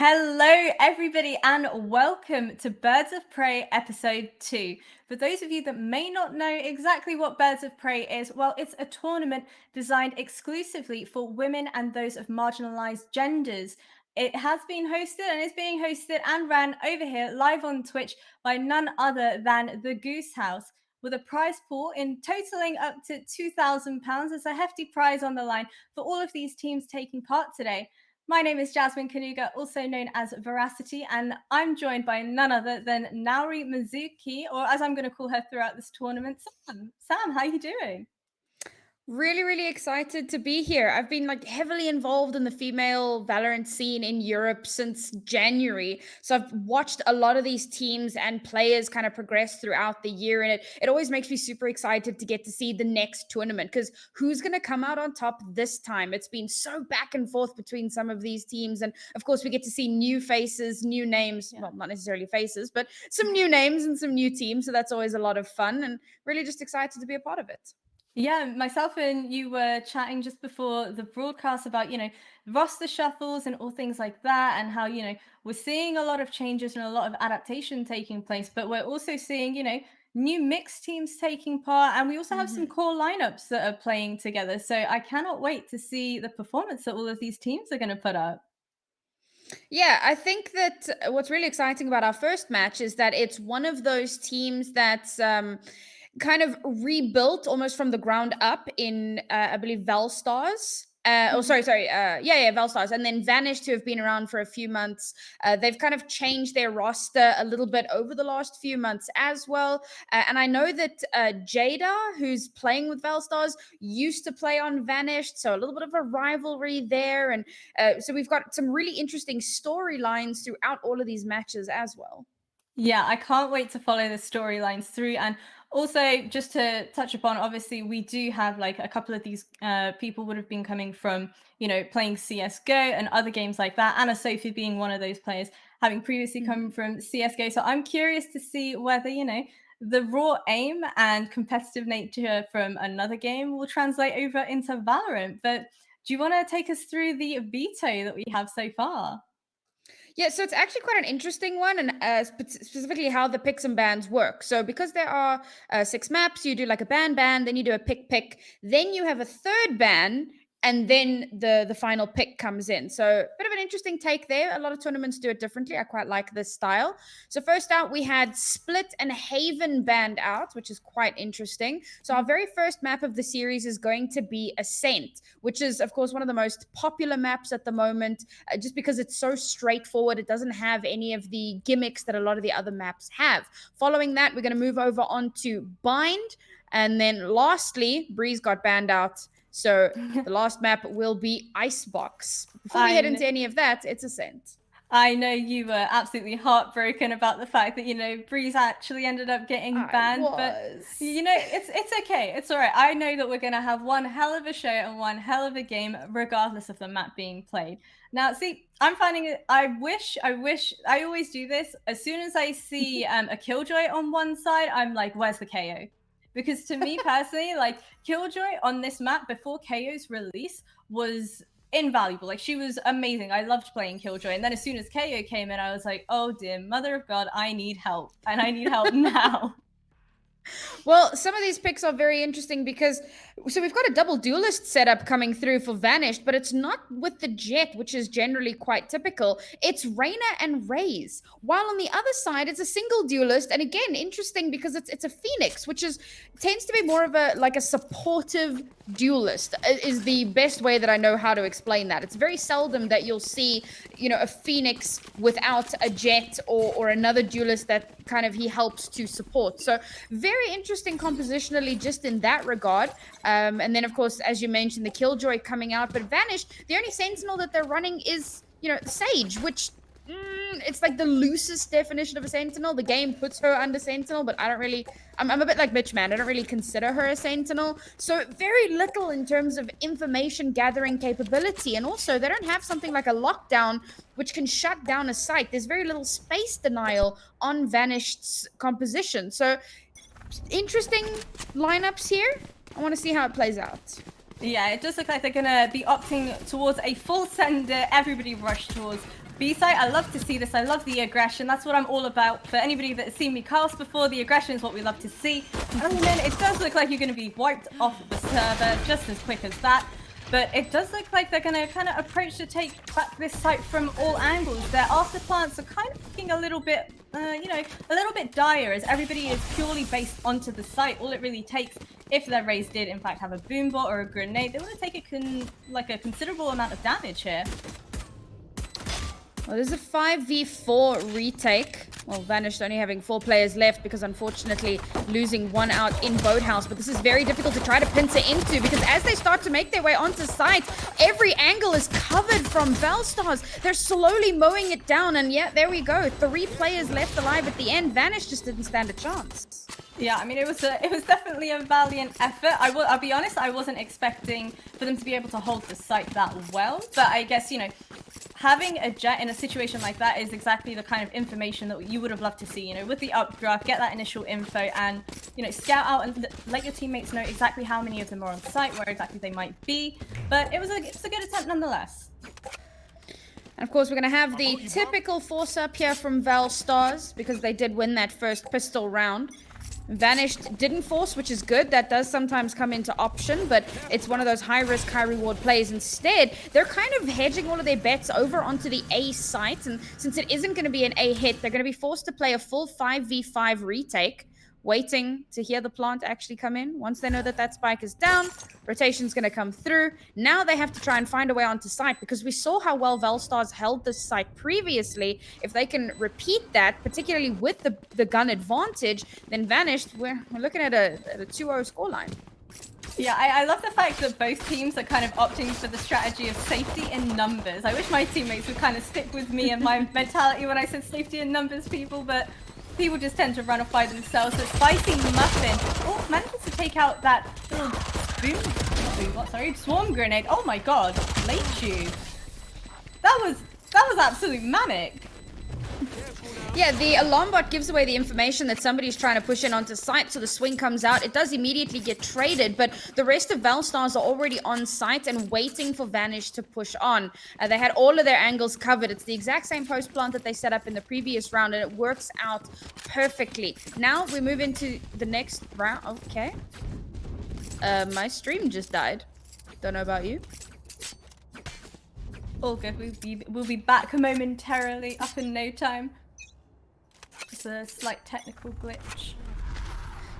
Hello, everybody, and welcome to Birds of Prey episode 2. For those of you that may not know exactly what Birds of Prey is, well, it's a tournament designed exclusively for women and those of marginalized genders. It has been hosted and is being hosted and ran over here live on Twitch by none other than the Goose House. With a prize pool in totaling up to £2,000. There's a hefty prize on the line for all of these teams taking part today. My name is Jasmine Kanuga, also known as Veracity, and I'm joined by none other than Naori Mizuki, or as I'm going to call her throughout this tournament, Sam. Sam, how are you doing? Really excited to be here. I've been heavily involved in the female Valorant scene in Europe since January. So I've watched a lot of these teams and players kind of progress throughout the year. And it always makes me super excited to get to see the next tournament because who's going to come out on top this time? It's been so back and forth between some of these teams. And of course, we get to see new faces, new names. Yeah. Well, not necessarily faces, but some new names and some new teams. So that's always a lot of fun and really just excited to be a part of it. Yeah, myself and you were chatting just before the broadcast about, roster shuffles and all things like that, and how, we're seeing a lot of changes and a lot of adaptation taking place, but we're also seeing, new mixed teams taking part, and we also have some core lineups that are playing together. So I cannot wait to see the performance that all of these teams are going to put up. Yeah, I think that what's really exciting about our first match is that it's one of those teams that's kind of rebuilt almost from the ground up in, I believe, Valstars. Valstars, and then Vanished, who have been around for a few months. They've kind of changed their roster a little bit over the last few months as well. And I know that Jada, who's playing with Valstars, used to play on Vanished, so a little bit of a rivalry there. And so we've got some really interesting storylines throughout all of these matches as well. Yeah, I can't wait to follow the storylines through. And also, just to touch upon, obviously, we do have like a couple of these people would have been coming from, playing CSGO and other games like that. Anna Sophie being one of those players, having previously come from CSGO. So I'm curious to see whether, the raw aim and competitive nature from another game will translate over into Valorant. But do you want to take us through the veto that we have so far? Yeah, so it's actually quite an interesting one, and specifically how the picks and bans work. So because there are 6 maps, you do like a ban, then you do a pick, then you have a third ban, and then the final pick comes in. So bit of an interesting take there. A lot of tournaments do it differently. I quite like this style. So first out, we had Split and Haven banned out, which is quite interesting. So our very first map of the series is going to be Ascent, which is, of course, one of the most popular maps at the moment, just because it's so straightforward. It doesn't have any of the gimmicks that a lot of the other maps have. Following that, we're going to move over on to Bind. And then lastly, Breeze got banned out. So the last map will be Icebox. Before we head into any of that, it's Ascent. I know you were absolutely heartbroken about the fact that, Breeze actually ended up getting banned, but it's okay. It's all right. I know that we're going to have one hell of a show and one hell of a game, regardless of the map being played. Now, see, I'm finding it. I always do this. As soon as I see a Killjoy on one side, I'm like, where's the KO? Because to me personally, like Killjoy on this map before KO's release was invaluable. Like, she was amazing. I loved playing Killjoy. And then as soon as KO came in, I was like, oh dear, mother of God, I need help. And I need help now. Well, some of these picks are very interesting because so we've got a double duelist setup coming through for Vanished, but it's not with the Jet, which is generally quite typical. It's Reyna and Raze. While on the other side, it's a single duelist, and again, interesting because it's a Phoenix, which tends to be more of a supportive duelist. Is the best way that I know how to explain that. It's very seldom that you'll see, a Phoenix without a Jet or another duelist that kind of he helps to support. So very interesting compositionally just in that regard. And then, of course, as you mentioned, the Killjoy coming out, but Vanished, the only Sentinel that they're running is, Sage, which it's like the loosest definition of a Sentinel. The game puts her under Sentinel, but I don't really, I'm a bit like Mitch, man. I don't really consider her a Sentinel. So very little in terms of information gathering capability. And also, they don't have something like a lockdown, which can shut down a site. There's very little space denial on Vanished's composition. So interesting lineups here. I want to see how it plays out. Yeah, it does look like they're going to be opting towards a full sender. Everybody rush towards B site. I love to see this. I love the aggression. That's what I'm all about. For anybody that's seen me cast before, the aggression is what we love to see. And then it does look like you're going to be wiped off the server just as quick as that. But it does look like they're going to kind of approach to take back this site from all angles. Their after plants are kind of looking a little bit, you know, a little bit dire as everybody is purely based onto the site. All it really takes, if their Rays did in fact have a boom bot or a grenade, they want to take a considerable amount of damage here. Well, there's a 5v4 retake. Well, Vanished only having 4 players left because unfortunately losing 1 out in Boathouse. But this is very difficult to try to pincer into because as they start to make their way onto site, every angle is covered from Valstars. They're slowly mowing it down. And yeah, there we go. 3 players left alive at the end. Vanished just didn't stand a chance. Yeah, I mean, it was definitely a valiant effort. I'll be honest, I wasn't expecting for them to be able to hold the site that well. But I guess, you know, having a jet in a situation like that is exactly the kind of information that you would have loved to see, you know, with the updraft, get that initial info and, you know, scout out and let your teammates know exactly how many of them are on site, where exactly they might be. But it was a good attempt nonetheless. And of course, we're going to have the typical force up here from Valstars because they did win that first pistol round. Vanished didn't force, which is good. That does sometimes come into option, but it's one of those high-risk, high-reward plays. Instead, they're kind of hedging all of their bets over onto the A site, and since it isn't going to be an A hit, they're going to be forced to play a full 5v5 retake, waiting to hear the plant actually come in. Once they know that that spike is down, rotation's going to come through. Now they have to try and find a way onto site because we saw how well Valstars held this site previously. If they can repeat that, particularly with the gun advantage, then Vanished, we're looking at a 2-0 scoreline. Yeah, I love the fact that both teams are kind of opting for the strategy of safety in numbers. I wish my teammates would kind of stick with me and my mentality when I said safety in numbers, people, but people just tend to run off by themselves. So Spicy Muffin, oh, manages to take out that little swarm grenade. Oh my god, late you. That was absolute manic. Yeah, the alarm bot gives away the information that somebody's trying to push in onto site, so the swing comes out. It does immediately get traded, but the rest of Valstars are already on site and waiting for Vanish to push on. They had all of their angles covered. It's the exact same post plant that they set up in the previous round, and it works out perfectly. Now we move into the next round. Okay. My stream just died. Don't know about you. All good. We'll be back momentarily, up in no time. It's a slight technical glitch.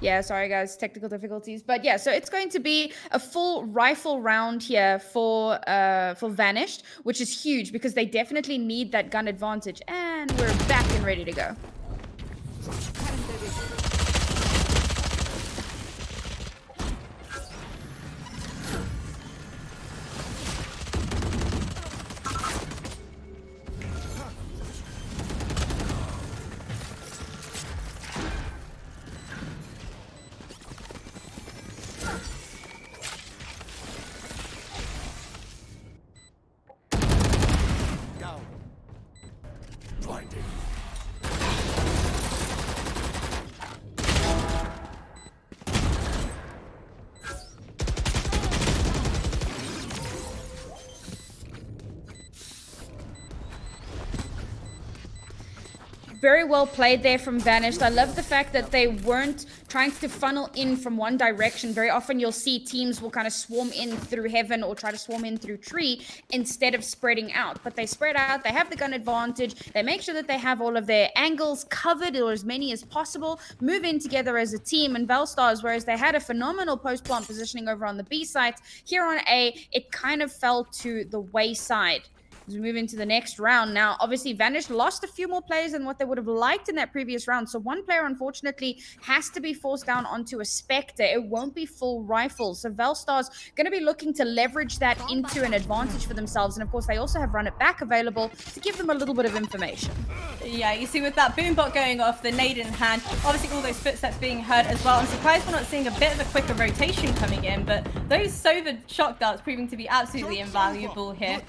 Yeah, sorry guys, technical difficulties. But yeah, so it's going to be a full rifle round here for Vanished, which is huge because they definitely need that gun advantage. And we're back and ready to go. Very well played there from Vanished. I love the fact that they weren't trying to funnel in from one direction. Very often you'll see teams will kind of swarm in through heaven or try to swarm in through tree instead of spreading out. But they spread out, they have the gun advantage, they make sure that they have all of their angles covered or as many as possible, move in together as a team. And Valstars, whereas they had a phenomenal post-plant positioning over on the B site, here on A, it kind of fell to the wayside. As we move into the next round now, obviously Vanish lost a few more players than what they would have liked in that previous round. So one player, unfortunately, has to be forced down onto a Spectre. It won't be full rifles. So Valstars going to be looking to leverage that into an advantage for themselves. And of course, they also have Run It Back available to give them a little bit of information. Yeah, you see with that boombot going off, the nade in hand, obviously all those footsteps being heard as well. I'm surprised we're not seeing a bit of a quicker rotation coming in, but those Sova shock darts proving to be absolutely invaluable here.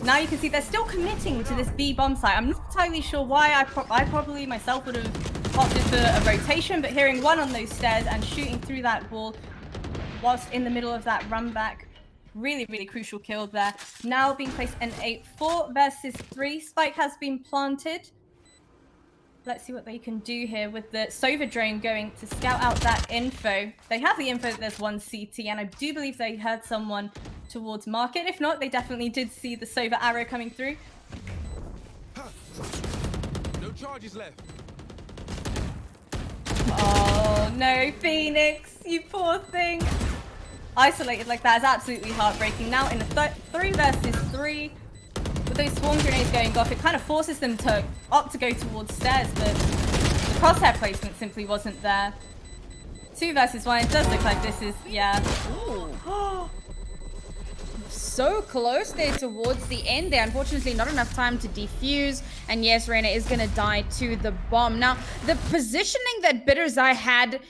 Now you can see they're still committing to this B bomb site. I'm not entirely sure why. I probably myself would have opted for a rotation, but hearing one on those stairs and shooting through that wall whilst in the middle of that run back Really, really crucial kill there. Now being placed in a 4 versus 3. Spike has been planted. Let's see what they can do here with the Sova drone going to scout out that info. They have the info that there's one CT, and I do believe they heard someone towards market. If not, they definitely did see the Sova arrow coming through. No charges left. Oh no, Phoenix, you poor thing. Isolated like that is absolutely heartbreaking. Now in a 3 versus 3, with those swarm grenades going off, it kind of forces them to opt to go towards stairs, but the crosshair placement simply wasn't there. 2 versus 1, it does look like this is, yeah. Ooh. So close there towards the end there. Unfortunately, not enough time to defuse. And yes, Reina is going to die to the bomb. Now, the positioning that Bitter's Eye had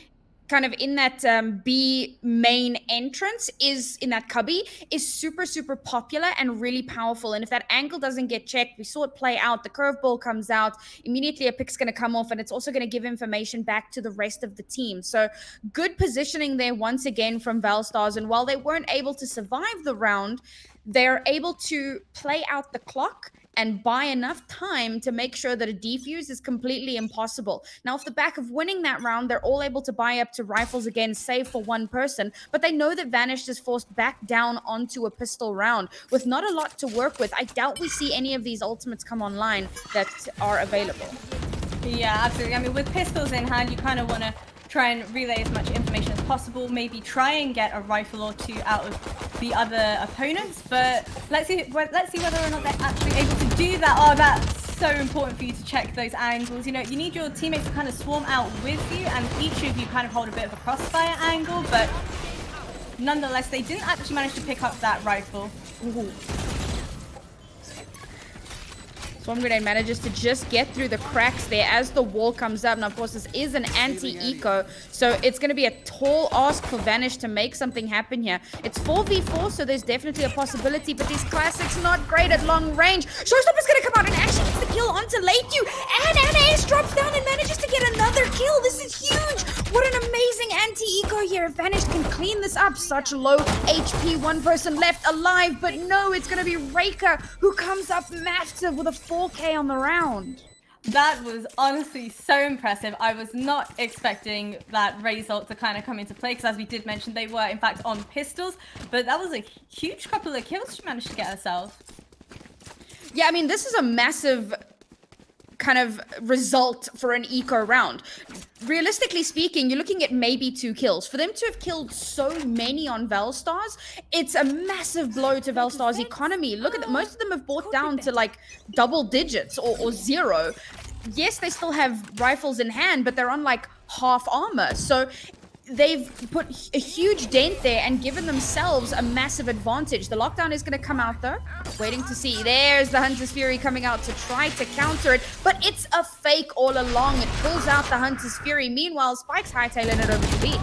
kind of in that B main entrance is in that cubby is super, super popular and really powerful. And if that angle doesn't get checked, we saw it play out. The curveball comes out. Immediately a pick's going to come off, and it's also going to give information back to the rest of the team. So good positioning there once again from Valstars. And while they weren't able to survive the round, they're able to play out the clock and buy enough time to make sure that a defuse is completely impossible. Now, off the back of winning that round, they're all able to buy up to rifles again, save for one person, but they know that Vanished is forced back down onto a pistol round. With not a lot to work with, I doubt we see any of these ultimates come online that are available. Yeah, absolutely. I mean, with pistols in hand, you kind of want to try and relay as much information as possible, maybe try and get a rifle or two out of the other opponents, but let's see whether or not they're actually able to do that. Oh, that's so important for you to check those angles. You know, you need your teammates to kind of swarm out with you, and each of you kind of hold a bit of a crossfire angle, but nonetheless, they didn't actually manage to pick up that rifle. Ooh. Swarm Grenade manages to just get through the cracks there as the wall comes up. Now, of course, this is an anti-eco, so it's going to be a tall ask for Vanish to make something happen here. It's 4v4, so there's definitely a possibility, but these classics not great at long range. Showstopper's going to come out and actually gets the kill onto Lakeview, and Ace drops down and manages to get another kill. This is huge. What an amazing anti-eco here. If Vanish can clean this up, such low HP, one person left alive, but no, it's going to be Raker who comes up massive with a 4K on the round. That was honestly so impressive. I was not expecting that result to kind of come into play, because as we did mention, they were in fact on pistols, but that was a huge couple of kills she managed to get herself. Yeah, I mean, this is a massive kind of result for an eco round. Realistically speaking, you're looking at maybe 2 kills. For them to have killed so many on Valstars, it's a massive blow to Valstars' economy. Look at that. Most of them have brought down to like double digits or 0. Yes, they still have rifles in hand, but they're on like half armor. So they've put a huge dent there and given themselves a massive advantage. The lockdown is going to come out though. Waiting to see. There's the Hunter's Fury coming out to try to counter it, but it's a fake all along. It pulls out the Hunter's Fury. Meanwhile, Spike's hightailing it over to B.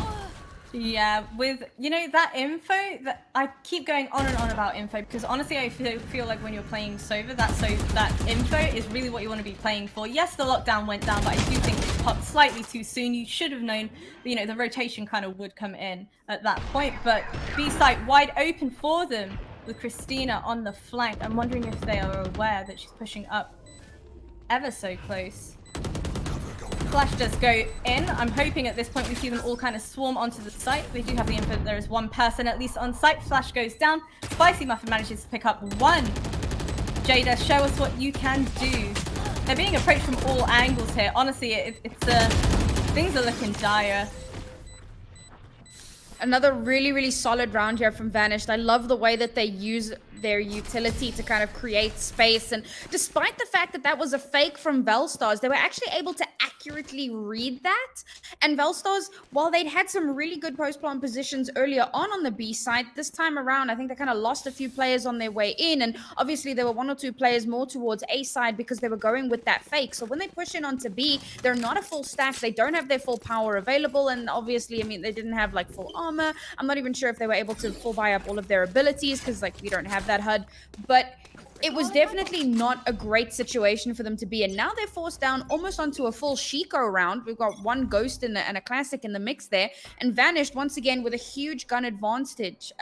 Yeah, with, you know, that info, that I keep going on and on about info, because honestly I feel like when you're playing Sova, that info is really what you want to be playing for. Yes, the lockdown went down, but I do think it popped slightly too soon. You should have known, you know, the rotation kind of would come in at that point, but B site wide open for them with Christina on the flank. I'm wondering if they are aware that she's pushing up ever so close. Flash does go in. I'm hoping at this point we see them all kind of swarm onto the site. They do have the info that there is one person at least on site. Flash goes down. Spicy Muffin manages to pick up one. Jada, show us what you can do. They're being approached from all angles here. Honestly, things are looking dire. Another really, really solid round here from Vanished. I love the way that they use their utility to kind of create space, and despite the fact that that was a fake from Valstars, they were actually able to accurately read that. And Valstars, while they'd had some really good post-plant positions earlier on the B side, this time around I think they kind of lost a few players on their way in, and obviously there were 1 or 2 players more towards A side because they were going with that fake. So when they push in onto B, they're not a full stack, they don't have their full power available, and obviously, I mean, they didn't have like full armor. I'm not even sure if they were able to full buy up all of their abilities, because like we don't have that HUD, but it was definitely not a great situation for them to be in. Now they're forced down almost onto a full Shiko round. We've got one Ghost and a Classic in the mix there, and Vanished once again with a huge gun advantage.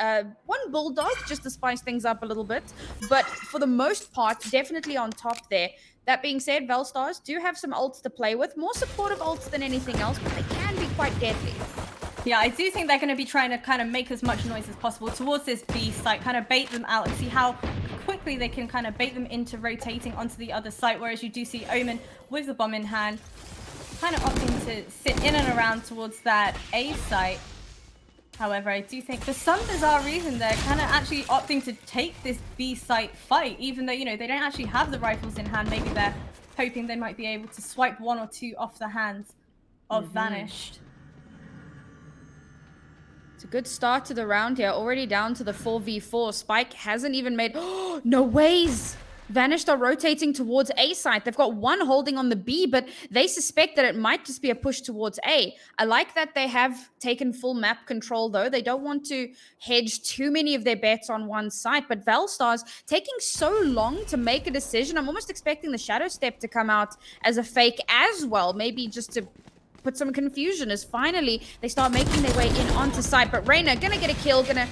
One Bulldog just to spice things up a little bit, but for the most part, definitely on top there. That being said, Velstars do have some ults to play with, more supportive ults than anything else, but they can be quite deadly. Yeah, I do think they're going to be trying to kind of make as much noise as possible towards this B site, kind of bait them out and see how quickly they can kind of bait them into rotating onto the other site, whereas you do see Omen with the bomb in hand, kind of opting to sit in and around towards that A site. However, I do think for some bizarre reason they're kind of actually opting to take this B site fight, even though, you know, they don't actually have the rifles in hand. Maybe they're hoping they might be able to swipe one or two off the hands of Vanished. It's a good start to the round here. Already down to the 4v4. Spike hasn't even made... Oh, no ways! Vanished are rotating towards A site. They've got one holding on the B, but they suspect that it might just be a push towards A. I like that they have taken full map control, though. They don't want to hedge too many of their bets on one site, but Valstars taking so long to make a decision. I'm almost expecting the Shadow Step to come out as a fake as well, maybe just to put some confusion as finally they start making their way in onto site. But Reyna gonna get a kill, gonna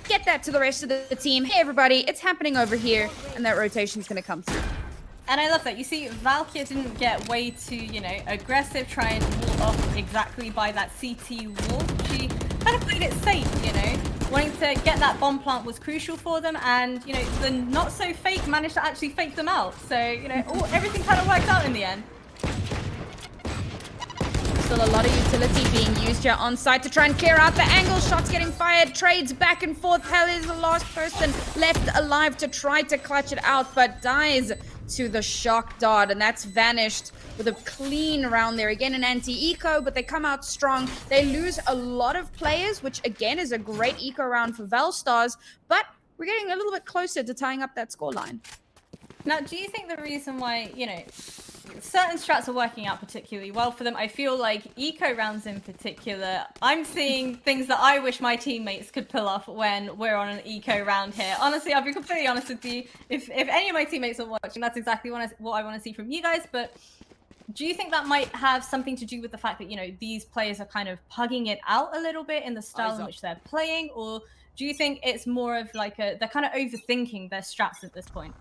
get that to the rest of the team. Hey everybody, it's happening over here, and that rotation's gonna come through. And I love that. You see, Valkyria didn't get way too, you know, aggressive, try and wall off exactly by that CT wall. She kind of played it safe, you know. Wanting to get that bomb plant was crucial for them, and, you know, the not so fake managed to actually fake them out. So, you know, everything kind of worked out in the end. Still a lot of utility being used here on site to try and clear out the angle. Shots getting fired, trades back and forth. Hell is the last person left alive to try to clutch it out, but dies to the shock dart, and that's Vanished with a clean round there. Again, an anti-eco, but they come out strong. They lose a lot of players, which again is a great eco round for Valstars, but we're getting a little bit closer to tying up that scoreline. Now, do you think the reason why, you know, certain strats are working out particularly well for them? I feel like eco rounds in particular, I'm seeing things that I wish my teammates could pull off when we're on an eco round here. Honestly, I'll be completely honest with you. If any of my teammates are watching, that's exactly what I want to see from you guys. But do you think that might have something to do with the fact that, you know, these players are kind of pugging it out a little bit in the style in which they're playing? Or do you think it's more of like they're kind of overthinking their strats at this point?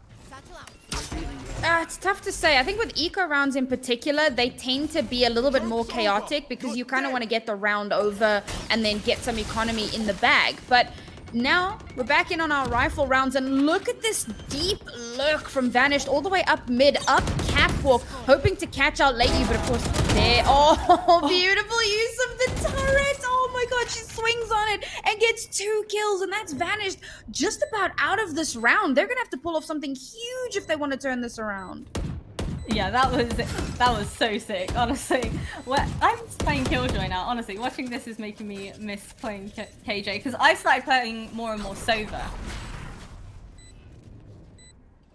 It's tough to say. I think with eco rounds in particular, they tend to be a little bit more chaotic because you kind of want to get the round over and then get some economy in the bag. But now we're back in on our rifle rounds, and look at this deep lurk from Vanished all the way up mid, up catwalk, hoping to catch out lately, but of course there. Oh, beautiful use of the turret. Oh my god, she swings on it and gets 2 kills, and that's Vanished just about out of this round. They're gonna have to pull off something huge if they want to turn this around. Yeah, that was so sick, honestly. I'm playing Killjoy now, honestly. Watching this is making me miss playing KJ, because I started playing more and more Sova.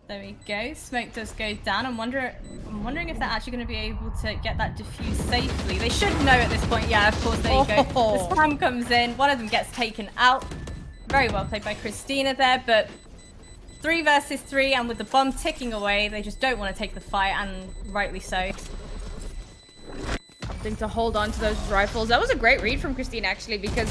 There we go. Smoke does go down. I'm wondering if they're actually going to be able to get that defuse safely. They should know at this point. Yeah, of course, there you go. The spam comes in. One of them gets taken out. Very well played by Christina there, but 3 versus 3, and with the bomb ticking away, they just don't want to take the fight, and rightly so. Opting to hold on to those rifles. That was a great read from Christine, actually, because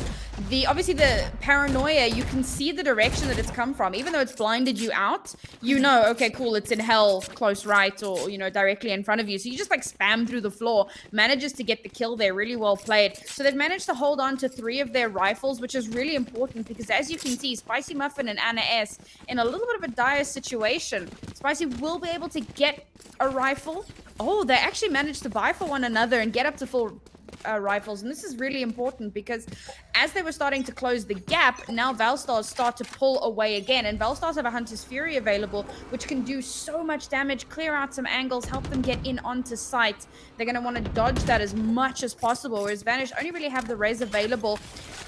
obviously the paranoia, you can see the direction that it's come from. Even though it's blinded you out, you know, okay, cool, it's in hell, close right, or, you know, directly in front of you. So you just, like, spam through the floor. Manages to get the kill there. Really well played. So they've managed to hold on to 3 of their rifles, which is really important because, as you can see, Spicy Muffin and Anna S in a little bit of a dire situation. Spicy will be able to get a rifle. Oh, they actually managed to buy for one another and get up to full rifles, and this is really important because as they were starting to close the gap, now Valstars start to pull away again, and Valstars have a Hunter's Fury available, which can do so much damage, clear out some angles, help them get in onto site. They're going to want to dodge that as much as possible, whereas Vanish only really have the res available.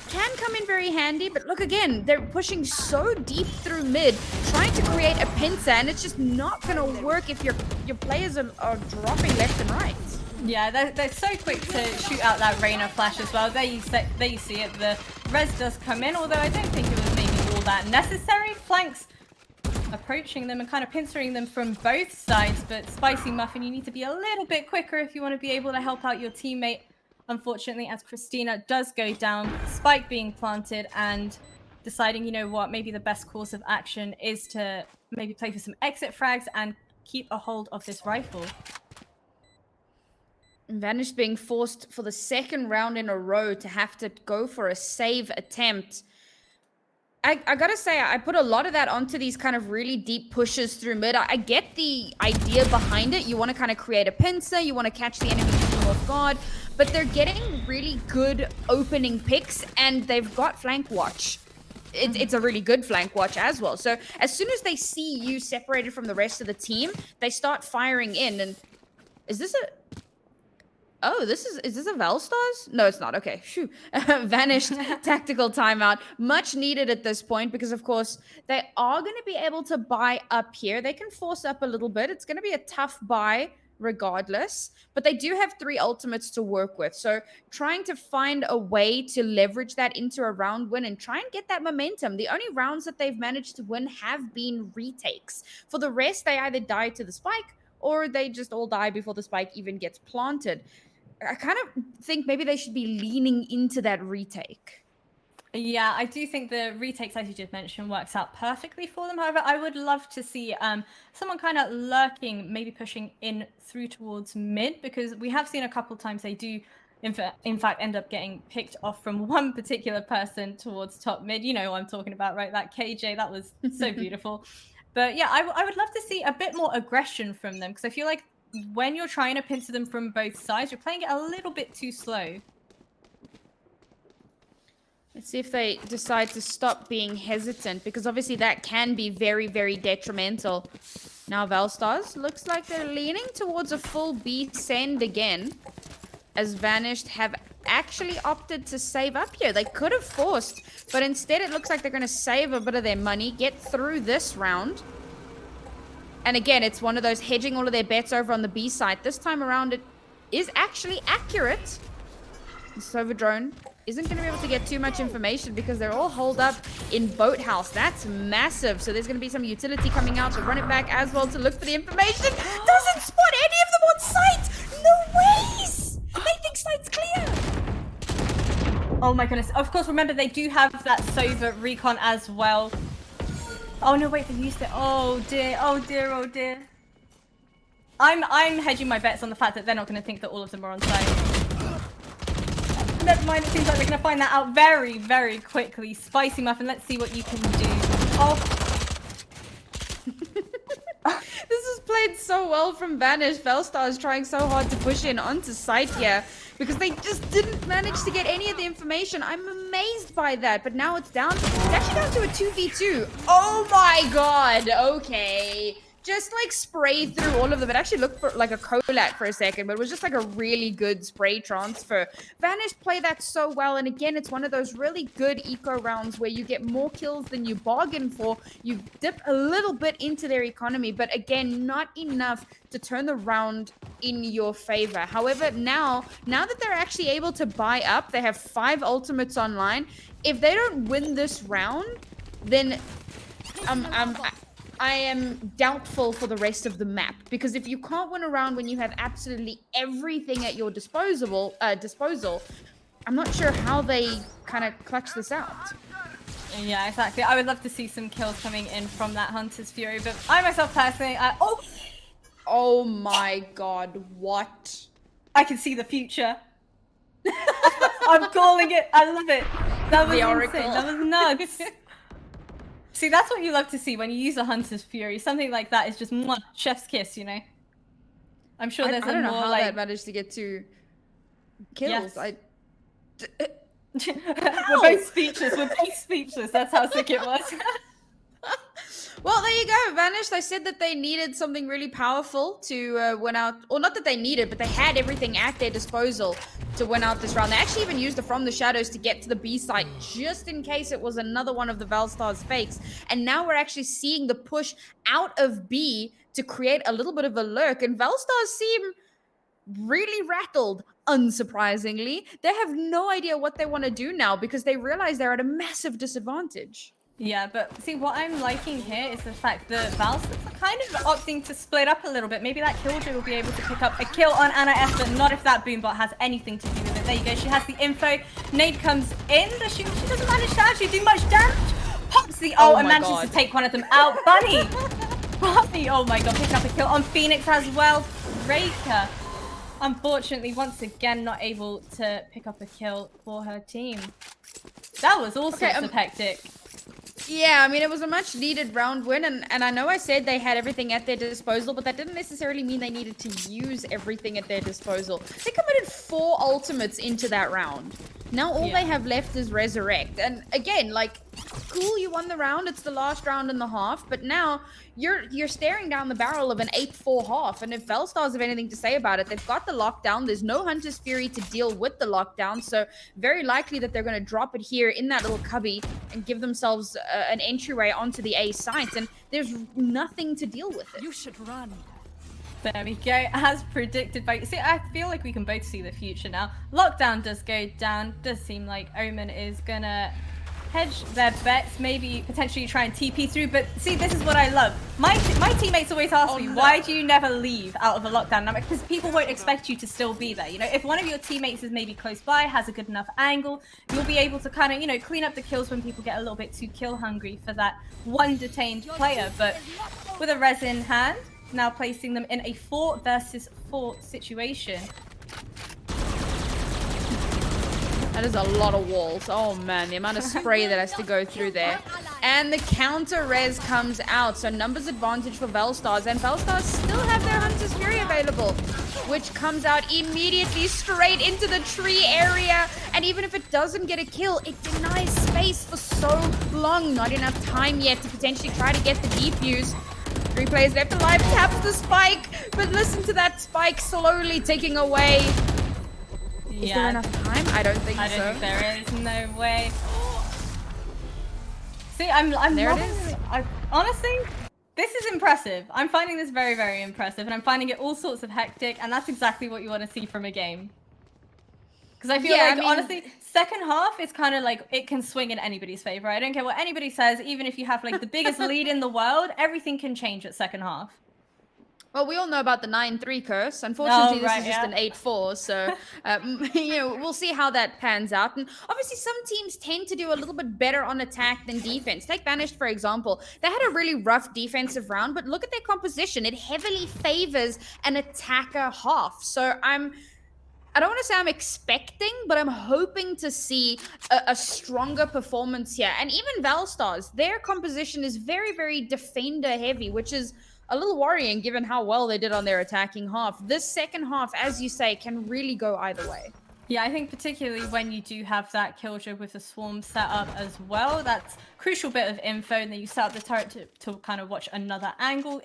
Can come in very handy, but look again, they're pushing so deep through mid, trying to create a pincer, and it's just not going to work if your players are dropping left and right. Yeah, they're so quick to shoot out that Reyna flash as well. There you see it. The res does come in, although I don't think it was maybe all that necessary. Flanks. approaching them and kind of pincering them from both sides. But Spicy Muffin, you need to be a little bit quicker if you want to be able to help out your teammate. Unfortunately, as Christina does go down, Spike being planted and deciding, you know what, maybe the best course of action is to maybe play for some exit frags and keep a hold of this rifle. Vanish being forced for the second round in a row to have to go for a save attempt. I gotta say, I put a lot of that onto these kind of really deep pushes through mid. I get the idea behind it. You want to kind of create a pincer. You want to catch the enemy off guard. But they're getting really good opening picks, and they've got flank watch. It's a really good flank watch as well. So as soon as they see you separated from the rest of the team, they start firing in. And is this a... Oh, is this a Valstars? No, it's not. Okay, phew. Vanished tactical timeout. Much needed at this point because, of course, they are going to be able to buy up here. They can force up a little bit. It's going to be a tough buy regardless, but they do have 3 ultimates to work with. So trying to find a way to leverage that into a round win and try and get that momentum. The only rounds that they've managed to win have been retakes. For the rest, they either die to the spike or they just all die before the spike even gets planted. I kind of think maybe they should be leaning into that retake. Yeah, I do think the retakes, as you just mentioned, works out perfectly for them. However, I would love to see someone kind of lurking, maybe pushing in through towards mid, because we have seen a couple times they do, in fact, end up getting picked off from one particular person towards top mid. You know what I'm talking about, right? That KJ, that was so beautiful. But yeah, I would love to see a bit more aggression from them, because I feel like when you're trying to pincer them from both sides, you're playing it a little bit too slow. Let's see if they decide to stop being hesitant, because obviously that can be very, very detrimental. Now Valstars looks like they're leaning towards a full B send again, as Vanished have actually opted to save up here. They could have forced, but instead it looks like they're going to save a bit of their money, get through this round. And again, it's one of those hedging all of their bets over on the B side. This time around, it is actually accurate. The Sova drone isn't going to be able to get too much information because they're all holed up in Boathouse. That's massive. So there's going to be some utility coming out to run it back as well to look for the information. Doesn't spot any of them on site. No ways. They think site's clear. Oh my goodness. Of course, remember, they do have that Sova recon as well. Oh no, wait, they used it. Oh dear, oh dear, oh dear. I'm hedging my bets on the fact that they're not going to think that all of them are on site. Never mind, it seems like they're going to find that out very, very quickly. Spicy Muffin, let's see what you can do. Oh. This is played so well from Vanish. Velstar is trying so hard to push in onto site here because they just didn't manage to get any of the information. I'm amazed by that, but now it's down. It's actually down to a 2v2. Oh my god, okay. Just like spray through all of them. It actually looked for like a Colat for a second, but it was just like a really good spray transfer. Vanish play that so well, and again, it's one of those really good eco rounds where you get more kills than you bargain for. You dip a little bit into their economy, but again, not enough to turn the round in your favor. However, now that they're actually able to buy up, they have 5 ultimates online. If they don't win this round, then I am doubtful for the rest of the map, because if you can't win a round when you have absolutely everything at your disposal, I'm not sure how they kind of clutch this out. Yeah, exactly. I would love to see some kills coming in from that Hunter's Fury, but I myself personally, oh my god, what? I can see the future. I'm calling it. I love it. That was insane. That was nuts. See, that's what you love to see when you use a Hunter's Fury. Something like that is just chef's kiss, you know? I'm sure there's I don't know more, how like... that managed to get 2 kills. Yes. We're both speechless. We're both speechless. That's how sick it was. Well, there you go. Vanish, they said that they needed something really powerful to win out. Or not that they needed, but they had everything at their disposal to win out this round. They actually even used the From the Shadows to get to the B site, just in case it was another one of the Valstars fakes. And now we're actually seeing the push out of B to create a little bit of a lurk. And Valstars seem really rattled, unsurprisingly. They have no idea what they want to do now because they realize they're at a massive disadvantage. Yeah, but see, what I'm liking here is the fact that Val's are kind of opting to split up a little bit. Maybe that Killjoy will be able to pick up a kill on Anna F, but not if that Boombot has anything to do with it. There you go, she has the info. Nade comes in, she doesn't manage to actually do much damage. Pops the ult and manages to take one of them out. Bunny! Bunny, oh my god, picking up a kill on Phoenix as well. Raker, unfortunately, once again, not able to pick up a kill for her team. That was all sorts of hectic. Yeah, I mean, it was a much needed round win, and I know I said they had everything at their disposal, but that didn't necessarily mean they needed to use everything at their disposal. They committed 4 ultimates into that round. Now all they have left is Resurrect. And again, like, cool, you won the round, it's the last round and the half, but now you're staring down the barrel of an 8-4 half, and if Velstars have anything to say about it, they've got the lockdown, there's no Hunter's Fury to deal with the lockdown, so very likely that they're going to drop it here in that little cubby and give themselves an entryway onto the A site, and there's nothing to deal with it. You should run. There we go, as predicted by... See, I feel like we can both see the future now. Lockdown does go down. Does seem like Omen is gonna hedge their bets, maybe potentially try and TP through, but see, this is what I love. My teammates always ask me, why do you never leave out of a lockdown? Because people won't expect you to still be there. You know, if one of your teammates is maybe close by, has a good enough angle, you'll be able to kind of, you know, clean up the kills when people get a little bit too kill hungry for that one detained player. But with a res in hand, now placing them in a 4 versus 4 situation. That is a lot of walls. Oh man, the amount of spray that has to go through there. And the counter res comes out. So numbers advantage for Velstars. And Velstars still have their Hunter's Fury available, which comes out immediately straight into the tree area. And even if it doesn't get a kill, it denies space for so long. Not enough time yet to potentially try to get the defuse. 3 players left alive, taps the spike, but listen to that spike slowly ticking away. Is there enough time? I don't think so. I don't think there is. No way. See, I'm there loving it is. Honestly, this is impressive. I'm finding this very, very impressive, and I'm finding it all sorts of hectic, and that's exactly what you want to see from a game. Because I feel like, honestly, second half is kind of like, it can swing in anybody's favor. I don't care what anybody says, even if you have like the biggest lead in the world, everything can change at second half. Well, we all know about the 9-3 curse. Unfortunately, this is just an 8-4, so you know, we'll see how that pans out. And obviously, some teams tend to do a little bit better on attack than defense. Take Banished, for example. They had a really rough defensive round, but look at their composition. It heavily favors an attacker half. So I don't want to say I'm expecting, but I'm hoping to see a stronger performance here. And even Velstars, their composition is very, very defender heavy, which is a little worrying given how well they did on their attacking half. This second half, as you say, can really go either way. Yeah, I think particularly when you do have that Killjoy with the swarm set up as well, that's a crucial bit of info, and then you set up the turret to kind of watch another angle.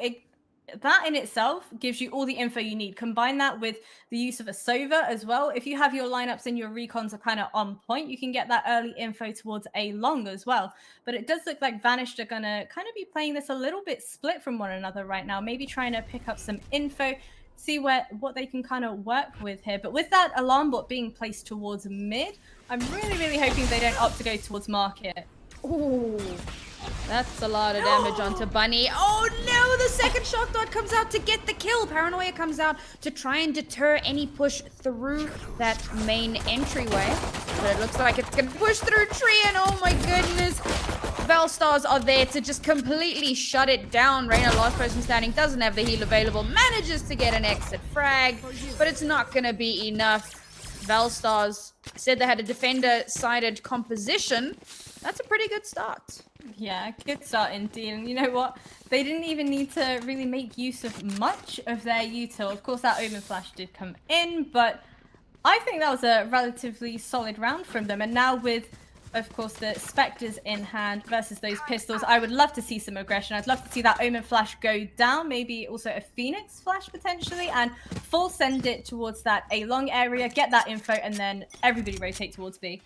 That in itself gives you all the info you need. Combine that with the use of a Sova as well. If you have your lineups and your recons are kind of on point, you can get that early info towards A long as well. But it does look like Vanished are going to kind of be playing this a little bit split from one another right now. Maybe trying to pick up some info, see what they can kind of work with here. But with that alarm bot being placed towards mid, I'm really, really hoping they don't opt to go towards market. Ooh. That's a lot of damage onto Bunny. Oh no, the second shock dot comes out to get the kill. Paranoia comes out to try and deter any push through that main entryway. But it looks like it's gonna push through tree, and oh my goodness. Velstars are there to just completely shut it down. Reina, last person standing, doesn't have the heal available, manages to get an exit frag, but it's not gonna be enough. Velstars said they had a defender-sided composition. That's a pretty good start. Yeah, good start indeed. And you know what? They didn't even need to really make use of much of their util. Of course, that Omen Flash did come in, but I think that was a relatively solid round from them. And now with, of course, the Spectres in hand versus those pistols, I would love to see some aggression. I'd love to see that Omen Flash go down, maybe also a Phoenix Flash potentially, and full send it towards that A long area, get that info, and then everybody rotate towards B.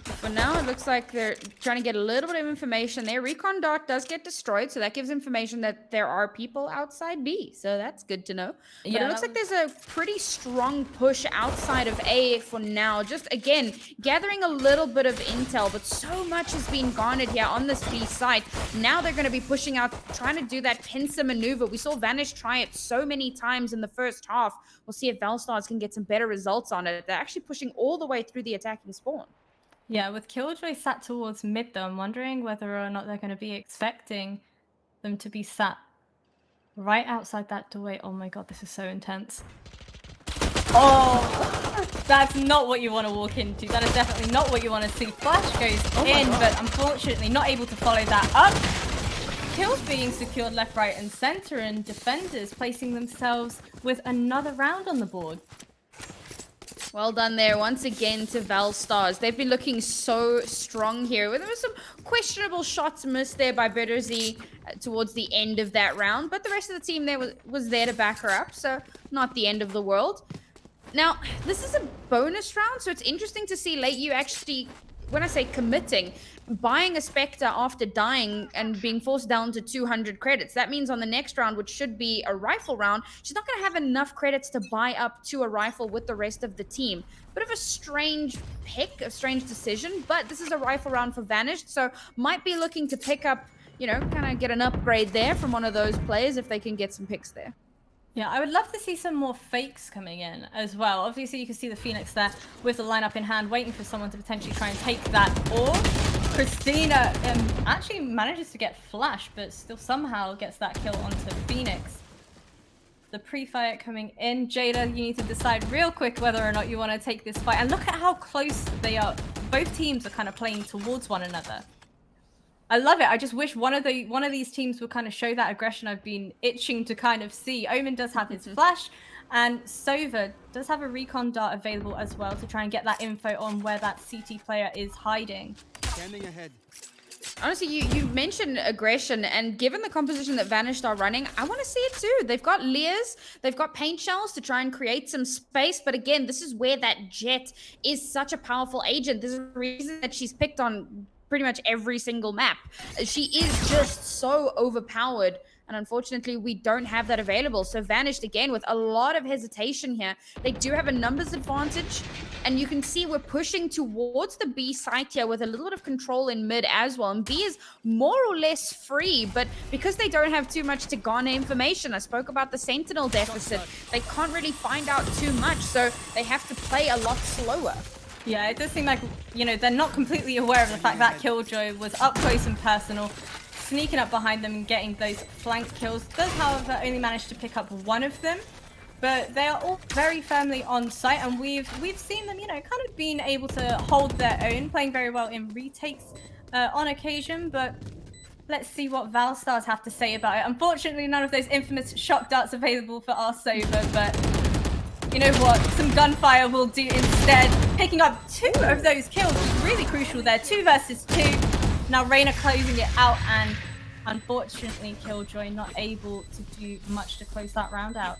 For now, it looks like they're trying to get a little bit of information there. Recon Dart does get destroyed, so that gives information that there are people outside B. So that's good to know. But Yeah, it looks like there's a pretty strong push outside of A for now. Just, again, gathering a little bit of intel, but so much has been garnered here on this B site. Now they're going to be pushing out, trying to do that pincer maneuver. We saw Vanish try it so many times in the first half. We'll see if Valstars can get some better results on it. They're actually pushing all the way through the attacking spawn. Yeah, with Killjoy sat towards mid, though, I'm wondering whether or not they're going to be expecting them to be sat right outside that doorway. Oh my god, this is so intense. Oh, that's not what you want to walk into. That is definitely not what you want to see. Flash goes in, but unfortunately not able to follow that up. Kills being secured left, right, and center, and defenders placing themselves with another round on the board. Well done there once again to Valstars. They've been looking so strong here. There were some questionable shots missed there by Bittersea towards the end of that round, but the rest of the team there was there to back her up, so not the end of the world. Now, this is a bonus round, so it's interesting to see Late You actually, when I say committing, buying a Spectre after dying and being forced down to 200 credits. That means on the next round, which should be a rifle round, she's not going to have enough credits to buy up to a rifle with the rest of the team. Bit of a strange pick, a strange decision, but this is a rifle round for Vanished, so might be looking to pick up, you know, kind of get an upgrade there from one of those players if they can get some picks there. Yeah, I would love to see some more fakes coming in as well. Obviously, you can see the Phoenix there with the lineup in hand, waiting for someone to potentially try and take that. Or Christina actually manages to get Flash, but still somehow gets that kill onto Phoenix. The pre-fire coming in. Jada, you need to decide real quick whether or not you want to take this fight. And look at how close they are. Both teams are kind of playing towards one another. I love it. I just wish one of these teams would kind of show that aggression I've been itching to kind of see. Omen does have his flash, and Sova does have a recon dart available as well to try and get that info on where that CT player is hiding. Standing ahead. Honestly, you mentioned aggression, and given the composition that Vanished are running, I want to see it too. They've got Lears, they've got paint shells to try and create some space, but again, this is where that Jet is such a powerful agent. There's a reason that she's picked on pretty much every single map. She is just so overpowered, and unfortunately we don't have that available. So Vanished again with a lot of hesitation here. They do have a numbers advantage, and you can see we're pushing towards the B site here with a little bit of control in mid as well, and B is more or less free, but because they don't have too much to garner information, I spoke about the Sentinel deficit, they can't really find out too much, so they have to play a lot slower. Yeah, it does seem like, you know, they're not completely aware of the fact that Killjoy was up close and personal, sneaking up behind them and getting those flank kills. Does, however, only manage to pick up one of them, but they are all very firmly on site, and we've seen them, you know, kind of being able to hold their own, playing very well in retakes on occasion, but let's see what Valstars have to say about it. Unfortunately, none of those infamous shock darts available for our Sova, but you know what? Some gunfire will do instead. Picking up 2 of those kills was really crucial there. 2 versus 2. Now Reyna closing it out, and unfortunately Killjoy not able to do much to close that round out.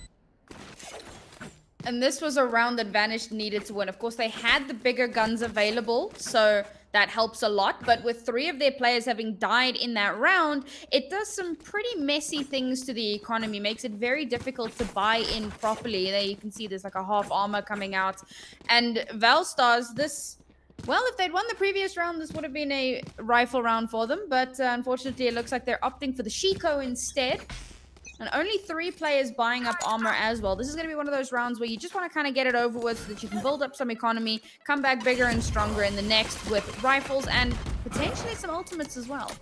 And this was a round that Vanished needed to win. Of course, they had the bigger guns available, so that helps a lot. But with 3 of their players having died in that round, it does some pretty messy things to the economy. Makes it very difficult to buy in properly. There you can see there's like a half armor coming out. And Valstars, this... well, if they'd won the previous round, this would have been a rifle round for them. But unfortunately, it looks like they're opting for the Shiko instead. And only 3 players buying up armor as well. This is going to be one of those rounds where you just want to kind of get it over with so that you can build up some economy, come back bigger and stronger in the next with rifles and potentially some ultimates as well.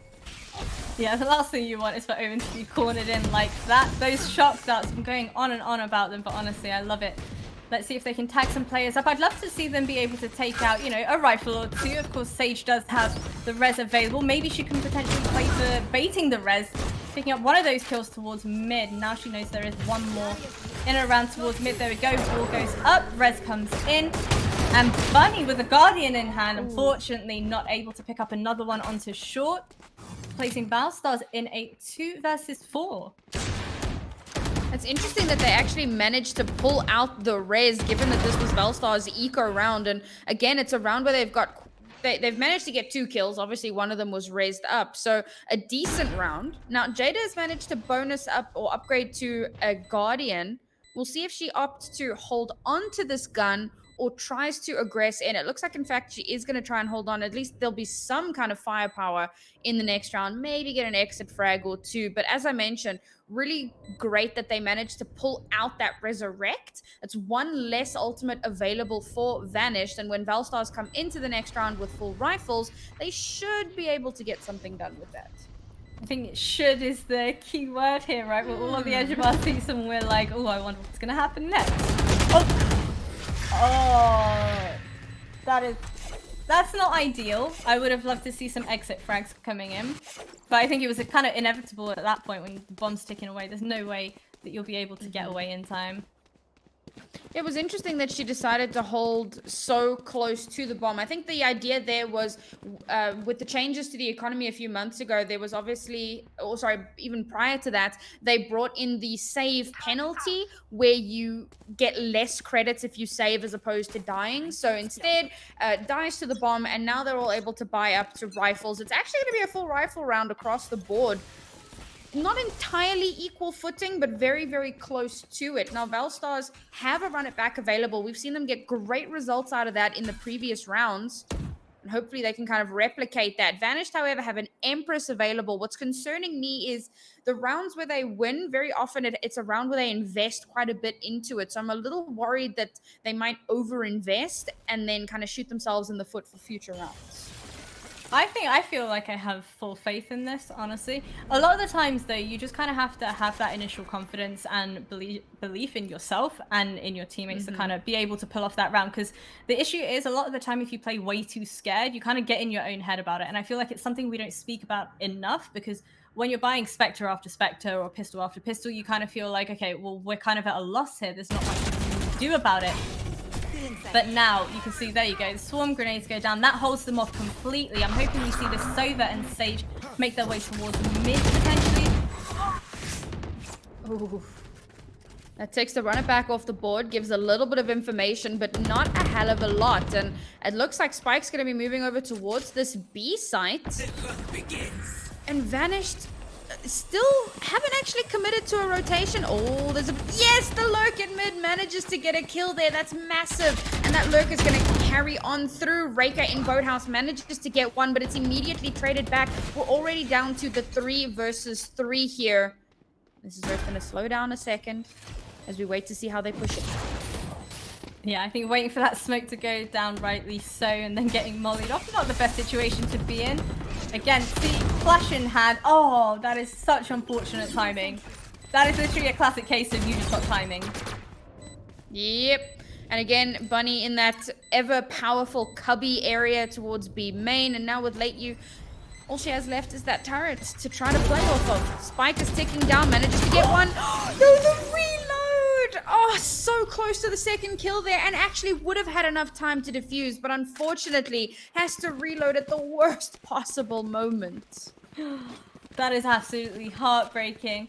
Yeah, the last thing you want is for Omen to be cornered in like that. Those shock darts, I'm going on and on about them, but honestly, I love it. Let's see if they can tag some players up. I'd love to see them be able to take out, you know, a rifle or 2. Of course, Sage does have the res available. Maybe she can potentially play for baiting the res, picking up one of those kills towards mid. Now she knows there is one more in and around towards mid. There we go. Ball goes up. Res comes in. And Bunny with a Guardian in hand, unfortunately not able to pick up another one onto short, placing Valstars in a 2 versus 4. It's interesting that they actually managed to pull out the res, given that this was Valstars' eco round. And again, it's a round where they've got they've managed to get 2 kills. Obviously, one of them was raised up. So a decent round. Now, Jada has managed to bonus up or upgrade to a Guardian. We'll see if she opts to hold on to this gun or tries to aggress in. It looks like, in fact, she is going to try and hold on. At least there'll be some kind of firepower in the next round. Maybe get an exit frag or 2. But as I mentioned, really great that they managed to pull out that resurrect. It's 1 less ultimate available for Vanished. And when Valstars come into the next round with full rifles, they should be able to get something done with that. I think should is the key word here, right? We're all on the edge of our seats and we're like, oh, I wonder what's going to happen next. Oh, that's not ideal. I would have loved to see some exit frags coming in, but I think it was kind of inevitable at that point when the bomb's ticking away. There's no way that you'll be able to get away in time. It was interesting that she decided to hold so close to the bomb. I think the idea there was with the changes to the economy a few months ago, there was obviously, or sorry, even prior to that, they brought in the save penalty where you get less credits if you save as opposed to dying. So instead, dies to the bomb, and now they're all able to buy up to rifles. It's actually going to be a full rifle round across the board. Not entirely equal footing, but very, very close to it. Now, Valstars have a run it back available. We've seen them get great results out of that in the previous rounds. And hopefully they can kind of replicate that. Vanished, however, have an Empress available. What's concerning me is the rounds where they win, very often it's a round where they invest quite a bit into it. So I'm a little worried that they might overinvest and then kind of shoot themselves in the foot for future rounds. I feel like I have full faith in this, honestly. A lot of the times, though, you just kind of have to have that initial confidence and belief in yourself and in your teammates to kind of be able to pull off that round. Because the issue is, a lot of the time, if you play way too scared, you kind of get in your own head about it. And I feel like it's something we don't speak about enough, because when you're buying Spectre after Spectre or pistol after pistol, you kind of feel like, okay, well, we're kind of at a loss here. There's not much we can do about it. But now you can see, there you go, the swarm grenades go down. That holds them off completely. I'm hoping we see the Sova and Sage make their way towards mid potentially. Ooh. That takes the runner back off the board, gives a little bit of information, but not a hell of a lot. And it looks like Spike's going to be moving over towards this B site. And Vanished still haven't actually committed to a rotation. Oh, there's a... Yes, the lurk in mid manages to get a kill there. That's massive. And that lurk is going to carry on through. Raker in Boathouse manages to get one, but it's immediately traded back. We're already down to the 3 versus 3 here. This is where it's going to slow down a second as we wait to see how they push it. Yeah, I think waiting for that smoke to go down, rightly so, and then getting mollied off, not the best situation to be in. Again, see, flash in hand. Oh, that is such unfortunate timing. That is literally a classic case of you just got timing. Yep. And again, Bunny in that ever powerful cubby area towards B main. And now with Late U, all she has left is that turret to try to play off of. Spike is ticking down, manages to get one. No, the reload! Oh, so close to the second kill there, and actually would have had enough time to defuse, but unfortunately has to reload at the worst possible moment. That is absolutely heartbreaking.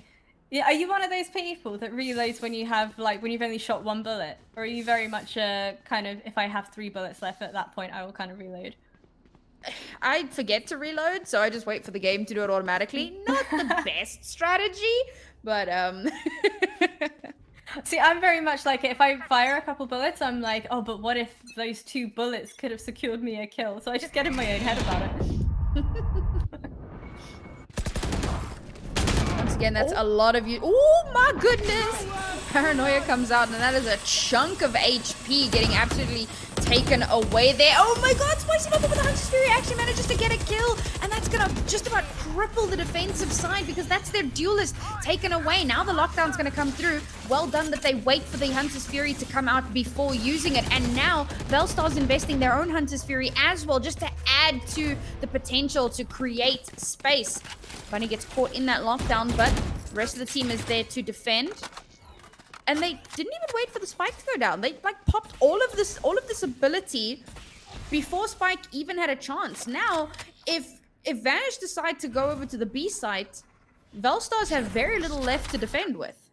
Yeah, are you one of those people that reloads when you have, like, when you've only shot 1 bullet? Or are you very much kind of, if I have 3 bullets left at that point, I will kind of reload? I forget to reload, so I just wait for the game to do it automatically. Not the best strategy, but See, I'm very much like, if I fire a couple bullets, I'm like, oh, but what if those 2 bullets could have secured me a kill? So I just get in my own head about it. Once again, that's a lot of you. Oh my goodness! Paranoia comes out, and that is a chunk of HP getting absolutely taken away there. Oh my god, Spicy Bubble with the Hunter's Fury actually manages to get a kill, and that's gonna just about cripple the defensive side because that's their duelist taken away. Now the lockdown's gonna come through. Well done that they wait for the Hunter's Fury to come out before using it, and now Velstar's investing their own Hunter's Fury as well, just to add to the potential to create space. Bunny gets caught in that lockdown, but the rest of the team is there to defend. And they didn't even wait for the Spike to go down. They like popped all of this ability before Spike even had a chance. Now, if Vanish decide to go over to the B site, Velstars have very little left to defend with.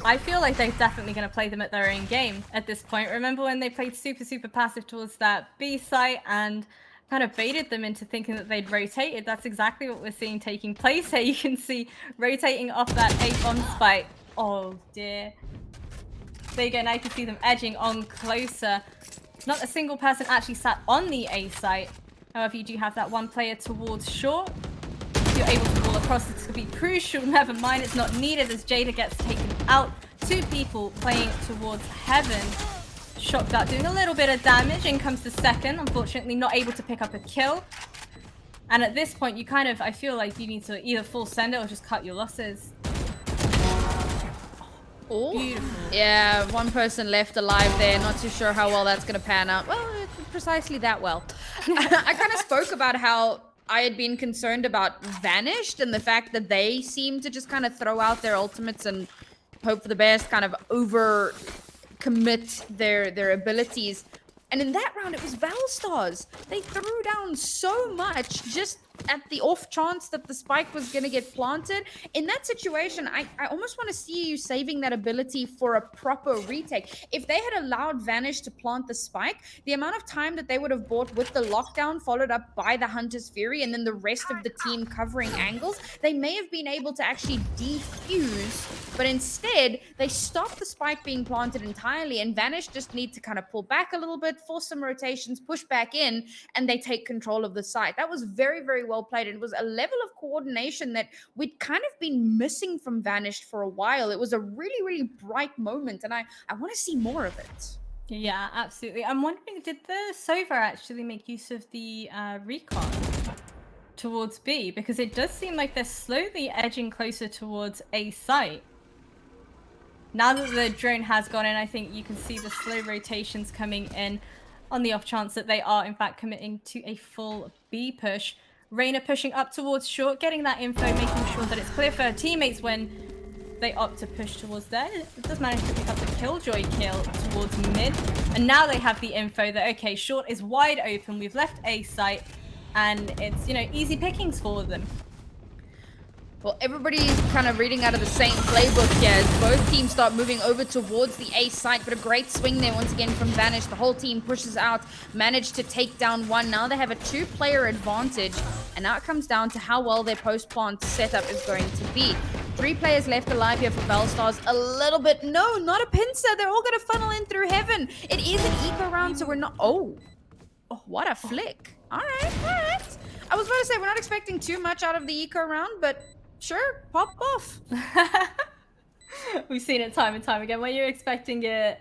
I feel like they're definitely going to play them at their own game at this point. Remember when they played super passive towards that B site, and kind of baited them into thinking that they'd rotated. That's exactly what we're seeing taking place here. You can see rotating off that A-bomb spike. Oh dear. There you go, now you can see them edging on closer. Not a single person actually sat on the A site. However, you do have that one player towards short. If you're able to ball across, this could be crucial. Never mind, it's not needed as Jada gets taken out. 2 people playing towards heaven. Shocked out, doing a little bit of damage. In comes the second, unfortunately not able to pick up a kill. And at this point, you kind of, I feel like you need to either full send it or just cut your losses. Oh, beautiful. Yeah, one person left alive there. Not too sure how well that's going to pan out. Well, precisely that well. I kind of spoke about how I had been concerned about Vanished and the fact that they seem to just kind of throw out their ultimates and hope for the best, kind of over commit their abilities. And in that round, it was Valstars. They threw down so much just at the off chance that the spike was going to get planted. In that situation, I almost want to see you saving that ability for a proper retake. If they had allowed Vanish to plant the spike, the amount of time that they would have bought with the lockdown followed up by the Hunter's Fury and then the rest of the team covering angles, they may have been able to actually defuse, but instead they stopped the spike being planted entirely, and Vanish just need to kind of pull back a little bit, force some rotations, push back in, and they take control of the site. That was very, very well played. It was a level of coordination that we'd kind of been missing from Vanished for a while. It was a really, really bright moment, and I want to see more of it. Yeah, absolutely. I'm wondering, did the Sova actually make use of the recon towards B? Because it does seem like they're slowly edging closer towards A site. Now that the drone has gone in, I think you can see the slow rotations coming in on the off chance that they are in fact committing to a full B push. Reina pushing up towards short, getting that info, making sure that it's clear for her teammates when they opt to push towards there. It does manage to pick up the Killjoy kill towards mid. And now they have the info that, okay, short is wide open. We've left A site and it's, you know, easy pickings for them. Well, everybody's kind of reading out of the same playbook here as both teams start moving over towards the A site, but a great swing there once again from Vanish. The whole team pushes out, managed to take down one. Now they have a 2-player advantage, and now it comes down to how well their post-plant setup is going to be. 3 players left alive here for Valstars. A little bit, no, not a pincer. They're all going to funnel in through heaven. It is an eco round, so we're not, oh, what a flick. All right, all right. I was about to say, we're not expecting too much out of the eco round, but sure, pop off. We've seen it time and time again. When you're expecting it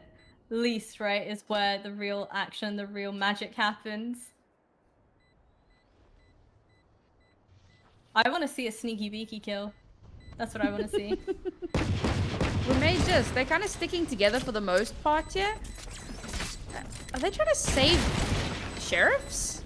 least, right, is where the real action, the real magic happens. I want to see a sneaky beaky kill. That's what I want to see. We may just. They're kind of sticking together for the most part here. Are they trying to save sheriffs?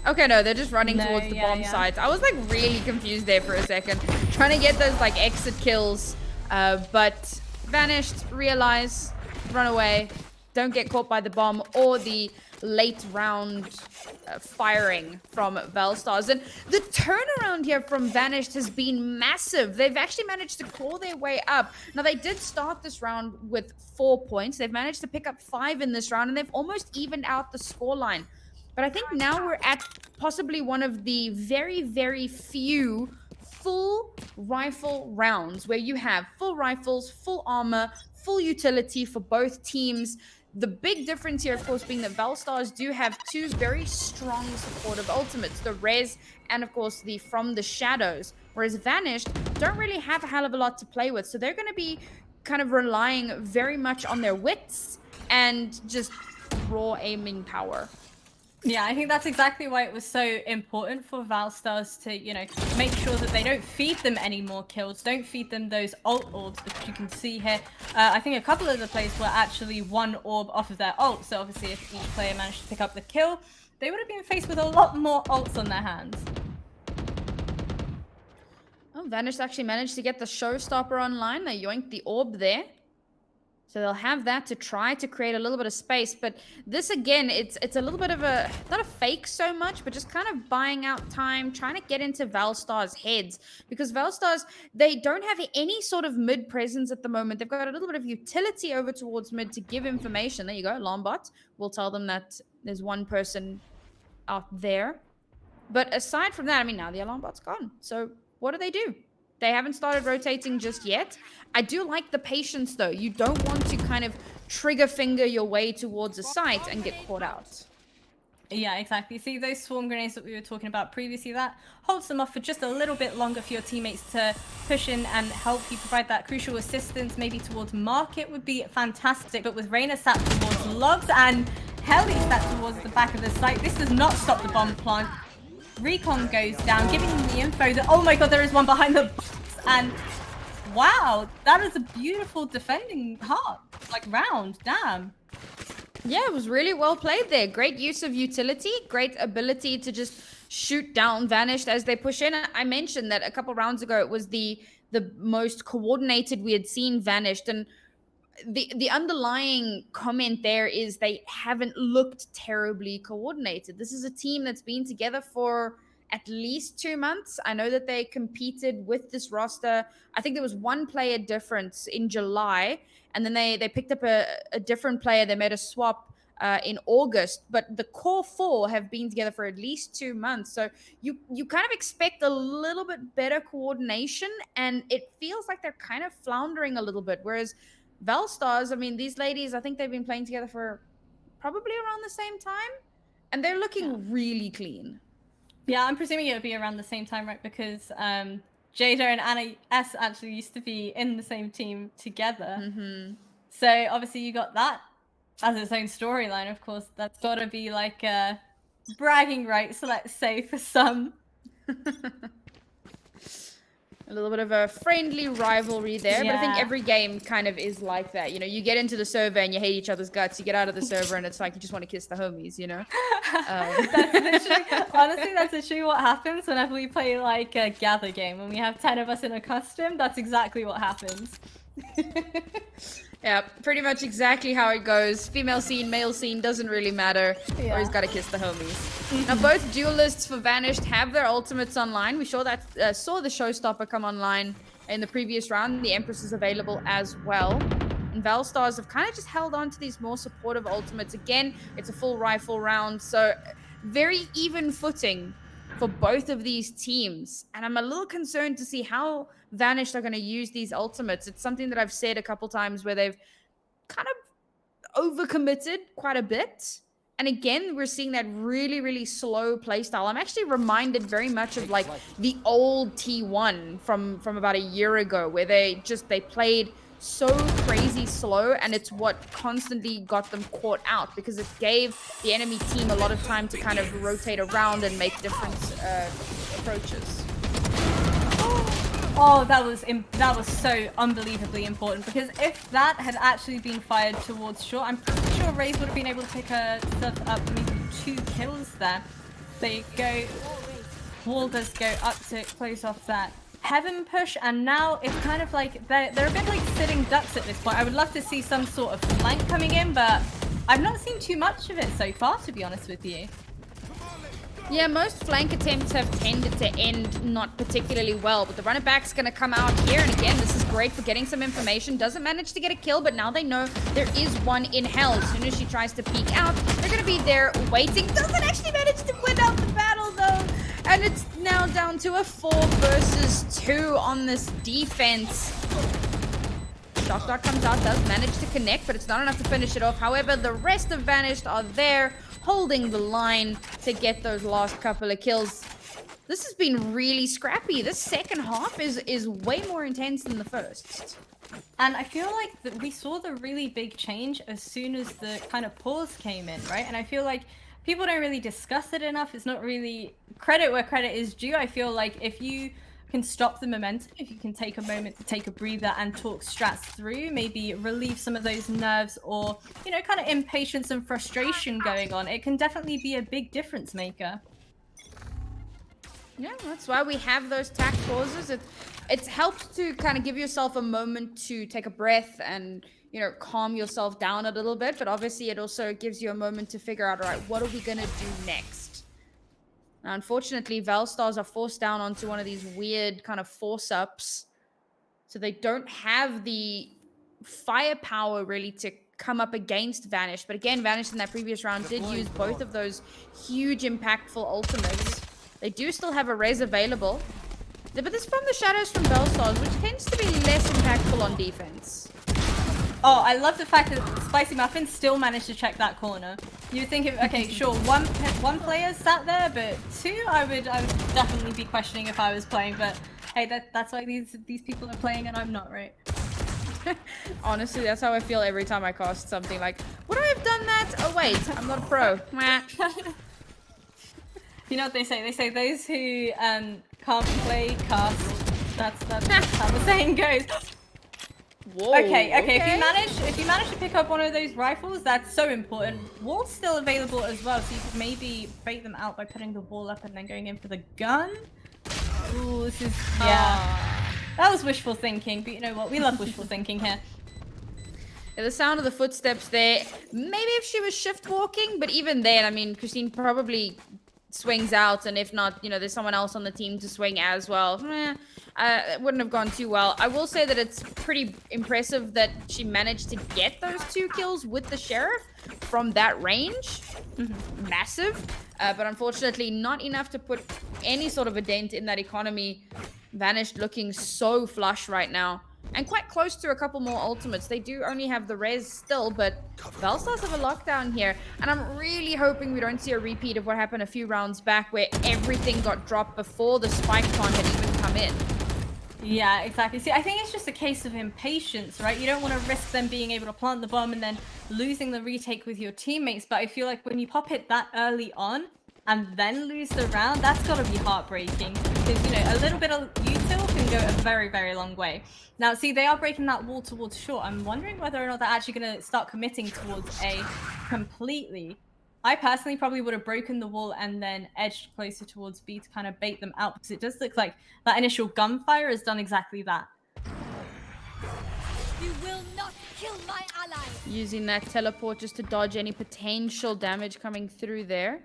Okay, no, they're just running towards the bomb sites. I was like really confused there for a second. Trying to get those like exit kills. But Vanished, realize, run away. Don't get caught by the bomb or the late round firing from Valstars. And the turnaround here from Vanished has been massive. They've actually managed to claw their way up. Now, they did start this round with 4 points. They've managed to pick up 5 in this round, and they've almost evened out the scoreline. But I think now we're at possibly one of the very, very few full rifle rounds where you have full rifles, full armor, full utility for both teams. The big difference here, of course, being that Valstars do have 2 very strong supportive ultimates, the Res and, of course, the From the Shadows, whereas Vanished don't really have a hell of a lot to play with. So they're going to be kind of relying very much on their wits and just raw aiming power. Yeah, I think that's exactly why it was so important for Valstars to, you know, make sure that they don't feed them any more kills, don't feed them those ult orbs, which you can see here. I think a couple of the plays were actually 1 orb off of their ult, so obviously if each player managed to pick up the kill, they would have been faced with a lot more ults on their hands. Oh, Vanish actually managed to get the showstopper online. They yoinked the orb there. So they'll have that to try to create a little bit of space. But this, again, it's a little bit of a, not a fake so much, but just kind of buying out time, trying to get into Valstars' heads. Because Valstars, they don't have any sort of mid presence at the moment. They've got a little bit of utility over towards mid to give information. There you go, Lombot. We'll tell them that there's one person out there. But aside from that, I mean, now the alarm bot's gone. So what do? They haven't started rotating just yet. I do like the patience, though. You don't want to kind of trigger finger your way towards a site and get caught out. Yeah, exactly. See, those swarm grenades that we were talking about previously, that holds them off for just a little bit longer for your teammates to push in and help you provide that crucial assistance, maybe towards market would be fantastic. But with Reyna sat towards logs and Helly sat towards the back of the site, this does not stop the bomb plant. Recon goes down, giving them the info that, oh my god, there is one behind the box. And wow, that is a beautiful defending round. Damn. Yeah, it was really well played there. Great use of utility, great ability to just shoot down Vanished as they push in. I mentioned that a couple rounds ago it was the most coordinated we had seen Vanished, and the underlying comment there is they haven't looked terribly coordinated. This is a team that's been together for at least 2 months. I know that they competed with this roster. I think there was one player difference in July, and then they picked up a different player. They made a swap in August, but the core four have been together for at least 2 months. So you kind of expect a little bit better coordination, and it feels like they're kind of floundering a little bit. Whereas Valstars, I mean, these ladies, I think they've been playing together for probably around the same time, and they're looking really clean. Yeah, I'm presuming it would be around the same time, right? Because Jada and Anna S actually used to be in the same team together. Mm-hmm. So obviously you got that as its own storyline. Of course, that's got to be like bragging rights, let's say, for some. A little bit of a friendly rivalry there, but I think Yeah. every game kind of is like that. You know, you get into the server and you hate each other's guts. You get out of the server and it's like you just want to kiss the homies, you know? Honestly, that's literally what happens whenever we play like a gather game. When we have 10 of us in a custom, that's exactly what happens. Yeah, pretty much exactly how it goes. Female scene, male scene, doesn't really matter. Yeah. Always gotta kiss the homies. Now, both duelists for Vanished have their ultimates online. We saw the Showstopper come online in the previous round. The Empress is available as well. And Valstars have kind of just held on to these more supportive ultimates. Again, it's a full rifle round, so very even footing for both of these teams. And I'm a little concerned to see how Vanished are going to use these ultimates. It's something that I've said a couple times where they've kind of overcommitted quite a bit. And again, we're seeing that really, really slow playstyle. I'm actually reminded very much of like the old T1 from about a year ago, where they played so crazy slow, and it's what constantly got them caught out because it gave the enemy team a lot of time to kind of rotate around and make different approaches. Oh, that was so unbelievably important, because if that had actually been fired towards short, I'm pretty sure Raze would have been able to pick herself up maybe 2 kills there. They go, Wall does go up to close off that heaven push, and now it's kind of like they're a bit like sitting ducks at this point. I would love to see some sort of flank coming in, but I've not seen too much of it so far, to be honest with you. Yeah, most flank attempts have tended to end not particularly well, but the runner back's going to come out here, and again, this is great for getting some information. Doesn't manage to get a kill, but now they know there is one in hell. As soon as she tries to peek out, they're going to be there waiting. Doesn't actually manage to win out the battle, though, and it's now down to a 4 versus 2 on this defense. Shock Dart comes out, does manage to connect, but it's not enough to finish it off. However, the rest of Vanished are there, holding the line to get those last couple of kills. This has been really scrappy. This second half is way more intense than the first. And I feel like that we saw the really big change as soon as the kind of pause came in, right? And I feel like people don't really discuss it enough. It's not really credit where credit is due. I feel like if you can stop the momentum, if you can take a moment to take a breather and talk strats through, maybe relieve some of those nerves or, you know, kind of impatience and frustration going on, it can definitely be a big difference maker. Yeah, that's why we have those tact pauses. It's helped to kind of give yourself a moment to take a breath and, you know, calm yourself down a little bit. But obviously it also gives you a moment to figure out, all right, what are we going to do next? Now, unfortunately, Valstars are forced down onto one of these weird kind of force-ups. So they don't have the firepower really to come up against Vanish. But again, Vanish in that previous round did use both of those huge impactful ultimates. They do still have a res available. But this from the shadows from Bellstars, which tends to be less impactful on defense. Oh, I love the fact that Spicy Muffin still managed to check that corner. You would think, okay, sure, one player sat there, but two, I would definitely be questioning if I was playing. But hey, that's why these people are playing and I'm not, right? Honestly, that's how I feel every time I cast something. Like, would I have done that? Oh wait, I'm not a pro. You know what they say? They say those who can't play cast. That's how the saying goes. Whoa, Okay. If you manage to pick up one of those rifles, that's so important. Wall's still available as well, so you could maybe bait them out by putting the wall up and then going in for the gun. Ooh, this is that was wishful thinking, but you know what? We love wishful thinking here. Yeah, the sound of the footsteps there. Maybe if she was shift walking, but even then, I mean, Christine probably swings out, and if not, you know, there's someone else on the team to swing as well. It wouldn't have gone too well. I will say that it's pretty impressive that she managed to get those 2 kills with the sheriff from that range. Massive. But unfortunately not enough to put any sort of a dent in that economy. Vanished looking so flush right now. And quite close to a couple more ultimates. They do only have the res still, but Valstars have a lockdown here. And I'm really hoping we don't see a repeat of what happened a few rounds back where everything got dropped before the spike plant had even come in. Yeah, exactly. See, I think it's just a case of impatience, right? You don't want to risk them being able to plant the bomb and then losing the retake with your teammates. But I feel like when you pop it that early on and then lose the round, that's got to be heartbreaking. Because, you know, a little bit of util can go a very, very long way. Now, see, they are breaking that wall towards short. I'm wondering whether or not they're actually going to start committing towards A completely. I personally probably would have broken the wall and then edged closer towards B to kind of bait them out, because it does look like that initial gunfire has done exactly that. You will not kill my ally. Using that teleport just to dodge any potential damage coming through there.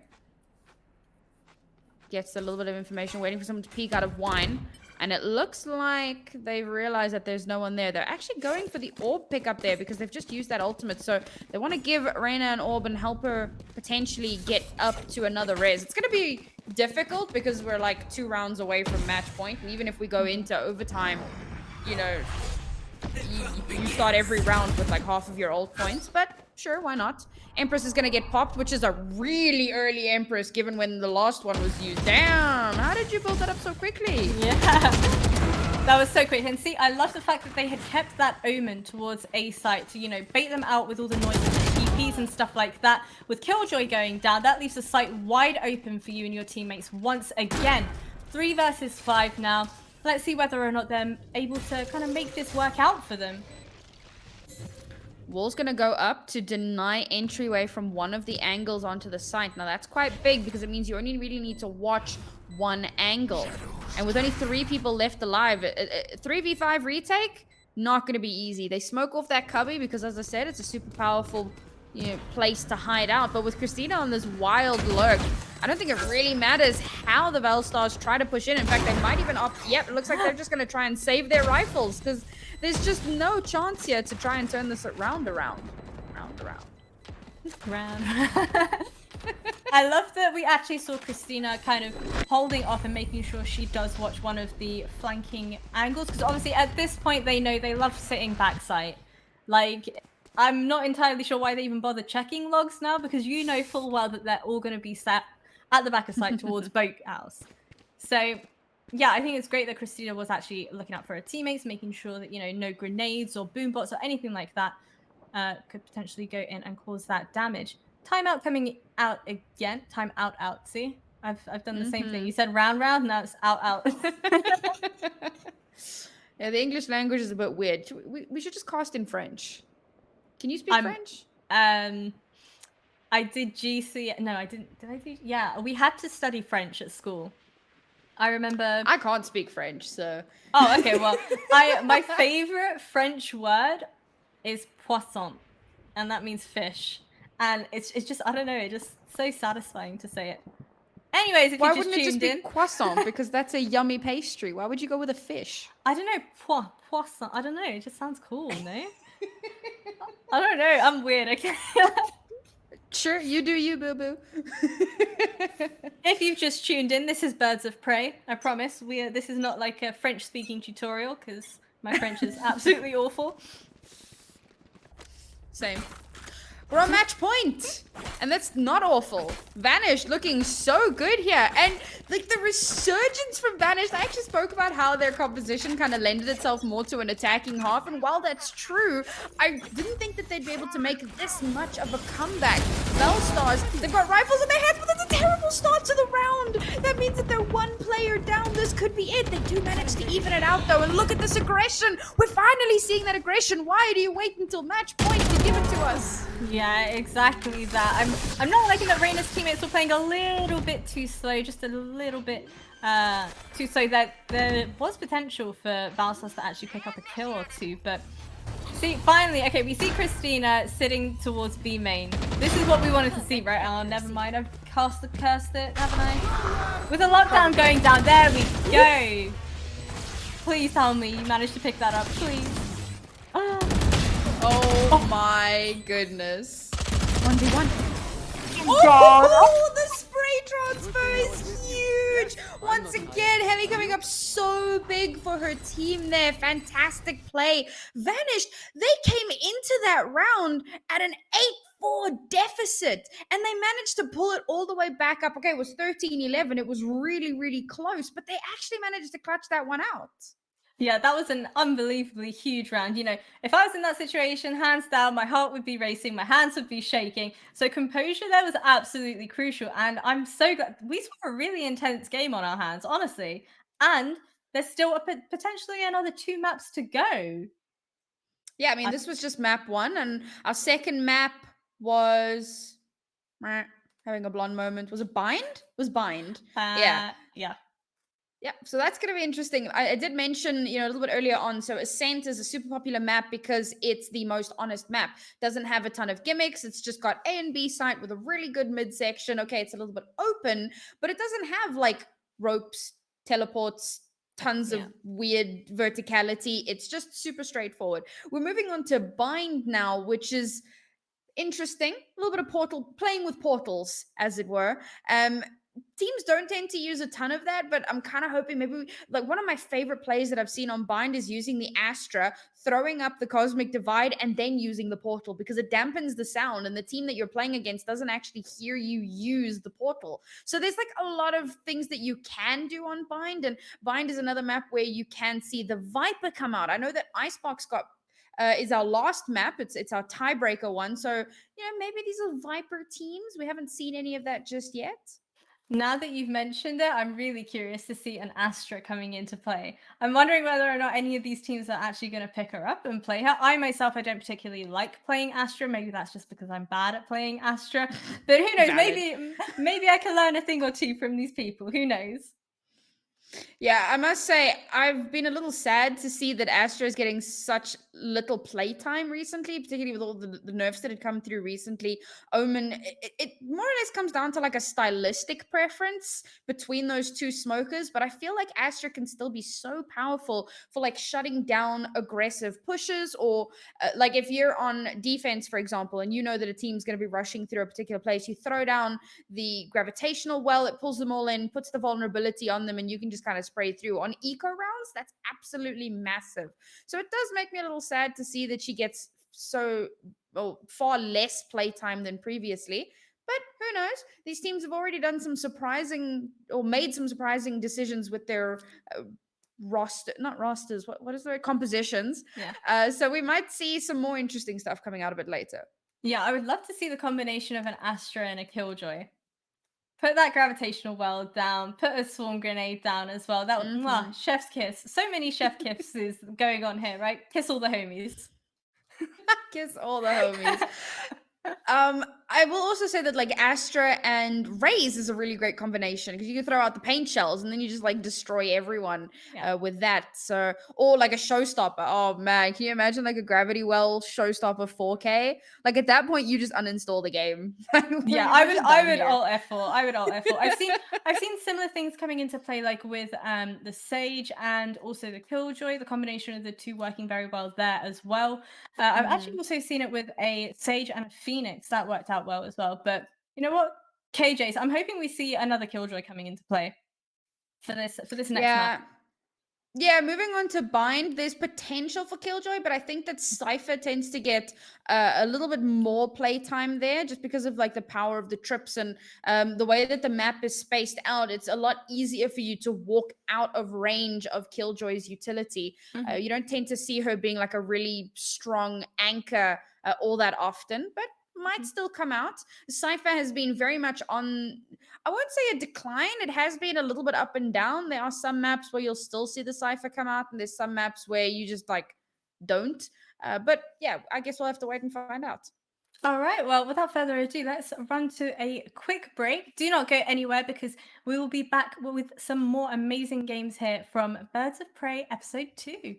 Gets a little bit of information, waiting for someone to peek out of wine. And it looks like they realize that there's no one there. They're actually going for the orb pickup there because they've just used that ultimate. So they want to give Reina an orb and help her potentially get up to another res. It's going to be difficult because we're like 2 rounds away from match point. And even if we go into overtime, you know, you start every round with like half of your ult points. But sure, why not? Empress is going to get popped, which is a really early Empress given when the last one was used. Damn, how did you build that up so quickly? Yeah, that was so quick. And see, I love the fact that they had kept that omen towards A site to, you know, bait them out with all the noises, the TPs and stuff like that. With Killjoy going down, that leaves the site wide open for you and your teammates once again. 3 versus 5 now. Let's see whether or not they're able to kind of make this work out for them. Wall's going to go up to deny entryway from one of the angles onto the site. Now, that's quite big because it means you only really need to watch one angle. And with only 3 people left alive, 3v5 retake, not going to be easy. They smoke off that cubby because, as I said, it's a super powerful, you know, place to hide out. But with Christina on this wild lurk, I don't think it really matters how the Valstars try to push in. In fact, they might even opt... Yep, it looks like they're just going to try and save their rifles because there's just no chance here to try and turn this round around. I love that we actually saw Christina kind of holding off and making sure she does watch one of the flanking angles, because obviously at this point they know they love sitting backside. Like, I'm not entirely sure why they even bother checking logs now, because you know full well that they're all going to be sat at the back of site towards Boat House. So yeah, I think it's great that Christina was actually looking out for her teammates, making sure that, you know, no grenades or boom bots or anything like that could potentially go in and cause that damage. Timeout coming out again. Time out. See, I've done the same thing. You said round, now it's out. Yeah, the English language is a bit weird. We should just cast in French. Can you speak French? I did GC. No, I didn't. Did I do? Yeah, we had to study French at school. I remember. I can't speak French, so. Oh, okay. Well, my favorite French word is poisson, and that means fish. And it's just, I don't know, it's just so satisfying to say it. Anyways, if why you just wouldn't it just tuned be croissant? Because that's a yummy pastry. Why would you go with a fish? I don't know, poisson. I don't know. It just sounds cool, no? I don't know. I'm weird. Okay. Sure, you do you, boo boo. If you've just tuned in, this is Birds of Prey. I promise. This is not like a French speaking tutorial because my French is absolutely awful. Same. We're on match point, and that's not awful. Vanished looking so good here, and like the resurgence from Vanished. I actually spoke about how their composition kind of lended itself more to an attacking half, and while that's true, I didn't think that they'd be able to make this much of a comeback. Bellstars, they've got rifles in their heads, but that's a terrible start to the round. That means that they're one player down. This could be it. They do manage to even it out though, and look at this aggression. We're finally seeing that aggression. Why do you wait until match point to give it to us? Yeah, exactly that. I'm not liking that Reyna's teammates were playing a little bit too slow, just a little bit too slow. That there was potential for Valsos to actually pick up a kill or two, but see, finally, okay, we see Christina sitting towards B main. This is what we wanted to see, right? Oh, never mind. I've cursed it, haven't I? With the lockdown going down, there we go. Please tell me you managed to pick that up, please. Oh my goodness. 1v1. God. Oh, the spray transfer is huge. Once again, Heavy coming up so big for her team there. Fantastic play. Vanished. They came into that round at an 8-4 deficit, and they managed to pull it all the way back up. Okay, it was 13-11. It was really, really close, but they actually managed to clutch that one out. Yeah, that was an unbelievably huge round. You know, if I was in that situation, hands down, my heart would be racing, my hands would be shaking. So composure there was absolutely crucial. And I'm so glad we saw a really intense game on our hands, honestly. And there's still potentially another 2 maps to go. Yeah, I mean, this was just map 1, and our second map was having a blonde moment. Was it Bind? It was Bind. Yeah. Yeah, so that's going to be interesting. I did mention, a little bit earlier on, so Ascent is a super popular map because it's the most honest map. Doesn't have a ton of gimmicks. It's just got A and B site with a really good midsection. Okay, it's a little bit open, but it doesn't have like ropes, teleports, tons of weird verticality. It's just super straightforward. We're moving on to Bind now, which is interesting. A little bit of playing with portals, as it were. Teams don't tend to use a ton of that, but I'm kind of hoping maybe like one of my favorite plays that I've seen on Bind is using the Astra, throwing up the Cosmic Divide, and then using the portal because it dampens the sound, and the team that you're playing against doesn't actually hear you use the portal. So there's like a lot of things that you can do on Bind, and Bind is another map where you can see the Viper come out. I know that Icebox is our last map. It's our tiebreaker one. So, maybe these are Viper teams. We haven't seen any of that just yet. Now that you've mentioned it, I'm really curious to see an Astra coming into play. I'm wondering whether or not any of these teams are actually going to pick her up and play her. I myself, I don't particularly like playing Astra. Maybe that's just because I'm bad at playing Astra. But who knows? Maybe I can learn a thing or two from these people. Who knows? Yeah, I must say, I've been a little sad to see that Astra is getting such little playtime recently, particularly with all the nerfs that had come through recently. Omen, it more or less comes down to like a stylistic preference between those two smokers, but I feel like Astra can still be so powerful for like shutting down aggressive pushes, or like if you're on defense, for example, and you know that a team's going to be rushing through a particular place, you throw down the gravitational well, it pulls them all in, puts the vulnerability on them, and you can just kind of spray through. On eco rounds, that's absolutely massive. So it does make me a little sad to see that she gets far less playtime than previously. But who knows? These teams have already done some surprising, or made some surprising decisions with their what is their compositions. Yeah. So we might see some more interesting stuff coming out a bit later. Yeah, I would love to see the combination of an Astra and a Killjoy. Put that gravitational well down, put a swarm grenade down as well. That was chef's kiss. So many chef kisses going on here, right? Kiss all the homies. Kiss all the homies. I will also say that like Astra and Raze is a really great combination because you can throw out the paint shells and then you just like destroy everyone with that. So, or like a showstopper. Oh man, can you imagine like a Gravity Well showstopper 4K? Like at that point, you just uninstall the game. Yeah, I would alt F4. I would alt F4. I've seen similar things coming into play, like with the Sage and also the Killjoy. The combination of the two working very well there as well. I've actually also seen it with a Sage and a Phoenix. That worked out well as well. But you know what, KJs, I'm hoping we see another Killjoy coming into play for this next map. Yeah, moving on to Bind, there's potential for Killjoy, but I think that Cypher tends to get a little bit more playtime there just because of like the power of the trips and the way that the map is spaced out. It's a lot easier for you to walk out of range of Killjoy's utility. You don't tend to see her being like a really strong anchor all that often, but might still come out. Cypher has been very much on, I won't say a decline. It has been a little bit up and down. There are some maps where you'll still see the Cypher come out, and there's some maps where you just like don't. But yeah, I guess we'll have to wait and find out. All right. Well, without further ado, let's run to a quick break. Do not go anywhere because we will be back with some more amazing games here from Birds of Prey Episode 2.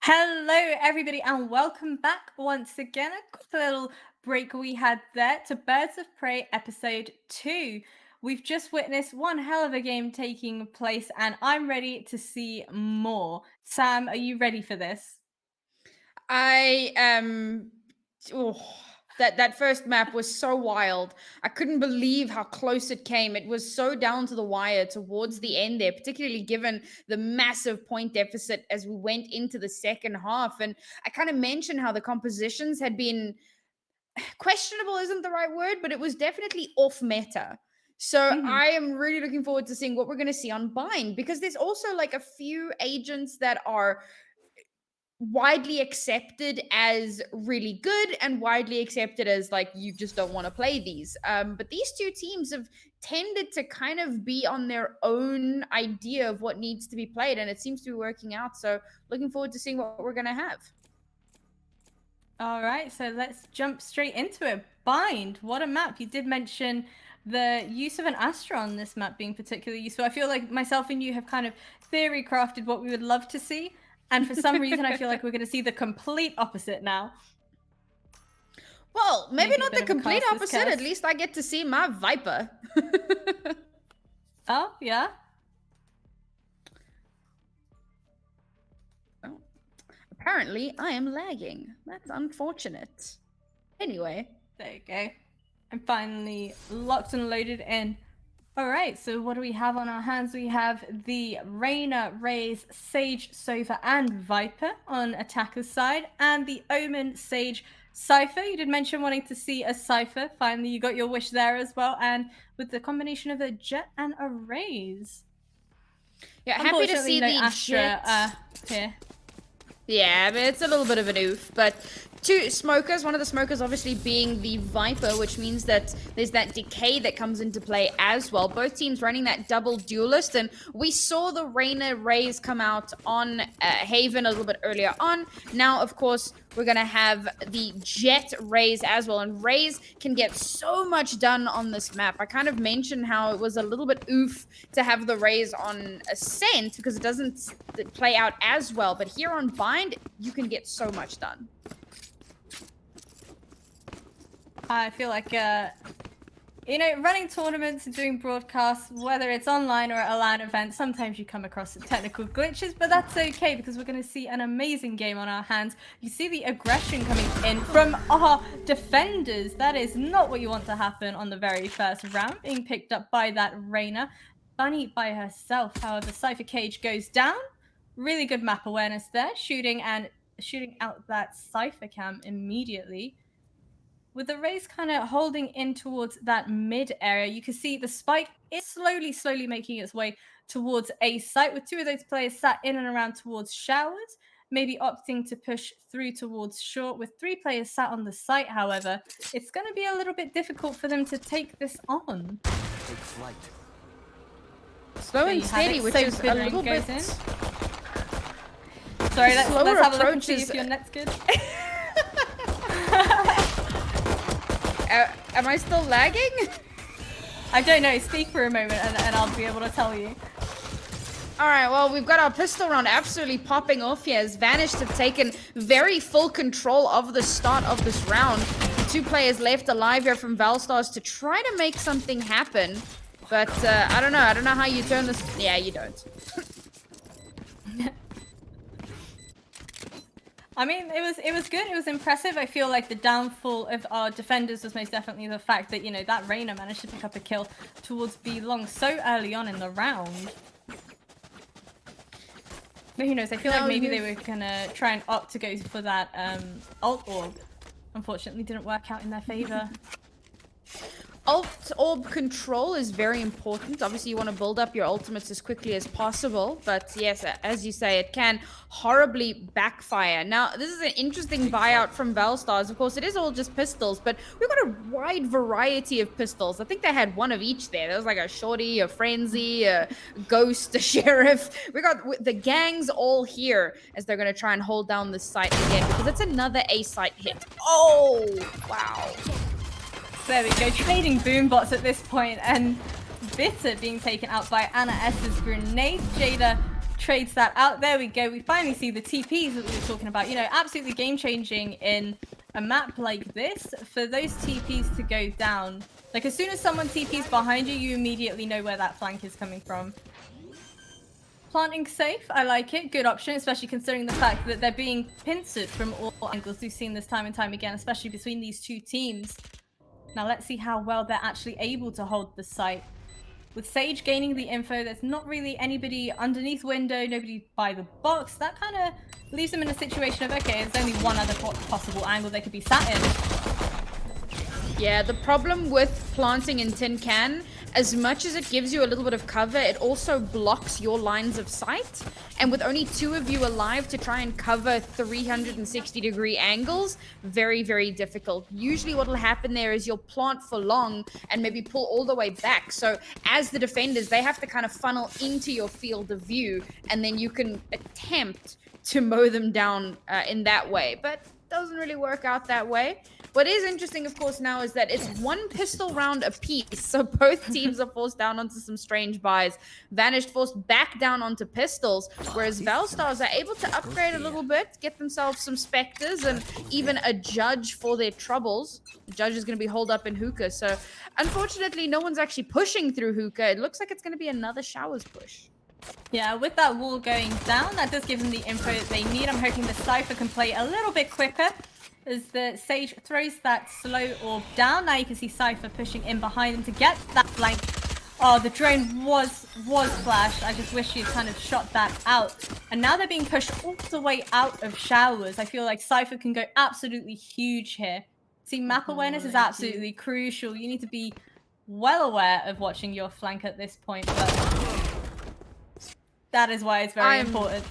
Hello, everybody, and welcome back once again. A quick little break we had there to Birds of Prey episode 2. We've just witnessed one hell of a game taking place, and I'm ready to see more. Sam, are you ready for this? I oh, that first map was so wild. I couldn't believe how close it came. It was so down to the wire towards the end there, particularly given the massive point deficit as we went into the second half. And I kind of mentioned how the compositions had been questionable, isn't the right word, but it was definitely off meta. So I am really looking forward to seeing what we're going to see on Bind, because there's also like a few agents that are widely accepted as really good and widely accepted as like you just don't want to play these. But these two teams have tended to kind of be on their own idea of what needs to be played, and it seems to be working out. So looking forward to seeing what we're going to have. All right, so let's jump straight into it. Bind, what a map. You did mention the use of an Astra on this map being particularly useful. I feel like myself and you have kind of theory crafted what we would love to see. And for some reason, I feel like we're going to see the complete opposite now. Well, maybe not the complete opposite. At least I get to see my Viper. Oh, yeah? Oh. Apparently, I am lagging. That's unfortunate. Anyway. There you go. I'm finally locked and loaded in. All right, so what do we have on our hands? We have the Reyna, Raze, Sage, Sova, and Viper on attacker's side, and the Omen, Sage, Cypher. You did mention wanting to see a Cypher. Finally, you got your wish there as well, and with the combination of a Jet and a Raze. Yeah, happy to see no the Astra Jet here. Yeah, but it's a little bit of an oof. But two smokers, one of the smokers obviously being the Viper, which means that there's that decay that comes into play as well. Both teams running that double duelist, and we saw the Reyna Raze come out on Haven a little bit earlier on. Now, of course, we're going to have the Jet Raze as well, and Raze can get so much done on this map. I kind of mentioned how it was a little bit oof to have the Raze on Ascent because it doesn't play out as well, but here on Bind, you can get so much done. I feel like, you know, running tournaments and doing broadcasts, whether it's online or at a LAN event, sometimes you come across technical glitches, but that's okay because we're going to see an amazing game on our hands. You see the aggression coming in from our defenders. That is not what you want to happen on the very first round, being picked up by that Reyna. Bunny by herself, however, Cypher Cage goes down. Really good map awareness there, shooting out that Cypher cam immediately. With the Raze kind of holding in towards that mid area, you can see the spike is slowly making its way towards A site, with two of those players sat in and around towards showers, maybe opting to push through towards short. With three players sat on the site, however, it's going to be a little bit difficult for them to take this on. Take flight. Slow and steady, which is a little bit... In. Sorry, let's have a look and see if your net's good. Am I still lagging? I don't know. Speak for a moment and I'll be able to tell you. Alright, well, we've got our pistol round absolutely popping off here as Vanish have taken very full control of the start of this round. Two players left alive here from Valstars to try to make something happen. But I don't know how you turn this... Yeah, you don't. I mean, it was good. It was impressive. I feel like the downfall of our defenders was most definitely the fact that, you know, that Reyna managed to pick up a kill towards B long so early on in the round. But who knows? I feel like maybe they were gonna try and opt to go for that ult orb. Unfortunately, didn't work out in their favor. Ult orb control is very important. Obviously, you want to build up your ultimates as quickly as possible. But yes, as you say, it can horribly backfire. Now, this is an interesting buyout from Valstars. Of course, it is all just pistols, but we've got a wide variety of pistols. I think they had one of each there. There was like a shorty, a frenzy, a ghost, a sheriff. We got the gangs all here as they're going to try and hold down this site again because it's another A site hit. Oh, wow. There we go, trading boombots at this point, and Bitter being taken out by Anna S's grenade. Jada trades that out. There we go. We finally see the TPs that we were talking about. You know, absolutely game-changing in a map like this. For those TPs to go down, like as soon as someone TPs behind you, you immediately know where that flank is coming from. Planting safe, I like it. Good option, especially considering the fact that they're being pincered from all angles. We've seen this time and time again, especially between these two teams. Now let's see how well they're actually able to hold the site. With Sage gaining the info, there's not really anybody underneath window, nobody by the box. That kind of leaves them in a situation of, okay, there's only one other possible angle they could be sat in. Yeah, the problem with planting in tin can, as much as it gives you a little bit of cover, it also blocks your lines of sight. And with only 2 of you alive to try and cover 360-degree angles, very, very difficult. Usually what will happen there is you'll plant for long and maybe pull all the way back. So as the defenders, they have to kind of funnel into your field of view, and then you can attempt to mow them down in that way. But doesn't really work out that way. What is interesting, of course, now is that it's 1 pistol round apiece, so both teams are forced down onto some strange buys. Vanished forced back down onto pistols, whereas Valstars are able to upgrade a little bit, get themselves some Spectres, and even a Judge for their troubles. The Judge is going to be holed up in Hookah, so unfortunately, no one's actually pushing through Hookah. It looks like it's going to be another Showers push. Yeah, with that wall going down, that does give them the info that they need. I'm hoping the Cypher can play a little bit quicker as the Sage throws that slow orb down. Now you can see Cypher pushing in behind him to get that flank. Oh, the drone was flashed. I just wish you'd kind of shot that out. And now they're being pushed all the way out of Showers. I feel like Cypher can go absolutely huge here. See, map awareness is absolutely crucial. You need to be well aware of watching your flank at this point, but that is why it's very important.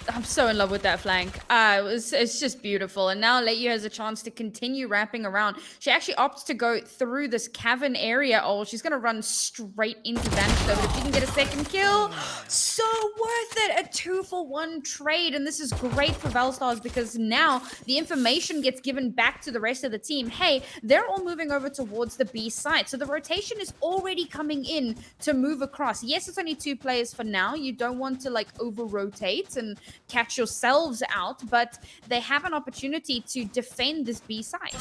I'm so in love with that flank. It's just beautiful. And now Leiyu has a chance to continue wrapping around. She actually opts to go through this cavern area. Oh, she's going to run straight into Vanish though. But if she can get a second kill, so worth it. A 2-for-1 trade. And this is great for Valstars because now the information gets given back to the rest of the team. Hey, they're all moving over towards the B site. So the rotation is already coming in to move across. Yes, it's only 2 players for now. You don't want to like over-rotate and catch yourselves out, but they have an opportunity to defend this B site.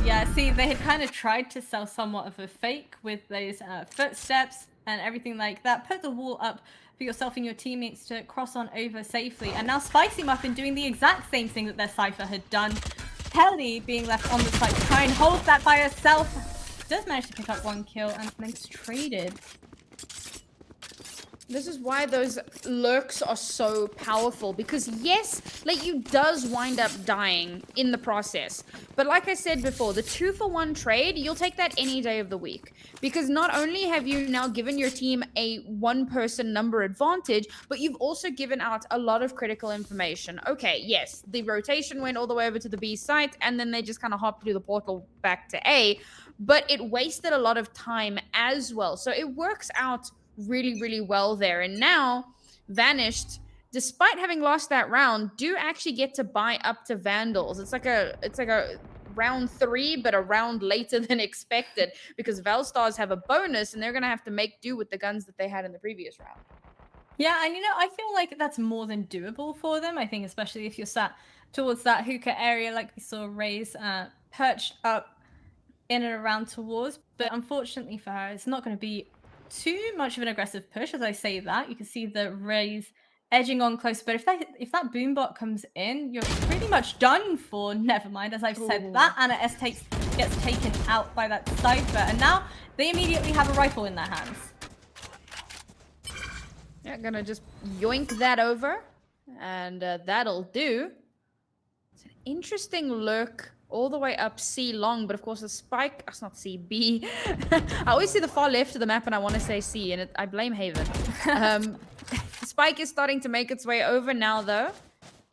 Yeah, see, they had kind of tried to sell somewhat of a fake with those footsteps and everything like that. Put the wall up for yourself and your teammates to cross on over safely. And now Spicy Muffin doing the exact same thing that their Cypher had done. Kelly being left on the site to try and hold that by herself. Does manage to pick up 1 kill and then gets traded. This is why those lurks are so powerful, because yes, Leiyu does wind up dying in the process. But like I said before, the 2-for-1 trade, you'll take that any day of the week. Because not only have you now given your team a 1-person number advantage, but you've also given out a lot of critical information. Okay, yes, the rotation went all the way over to the B site, and then they just kind of hopped through the portal back to A. But it wasted a lot of time as well. So it works out really, really well there. And now Vanished, despite having lost that round, do actually get to buy up to Vandals. It's like a round 3, but a round later than expected, because Valstars have a bonus and they're gonna have to make do with the guns that they had in the previous round. Yeah, and you know, I feel like that's more than doable for them. I think especially if you're sat towards that hookah area, like we saw Raze perched up in and around towards. But unfortunately for her, it's not going to be too much of an aggressive push. As I say that, you can see the Raze edging on close. But if that boombot comes in, you're pretty much done for. Never mind, as I've said that, Anna S gets taken out by that Cypher, and now they immediately have a rifle in their hands. Yeah, gonna just yoink that over, and that'll do. It's an interesting lurk all the way up C long, but of course the spike, that's not C, B. I always see the far left of the map and I want to say C, and I blame Haven. Spike is starting to make its way over now though.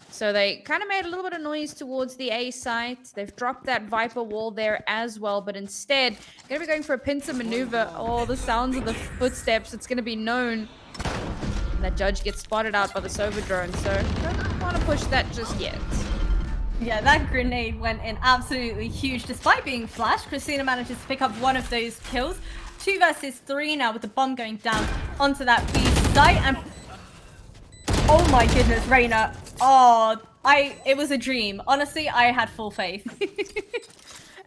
So they kind of made a little bit of noise towards the A site. They've dropped that Viper wall there as well, but instead, gonna be going for a pincer maneuver. Oh, the sounds of the footsteps, it's gonna be known. And that Judge gets spotted out by the Sova drone, so don't want to push that just yet. Yeah, that grenade went in absolutely huge. Despite being flashed, Christina manages to pick up one of those kills. 2 versus 3 now with the bomb going down onto that B site and... Oh my goodness, Reina. Oh, it was a dream. Honestly, I had full faith.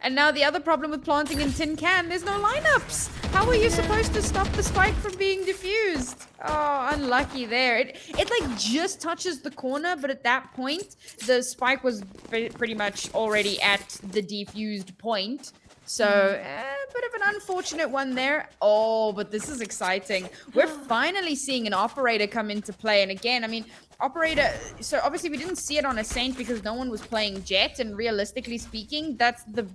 And now the other problem with planting in tin can, there's no lineups. How are you supposed to stop the spike from being diffused? Oh, unlucky there. It like just touches the corner, but at that point, the spike was pretty much already at the defused point. So, a bit of an unfortunate one there. Oh, but this is exciting. We're finally seeing an operator come into play. And again, I mean, operator, so obviously we didn't see it on a Saint because no one was playing Jet. And realistically speaking, that's the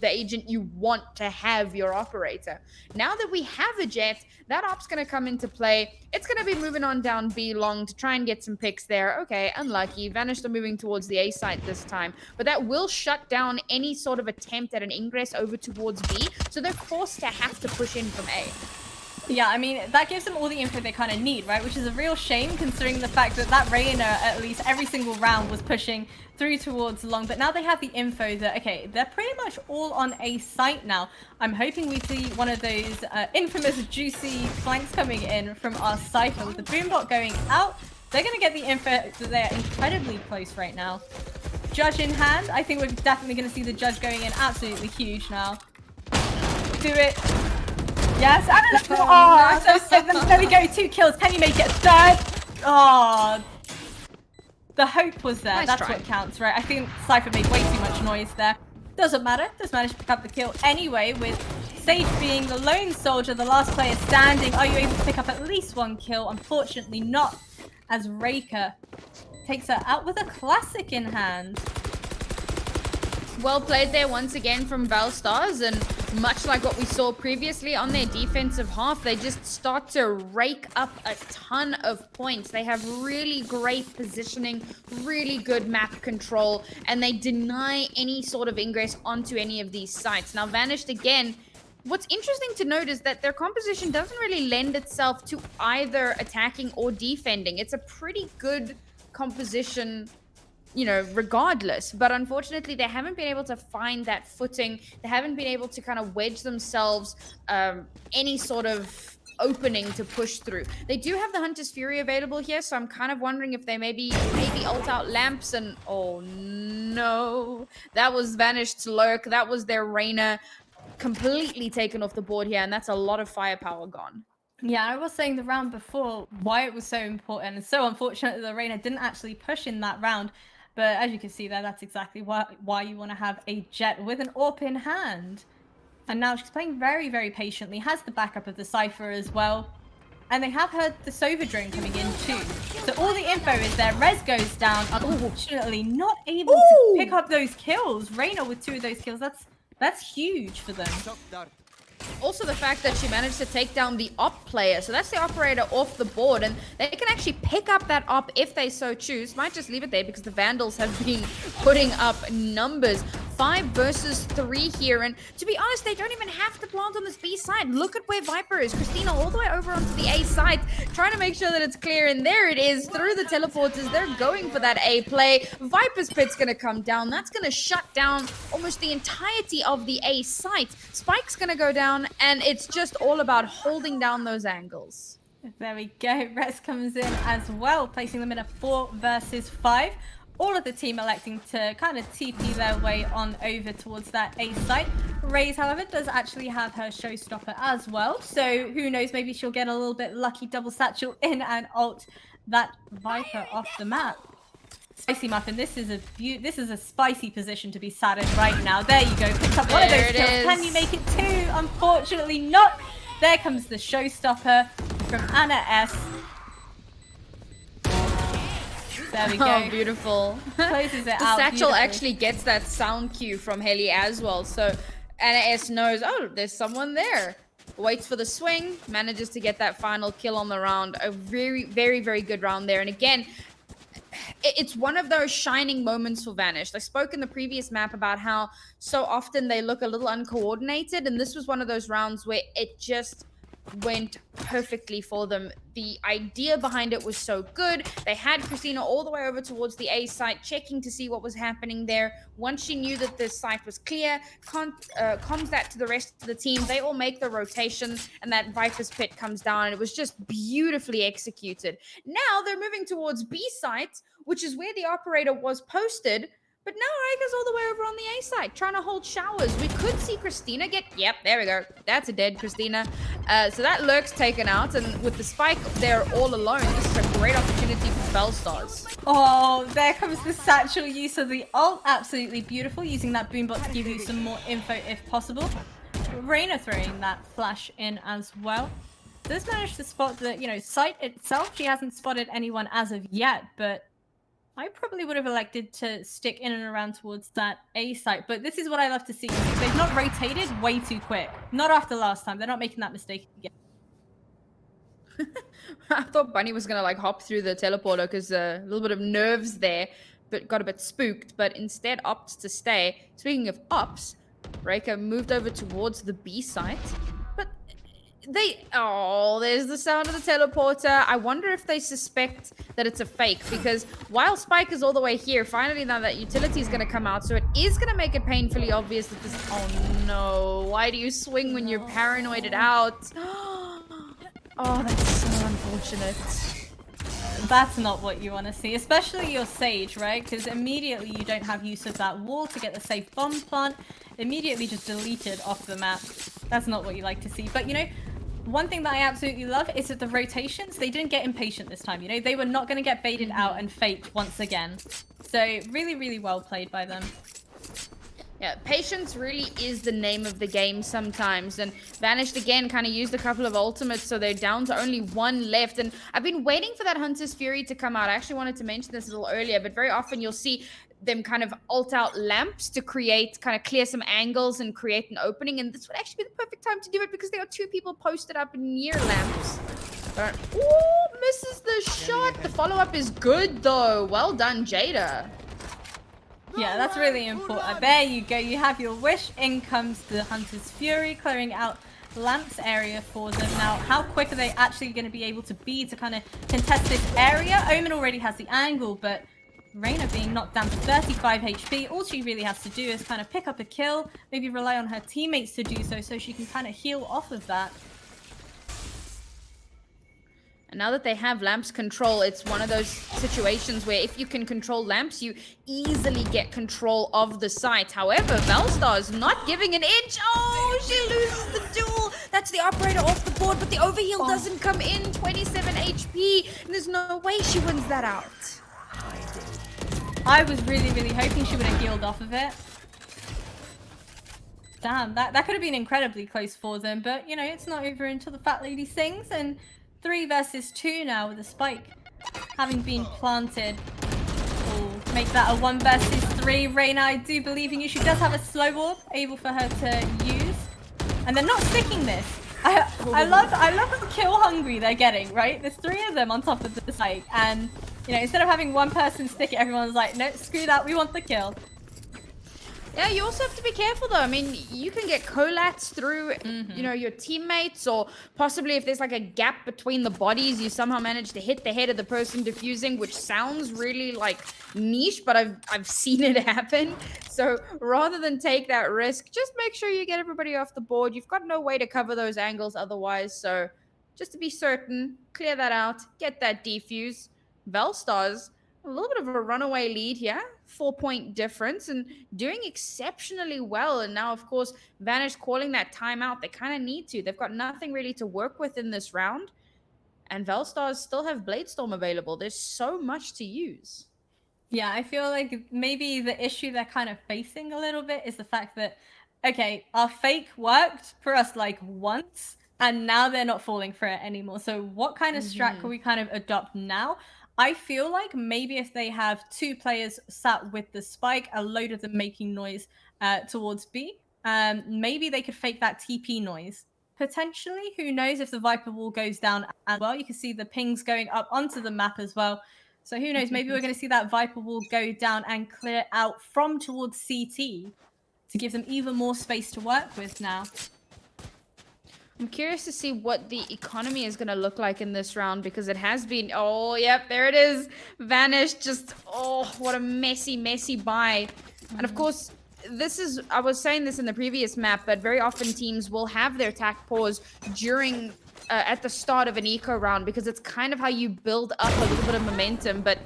agent you want to have your operator. Now that we have a Jet, that op's going to come into play. It's going to be moving on down B long to try and get some picks there. Okay, unlucky. Vanished are moving towards the A site this time. But that will shut down any sort of attempt at an ingress over towards B. So they're forced to have to push in from A. Yeah, I mean, that gives them all the info they kind of need, right? Which is a real shame considering the fact that Reina, at least every single round, was pushing through towards long. But now they have the info that, okay, they're pretty much all on a site now. I'm hoping we see one of those infamous juicy flanks coming in from our Cypher with the boombot going out. They're going to get the info that they're incredibly close right now. Judge in hand. I think we're definitely going to see the judge going in absolutely huge now. Do it. Yes, and oh, there we go, 2 kills. Can you make it a third? Oh, the hope was there. Nice That's try. what counts, right? I think Cypher made way too much noise there. Doesn't matter. Just managed to pick up the kill anyway, with Sage being the lone soldier, the last player standing. Are you able to pick up at least 1 kill? Unfortunately not, as Raker takes her out with a classic in hand. Well played there once again from Valstars, and much like what we saw previously on their defensive half, they just start to rake up a ton of points. They have really great positioning, really good map control, and they deny any sort of ingress onto any of these sites. Now, Vanished again, what's interesting to note is that their composition doesn't really lend itself to either attacking or defending. It's a pretty good composition, you know, regardless. But unfortunately, they haven't been able to find that footing. They haven't been able to kind of wedge themselves any sort of opening to push through. They do have the Hunter's Fury available here, so I'm kind of wondering if they maybe ult out lamps and... Oh, no. That was Vanished's lurk. That was their Reina completely taken off the board here, and that's a lot of firepower gone. Yeah, I was saying the round before why it was so important and so unfortunate that the Reina didn't actually push in that round. But as you can see there, that's exactly why you want to have a Jet with an AWP in hand. And now she's playing very, very patiently, has the backup of the Cypher as well. And they have heard the Sova drone coming in too. So all the info is there. Res goes down, unfortunately not able to pick up those kills. Reina with 2 of those kills, that's huge for them. Also the fact that she managed to take down the op player, so that's the operator off the board, and they can actually pick up that op if they so choose. Might just leave it there because the Vandals have been putting up numbers. 5 versus 3 here, and to be honest, they don't even have to plant on this B side. Look at where Viper is. Christina all the way over onto the A side, trying to make sure that it's clear, and there it is through the teleporters. They're going for that A play. Viper's pit's gonna come down. That's gonna shut down almost the entirety of the A site. Spike's gonna go down, and it's just all about holding down those angles. There we go. Res comes in as well, placing them in a 4 versus 5. All of the team electing to kind of TP their way on over towards that A site. Raze, however, does actually have her showstopper as well. So who knows, maybe she'll get a little bit lucky, double satchel in and ult that Viper off the map. Spicy Muffin, this is a spicy position to be sat in right now. There you go, picks up one of those kills. Can you make it 2? Unfortunately not. There comes the showstopper from Anna S. There we go. Oh, beautiful. Closes it the out satchel beautifully. actually gets that sound cue from Heli as well, so Anna S knows, oh, there's someone there. Waits for the swing, manages to get that final kill on the round. A very, very, very good round there. And again, it's one of those shining moments for Vanished. I spoke in the previous map about how so often they look a little uncoordinated, and this was one of those rounds where it just went perfectly for them. The idea behind it was so good. They had Christina all the way over towards the A site, checking to see what was happening there. Once she knew that the site was clear, comms that to the rest of the team. They all make the rotation, and that Viper's Pit comes down, and it was just beautifully executed. Now they're moving towards B site, which is where the operator was posted. But now Rhaegar's all the way over on the A side, trying to hold showers. We could see Christina get... Yep, there we go. That's a dead Christina. So that Lurk's taken out, and with the spike, they're all alone. This is a great opportunity for Bellstars. Oh, there comes the satchel use of the ult. Absolutely beautiful. Using that boombot to give you some more info if possible. Reyna throwing that flash in as well. Does manage to spot the, site itself. She hasn't spotted anyone as of yet, but I probably would have elected to stick in and around towards that A site, but this is what I love to see. They've not rotated way too quick. Not after last time. They're not making that mistake again. I thought Bunny was going to like hop through the teleporter because a little bit of nerves there, but got a bit spooked, but instead opts to stay. Speaking of ops, Reika moved over towards the B site, but there's the sound of the teleporter. I wonder if they suspect that it's a fake, because while Spike is all the way here, finally now that utility is going to come out, so it is going to make it painfully obvious that this... Oh no, why do you swing when you're paranoided out? Oh, that's so unfortunate. That's not what you want to see, especially your Sage, right? Because immediately you don't have use of that wall to get the safe bomb plant. Immediately just deleted off the map. That's not what you like to see. But one thing that I absolutely love is that the rotations, they didn't get impatient this time. They were not going to get baited out and faked once again. So really, really well played by them. Yeah, patience really is the name of the game sometimes. And Vanished again kind of used a couple of ultimates, so they're down to only one left. And I've been waiting for that Hunter's Fury to come out. I actually wanted to mention this a little earlier, but very often you'll see them kind of ult out lamps to clear some angles and create an opening. And this would actually be the perfect time to do it, because there are two people posted up near lamps. But, ooh, misses the shot. The follow-up is good, though. Well done, Jada. Yeah, that's really important. There you go. You have your wish. In comes the Hunter's Fury, clearing out Lamps area for them. Now, how quick are they actually going to be able to be to kind of contest this area? Omen already has the angle, but Reyna being knocked down to 35 HP. All she really has to do is kind of pick up a kill, maybe rely on her teammates to do so she can kind of heal off of that. And now that they have Lamps control, it's one of those situations where if you can control Lamps, you easily get control of the site. However, Valstar's not giving an inch. Oh, she loses the duel. That's the operator off the board, but the overheal doesn't come in. 27 HP. And there's no way she wins that out. I was really, really hoping she would have healed off of it. Damn, that could have been incredibly close for them, but it's not over until the fat lady sings, and 3 versus 2 now with a spike having been planted. We'll make that a 1 versus 3. Reyna, I do believe in you. She does have a slow orb able for her to use, and they're not sticking this. I love how kill hungry they're getting, right? There's 3 of them on top of the site, and instead of having one person stick it, everyone's like, no, screw that, we want the kill. Yeah, you also have to be careful though. I mean, you can get collats through, your teammates, or possibly if there's like a gap between the bodies, you somehow manage to hit the head of the person defusing, which sounds really like niche, but I've seen it happen. So rather than take that risk, just make sure you get everybody off the board. You've got no way to cover those angles otherwise. So just to be certain, clear that out, get that defuse. Valstars, a little bit of a runaway lead here, 4-point difference, and doing exceptionally well. And now, of course, Vanish calling that timeout. They kind of need to. They've got nothing really to work with in this round. And Valstars still have Bladestorm available. There's so much to use. Yeah, I feel like maybe the issue they're kind of facing a little bit is the fact that, okay, our fake worked for us like once, and now they're not falling for it anymore. So what kind of strat can we kind of adopt now? I feel like maybe if they have 2 players sat with the spike, a load of them making noise towards B, maybe they could fake that TP noise. Potentially, who knows if the Viper wall goes down as well. You can see the pings going up onto the map as well. So who knows, maybe we're going to see that Viper wall go down and clear out from towards CT to give them even more space to work with now. I'm curious to see what the economy is going to look like in this round because it has been, oh, yep, there it is. Vanished, just, oh, what a messy, messy buy. And of course, this is, I was saying this in the previous map, but very often teams will have their attack pause during, at the start of an eco round because it's kind of how you build up a little bit of momentum. But,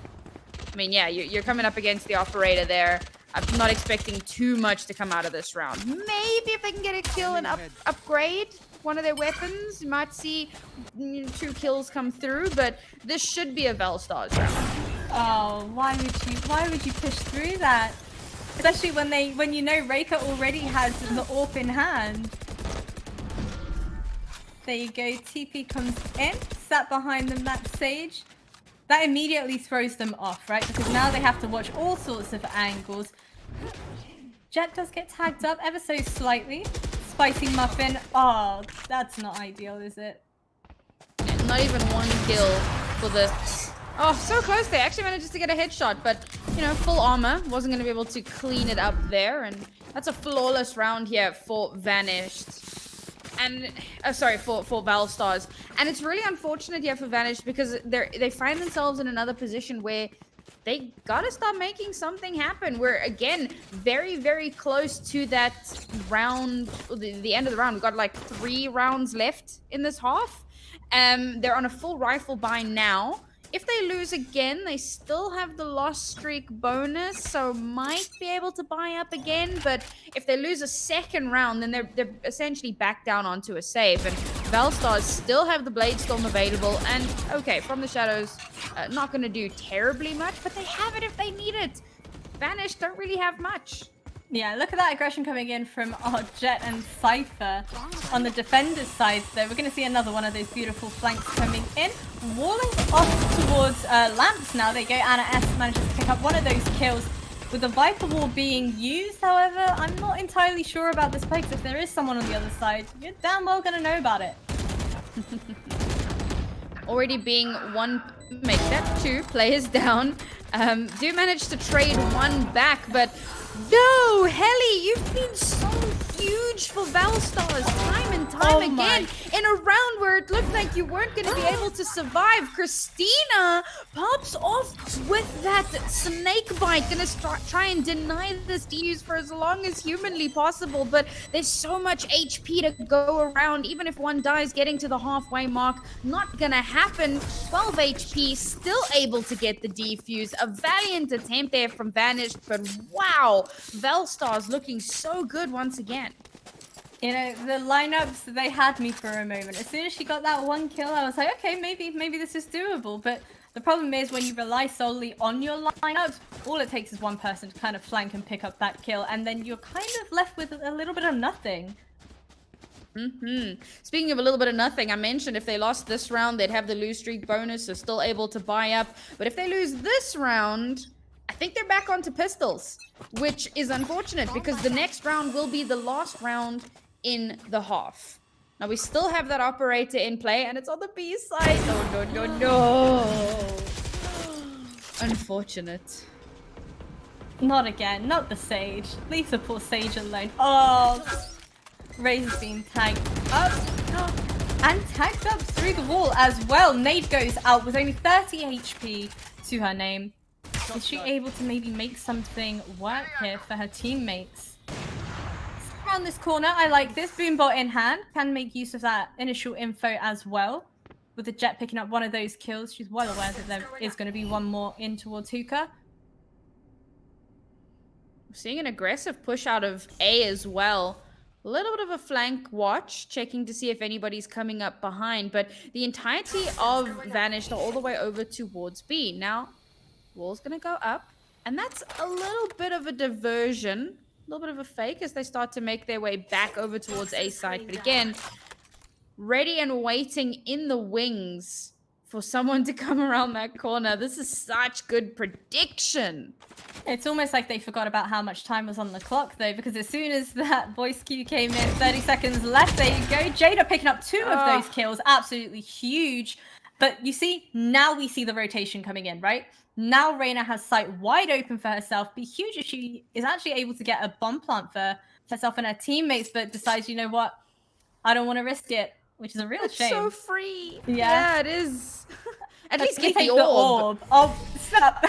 I mean, yeah, you're coming up against the operator there. I'm not expecting too much to come out of this round. Maybe if they can get a kill and upgrade one of their weapons, you might see 2 kills come through, but this should be a Velstars round. Oh, why would you push through that? Especially when you know Reika already has the AWP in hand. There you go, TP comes in, sat behind them, that Sage. That immediately throws them off, right? Because now they have to watch all sorts of angles. Jet does get tagged up ever so slightly. Spicy Muffin. Oh, that's not ideal, is it? Not even 1 kill for this. Oh, so close. They actually managed to get a headshot, but, you know, full armor. Wasn't going to be able to clean it up there. And that's a flawless round here for Vanished. And, for Valstars. And it's really unfortunate here for Vanished because they find themselves in another position where they gotta start making something happen. We're, again, very, very close to that round, the end of the round. We've got like 3 rounds left in this half. They're on a full rifle buy now. If they lose again, they still have the lost streak bonus, so might be able to buy up again. But if they lose a second round, then they're essentially back down onto a save. And Valstars still have the Blade Storm available. And, okay, from the shadows, not going to do terribly much, but they have it if they need it. Vanish don't really have much. Yeah, look at that aggression coming in from our Jet and Cypher. On the defender's side, though, we're going to see another one of those beautiful flanks coming in. Walling off towards Lamps now. There you go. Anna S manages to pick up one of those kills. With the Viper Wall being used, however, I'm not entirely sure about this play, because if there is someone on the other side, you're damn well going to know about it. Already being 1, make that 2 players down. Do manage to trade 1 back, but no, Helly, you've been so huge for Valstars time and time again. In a round where it looked like you weren't going to be able to survive, Christina pops off with that snake bite. Going to try and deny this defuse for as long as humanly possible, but there's so much HP to go around. Even if one dies getting to the halfway mark, not going to happen. 12 HP, still able to get the defuse. A valiant attempt there from Vanished, but wow, Velstars looking so good once again. You know, the lineups, they had me for a moment. As soon as she got that 1 kill, I was like, okay, maybe this is doable. But the problem is when you rely solely on your lineups, all it takes is one person to kind of flank and pick up that kill, and then you're kind of left with a little bit of nothing. Speaking of a little bit of nothing, I mentioned if they lost this round, they'd have the lose streak bonus, so still able to buy up. But if they lose this round, I think they're back onto pistols, which is unfortunate because the next round will be the last round in the half. Now, we still have that operator in play, and it's on the B side. No. Unfortunate. Not again. Not the Sage. Leave the poor Sage alone. Oh, Razor's being tagged up. And tagged up through the wall as well. Nade goes out with only 30 HP to her name. Is she able to maybe make something work here for her teammates? Around this corner, I like this. Boombot in hand. Can make use of that initial info as well. With the Jet picking up one of those kills, she's well aware that there is going to be one more in towards Hookah. Seeing an aggressive push out of A as well. A little bit of a flank watch, checking to see if anybody's coming up behind. But the entirety of Vanished are all the way over towards B. Now, wall's going to go up. And that's a little bit of a diversion. A little bit of a fake as they start to make their way back over towards A side. But again, ready and waiting in the wings for someone to come around that corner. This is such good prediction. It's almost like they forgot about how much time was on the clock, though, because as soon as that voice cue came in, 30 seconds left, there you go. Jada picking up 2 of those kills. Absolutely huge. But you see, now we see the rotation coming in, right? Now Reina has sight wide open for herself. Be huge if she is actually able to get a bomb plant for herself and her teammates, but decides, you know what? I don't want to risk it. which is a real It's shame. so free. Yeah. Yeah, it is. At least get Take the orb. Oh, stop.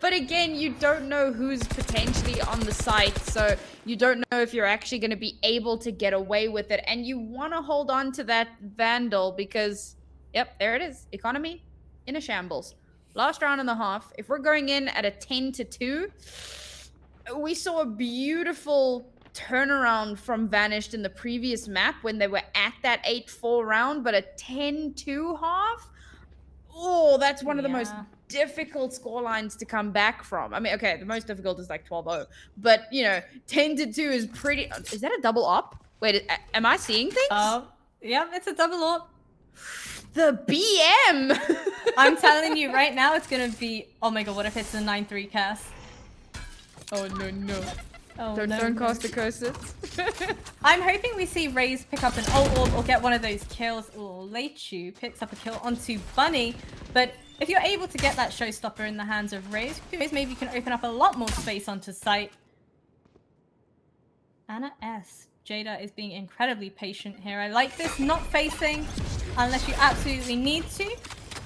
But again, you don't know who's potentially on the site, so you don't know if you're actually going to be able to get away with it. And you want to hold on to that Vandal because, yep, there it is. Economy in a shambles. Last round and a half. If we're going in at a 10-2, we saw a beautiful turnaround from Vanished in the previous map when they were at that 8-4 round, but a 10-2 half? Oh, that's one of the most difficult score lines to come back from. I mean, okay, the most difficult is like 12-0, but you know, 10-2 is pretty. Is that a double up? Wait, am I seeing things? Oh, yeah, it's a double up. The BM. I'm telling you right now, it's gonna be. Oh my god, what if it's a 9-3 cast? Oh no. Oh, Don't cast the curses. I'm hoping we see Raze pick up an ult orb or get one of those kills. Oh, Leichu picks up a kill onto Bunny, but if you're able to get that showstopper in the hands of Raze, maybe you can open up a lot more space onto site. Anna S. Jada is being incredibly patient here. I like this, not facing unless you absolutely need to.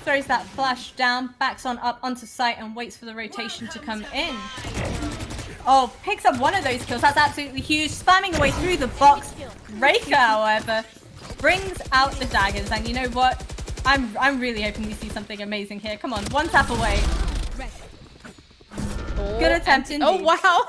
Throws that flash down, backs on up onto site and waits for the rotation to come in. Oh, picks up one of those kills. That's absolutely huge. Spamming away through the box. Raker, however, brings out the daggers. And you know what? I'm really hoping we see something amazing here. Come on, one tap away. Good attempt indeed. Oh, wow.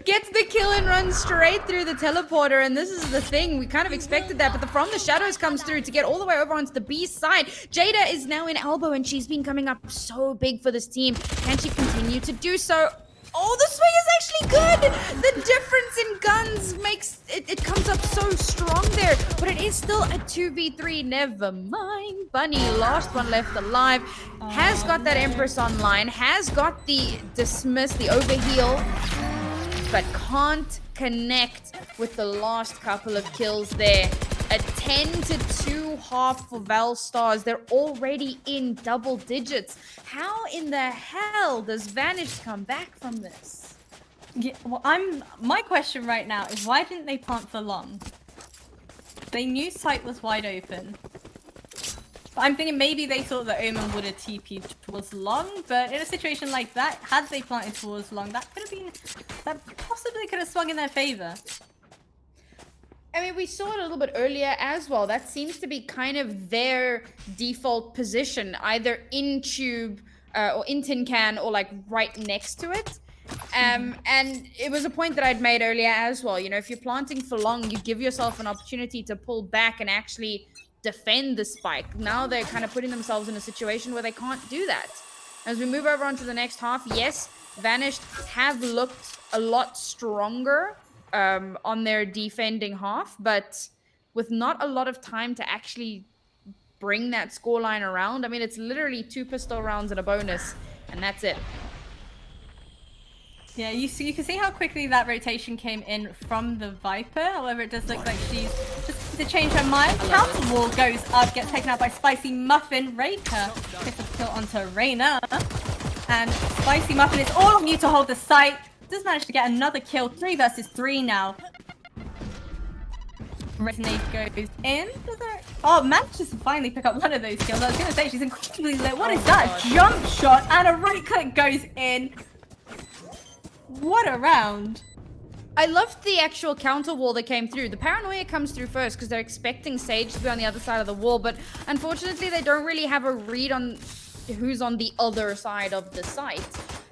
Gets the kill and runs straight through the teleporter. And this is the thing. We kind of expected that. But the From the Shadows comes through to get all the way over onto the B side. Jada is now in elbow and she's been coming up so big for this team. Can she continue to do so? Oh, the swing is actually good. The difference in guns makes it comes up so strong there, but it is still a 2v3. Never mind. Bunny, last one left alive, has got that Empress online, has got the dismiss, the overheal, but can't connect with the last couple of kills there. A 10-2 half for Val Stars. They're already in double digits. How in the hell does Vanish come back from this? Yeah, well, my question right now is why didn't they plant for long? They knew site was wide open. But I'm thinking maybe they thought that Omen would have TP'd towards long, but in a situation like that, had they planted towards long, that possibly could have swung in their favor. I mean, we saw it a little bit earlier as well. That seems to be kind of their default position, either in tube or in tin can or like right next to it. And it was a point that I'd made earlier as well. You know, if you're planting for long, you give yourself an opportunity to pull back and actually defend the spike. Now they're kind of putting themselves in a situation where they can't do that. As we move over onto the next half, yes, Vanished have looked a lot stronger on their defending half, but with not a lot of time to actually bring that scoreline around. I mean, it's literally 2 pistol rounds and a bonus, and that's it. Yeah, you can see how quickly that rotation came in from the Viper. However, it does look like she's just to change her mind. Counter wall goes up, gets taken out by Spicy Muffin. Raker gets a kill onto Reyna. And Spicy Muffin is all on you to hold the site. Does manage to get another kill. 3 versus 3 now. Resonate goes in. Oh, manages to finally pick up one of those kills. I was going to say she's incredibly lit. What is that? Jump shot and a right click goes in. What a round. I loved the actual counter wall that came through. The paranoia comes through first because they're expecting Sage to be on the other side of the wall, but unfortunately they don't really have a read on who's on the other side of the site.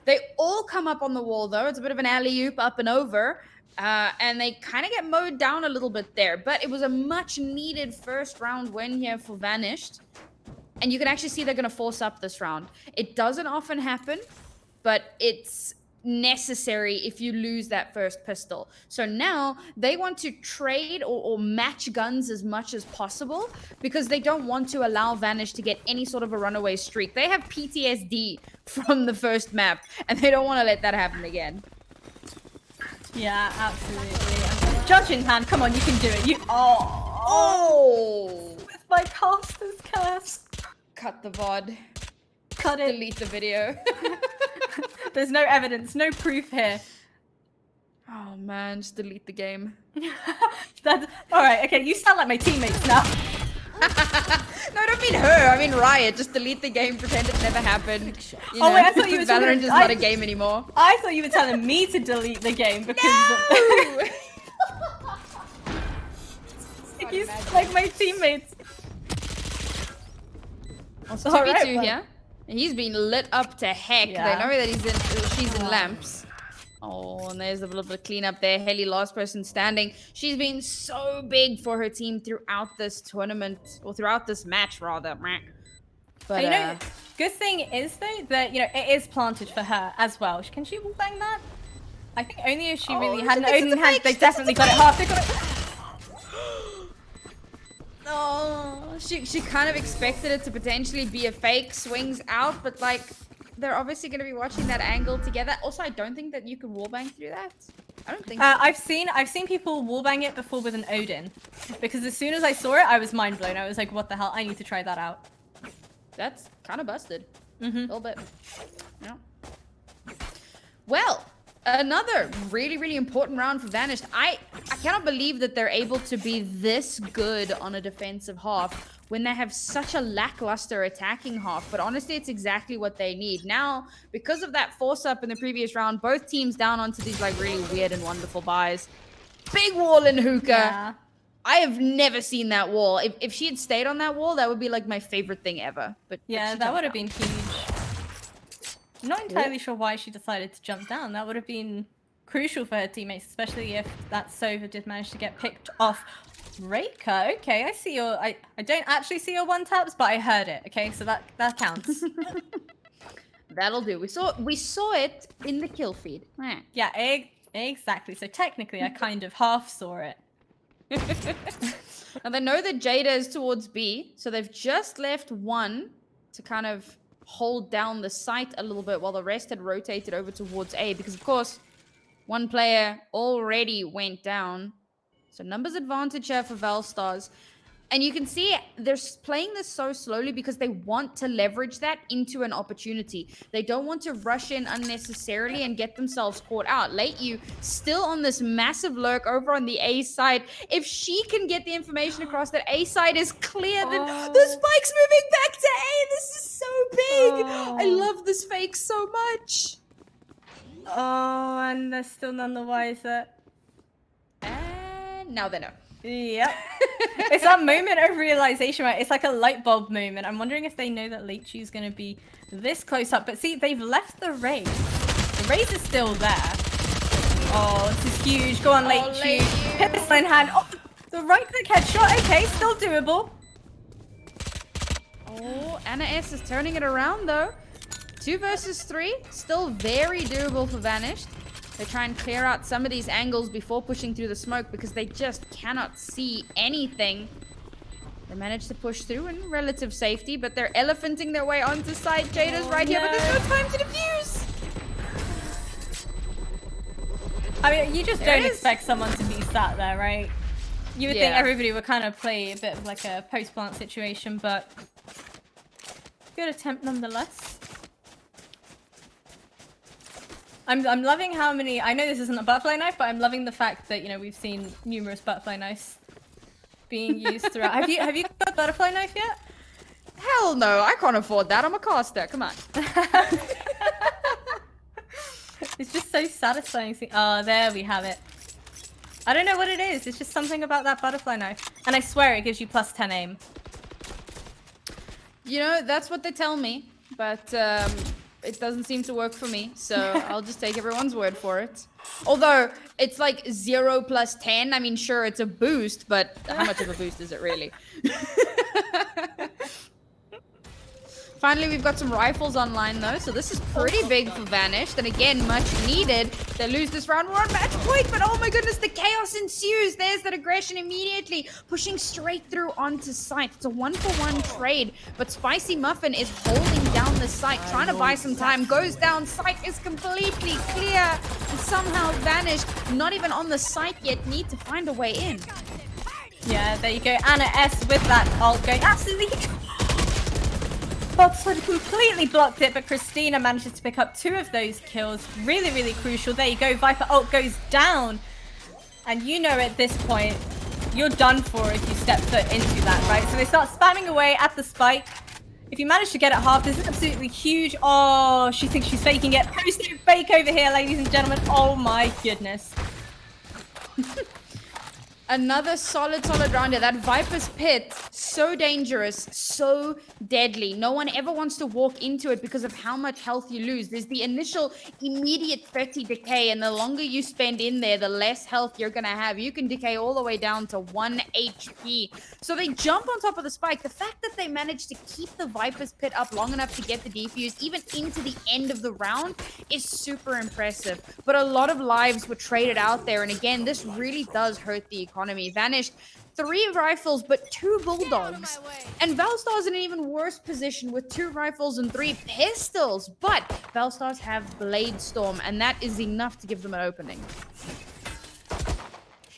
They all come up on the wall though. It's a bit of an alley-oop up and over. And they kind of get mowed down a little bit there. But it was a much needed first round win here for Vanished. And you can actually see they're going to force up this round. It doesn't often happen, but it's necessary if you lose that first pistol. So now they want to trade or match guns as much as possible because they don't want to allow Vanish to get any sort of a runaway streak. They have PTSD from the first map and they don't want to let that happen again. Yeah, absolutely. Judge in hand, come on, you can do it. With my caster's curse. Cut the VOD. Cut it. Delete the video. There's no evidence, no proof here. Oh man, just delete the game. That's all right. Okay, you sound like my teammates now. No, I don't mean her. I mean Riot. Just delete the game, pretend it never happened. You Oh, wait, know, I thought you were talking- Valorant is not a game anymore. I thought you were telling me to delete the game because No! you sound like my teammates. It's All 2v2 right, well. here. He's been lit up to heck. Yeah. They know that she's in lamps. Oh, and there's a little bit of cleanup there. Helly, last person standing. She's been so big for her team throughout this tournament, or throughout this match, rather. But, You know, good thing is though that it is planted for her as well. Can she wall bang that? I think only if she really had an Odin hand, they definitely got it half. They got it. oh, she kind of expected it to potentially be a fake, swings out, but like, they're obviously going to be watching that angle together. Also, I don't think that you can wallbang through that. I don't think so. I've seen people wallbang it before with an Odin, because as soon as I saw it, I was mind blown. I was like, what the hell? I need to try that out. That's kind of busted. A little bit. Yeah. Well, another really, really important round for Vanished. I cannot believe that they're able to be this good on a defensive half when they have such a lackluster attacking half. But honestly, it's exactly what they need. Now, because of that force up in the previous round, both teams down onto these like really weird and wonderful buys. Big wall in Hookah. Yeah. I have never seen that wall. If she had stayed on that wall, that would be like my favorite thing ever. But Yeah, she that jumped would have down. been huge. I'm not entirely sure why she decided to jump down. That would have been crucial for her teammates, especially if that Sova did manage to get picked off. Reika, okay, I see your. I don't actually see your one taps, but I heard it. Okay, so that counts. That'll do. We saw it in the kill feed. Yeah, exactly. So technically, I kind of half saw it. Now they know that Jada is towards B, so they've just left one to kind of hold down the site a little bit while the rest had rotated over towards A, because of course one player already went down. So numbers advantage here for Valstars. And you can see they're playing this so slowly because they want to leverage that into an opportunity. They don't want to rush in unnecessarily and get themselves caught out. Late you still on this massive lurk over on the A side. If she can get the information across that A side is clear, then the spike's moving back to A. This is so big. I love this fake so much. Oh, and they're still none the wiser. And now they know. Yep. It's that moment of realization, right? It's like a light bulb moment. I'm wondering if they know that Leichy's going to be this close up. But see, they've left the raise. The raise is still there. Oh, this is huge. Go on, Leichy. Pistol in hand. Oh, the right click headshot. Okay, still doable. Oh, Anna S is turning it around though. 2 versus 3. Still very doable for Vanished. They try and clear out some of these angles before pushing through the smoke because they just cannot see anything. They managed to push through in relative safety, but they're elephanting their way onto site. Jada's right here, but there's no time to defuse. I mean, you just don't expect someone to be sat there, right? You would think Yeah. everybody would kind of play a bit of like a post-plant situation, but good attempt nonetheless. I'm loving how many. I know this isn't a butterfly knife, but I'm loving the fact that we've seen numerous butterfly knives being used throughout. Have you got a butterfly knife yet? Hell no, I can't afford that. I'm a caster. Come on. It's just so satisfying. Oh, there we have it. I don't know what it is. It's just something about that butterfly knife, and I swear it gives you +10 aim. You know, that's what they tell me, but it doesn't seem to work for me, so I'll just take everyone's word for it. Although, it's like 0 + 10. I mean, sure, it's a boost, but how much of a boost is it really? Finally, we've got some rifles online, though, so this is pretty big for Vanished, and again, much needed. They lose this round, we're on match point, but oh my goodness, the chaos ensues. There's that aggression immediately, pushing straight through onto site. It's a 1-for-1 trade, but Spicy Muffin is holding down the site, trying to buy some time, goes down, site is completely clear, and somehow Vanished, not even on the site yet, need to find a way in. Yeah, there you go. Anna S with that ult going absolutely. Boxwood completely blocked it, but Christina manages to pick up 2 of those kills. Really, really crucial. There you go. Viper ult goes down. And you know at this point, you're done for if you step foot into that, right? So they start spamming away at the spike. If you manage to get it half, this is absolutely huge. Oh, she thinks she's faking it. Post-it fake over here, ladies and gentlemen. Oh my goodness. Another solid round here. That Viper's Pit, so dangerous, so deadly. No one ever wants to walk into it because of how much health you lose. There's the initial immediate 30 decay, and the longer you spend in there, the less health you're going to have. You can decay all the way down to 1 HP. So they jump on top of the spike. The fact that they managed to keep the Viper's Pit up long enough to get the defuse, even into the end of the round, is super impressive. But a lot of lives were traded out there, and again, this really does hurt the economy. Vanished 3 rifles but 2 bulldogs, and Valstar's in an even worse position with 2 rifles and 3 pistols. But Valstars have Blade Storm, and that is enough to give them an opening.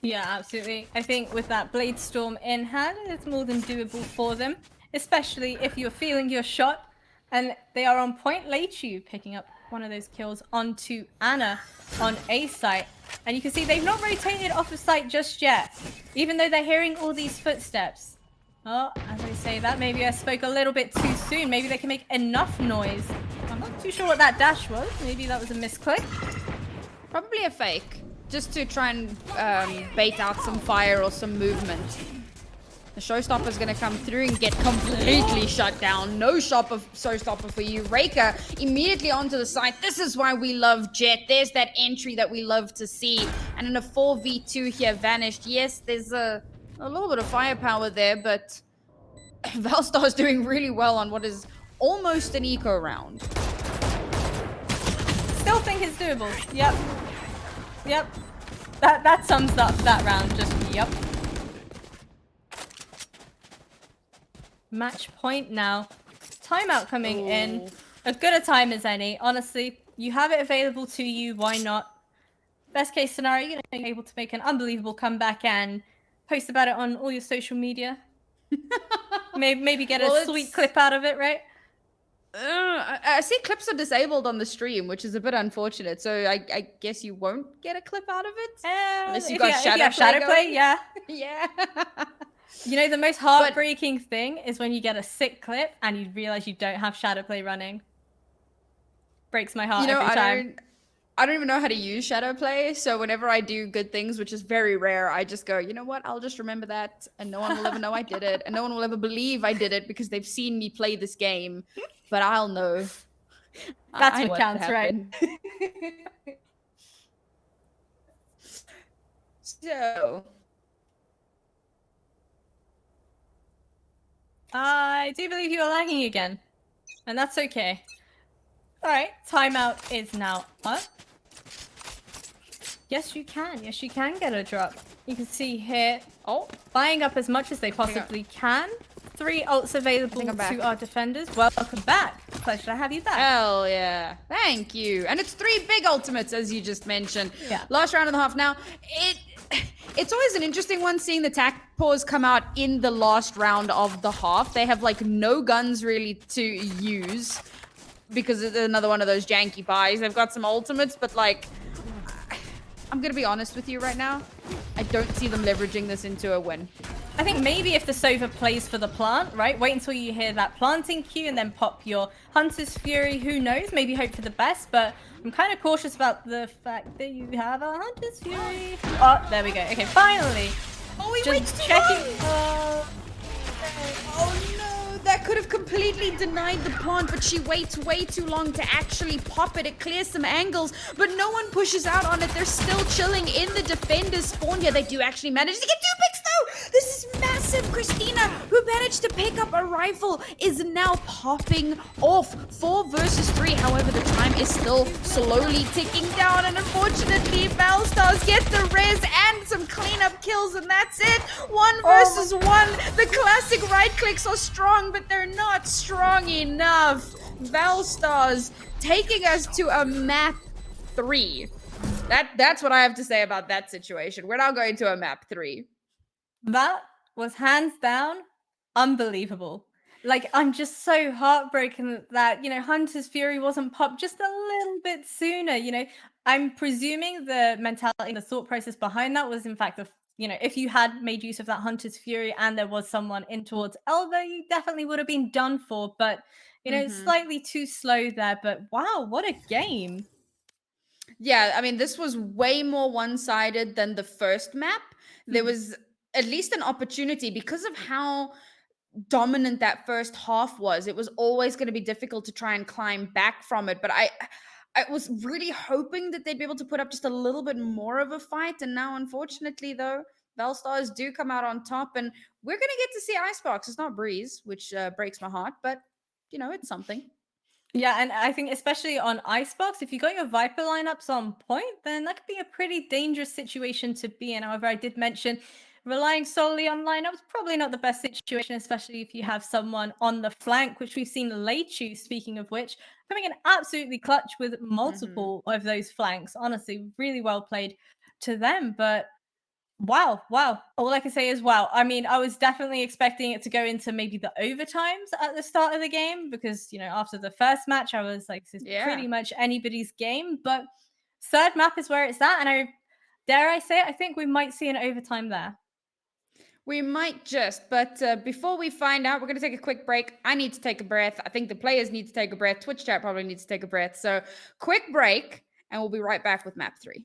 Yeah, absolutely. I think with that Blade Storm in hand, it's more than doable for them, especially if you're feeling your shot. And they are on point. Leichu picking up one of those kills onto Anna on A site. And you can see they've not rotated off of site just yet, even though they're hearing all these footsteps. Oh, as I say that, maybe I spoke a little bit too soon. Maybe they can make enough noise. I'm not too sure what that dash was. Maybe that was a misclick. Probably a fake, just to try and bait out some fire or some movement. The showstopper's gonna come through and get completely shut down. No showstopper for you. Raker immediately onto the side. This is why we love Jet. There's that entry that we love to see. And in a 4v2 here, Vanished. Yes, there's a little bit of firepower there, but Valstar's doing really well on what is almost an eco round. Still think it's doable. Yep. Yep. That sums up that round. Just yep. Match point now. Timeout coming in. As good a time as any. Honestly, you have it available to you. Why not? Best case scenario, you're going to be able to make an unbelievable comeback and post about it on all your social media. maybe get a sweet clip out of it, right? I see clips are disabled on the stream, which is a bit unfortunate. So I guess you won't get a clip out of it? Unless you got shadow play, yeah. Yeah. You know, the most heartbreaking thing is when you get a sick clip and you realize you don't have shadow play running. Breaks my heart every time. I don't even know how to use shadow play, so whenever I do good things, which is very rare, I just go, you know what, I'll just remember that, and no one will ever know I did it, and no one will ever believe I did it because they've seen me play this game, but I'll know. That's what counts, right? So... I do believe you are lagging again, and that's okay. Alright, timeout is now up. Yes, you can. Yes, you can get a drop. You can see here, buying up as much as they possibly can. 3 ults available to our defenders. Welcome back. Pleasure to have you back. Hell yeah. Thank you. And it's 3 big ultimates, as you just mentioned. Yeah. Last round and a half now. It's always an interesting one seeing the tac pause come out in the last round of the half. They have like no guns really to use because it's another one of those janky buys. They've got some ultimates, but like, I'm gonna be honest with you right now. I don't see them leveraging this into a win. I think maybe if the Sova plays for the plant, right? Wait until you hear that planting cue and then pop your Hunter's Fury. Who knows? Maybe hope for the best, but I'm kind of cautious about the fact that you have a Hunter's Fury. Oh, there we go. Okay, finally. Oh, he just checking. Oh no, that could have completely denied the plant, but she waits way too long to actually pop it. It clears some angles, but no one pushes out on it. They're still chilling in the defender's spawn here. They do actually manage to get 2 picks though. This is massive. Christina, who managed to pick up a rifle, is now popping off. 4 versus 3. However, the time is still slowly ticking down, and unfortunately, Valstars get the res and some cleanup kills, and that's it. 1 versus 1. The classic right clicks are strong, but they're not strong enough. Valstars taking us to a map 3. That's what I have to say about that situation. We're now going to a map 3. That was hands down unbelievable. Like, I'm just so heartbroken that, Hunter's Fury wasn't popped just a little bit sooner. I'm presuming the mentality and the thought process behind that was, in fact, if you had made use of that Hunter's Fury and there was someone in towards Elbow, you definitely would have been done for. But, slightly too slow there. But wow, what a game. Yeah, I mean, this was way more one-sided than the first map. There was at least an opportunity because of how dominant that first half was. It was always going to be difficult to try and climb back from it, but I was really hoping that they'd be able to put up just a little bit more of a fight. And now, unfortunately, though, Valstars do come out on top, and we're going to get to see Icebox. It's not Breeze, which breaks my heart, but it's something. Yeah, and I think especially on Icebox, if you got your Viper lineups on point, then that could be a pretty dangerous situation to be in. However, I did mention relying solely on lineups, probably not the best situation, especially if you have someone on the flank, which we've seen Leichu, speaking of which, coming in absolutely clutch with multiple of those flanks. Honestly, really well played to them. But wow, wow. All I can say is wow. I mean, I was definitely expecting it to go into maybe the overtimes at the start of the game because, after the first match, I was like, this is pretty much anybody's game. But third map is where it's at. And dare I say it, I think we might see an overtime there. We might just, but before we find out, we're going to take a quick break. I need to take a breath. I think the players need to take a breath. Twitch chat probably needs to take a breath. So, quick break, and we'll be right back with map 3.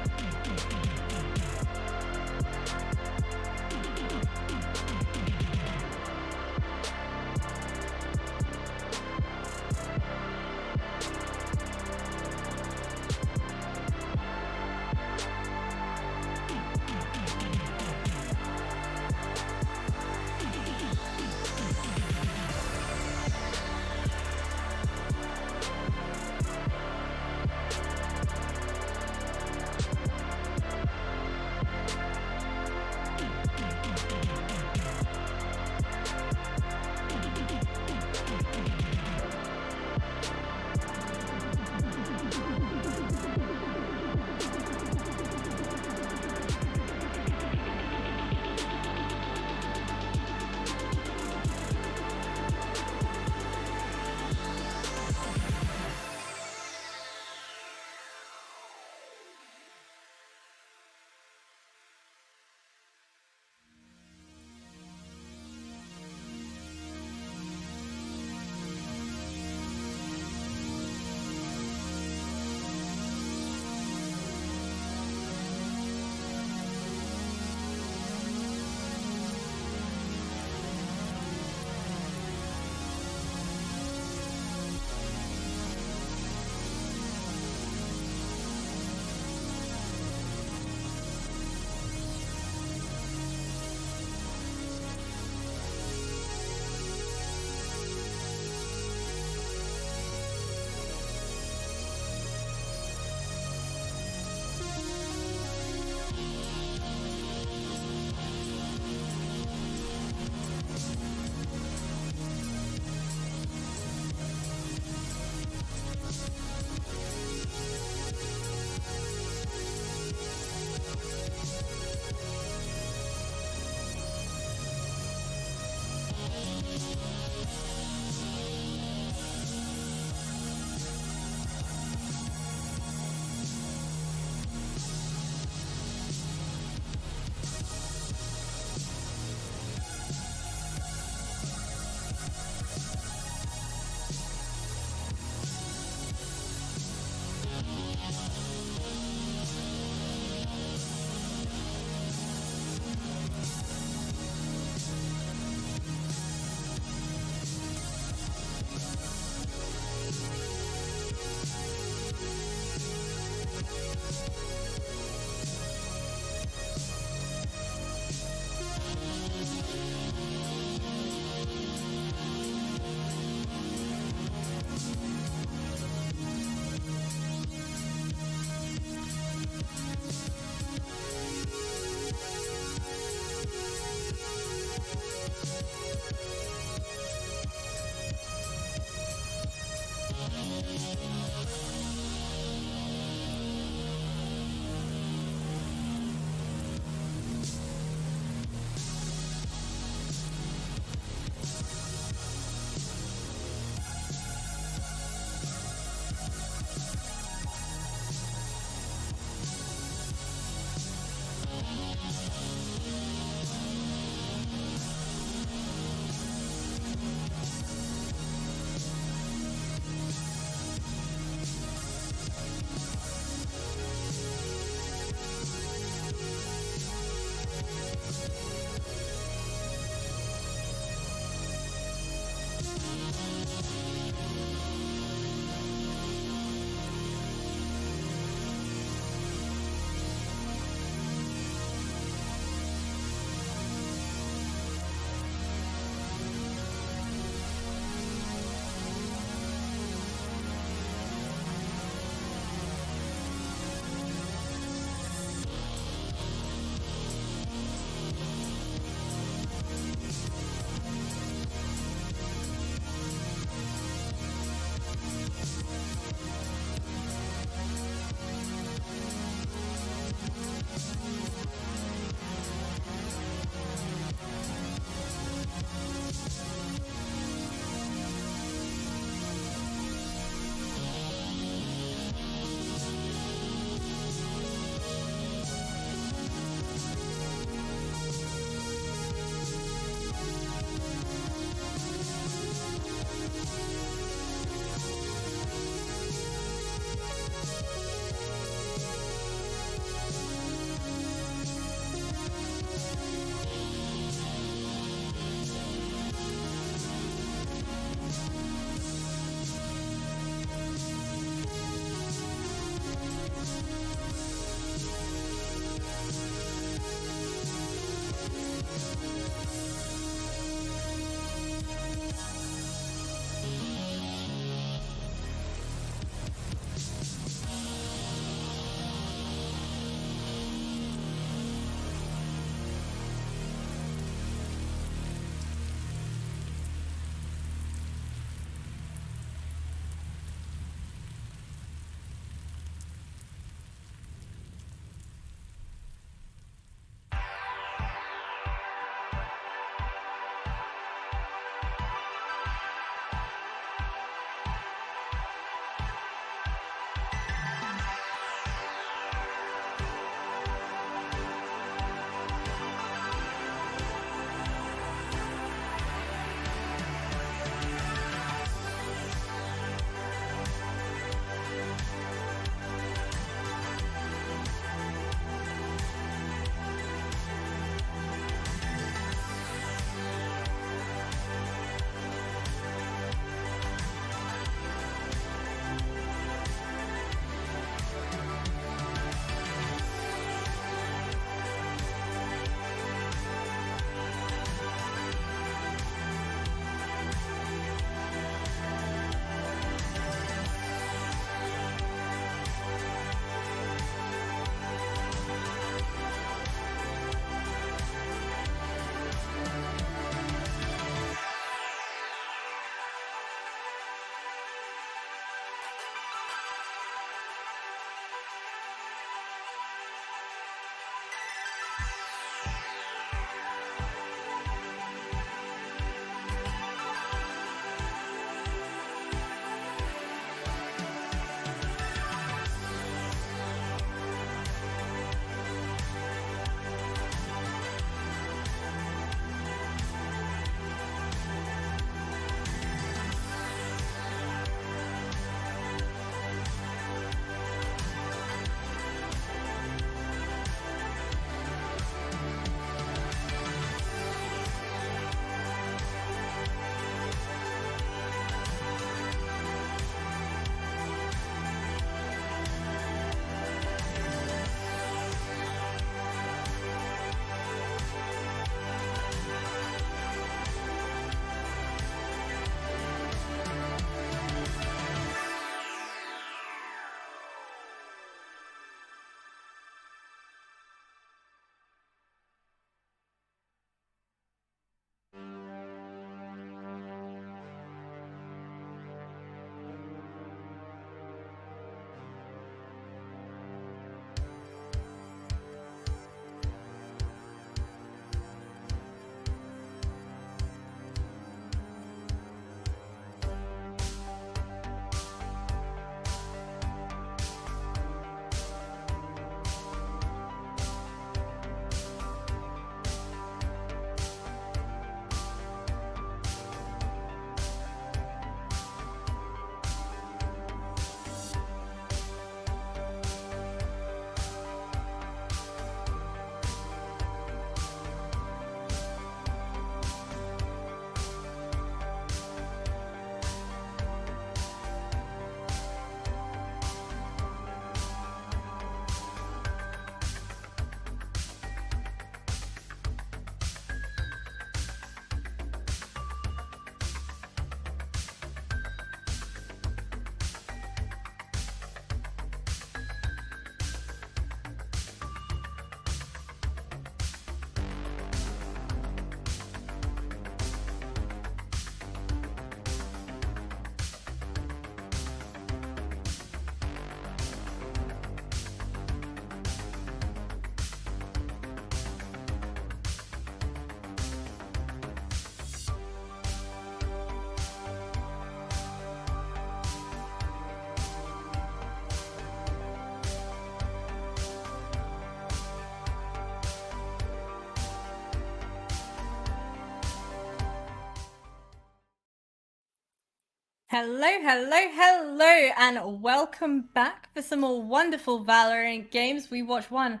Hello, hello, hello, and welcome back for some more wonderful Valorant games. We watched one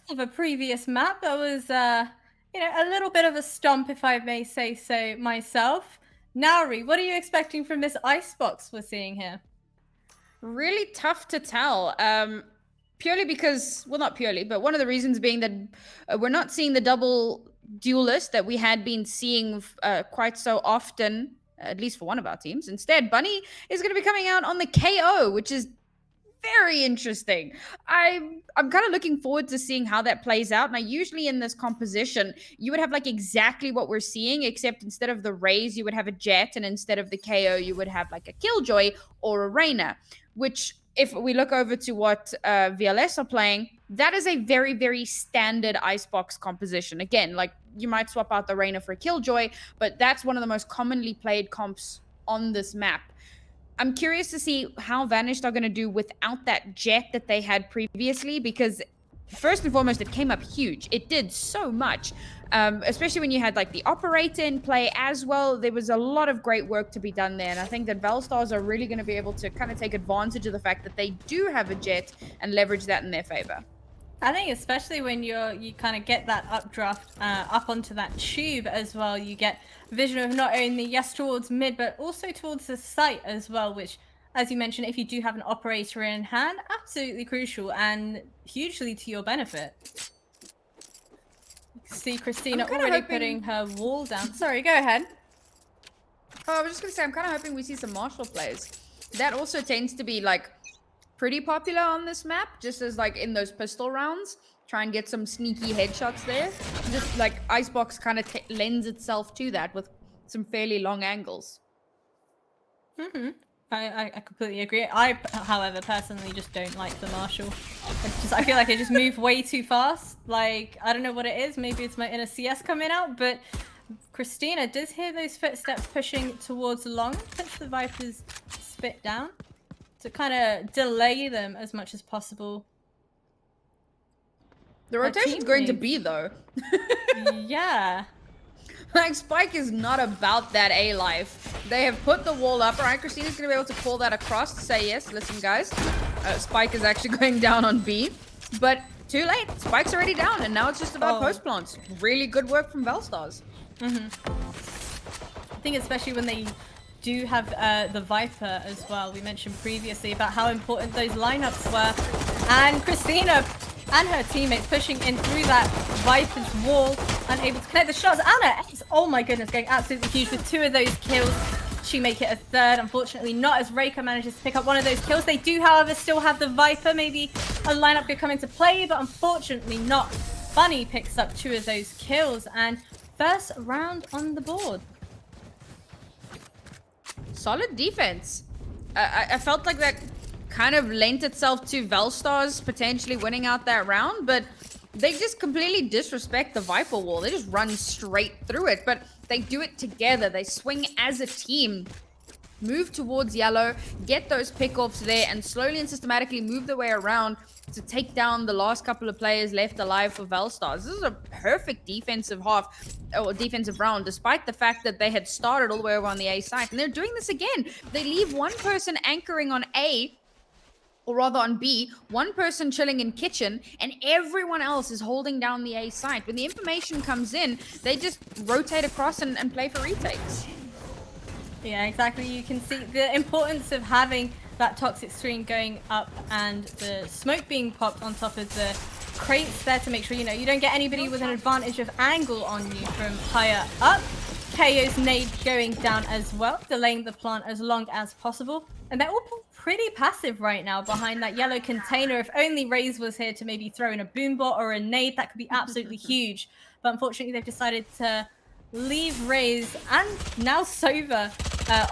of a previous map that was, a little bit of a stomp, if I may say so myself. Nauri, what are you expecting from this icebox we're seeing here? Really tough to tell. Purely because, well, not purely, but one of the reasons being that we're not seeing the double duelist that we had been seeing quite so often, at least for one of our teams. Instead, Bunny is going to be coming out on the KO, which is very interesting. I'm kind of looking forward to seeing how that plays out. Now, usually in this composition, you would have like exactly what we're seeing, except instead of the Raze, you would have a Jet, and instead of the KO, you would have like a Killjoy or a Reyna. Which, if we look over to what VLS are playing, that is a very, very standard icebox composition. Again, like you might swap out the Reyna for a Killjoy, but that's one of the most commonly played comps on this map. I'm curious to see how Vanished are going to do without that Jet that they had previously, because first and foremost, it came up huge. It did so much, especially when you had like the operator in play as well. There was a lot of great work to be done there, and I think that Valstars are really going to be able to kind of take advantage of the fact that they do have a Jet and leverage that in their favor. I think especially when you kind of get that updraft up onto that tube as well, you get vision of not only yes towards mid, but also towards the site as well, which, as you mentioned, if you do have an operator in hand, absolutely crucial and hugely to your benefit. See Christina already putting her wall down. Sorry, go ahead. Oh, I was just going to say, I'm kind of hoping we see some Marshall plays. That also tends to be like pretty popular on this map, just as like in those pistol rounds. Try and get some sneaky headshots there. Just like Icebox kind of lends itself to that with some fairly long angles. I completely agree. I, however, personally just don't like the Marshall. I feel like they just move way too fast. Like, I don't know what it is. Maybe it's my inner CS coming out, but Christina does hear those footsteps pushing towards long, puts the Viper's spit down to kind of delay them as much as possible. The rotation's going to be, though. Yeah. Like, Spike is not about that A life. They have put the wall up. All right, Christina's going to be able to pull that across to say, yes, listen, guys. Spike is actually going down on B. But too late. Spike's already down, and now it's just about post plants. Really good work from Valstars. I think especially when they do have the Viper as well. We mentioned previously about how important those lineups were. And Christina and her teammates pushing in through that Viper's wall, unable to connect the shots. Anna, oh my goodness, going absolutely huge with 2 of those kills. She make it a 3rd. Unfortunately not, as Reika manages to pick up one of those kills. They do, however, still have the Viper. Maybe a lineup could come into play, but unfortunately not. Bunny picks up 2 of those kills, and first round on the board. Solid defense. I felt like that kind of lent itself to Valstars potentially winning out that round, but they just completely disrespect the Viper wall. They just run straight through it, but they do it together. They swing as a team, move towards yellow, get those pickoffs there, and slowly and systematically move their way around to take down the last couple of players left alive for Valstars. This is a perfect defensive half, or defensive round, despite the fact that they had started all the way over on the A side. And they're doing this again. They leave one person anchoring on A, or rather on B, one person chilling in kitchen, and everyone else is holding down the A site. When the information comes in, they just rotate across and play for retakes. Yeah, exactly. You can see the importance of having that toxic screen going up and the smoke being popped on top of the crates there to make sure, you don't get anybody with an advantage of angle on you from higher up. KO's nade going down as well, delaying the plant as long as possible. And they're all pretty passive right now behind that yellow container. If only Raze was here to maybe throw in a boombot or a nade, that could be absolutely huge. But unfortunately, they've decided to leave Raze and now Sova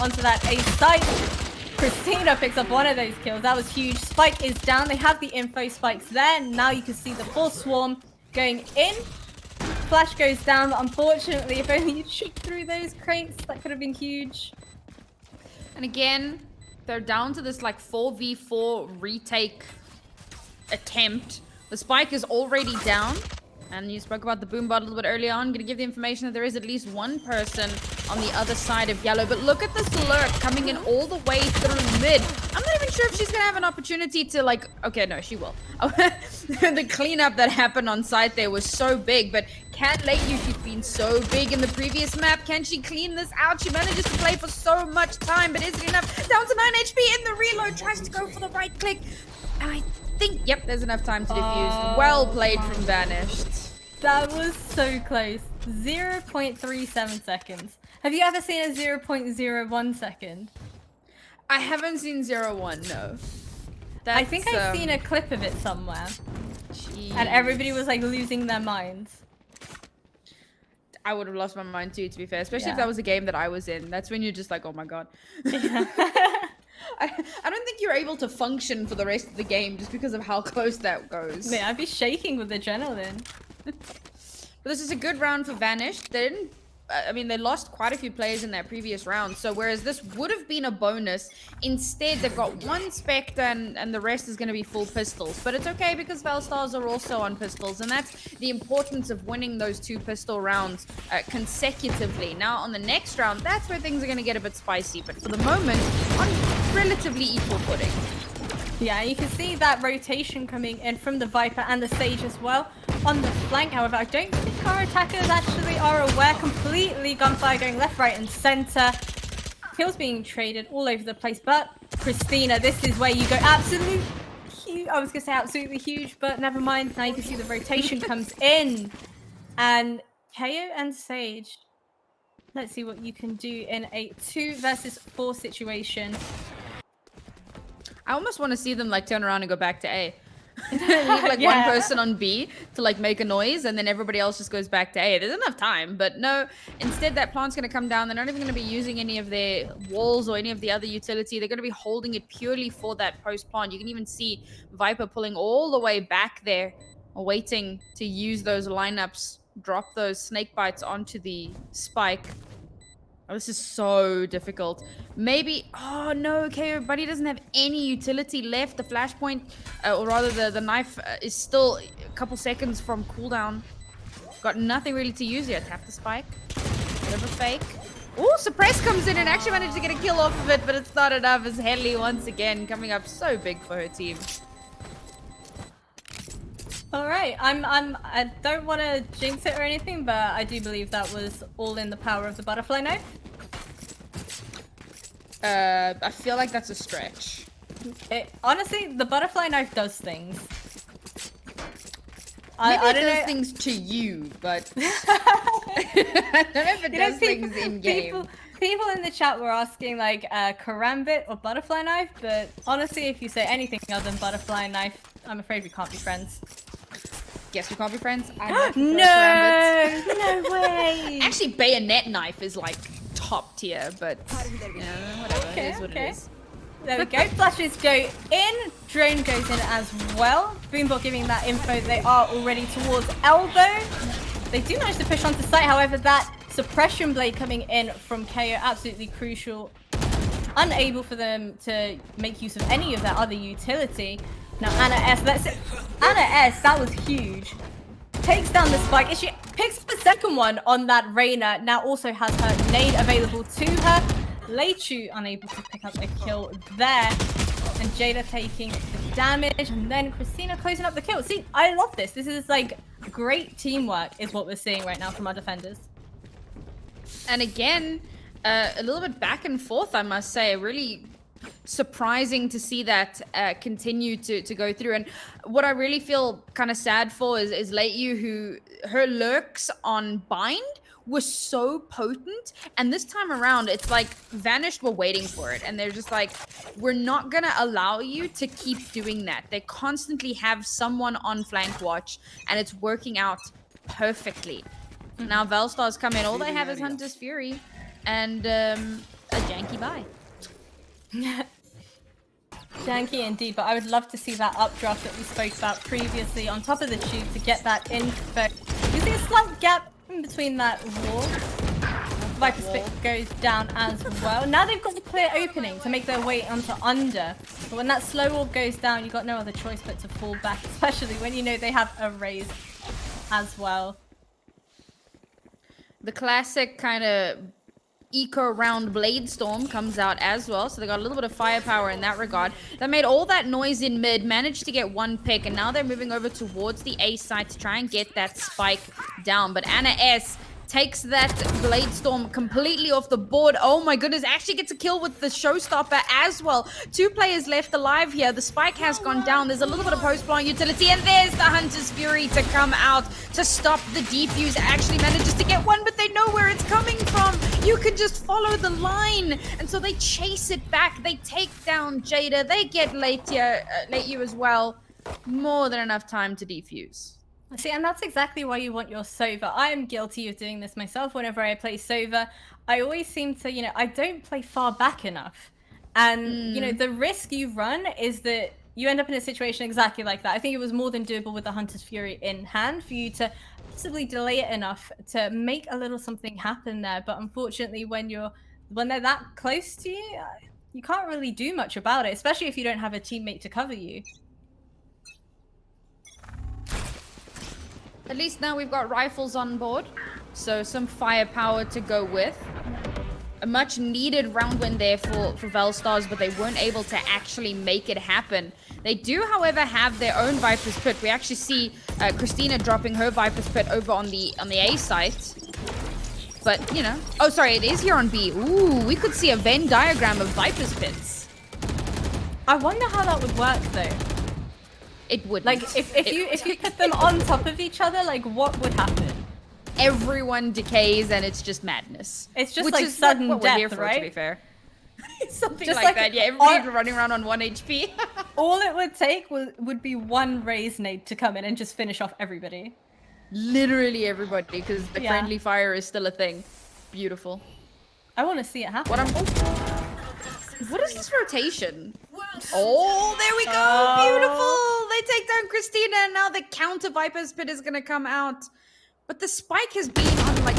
onto that A site. Christina picks up one of those kills. That was huge. Spike is down. They have the info spikes there. Now you can see the full swarm going in. Flash goes down. Unfortunately, if only you'd shoot through those crates, that could have been huge. And again, they're down to this like 4v4 retake attempt. The Spike is already down. And you spoke about the boombot a little bit earlier on. I'm going to give the information that there is at least one person on the other side of yellow. But look at this lurk coming in all the way through mid. I'm not even sure if she's going to have an opportunity to like... Okay, no, she will. The cleanup that happened on site there was so big, but can Leiyu, she's been so big in the previous map. Can she clean this out? She manages to play for so much time, but is it enough? Down to 9 HP in the reload, tries to go for the right click. And I think, yep, there's enough time to defuse. Well played from Vanished. That was so close. 0.37 seconds. Have you ever seen a 0.01 second? I haven't seen 0-1, no. I think I've seen a clip of it somewhere. Jeez. And everybody was like losing their minds. I would have lost my mind too, to be fair. Especially if Yeah. that was a game that I was in. That's when you're just like, oh my god. I don't think you're able to function for the rest of the game just because of how close that goes. Man, I'd be shaking with adrenaline. But this is a good round for Vanished. They didn't... I mean, they lost quite a few players in that previous round. So whereas this would have been a bonus, instead they've got one Spectre and the rest is going to be full pistols. But it's okay because Valstars are also on pistols. And that's the importance of winning those 2 pistol rounds consecutively. Now on the next round, that's where things are going to get a bit spicy. But for the moment, on relatively equal footing. Yeah, you can see that rotation coming in from the Viper and the Sage as well. On the flank, however, I don't think our attackers actually are aware completely. Gunfire going left, right, and center. Kills being traded all over the place. But Christina, this is where you go absolutely huge. I was going to say absolutely huge, but never mind. Now you can see the rotation comes in. And KO and Sage. Let's see what you can do in a 2 versus 4 situation. I almost want to see them like turn around and go back to A. Leave like one person on B to like make a noise and then everybody else just goes back to A. There's enough time, but no. Instead, that plant's going to come down. They're not even going to be using any of their walls or any of the other utility. They're going to be holding it purely for that post plant. You can even see Viper pulling all the way back there, waiting to use those lineups, drop those snake bites onto the spike. Oh, this is so difficult. Maybe... Oh, no. Okay, Buddy doesn't have any utility left. The flashpoint, or rather the knife, is still a couple seconds from cooldown. Got nothing really to use here. Tap the spike. Bit of a fake. Oh, Suppress comes in and actually managed to get a kill off of it, but it's not enough as Helly once again coming up so big for her team. All right, I don't want to jinx it or anything, but I do believe that was all in the power of the butterfly knife. I feel like that's a stretch. Honestly, the butterfly knife does things. Maybe I it don't does know. things to you, but I don't know if it does things in game. People in the chat were asking like karambit or butterfly knife, but honestly, if you say anything other than butterfly knife, I'm afraid we can't be friends. Guess we can't be friends? No, no way. Actually, bayonet knife is like top tier, but you know, whatever. Okay, It is what okay. it is. There we go. Flashes go in. Drone goes in as well. Boombot giving that info. They are already towards elbow. They do manage to push onto site. However, that suppression blade coming in from KO, absolutely crucial. Unable for them to make use of any of that other utility. Now Anna S, Anna S, that was huge. Takes down the spike. She picks up the second one on that Reyna. Now also has her nade available to her. Leichu unable to pick up a kill there. And Jada taking the damage. And then Christina closing up the kill. See, I love this. This is like great teamwork is what we're seeing right now from our defenders. And again, a little bit back and forth, I must say. Really surprising to see that continue to go through. And what I really feel kind of sad for is Leiyu, who her lurks on bind was so potent, and this time around it's like Vanished were waiting for it, and they're just like, we're not gonna allow you to keep doing that. They constantly have someone on flank watch and it's working out perfectly. Now Valstars come in, all they have is Hunter's Fury and a janky buy. Janky indeed, but I would love to see that updraft that we spoke about previously on top of the tube to get that info. You see a slight gap in between that wall. Viper Spit goes down as well. Now they've got a clear opening to make their way onto under. But when that slow wall goes down, you've got no other choice but to fall back, especially when you know they have a raise as well. The classic kind of eco round blade storm comes out as well, so they got a little bit of firepower in that regard. They made all that noise in mid, managed to get one pick, and now they're moving over towards the A site to try and get that spike down. But Anna S takes that blade storm completely off the board. Oh my goodness, actually gets a kill with the showstopper as well. 2 players left alive here. The spike has gone down. There's a little bit of post-plant utility, and there's the Hunter's Fury to come out to stop the defuse. Actually manages to get one, but they know where it's coming from. You can just follow the line. And so they chase it back. They take down Jada. They get Leitiu as well. More than enough time to defuse. See, and that's exactly why you want your Sova. I am guilty of doing this myself whenever I play Sova. I always seem to, I don't play far back enough. And, the risk you run is that you end up in a situation exactly like that. I think it was more than doable with the Hunter's Fury in hand for you to possibly delay it enough to make a little something happen there. But unfortunately, when they're that close to you, you can't really do much about it, especially if you don't have a teammate to cover you. At least now we've got rifles on board, so some firepower to go with. A much needed round win there for Velstars, but they weren't able to actually make it happen. They do, however, have their own Viper's Pit. We actually see Christina dropping her Viper's Pit over on the A site. But, oh, sorry, it is here on B. Ooh, we could see a Venn diagram of Viper's Pits. I wonder how that would work, though. It would. Like, if you put them on top of each other, like, what would happen? Everyone decays and it's just madness. It's just which like is sudden what death, we're here for, right? to be fair. Something Just like that. Yeah, everybody running around on 1 HP. All it would take would be one raise nade to come in and just finish off everybody. Literally everybody, because the friendly fire is still a thing. Beautiful. I want to see it happen. What is this rotation? Oh, there we go. Beautiful. They take down Christina, and now the counter Viper's Pit is going to come out. But the spike has been on like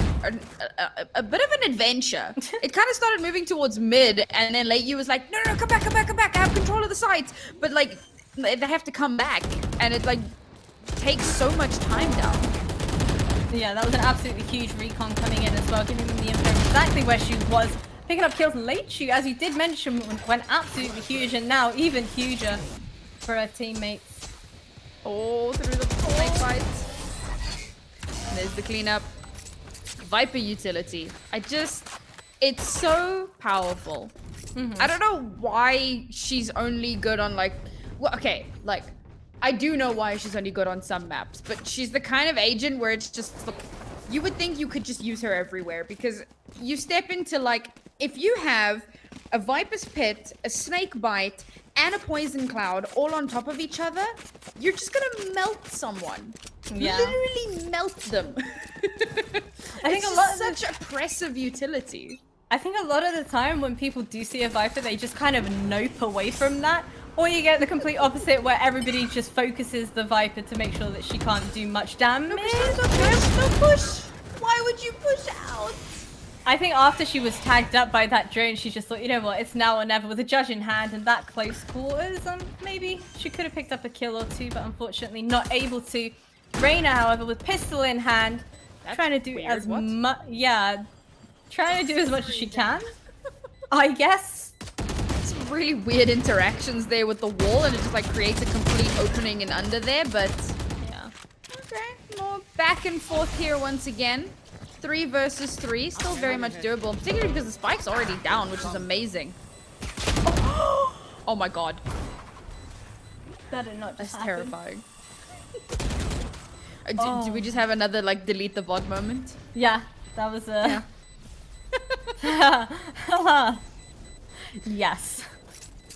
a bit of an adventure. It kind of started moving towards mid, and then Leitiu was like, no, come back. I have control of the site. But like, they have to come back, and it like takes so much time down. Yeah, that was an absolutely huge recon coming in as well, giving them the info exactly where she was. Picking up kills. Leitiu, as you did mention, went absolutely huge, and now even huger for her teammates. Oh, through the snake fight. There's the cleanup. Viper utility. It's so powerful. I don't know why she's only good on like, well, okay, like, I do know why she's only good on some maps, but she's the kind of agent where it's just, you would think you could just use her everywhere, because you step into like, if you have a Viper's Pit, a Snake Bite, and a Poison Cloud all on top of each other, you're just gonna melt someone. Yeah. Literally melt them. I think a lot of such oppressive utility. I think a lot of the time when people do see a Viper, they just kind of nope away from that. Or you get the complete opposite where everybody just focuses the Viper to make sure that she can't do much damage. No push. Why would you push out? I think after she was tagged up by that drone, she just thought, you know what, it's now or never with a judge in hand and that close quarters. Maybe she could have picked up a kill or two, but unfortunately not able to. Reyna, however, with pistol in hand, trying to do as much. Yeah, trying to do as much as she can. I guess. Some really weird interactions there with the wall, and it just like creates a complete opening and under there. But yeah, okay, more back and forth here once again. 3 versus 3, still very much doable, particularly because the spike's already down, which is amazing. Oh my god. That did not just That's happen. terrifying. Did we just have another like delete the VOD moment? Yeah, that was a... Yes.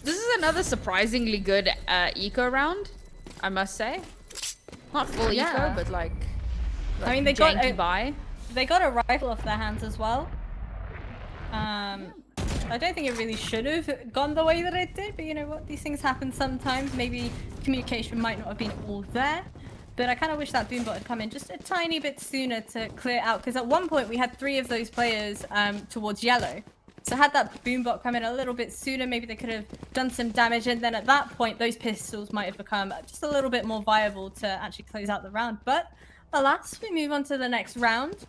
This is another surprisingly good eco round, I must say. Not full eco, but like I mean, they They got a rifle off their hands as well. I don't think it really should have gone the way that it did, but you know what? These things happen sometimes. Maybe communication might not have been all there. But I kind of wish that boombot had come in just a tiny bit sooner to clear out, because at one point we had 3 of those players towards yellow. So had that boombot come in a little bit sooner, maybe they could have done some damage, and then at that point those pistols might have become just a little bit more viable to actually close out the round. But alas, we move on to the next round.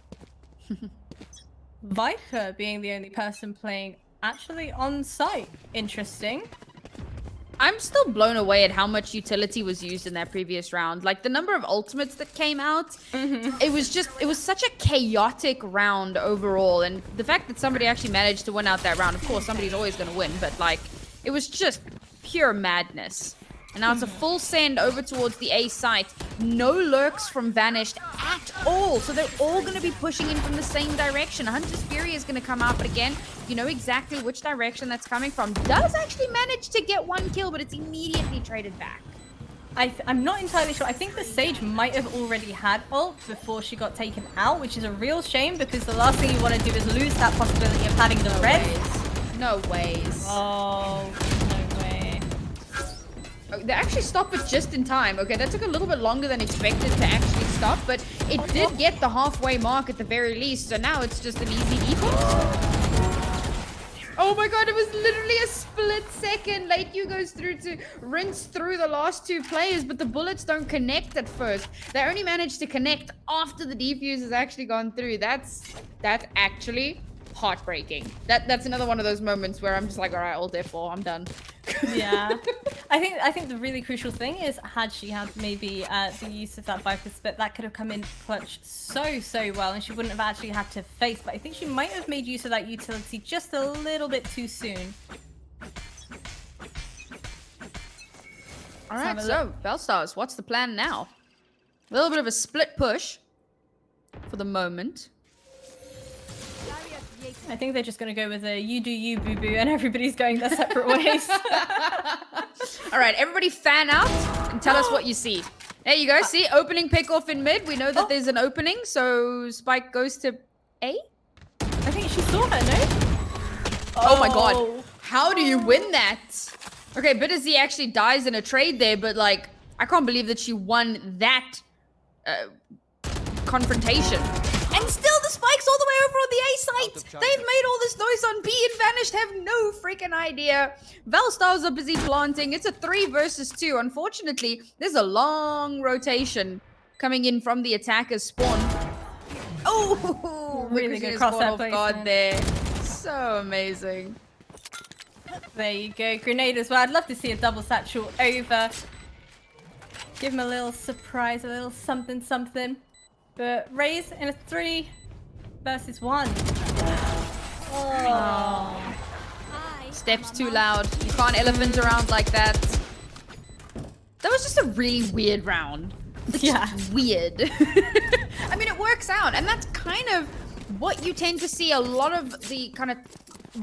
Viper being the only person playing actually on site. Interesting. I'm still blown away at how much utility was used in that previous round. Like the number of ultimates that came out, it was such a chaotic round overall. And the fact that somebody actually managed to win out that round, of course, somebody's always going to win, but like it was just pure madness. And now it's a full send over towards the A site. No lurks from Vanished at all. So they're all going to be pushing in from the same direction. Hunter's Fury is going to come out, but again, you know exactly which direction that's coming from. Does actually manage to get one kill, but it's immediately traded back. I'm not entirely sure. I think the Sage might have already had ult before she got taken out, which is a real shame because the last thing you want to do is lose that possibility of having the red. No ways. Oh, no way. Oh, they actually stopped it just in time. Okay, that took a little bit longer than expected to actually stop, but it did get the halfway mark at the very least, so now it's just an easy defense. Oh my god, it was literally a split second. Late U goes through to rinse through the last two players, but the bullets don't connect at first. They only managed to connect after the defuse has actually gone through. That's actually heartbreaking. That's another one of those moments where I'm just like, all right, all F4, I'm done. Yeah. I think the really crucial thing is had she had maybe the use of that Viper split, that could have come in clutch so well, and she wouldn't have actually had to face. But I think she might have made use of that utility just a little bit too soon. All right, so Bellstars, what's the plan now? A little bit of a split push for the moment. I think they're just going to go with a you do you, boo boo, and everybody's going their separate ways. All right, everybody fan out and tell us what you see. There you go. See, opening pick off in mid. We know that there's an opening, so Spike goes to A. I think she saw her, no? Oh my god. How do you win that? Okay, Bittersea actually dies in a trade there, but like, I can't believe that she won that confrontation. And still the Spike's all the way over on the A site. They've made all this noise on B and Vanished have no freaking idea. Valstars are busy planting. It's a 3 versus 2. Unfortunately, there's a long rotation coming in from the attacker's spawn. Oh, really good cross crosshair off guard there. So amazing. There you go. Grenade as well. I'd love to see a double satchel over. Give him a little surprise, a little something something. But Raze in a 3 versus 1. Oh. Steps too loud. You can't elephant around like that. That was just a really weird round. Yeah. Weird. I mean, it works out. And that's kind of what you tend to see a lot of the kind of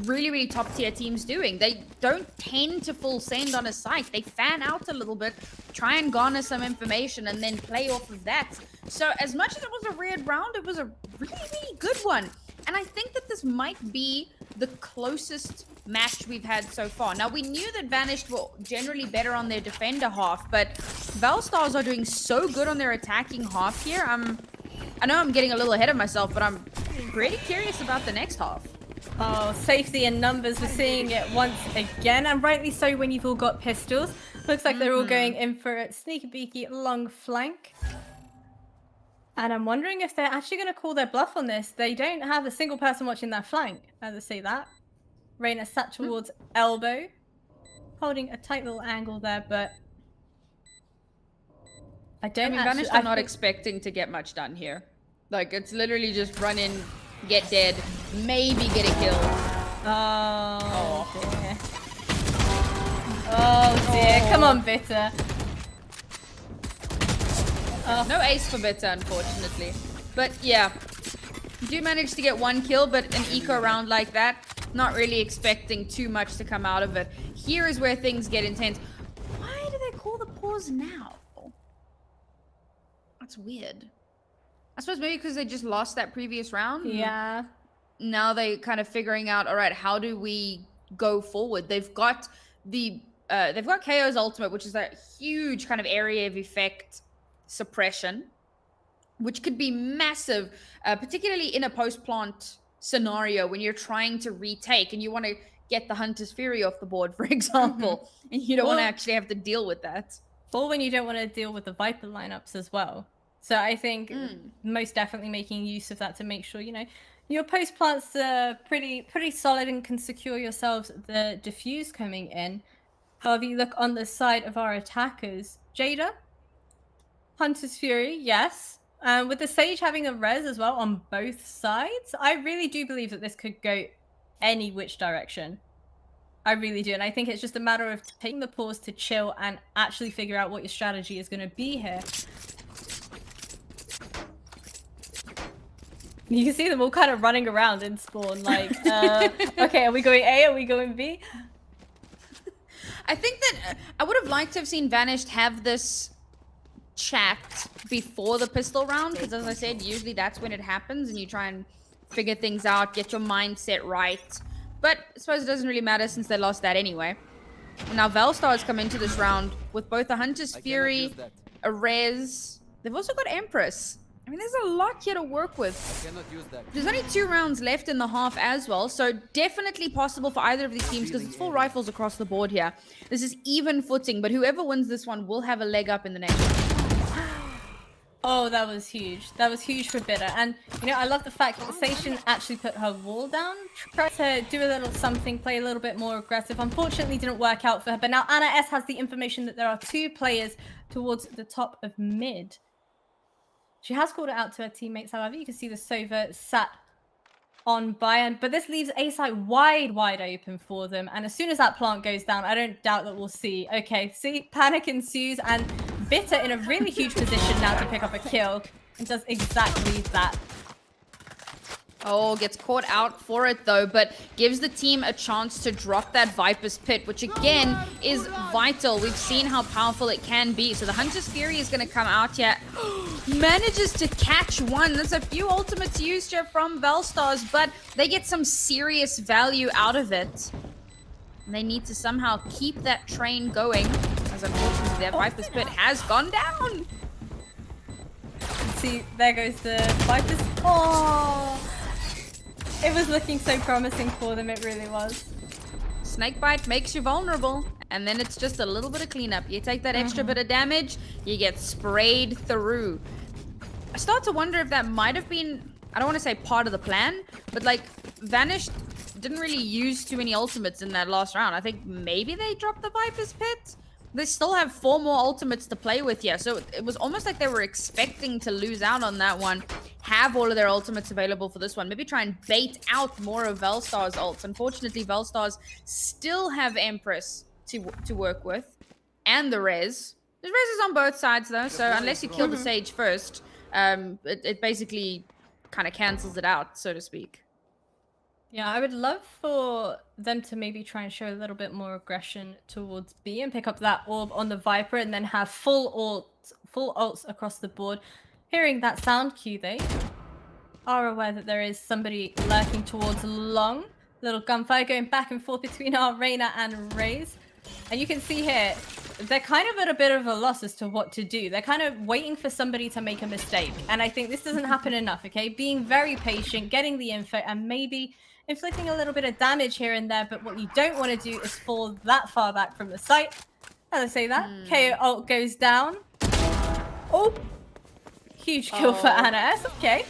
really top tier teams doing. They don't tend to full send on a site. They fan out a little bit, try and garner some information, and then play off of that. So as much as it was a weird round, it was a really good one. And I think that this might be the closest match we've had so far. Now, we knew that Vanished were generally better on their defender half, but Valstars are doing so good on their attacking half here. I know I'm getting a little ahead of myself, but I'm pretty curious about the next half. Oh, safety in numbers. We're seeing it once again, and rightly so when you've all got pistols. Looks like they're all going in for a sneaky beaky long flank. And I'm wondering if they're actually going to call their bluff on this. They don't have a single person watching their flank, as I say that. Reyna sat towards elbow, holding a tight little angle there, but I mean, Vanished are not expecting to get much done here. Like, it's literally just run in, get dead, maybe get a kill. Oh dear. Oh dear. Come on, Bitter. No ace for Bitter, unfortunately. But yeah, do manage to get one kill, but an eco round like that, not really expecting too much to come out of it. Here is where things get intense. Why do they call the pause now? That's weird. I suppose maybe because they just lost that previous round. Yeah. Now they kind of figuring out, all right, how do we go forward? They've got KO's ultimate, which is that huge kind of area of effect suppression, which could be massive, particularly in a post-plant scenario when you're trying to retake and you want to get the Hunter's Fury off the board, for example, and you don't want to actually have to deal with that. Or when you don't want to deal with the Viper lineups as well. So I think most definitely making use of that to make sure, you know, Your post plants are pretty solid and can secure yourselves the diffuse coming in. However, you look on the side of our attackers. Jada, Hunter's Fury, yes. With the Sage having a res as well on both sides, I really do believe that this could go any which direction. I really do. And I think it's just a matter of taking the pause to chill and actually figure out what your strategy is going to be here. You can see them all kind of running around in spawn, like, okay, are we going A? Are we going B? I think that I would have liked to have seen Vanished have this chat before the pistol round, because as I said, usually that's when it happens and you try and figure things out, get your mindset right. But I suppose it doesn't really matter since they lost that anyway. And now Valstar has come into this round with both a Hunter's Fury, a Res. They've also got Empress. I mean, there's a lot here to work with. There's only 2 rounds left in the half as well, so definitely possible for either of these teams because it's full rifles across the board here. This is even footing, but whoever wins this one will have a leg up in the next one. Oh, that was huge. That was huge for Bitter. And, you know, I love the fact that Station actually put her wall down, tried to do a little something, play a little bit more aggressive. Unfortunately, didn't work out for her. But now Anna S has the information that there are 2 players towards the top of mid. She has called it out to her teammates, however. You can see the Sova sat on Bayern, but this leaves A site wide open for them. And as soon as that plant goes down, I don't doubt that we'll see. Okay, see, panic ensues, and Bitter in a really huge position now to pick up a kill, and does exactly that. Oh, gets caught out for it though, but gives the team a chance to drop that Viper's Pit, which again is vital. We've seen how powerful it can be. So the Hunter's Fury is going to come out here. Manages to catch one. There's a few ultimates used here from Valstars, but they get some serious value out of it. And they need to somehow keep that train going, as unfortunately their Viper's Pit has gone down. See, there goes the Vipers. Oh! It was looking so promising for them, it really was. Snakebite makes you vulnerable, and then it's just a little bit of cleanup. You take that extra bit of damage, you get sprayed through. I start to wonder if that might have been, I don't want to say part of the plan, but like Vanished didn't really use too many ultimates in that last round. I think maybe they dropped the Viper's Pit. They still have 4 more ultimates to play with here, so it was almost like they were expecting to lose out on that one. Have all of their ultimates available for this one. Maybe try and bait out more of Velstar's ults. Unfortunately, Velstars still have Empress to work with, and the Res. There's Reses on both sides though, so unless you kill the Sage first, it basically kind of cancels it out, so to speak. Yeah, I would love for them to maybe try and show a little bit more aggression towards B and pick up that orb on the Viper and then have full ults across the board. Hearing that sound cue, they are aware that there is somebody lurking towards long. Little gunfire going back and forth between our Reyna and Raze. And you can see here, they're kind of at a bit of a loss as to what to do. They're kind of waiting for somebody to make a mistake. And I think this doesn't happen enough, okay? Being very patient, getting the info, and maybe inflicting a little bit of damage here and there. But what you don't want to do is fall that far back from the site. As I say that, KO ult goes down. Oh! Huge kill for Anna S. Okay.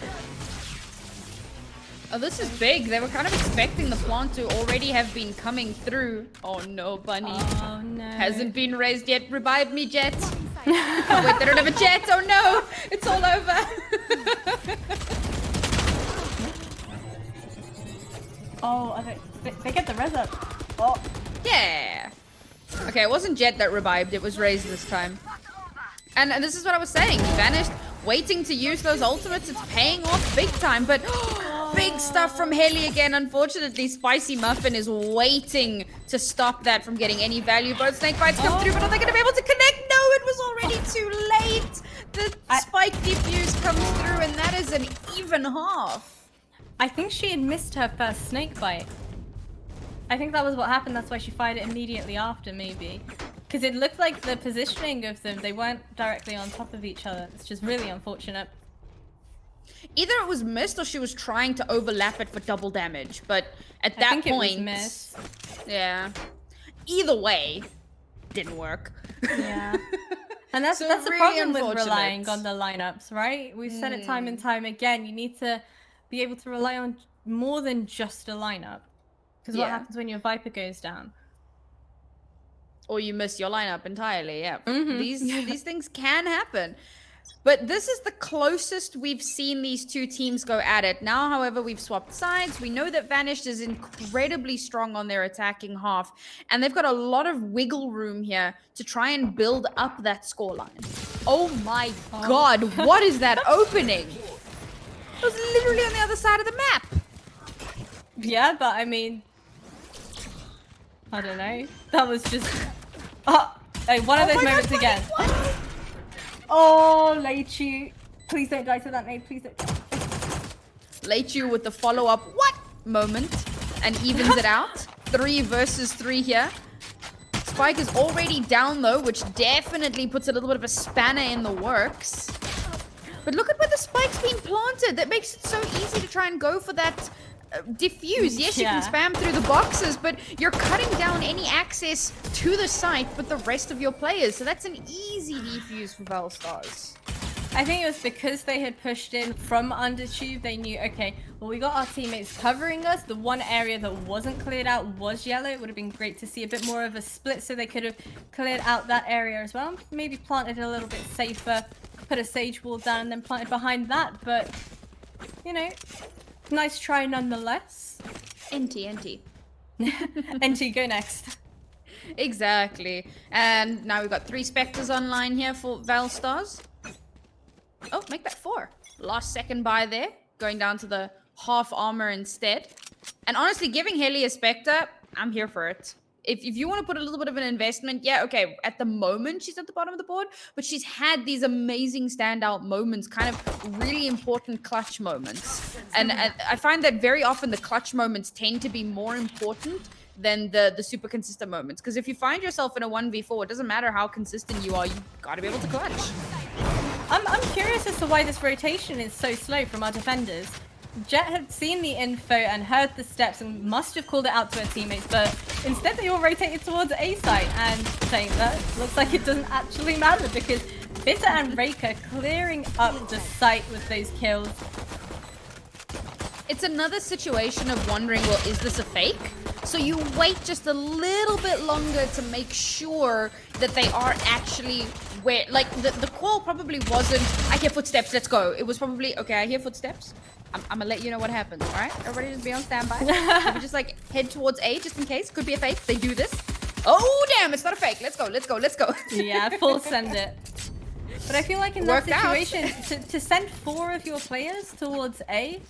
Oh, this is big. They were kind of expecting the plant to already have been coming through. Oh no, Bunny. Oh no. Hasn't been raised yet. Revive me, Jet. Oh, wait, they don't have a jet. Oh no. It's all over. Oh, they get the res up. Oh. Yeah. Okay, it wasn't Jet that revived. It was raised this time. And this is what I was saying. Vanished, waiting to use those ultimates. It's paying off big time, but big stuff from Heli again. Unfortunately, Spicy Muffin is waiting to stop that from getting any value. Both snake bites come through, but are they going to be able to connect? No, it was already too late. The spike defuse comes through, and that is an even half. I think she had missed her first snake bite. I think that was what happened. That's why she fired it immediately after, maybe. Because it looked like the positioning of them, they weren't directly on top of each other. It's just really unfortunate. Either it was missed or she was trying to overlap it for double damage. But at that point, it was missed. Yeah. Either way, didn't work. Yeah. And that's So the really problem with unfortunate. relying on the lineups, right? We've said it time and time again. You need to be able to rely on more than just a lineup. Because what Yeah. happens when your Viper goes down? Or you miss your lineup entirely. Yeah, Mhm. these things can happen. But this is the closest we've seen these two teams go at it. Now, however, we've swapped sides. We know that Vanished is incredibly strong on their attacking half, and they've got a lot of wiggle room here to try and build up that scoreline. Oh my god, what is that opening? It was literally on the other side of the map. Yeah, but I mean, I don't know. That was just hey, one of those moments again. Oh, Leichu. Please don't die to that nade. Please don't die. Leichu with the follow-up what moment and evens it out. 3 versus 3 here. Spike is already down though, which definitely puts a little bit of a spanner in the works. But look at where the spike's being planted. That makes it so easy to try and go for that diffuse. Yes, you can spam through the boxes, but you're cutting down any access to the site with the rest of your players. So that's an easy defuse for ValStars. I think it was because they had pushed in from under tube. They knew, okay, well, we got our teammates covering us. The one area that wasn't cleared out was yellow. It would have been great to see a bit more of a split, so they could have cleared out that area as well. Maybe planted a little bit safer, put a sage wall down, and then planted behind that. But, you know, nice try nonetheless. NT. NT, go next. Exactly. And now we've got 3 Spectres online here for ValStars. Oh, make that 4. Last second buy there. Going down to the half armor instead. And honestly, giving Heli a Spectre, I'm here for it. If you want to put a little bit of an investment, yeah, okay, at the moment she's at the bottom of the board, but she's had these amazing standout moments, kind of really important clutch moments. And I find that very often the clutch moments tend to be more important than the super consistent moments. Because if you find yourself in a 1v4, it doesn't matter how consistent you are, you got to be able to clutch. I'm curious as to why this rotation is so slow from our defenders. Jet had seen the info and heard the steps and must have called it out to her teammates, but instead they all rotated towards A site and saying that looks like it doesn't actually matter because Bitter and Raker clearing up the site with those kills. It's another situation of wondering, well, is this a fake? So you wait just a little bit longer to make sure that they are actually where, like, the call probably wasn't, I hear footsteps, let's go. It was probably, okay, I hear footsteps. I'm gonna let you know what happens, all right? Everybody just be on standby. Maybe just, like, head towards A just in case. Could be a fake. They do this. Oh, damn, it's not a fake. Let's go. Yeah, full send it. But I feel like in that situation, to send 4 of your players towards A,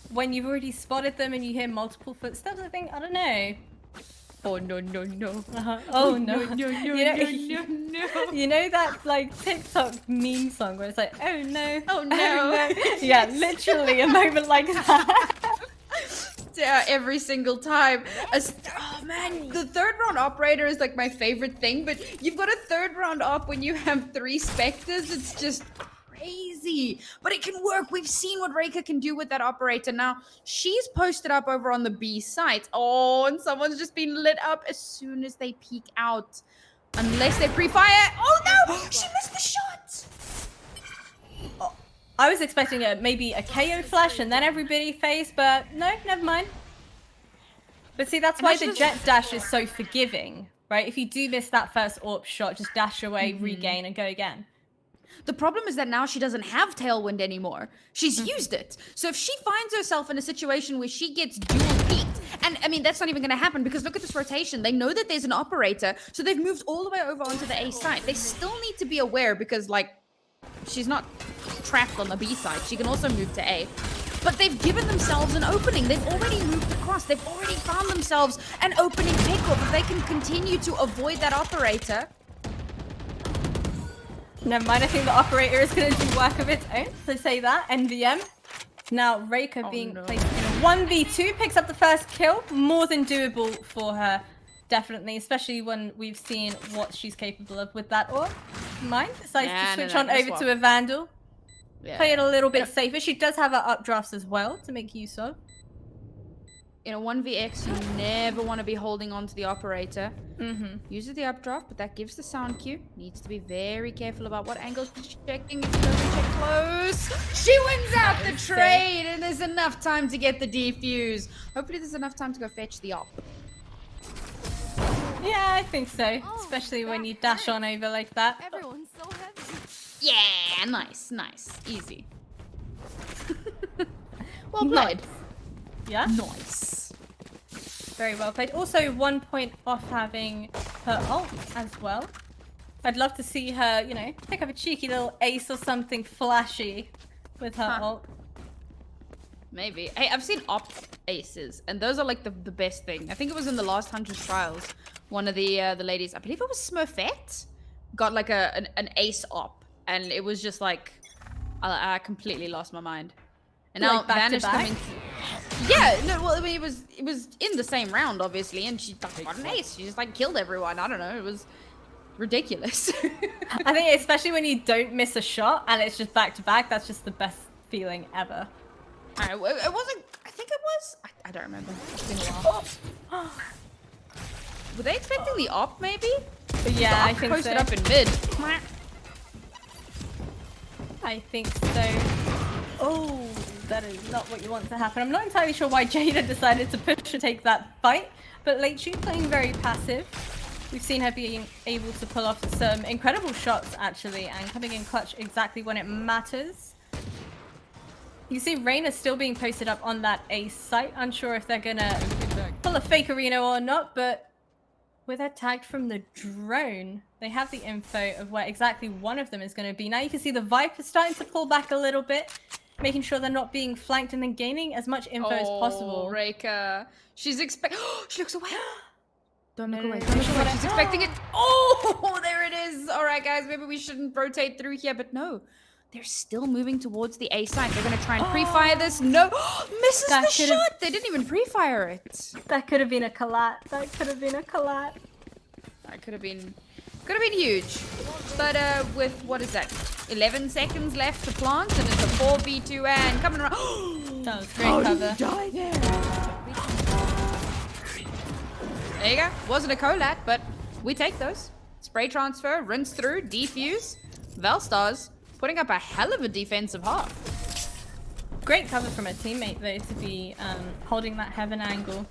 when you've already spotted them and you hear multiple footsteps, I think, I don't know. Oh, no. Oh, no. You know that, like, TikTok meme song where it's like, oh, no. Oh, no. Yeah, literally a moment like that. Yeah, every single time. Oh, man. The 3rd round operator is, like, my favorite thing, but you've got a 3rd round op when you have 3 Spectres. It's just crazy, but it can work. We've seen what Raker can do with that operator. Now she's posted up over on the B site. Oh, and someone's just been lit up as soon as they peek out, unless they pre-fire. Oh no, she missed the shot. Oh, I was expecting maybe a KO flash and then everybody face, but no, never mind. But see, that's why the Jet dash is so forgiving, right? If you do miss that first AWP shot, just dash away, regain, and go again. The problem is that now she doesn't have Tailwind anymore. She's used it. So if she finds herself in a situation where she gets dual peaked, and I mean, that's not even going to happen because look at this rotation. They know that there's an operator, so they've moved all the way over onto the A side. They still need to be aware because, like, she's not trapped on the B side. She can also move to A. But they've given themselves an opening. They've already moved across. They've already found themselves an opening pickoff. If they can continue to avoid that operator... Never mind, I think the operator is going to do work of its own. So say that, NVM. Now, Raker being placed in a 1v2, picks up the first kill. More than doable for her, definitely. Especially when we've seen what she's capable of with that AWP. Mind? Decides to switch on over to a Vandal. Yeah. Play it a little bit safer. She does have her updrafts as well to make use of. In a 1vx, you never want to be holding on to the operator. Uses the updraft, but that gives the sound cue. Needs to be very careful about what angle she's checking. If she doesn't check close, she wins out the is trade, and there's enough time to get the defuse. Hopefully there's enough time to go fetch the op. Yeah, I think so. Oh, Especially when that you dash on over like that. Everyone's so heavy. Yeah, nice, easy. Well played. Yeah? Nice. Very well played. Also, 1 point off having her ult as well. I'd love to see her, you know, pick up a cheeky little ace or something flashy with her ult. Maybe. Hey, I've seen op aces, and those are like the best thing. I think it was in the last 100 trials. One of the ladies, I believe it was Smurfette, got like an ace op, and it was just like I completely lost my mind. And now Like back to Vanish back? coming. Yeah, no, well, I mean, it was in the same round, obviously, and she got an ace. She just like killed everyone. I don't know. It was ridiculous. I think especially when you don't miss a shot and it's just back to back, that's just the best feeling ever. Alright, it wasn't. I think it was. I don't remember. It's been a while. Were they expecting the op, maybe? But yeah, I think Posted so. up in mid. I think so. Oh, that is not what you want to happen. I'm not entirely sure why Jada decided to push to take that fight, but Leichu playing very passive. We've seen her being able to pull off some incredible shots, actually, and coming in clutch exactly when it matters. You see Reyna still being posted up on that ace site. Unsure if they're gonna pull a fake arena or not, but with her tagged from the drone, they have the info of where exactly one of them is going to be. Now you can see the Viper starting to pull back a little bit, making sure they're not being flanked and then gaining as much info as possible. Reika. She's expecting. She looks away. Don't look No, away. no, Don't no, look no, away. no. She's expecting it. Oh, there it is. All right, guys. Maybe we shouldn't rotate through here, but no. They're still moving towards the A site. They're going to try and pre-fire this. No. Misses That the could've- shot. They didn't even pre-fire it. That could have been a collat. That could have been a collat. That could have been huge. But with, what is that? 11 seconds left to plant, and it's a 4v2 and coming around. That was great cover. Die there. There you go. Wasn't a collat, but we take those. Spray transfer, rinse through, defuse. Valstars putting up a hell of a defensive half. Great cover from a teammate though to be holding that heaven angle.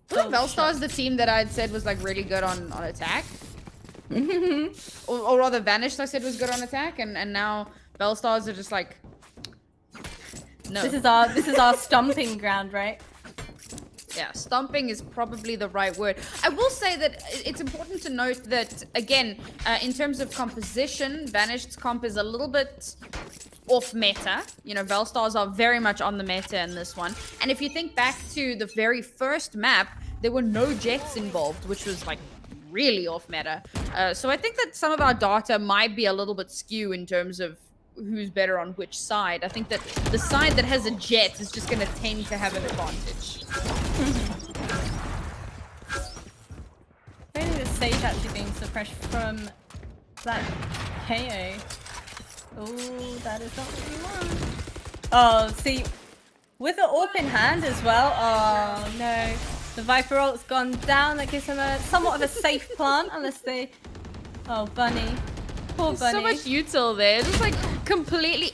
Wasn't Valstars the team that I had said was like really good on attack? or rather Vanished I said was good on attack, and now Valstars are just like no. This is our stomping ground, right? Yeah, stomping is probably the right word. I will say that it's important to note that, again, in terms of composition, Vanished's comp is a little bit off meta. You know, Valstars are very much on the meta in this one. And if you think back to the very first map, there were no jets involved, which was like really off meta. So I think that some of our data might be a little bit skew in terms of who's better on which side. I think that the side that has a jet is just going to tend to have an advantage. Maybe the Sage actually being suppressed from that KO. Oh, that is not what we want. Oh, see, with the AWP in hand as well. Oh no, the Viper ult's gone down. That gives him a somewhat of a safe plant, unless they. Oh, Bunny. Poor Bunny. So much util there. Just like completely.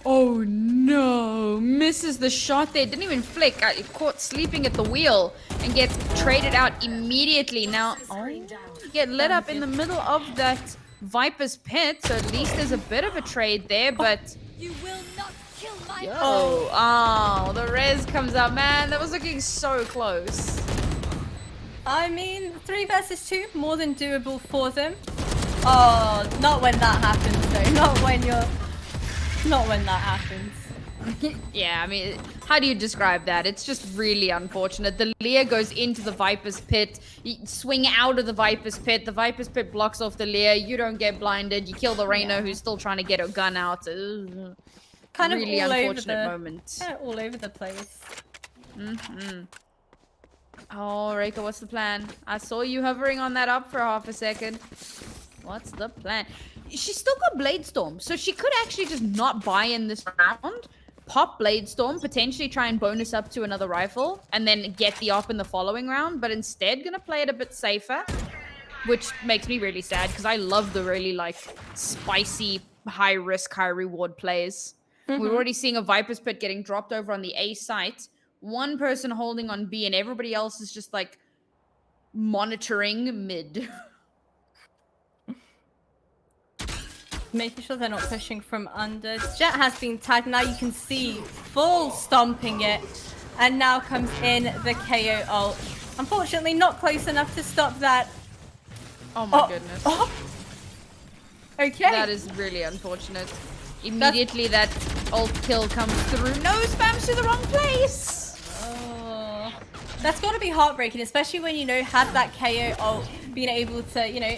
Oh no! Misses the shot there. Didn't even flick. Caught sleeping at the wheel and gets traded out immediately. Now, get lit up in the middle of that Viper's pit. So at least there's a bit of a trade there, but. You will not kill my Oh, the res comes out. Man, that was looking so close. I mean, 3 versus 2, more than doable for them. Oh, not when that happens though. Not when that happens. Yeah, I mean, how do you describe that? It's just really unfortunate. The Lear goes into the Viper's pit. You swing out of the Viper's pit. The Viper's pit blocks off the Lear. You don't get blinded. You kill the Reyna who's still trying to get her gun out. Kind of really all unfortunate over the, moment. Kind of all over the place. Oh, Reika, what's the plan? I saw you hovering on that up for half a second. What's the plan? She's still got Blade Storm, so she could actually just not buy in this round, pop Blade Storm, potentially try and bonus up to another rifle, and then get the op in the following round, but instead gonna play it a bit safer, which makes me really sad because I love the really like spicy high risk, high reward plays. We're already seeing a Viper's Pit getting dropped over on the A site. One person holding on B, and everybody else is just like monitoring mid. Making sure they're not pushing from under. Jet has been tagged. Now you can see full stomping it. And now comes in the KO ult. Unfortunately, not close enough to stop that. Oh my goodness. Oh. Okay. That is really unfortunate. Immediately that ult kill comes through. No, spams to the wrong place. Oh. That's got to be heartbreaking, especially when, you know, had that KO ult, being able to, you know,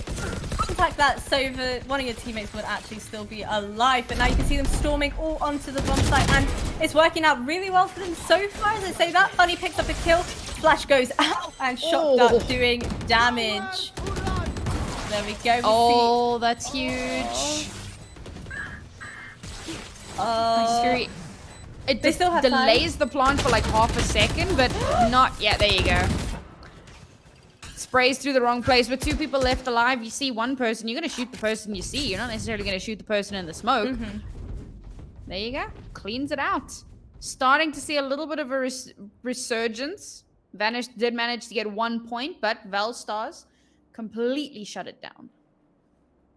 contact that Sova. One of your teammates would actually still be alive. But now you can see them storming all onto the bomb site, and it's working out really well for them so far. As I say that, Bunny picks up a kill. Flash goes out, and Shock Dart doing damage. There we go. Oh, that's huge. It still have delays the plant for like half a second, but not yet. There you go. Sprays through the wrong place with 2 people left alive. You see one person, you're going to shoot the person you see. You're not necessarily going to shoot the person in the smoke. There you go. Cleans it out. Starting to see a little bit of a resurgence. Vanish did manage to get 1 point, but Valstars completely shut it down.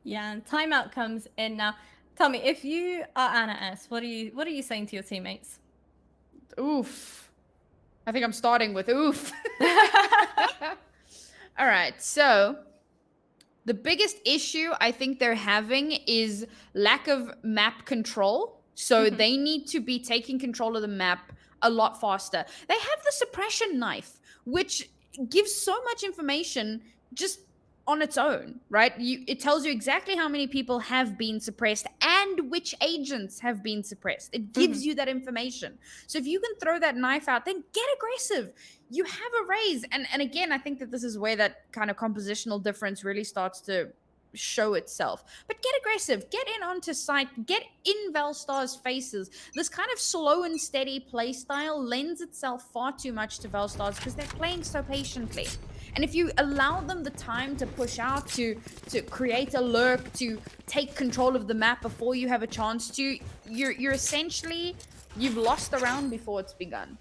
Yeah, and timeout comes in now. Tell me, if you are Anna S, what are you saying to your teammates? Oof. I think I'm starting with oof. All right, so the biggest issue I think they're having is lack of map control. So they need to be taking control of the map a lot faster. They have the suppression knife, which gives so much information just on its own, right? It tells you exactly how many people have been suppressed and which agents have been suppressed. It gives you that information. So if you can throw that knife out, then get aggressive. You have a raise. And again, I think that this is where that kind of compositional difference really starts to show itself. But get aggressive, get in onto site, get in Valstar's faces. This kind of slow and steady play style lends itself far too much to Valstars because they're playing so patiently. And if you allow them the time to push out, to create a lurk, to take control of the map before you have a chance to, you're essentially, you've lost the round before it's begun.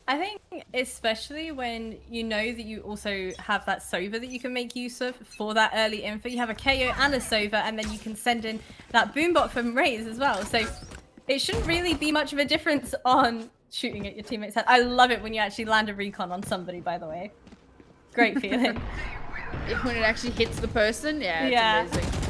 I think especially when you know that you also have that Sova that you can make use of for that early info. You have a KO and a Sova, and then you can send in that boombot from Raze as well. So it shouldn't really be much of a difference on shooting at your teammate's head. I love it when you actually land a recon on somebody, by the way. Great feeling. When it actually hits the person, yeah, it's amazing.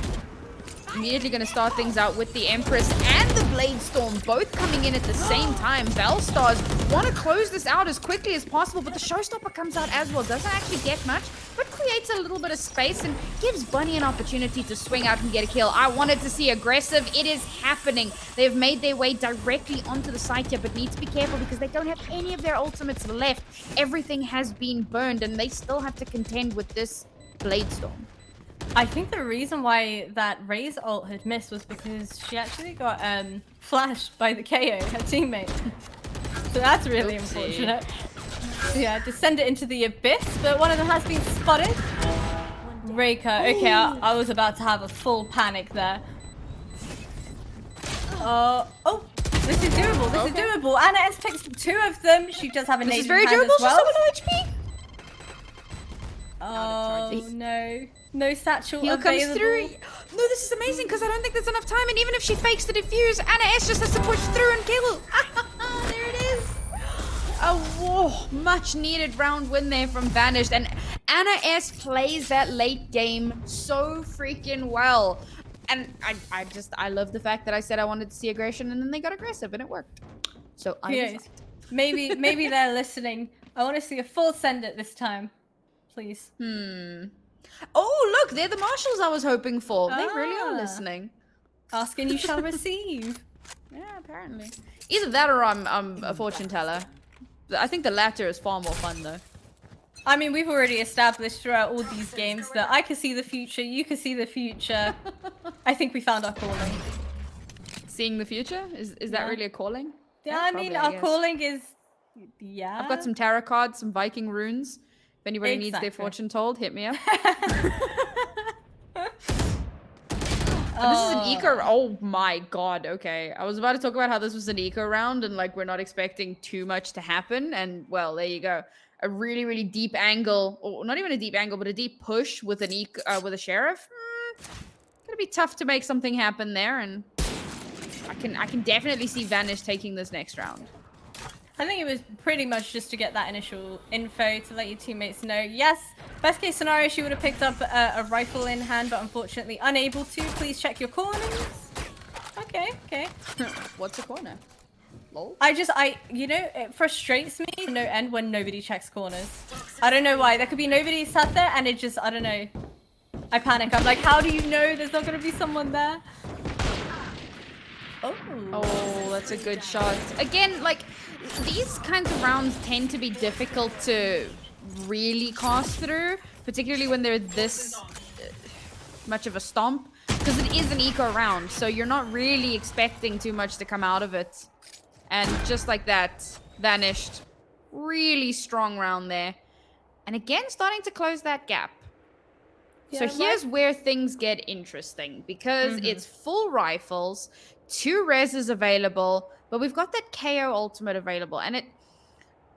Immediately going to start things out with the Empress and the Blade Storm both coming in at the same time. Valstars want to close this out as quickly as possible, but the Showstopper comes out as well. Doesn't actually get much, but creates a little bit of space and gives Bunny an opportunity to swing out and get a kill. I wanted to see aggressive. It is happening. They've made their way directly onto the site here, but need to be careful because they don't have any of their ultimates left. Everything has been burned, and they still have to contend with this Blade Storm. I think the reason why that Raze ult had missed was because she actually got flashed by the KO, her teammate. So that's really unfortunate. So yeah, just send it into the abyss, but one of them has been spotted. Reika, okay, I was about to have a full panic there. Oh, this is doable, this is doable. Anna S picks 2 of them. She does have a nade in hand as well. She's very doable, Oh no. No satchel Heal available. comes through. No, this is amazing because I don't think there's enough time. And even if she fakes the defuse, Anna S just has to push through and kill. There it is. A much needed round win there from Vanished. And Anna S plays that late game so freaking well. And I love the fact that I said I wanted to see aggression and then they got aggressive and it worked. So maybe they're listening. I want to see a full send it this time. Please. Oh, look, they're the marshals I was hoping for. They really are listening. Ask and you shall receive. Yeah, apparently. Either that or I'm a fortune teller. I think the latter is far more fun, though. I mean, we've already established throughout all these games that I can see the future, you can see the future. I think we found our calling. Seeing the future? Is that really a calling? Yeah, I mean, our calling is... Yeah. I've got some tarot cards, some Viking runes. If anybody needs their fortune told, hit me up. And this is an eco. Oh my god. Okay, I was about to talk about how this was an eco round and like we're not expecting too much to happen. And well, there you go. A really deep angle, or not even a deep angle, but a deep push with an with a sheriff. Gonna be tough to make something happen there, and I can definitely see Vanish taking this next round. I think it was pretty much just to get that initial info to let your teammates know. Yes, best case scenario, she would have picked up a rifle in hand, but unfortunately unable to. Please check your corners. Okay. What's a corner? Lol. You know, it frustrates me to no end when nobody checks corners. I don't know why. There could be nobody sat there and it just, I don't know. I panic. I'm like, how do you know there's not going to be someone there? Oh, that's a good shot. Again, like, these kinds of rounds tend to be difficult to really cast through, particularly when they're this much of a stomp, because it is an eco round, so you're not really expecting too much to come out of it. And just like that, Vanished. Really strong round there. And again, starting to close that gap. So here's where things get interesting, because it's full rifles, 2 reses available, but we've got that KO ultimate available, and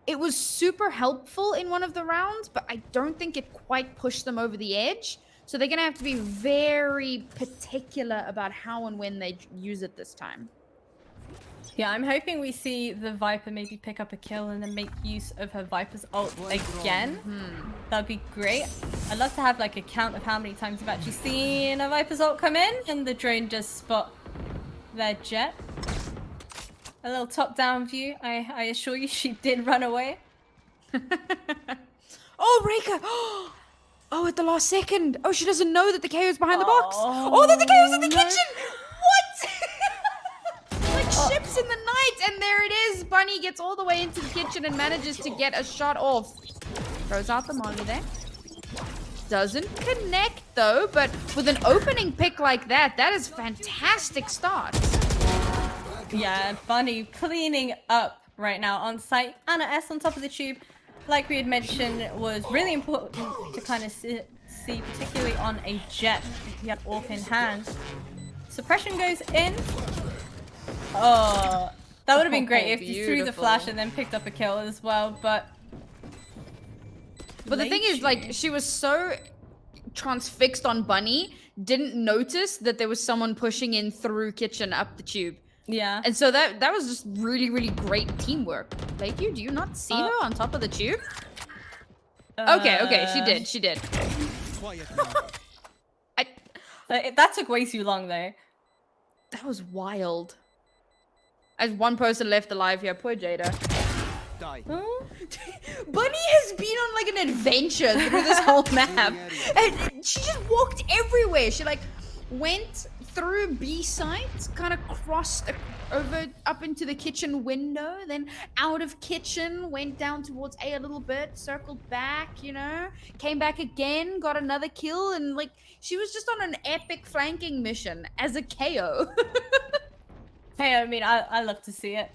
it was super helpful in one of the rounds, but I don't think it quite pushed them over the edge. So they're gonna have to be very particular about how and when they use it this time. Yeah, I'm hoping we see the Viper maybe pick up a kill and then make use of her Viper's ult again. That'd be great. I'd love to have like a count of how many times I've actually seen a Viper's ult come in and the drone does spot their jet. A little top-down view. I assure you she did run away. Oh, Reika! Oh, at the last second. Oh, she doesn't know that the KO's behind the box. Oh, that the KO's in the kitchen! What? Like ships in the night, and there it is. Bunny gets all the way into the kitchen and manages to get a shot off. Throws out the molly there. Doesn't connect though, but with an opening pick like that, that is fantastic start. Yeah, Bunny cleaning up right now on site. Anna S on top of the tube, like we had mentioned, was really important to kind of see, particularly on a jet. He had AWP in hand. Suppression goes in. Oh, that would have been great if you threw the flash and then picked up a kill as well, but the thing is, like, she was so transfixed on Bunny, didn't notice that there was someone pushing in through kitchen up the tube. Yeah. And so that was just really great teamwork. Lakey, do you not see her on top of the tube? Okay, she did. That took way too long though. That was wild. As one person left alive here, poor Jada. Die. Bunny has been on like an adventure through this whole map. And she just walked everywhere. She like went through B site, kind of crossed over up into the kitchen window, then out of kitchen, went down towards A a little bit, circled back, you know, came back again, got another kill, and like she was just on an epic flanking mission as a KO. Hey, I mean, I love to see it.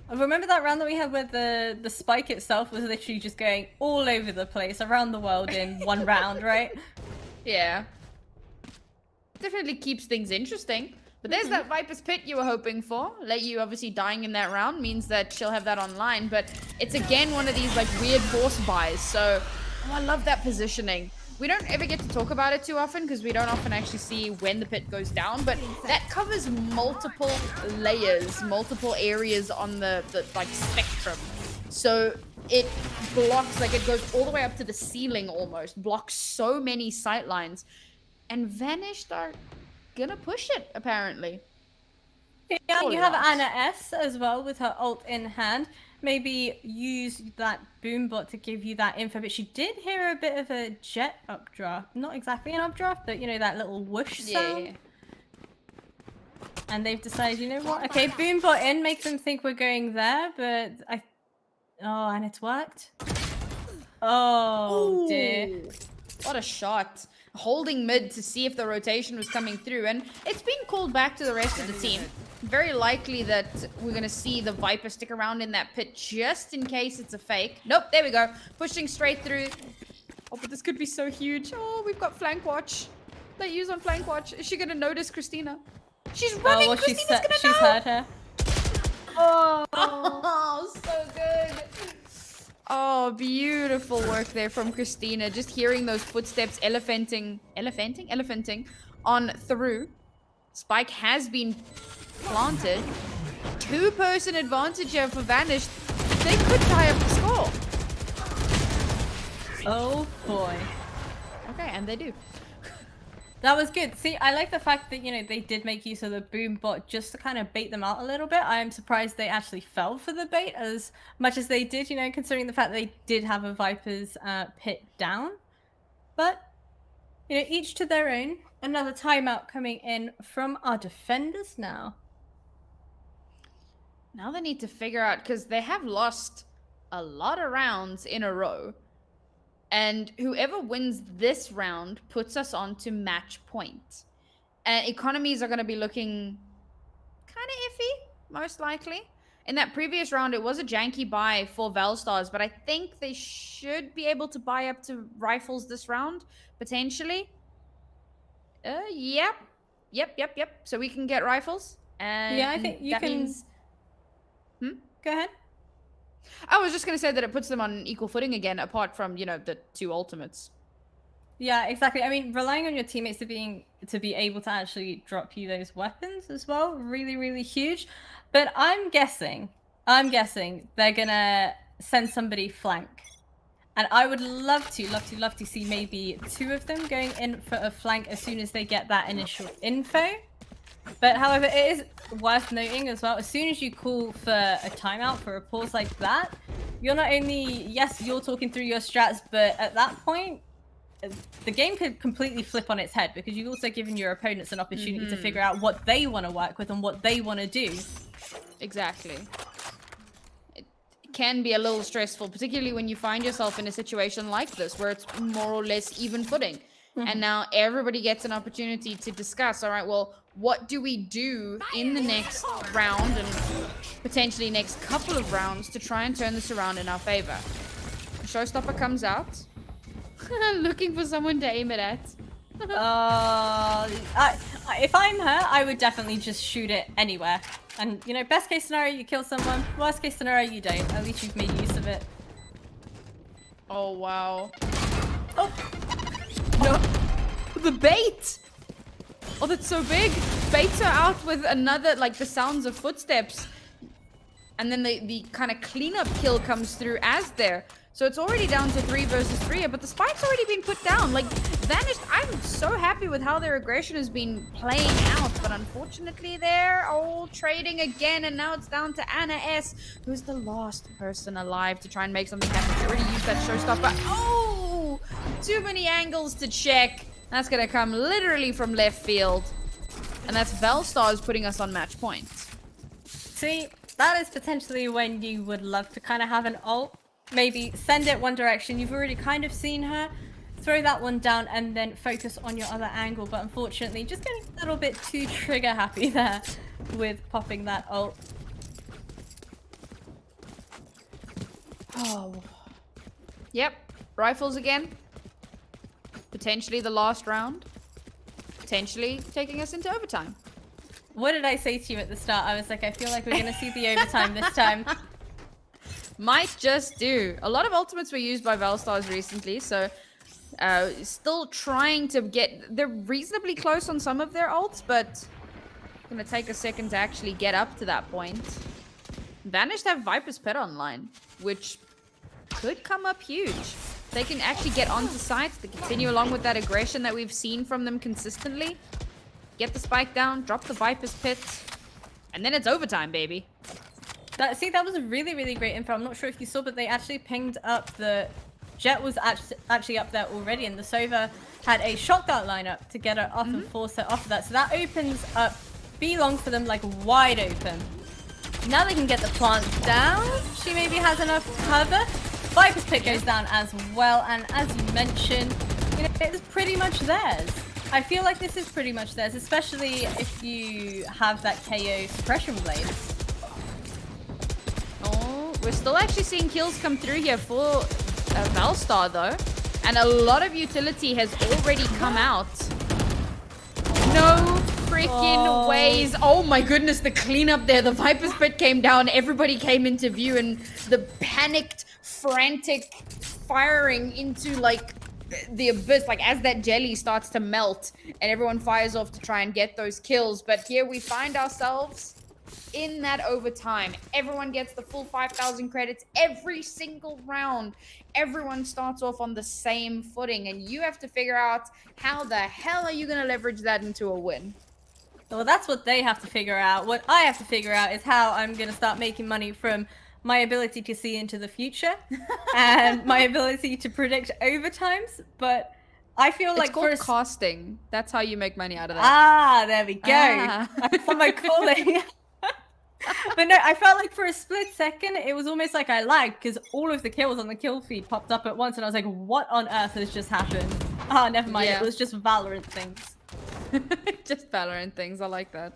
Remember that round that we had where the spike itself was literally just going all over the place around the world in one round, right? Yeah. Definitely keeps things interesting. But there's that Viper's Pit you were hoping for. Let you obviously dying in that round means that she'll have that online. But it's again one of these like weird force buys. So, I love that positioning. We don't ever get to talk about it too often because we don't often actually see when the pit goes down, but that covers multiple layers, multiple areas on the like spectrum. So it blocks, like it goes all the way up to the ceiling almost, blocks so many sight lines. And Vanished are gonna push it, apparently. Yeah, you have Anna S as well with her ult in hand. Maybe use that boombot to give you that info, but she did hear a bit of a jet updraft. Not exactly an updraft, but you know, that little whoosh sound. Yeah. And they've decided, you know what? Okay, boombot in, makes them think we're going there, but oh, and it's worked. Oh, dear. What a shot. Holding mid to see if the rotation was coming through, and it's being called back to the rest of the team. Very likely that we're gonna see the Viper stick around in that pit just in case it's a fake. Nope, there we go. Pushing straight through. Oh, but this could be so huge. Oh, we've got flank watch. they use on flank watch. Is she gonna notice Christina? She's running. well, Christina's gonna know. she's heard her. Oh, so good. Oh, beautiful work there from Christina. Just hearing those footsteps elephanting on through. Spike has been planted. 2-person advantage here for Vanished. They could tie up the score. Oh boy. Okay, and they do. That was good. See, I like the fact that, they did make use of the boom bot just to kind of bait them out a little bit. I am surprised they actually fell for the bait as much as they did, considering the fact they did have a Viper's pit down. But, each to their own. Another timeout coming in from our defenders now. Now they need to figure out, because they have lost a lot of rounds in a row. And whoever wins this round puts us on to match point. And economies are going to be looking kind of iffy, most likely. In that previous round, it was a janky buy for Valstars, but I think they should be able to buy up to rifles this round, potentially. Yep. So we can get rifles. And yeah, I think you can... Means... Go ahead. I was just going to say that it puts them on equal footing again, apart from, the 2 ultimates. Yeah, exactly. I mean, relying on your teammates to be able to actually drop you those weapons as well, really, really huge. But I'm guessing they're going to send somebody flank. And I would love to see maybe 2 of them going in for a flank as soon as they get that initial info. But however, it is worth noting as well, as soon as you call for a timeout, for a pause like that, you're not only, yes, you're talking through your strats, but at that point, the game could completely flip on its head because you've also given your opponents an opportunity to figure out what they want to work with and what they want to do. Exactly. It can be a little stressful, particularly when you find yourself in a situation like this, where it's more or less even footing. And now everybody gets an opportunity to discuss, all right, well, what do we do in the next round and potentially next couple of rounds to try and turn this around in our favor? Showstopper comes out. Looking for someone to aim it at. If I'm her, I would definitely just shoot it anywhere. And, best case scenario, you kill someone. Worst case scenario, you don't. At least you've made use of it. Oh, wow. Oh! No, the bait! Oh, that's so big. Baits are out with another, the sounds of footsteps. And then the kind of cleanup kill comes through as there. So it's already down to 3 versus 3, but the spike's already been put down. Vanished, I'm so happy with how their aggression has been playing out. But unfortunately, they're all trading again. And now it's down to Anna S, who's the last person alive to try and make something happen. She already used that showstopper. Oh! Too many angles to check. That's going to come literally from left field. And that's Valstars putting us on match point. See, that is potentially when you would love to kind of have an ult. Maybe send it one direction. You've already kind of seen her. Throw that one down and then focus on your other angle. But unfortunately, just getting a little bit too trigger happy there with popping that ult. Oh. Yep. Rifles again. Potentially the last round. Potentially taking us into overtime. What did I say to you at the start? I was like, I feel like we're going to see the overtime this time. Might just do. A lot of ultimates were used by Valstars recently, so still trying to get... They're reasonably close on some of their ults, but it's going to take a second to actually get up to that point. Vanished have Viper's Pet online, which could come up huge. They can actually get onto sites to continue along with that aggression that we've seen from them consistently. Get the spike down, drop the Viper's Pit, and then it's overtime, baby. That was a really, really great info. I'm not sure if you saw, but they actually pinged up the... Jet was actually up there already, and the Sova had a shot dart lineup to get her off and force her off of that. So that opens up B-long for them, wide open. Now they can get the plant down. She maybe has enough cover. Viper's Pit goes down as well, and as you mentioned, it's pretty much theirs. I feel like this is pretty much theirs, especially if you have that KO suppression blade. Oh, we're still actually seeing kills come through here for Valstar though, and a lot of utility has already come out No freaking ways. Oh my goodness, the cleanup there. The Viper's Pit came down. Everybody came into view and the panicked, frantic firing into like the abyss. Like as that jelly starts to melt and everyone fires off to try and get those kills. But here we find ourselves in that overtime. Everyone gets the full 5,000 credits every single round. Everyone starts off on the same footing, and you have to figure out how the hell are you going to leverage that into a win. Well, that's what they have to figure out. What I have to figure out is how I'm going to start making money from my ability to see into the future and my ability to predict overtimes. But I feel like It's called casting. That's how you make money out of that. Ah, there we go. Ah. I found my calling. But no, I felt like for a split second, it was almost like I lagged because all of the kills on the kill feed popped up at once, and I was like, what on earth has just happened? Ah, never mind. Yeah. It was just Valorant things. Just Valorant things. I like that.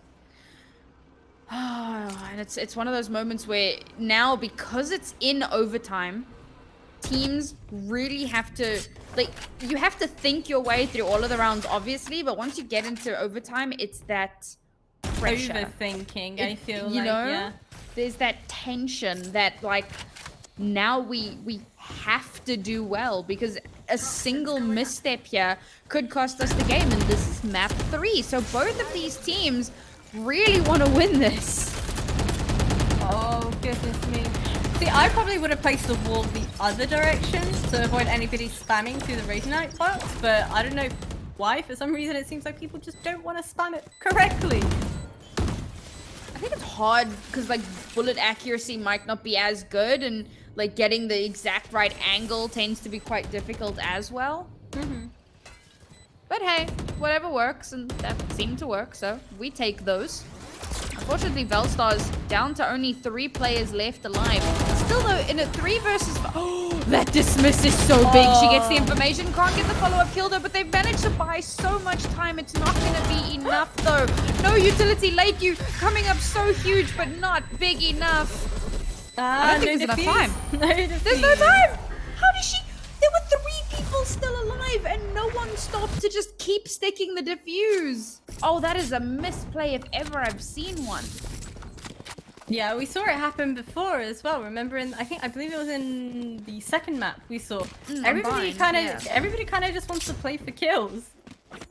And it's one of those moments where now, because it's in overtime, teams really have to, like, you have to think your way through all of the rounds, obviously, but once you get into overtime, it's that pressure. Overthinking, I feel you like, know, yeah. there's that tension that, like, now we have to do well because a single misstep here could cost us the game, and this is map 3. So both of these teams really want to win this. Oh, goodness me. See, I probably would have placed the wall the other direction to avoid anybody spamming through the Radiant box, but I don't know why. For some reason, it seems like people just don't want to spam it correctly. I think it's hard because, like, bullet accuracy might not be as good, and like getting the exact right angle tends to be quite difficult as well. But hey, whatever works, and that seemed to work, so we take those. Unfortunately, Velstar's down to only 3 players left alive. Still though, in a 3 versus 5, oh, that dismiss is so big. She gets the information, can't get the follow-up kill though, but they've managed to buy so much time. It's not gonna be enough though. No utility late you coming up so huge, but not big enough. I don't think there's enough time. There's no time. How does she? There were 3 people still alive and no one stopped to just keep sticking the defuse. Oh, that is a misplay if ever I've seen one. Yeah, we saw it happen before as well. Remember, I believe it was in the second map we saw. Everybody kind of just wants to play for kills.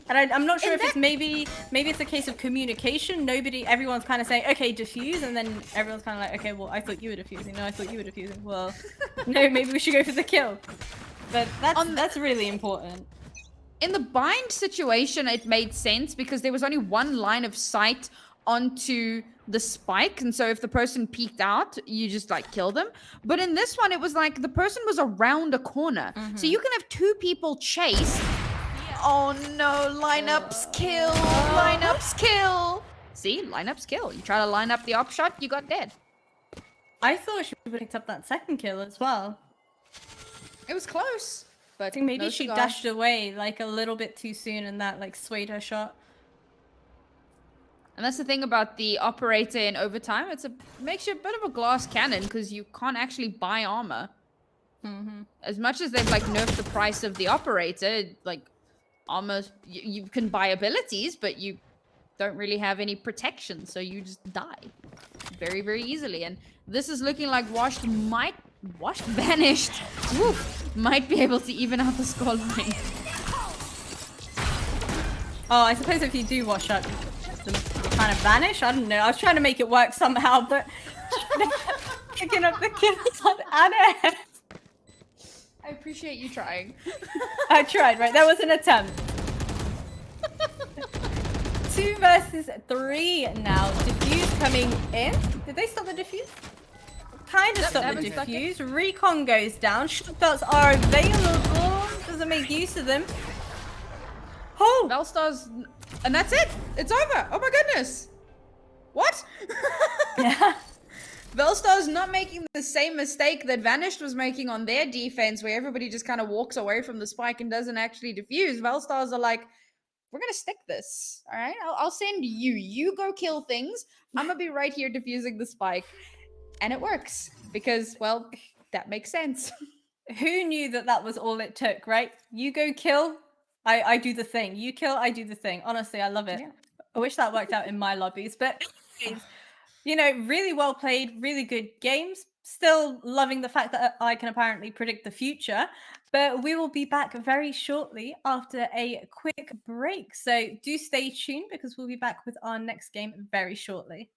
And I'm not sure if it's maybe it's a case of communication. Everyone's kind of saying, okay, defuse, and then everyone's kind of like, okay, well, I thought you were defusing. No, I thought you were defusing. Well, no, maybe we should go for the kill. But that's really important. In the bind situation, it made sense because there was only one line of sight onto the spike, and so if the person peeked out, you just like kill them. But in this one, it was like the person was around a corner, so you can have 2 people chase. Oh no, lineups kill, lineups kill. See, lineups kill. You try to line up the op shot, you got dead. I thought she would have picked up that second kill as well. It was close, but I think maybe no she cigar. dashed away like a little bit too soon, and that like swayed her shot. And that's the thing about the operator in overtime. Makes you a bit of a glass cannon because you can't actually buy armor. As much as they've like nerfed the price of the operator, like armor, you can buy abilities, but you don't really have any protection, so you just die very, very easily. And this is looking like Vanished might be able to even out the scoreline. Oh, I suppose if you do wash up, you kind of vanish. I don't know. I was trying to make it work somehow, but picking up the kills on Anna. I appreciate you trying. I tried, right? That was an attempt. 2 versus 3 now. Diffuse coming in. Did they stop the diffuse? Kind of stop the diffuse. Recon goes down. Shot darts are available. Doesn't make use of them. Oh! Velstar's... And that's it! It's over! Oh my goodness! What? Yeah. Velstar's not making the same mistake that Vanished was making on their defense, where everybody just kind of walks away from the spike and doesn't actually defuse. Velstars are like, we're gonna stick this, all right? I'll send you. You go kill things. I'm gonna be right here defusing the spike. And it works, because, well, that makes sense. Who knew that was all it took, right? You go kill, I do the thing. You kill, I do the thing. Honestly, I love it. Yeah. I wish that worked out in my lobbies, but really well played, really good games. Still loving the fact that I can apparently predict the future. But we will be back very shortly after a quick break. So do stay tuned because we'll be back with our next game very shortly.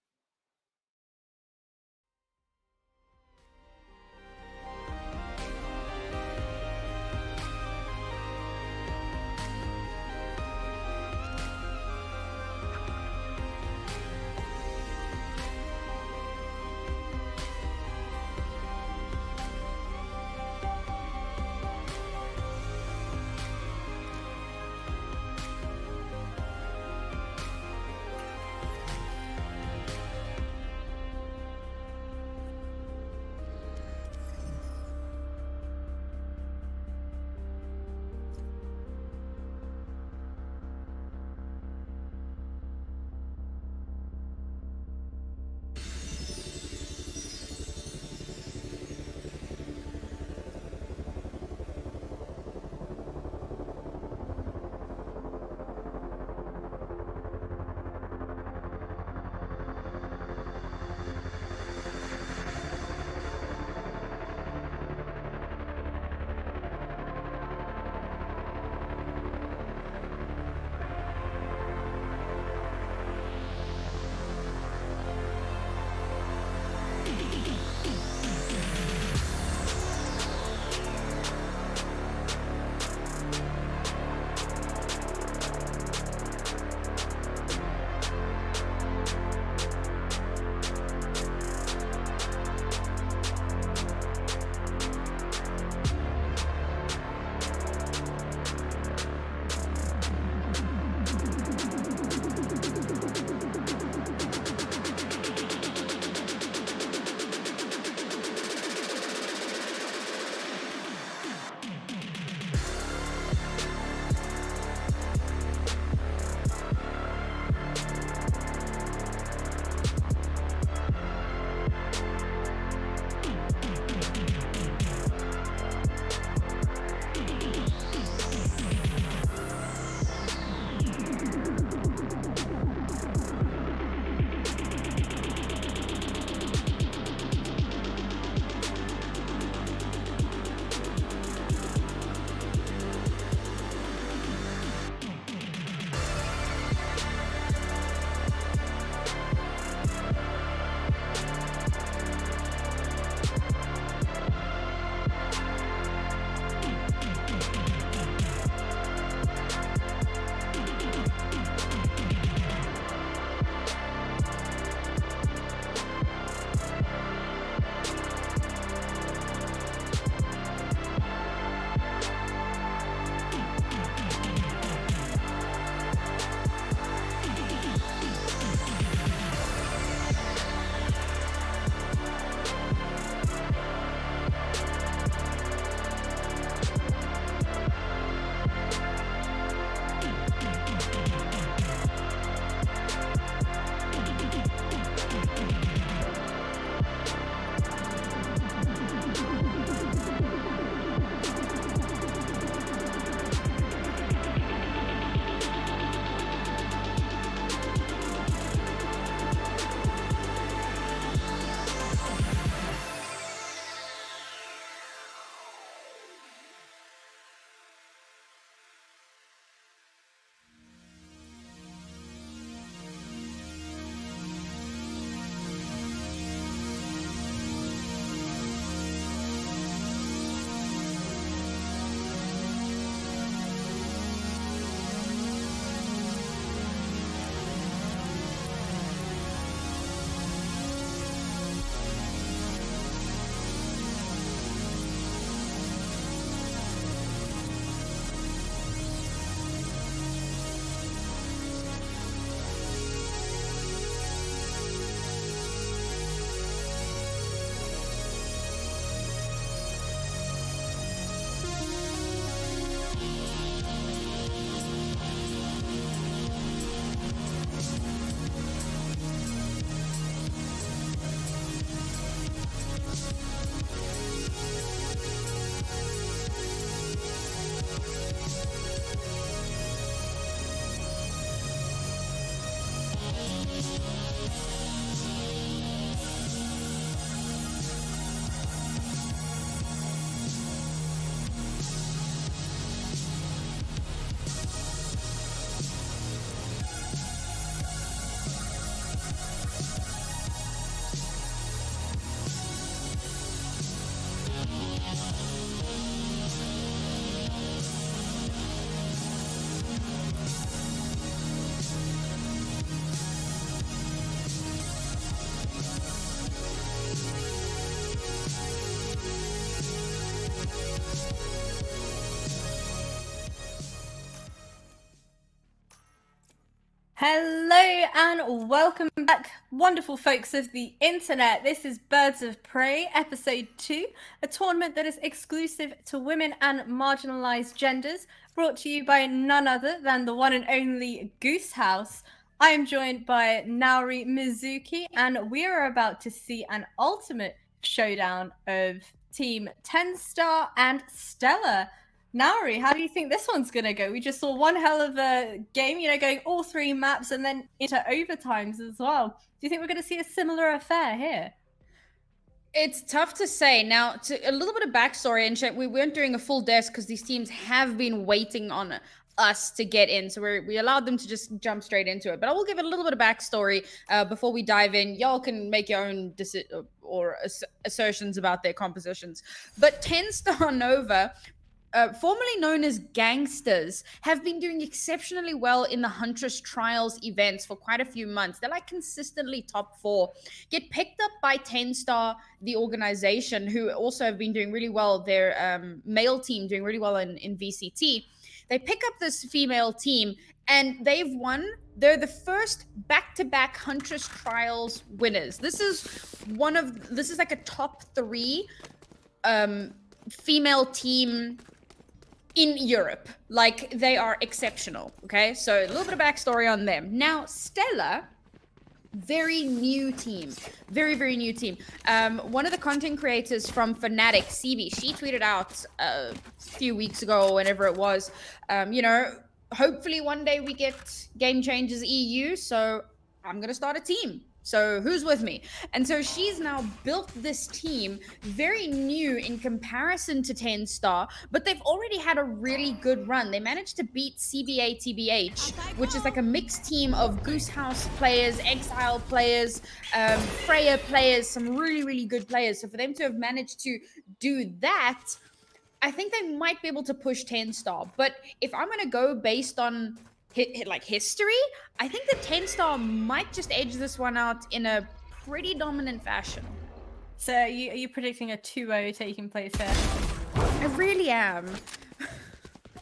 Hello and welcome back, wonderful folks of the internet. This is Birds of Prey, episode 2, a tournament that is exclusive to women and marginalized genders, brought to you by none other than the one and only Goose House. I am joined by Naori Mizuki, and we are about to see an ultimate showdown of Team 10 Star and Stella. Naori, how do you think this one's going to go? We just saw one hell of a game, going all 3 maps and then into overtimes as well. Do you think we're going to see a similar affair here? It's tough to say. Now, a little bit of backstory, and we weren't doing a full desk because these teams have been waiting on us to get in, so we allowed them to just jump straight into it. But I will give it a little bit of backstory before we dive in. Y'all can make your own assertions about their compositions. But 10 Star Nova, formerly known as Gangsters, have been doing exceptionally well in the Huntress Trials events for quite a few months. They're like consistently top 4. Get picked up by 10 Star, the organization, who also have been doing really well. Their male team doing really well in VCT. They pick up this female team and they've won. They're the first back-to-back Huntress Trials winners. This is like a top 3 female team in Europe. Like, they are exceptional. Okay, so a little bit of backstory on them. Now, Stella, very new team, very new team. One of the content creators from Fnatic, CB, she tweeted out a few weeks ago, or whenever it was, hopefully one day we get Game Changers EU, so I'm gonna start a team. So who's with me? And so she's now built this team, very new in comparison to 10 Star, but they've already had a really good run. They managed to beat CBA TBH, which is like a mixed team of Goose House players, Exile players, Freya players, some really good players. So for them to have managed to do that, I think they might be able to push 10 Star. But if I'm going to go based on history, I think the 10 Star might just edge this one out in a pretty dominant fashion. So are you predicting a 2-0 taking place here? I really am.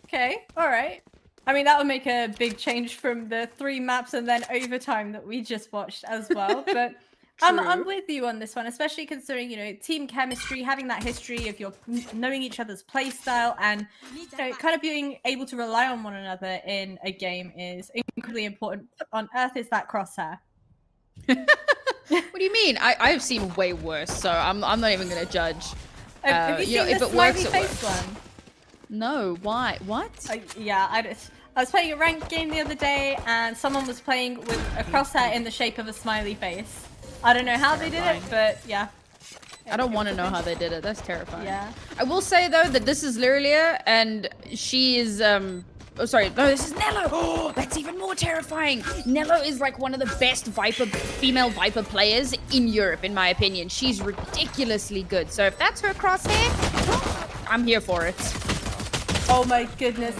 Okay, all right. I mean, that would make a big change from the 3 maps and then overtime that we just watched as well. But I'm with you on this one, especially considering, team chemistry, having that history of knowing each other's play style, and kind of being able to rely on one another in a game is incredibly important. On Earth is that crosshair. What do you mean? I've seen way worse, so I'm not even gonna judge. Have you seen the smiley face one? No, why? What? Yeah, I was playing a ranked game the other day, and someone was playing with a crosshair in the shape of a smiley face. I don't know how they did it, but yeah. I don't want to know how they did it. That's terrifying. Yeah. I will say, though, that this is Liria, and she is, oh, sorry. No, this is Nello. Oh, that's even more terrifying. Nello is like one of the best female Viper players in Europe, in my opinion. She's ridiculously good. So if that's her crosshair, I'm here for it. Oh my goodness.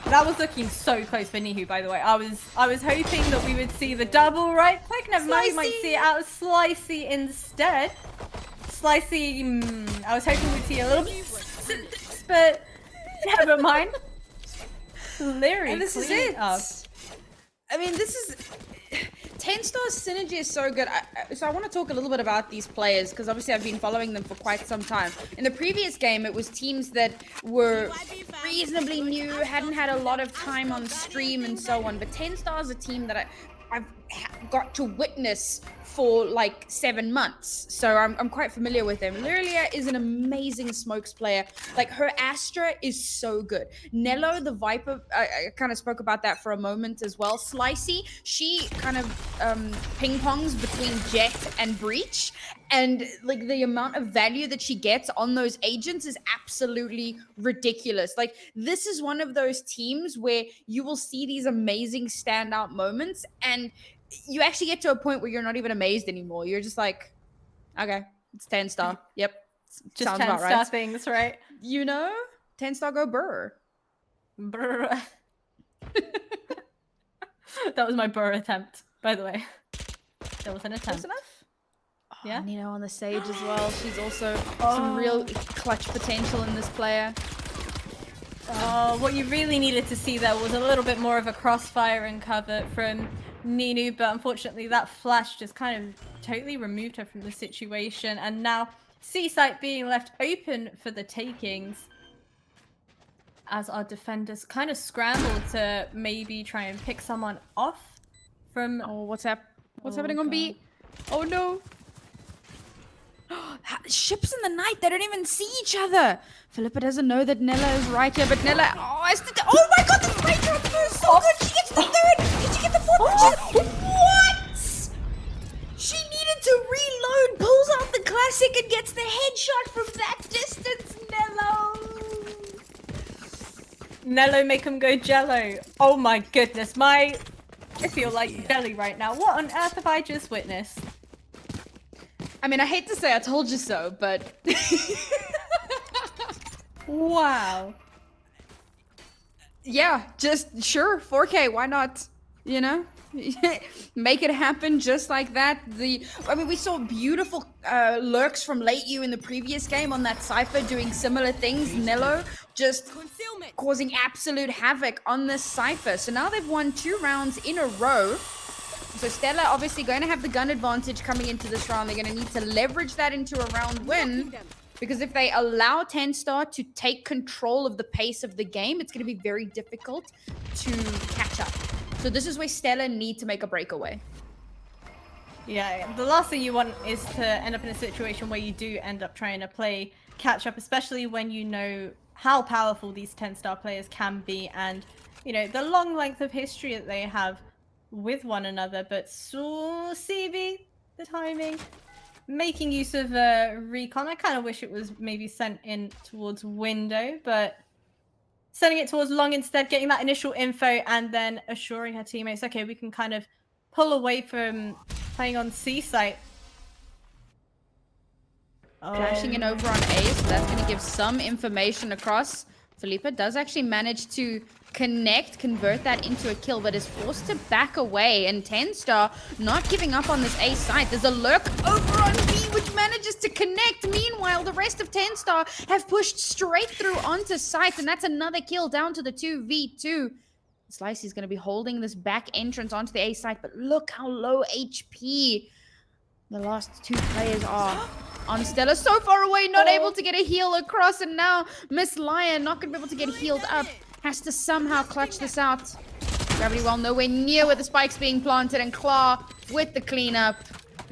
That was looking so close for Nihu, by the way. I was hoping that we would see the double right click. Never mind, we might see it out of Slicey instead. Slicey, I was hoping we'd see a little bit, but never mind. Larry, and this is it. I mean, this is 10 Star's synergy is so good. So I want to talk a little bit about these players, because obviously I've been following them for quite some time. In the previous game, it was teams that were reasonably new, hadn't had a lot of time on stream and so on. But 10 Star's a team that I've got to witness for like 7 months, so I'm quite familiar with them. Liria is an amazing smokes player. Like, her Astra is so good. Nello, the Viper, I kind of spoke about that for a moment as well. Slicey, she kind of ping-pongs between Jet and Breach, and like the amount of value that she gets on those agents is absolutely ridiculous. Like, this is one of those teams where you will see these amazing standout moments, and you actually get to a point where you're not even amazed anymore. You're just like, okay, it's 10 Star. Yep. Just sounds 10 about Star right. things, right? 10 Star go burr. Brr. That was my burr attempt, by the way. That was an attempt. Close enough? Yeah. Nino on the stage as well. She's also some real clutch potential in this player. Oh, what you really needed to see there was a little bit more of a crossfire and cover from Ninu, but unfortunately that flash just kind of totally removed her from the situation, and now C site being left open for the takings as our defenders kind of scramble to maybe try and pick someone off from... Oh, what's happening on God. B? Oh no. Ships in the night, they don't even see each other. Philippa doesn't know that Nella is right here, but Nella, oh my god, the spray drop is so good. She gets the third. Did she get the fourth? What? She needed to reload, pulls out the classic and gets the headshot from that distance. Nello make him go jello. Oh my goodness, I feel like jelly right now. What on earth have I just witnessed? I mean, I hate to say I told you so, but... Wow. Yeah, just sure, 4K, why not? You know? Make it happen just like that. I mean, we saw beautiful lurks from late you in the previous game on that Cypher doing similar things. Nello just causing absolute havoc on this Cypher. So now they've won 2 rounds in a row. So Stella obviously going to have the gun advantage coming into this round. They're going to need to leverage that into a round win. Because if they allow TenStar to take control of the pace of the game, it's going to be very difficult to catch up. So this is where Stella need to make a breakaway. Yeah, the last thing you want is to end up in a situation where you do end up trying to play catch up, especially when you know how powerful these 10-star players can be and, you know, the long length of history that they have with one another. But so CB, the timing, making use of recon. I kind of wish it was maybe sent in towards window, but sending it towards long instead, getting that initial info and then assuring her teammates, okay, we can kind of pull away from playing on C site. Flashing in over on A, so that's going to give some information across. Philippa does actually manage to convert that into a kill, but is forced to back away. And TenStar not giving up on this A site. There's a lurk over on B, which manages to connect. Meanwhile, the rest of TenStar have pushed straight through onto site, and that's another kill down to the 2v2. Slicey's going to be holding this back entrance onto the A site, but look how low HP the last 2 players are. On Stella, so far away, not able to get a heal across, and now Miss Lion not going to be able to get healed up. Has to somehow clutch this out. Gravity Well nowhere near where the spike's being planted, and Claw with the cleanup.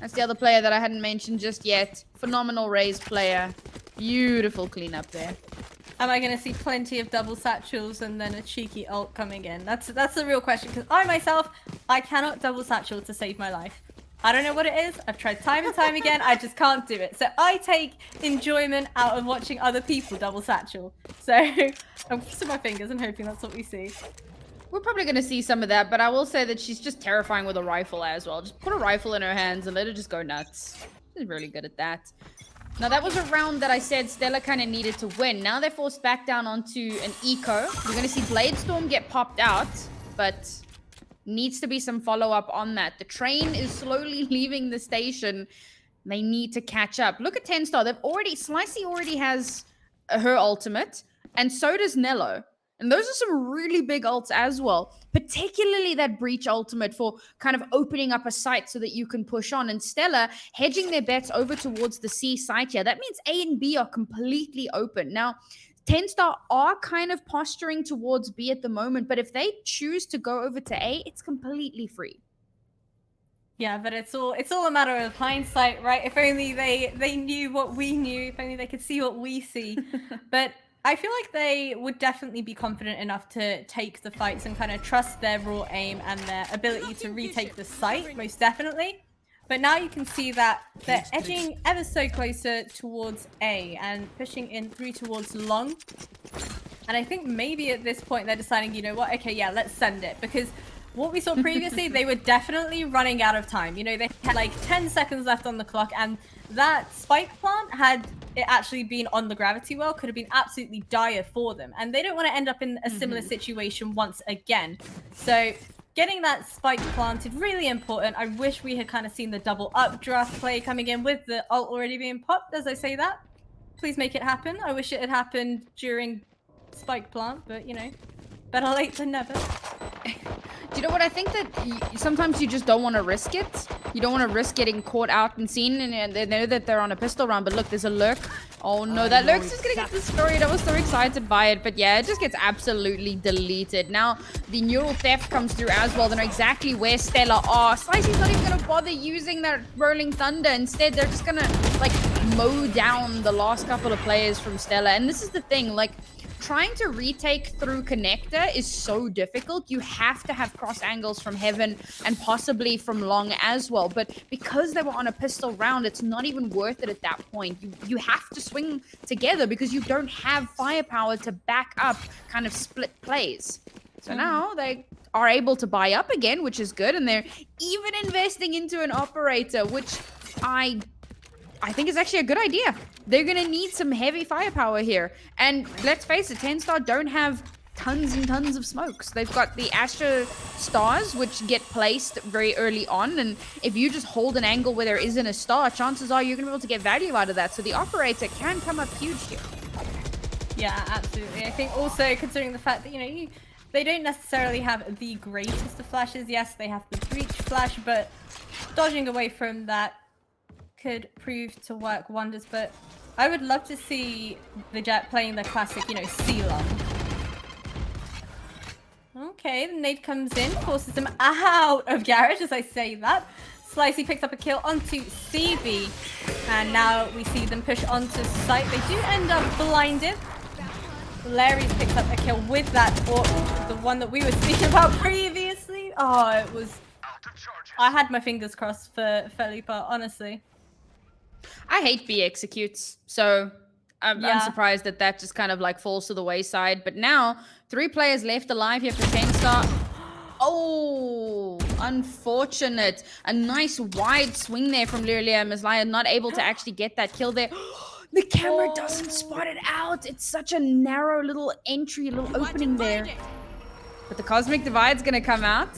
That's the other player that I hadn't mentioned just yet. Phenomenal Raze player. Beautiful cleanup there. Am I going to see plenty of double satchels and then a cheeky ult coming in? That's the real question, because I cannot double satchel to save my life. I don't know what it is. I've tried time and time again. I just can't do it. So I take enjoyment out of watching other people double satchel. So I'm crossing my fingers and hoping that's what we see. We're probably going to see some of that, but I will say that she's just terrifying with a rifle as well. Just put a rifle in her hands and let her just go nuts. She's really good at that. Now, that was a round that I said Stella kind of needed to win. Now they're forced back down onto an eco. We're going to see Bladestorm get popped out, but needs to be some follow-up on that. The train is slowly leaving the station. They need to catch up. Look at TenStar. Slicey already has her ultimate, and so does Nello. And those are some really big ults as well, particularly that breach ultimate for kind of opening up a site so that you can push on. And Stella hedging their bets over towards the C site here. That means A and B are completely open. Now, TenStar are kind of posturing towards B at the moment, but if they choose to go over to A, it's completely free. Yeah, but it's all a matter of hindsight, right? If only they knew what we knew, if only they could see what we see. But I feel like they would definitely be confident enough to take the fights and kind of trust their raw aim and their ability to retake the site, most definitely. But now you can see that they're edging ever so closer towards A and pushing in through towards long. And I think maybe at this point they're deciding, you know what, okay, yeah, let's send it. Because what we saw previously, they were definitely running out of time. You know, they had like 10 seconds left on the clock, and that spike plant, had it actually been on the gravity well, could have been absolutely dire for them. And they don't want to end up in a similar situation once again. So getting that spike planted, really important. I wish we had kind of seen the double updraft play coming in with the ult already being popped as I say that. Please make it happen. I wish it had happened during spike plant, but you know, better late than never. Do you know what? I think that sometimes you just don't want to risk it. You don't want to risk getting caught out and seen, and they know that they're on a pistol round. But look, there's a lurk. Oh no, that lurk's just gonna get destroyed. I was so excited by it, but yeah, it just gets absolutely deleted. Now the neural theft comes through as well. They know exactly where Stella are. Slicey's not even gonna bother using that rolling thunder. Instead, they're just gonna like mow down the last couple of players from Stella. And this is the thing, like, trying to retake through connector is so difficult. You have to have cross angles from heaven and possibly from long as well. But because they were on a pistol round, it's not even worth it at that point. You have to swing together because you don't have firepower to back up kind of split plays. So now they are able to buy up again, which is good. And they're even investing into an operator, which I think is actually a good idea. They're going to need some heavy firepower here. And let's face it, 10 Star don't have tons and tons of smokes. They've got the Astro Stars, which get placed very early on. And if you just hold an angle where there isn't a star, chances are you're going to be able to get value out of that. So the operator can come up huge here. Yeah, absolutely. I think also considering the fact that, they don't necessarily have the greatest of flashes. Yes, they have the breach flash, but dodging away from that could prove to work wonders. But I would love to see the Jet playing the classic, C-Long. Okay, the nade comes in, forces them out of garage as I say that. Slicey picks up a kill onto CB, and now we see them push onto site. They do end up blinded. Larry's picked up a kill with that, or the one that we were speaking about previously. Oh, it was... I had my fingers crossed for Felipa, honestly. I hate B executes, so I'm surprised that that just kind of like falls to the wayside. But now, 3 players left alive here for 10 Star. Oh, unfortunate. A nice wide swing there from Liria Maslaya, not able to actually get that kill there. The camera doesn't spot it out. It's such a narrow little entry, little opening there. But the Cosmic Divide's gonna come out,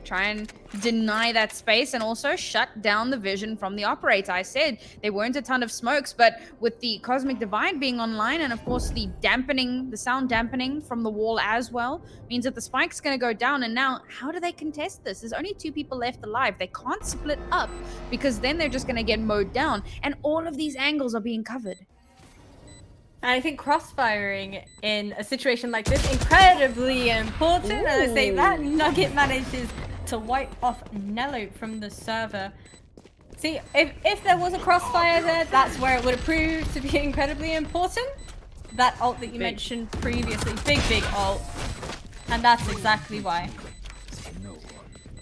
try and deny that space, and also shut down the vision from the operator. I said there weren't a ton of smokes, but with the Cosmic Divide being online, and of course the dampening, the sound dampening from the wall as well, means that the spike's going to go down. And now, how do they contest this? There's only 2 people left alive. They can't split up because then they're just going to get mowed down, and all of these angles are being covered. And I think crossfiring in a situation like this incredibly important. And I say that Nugget manages to wipe off Nello from the server. See, if there was a crossfire there, that's where it would have proved to be incredibly important. That ult that you mentioned previously, big ult. And that's exactly why.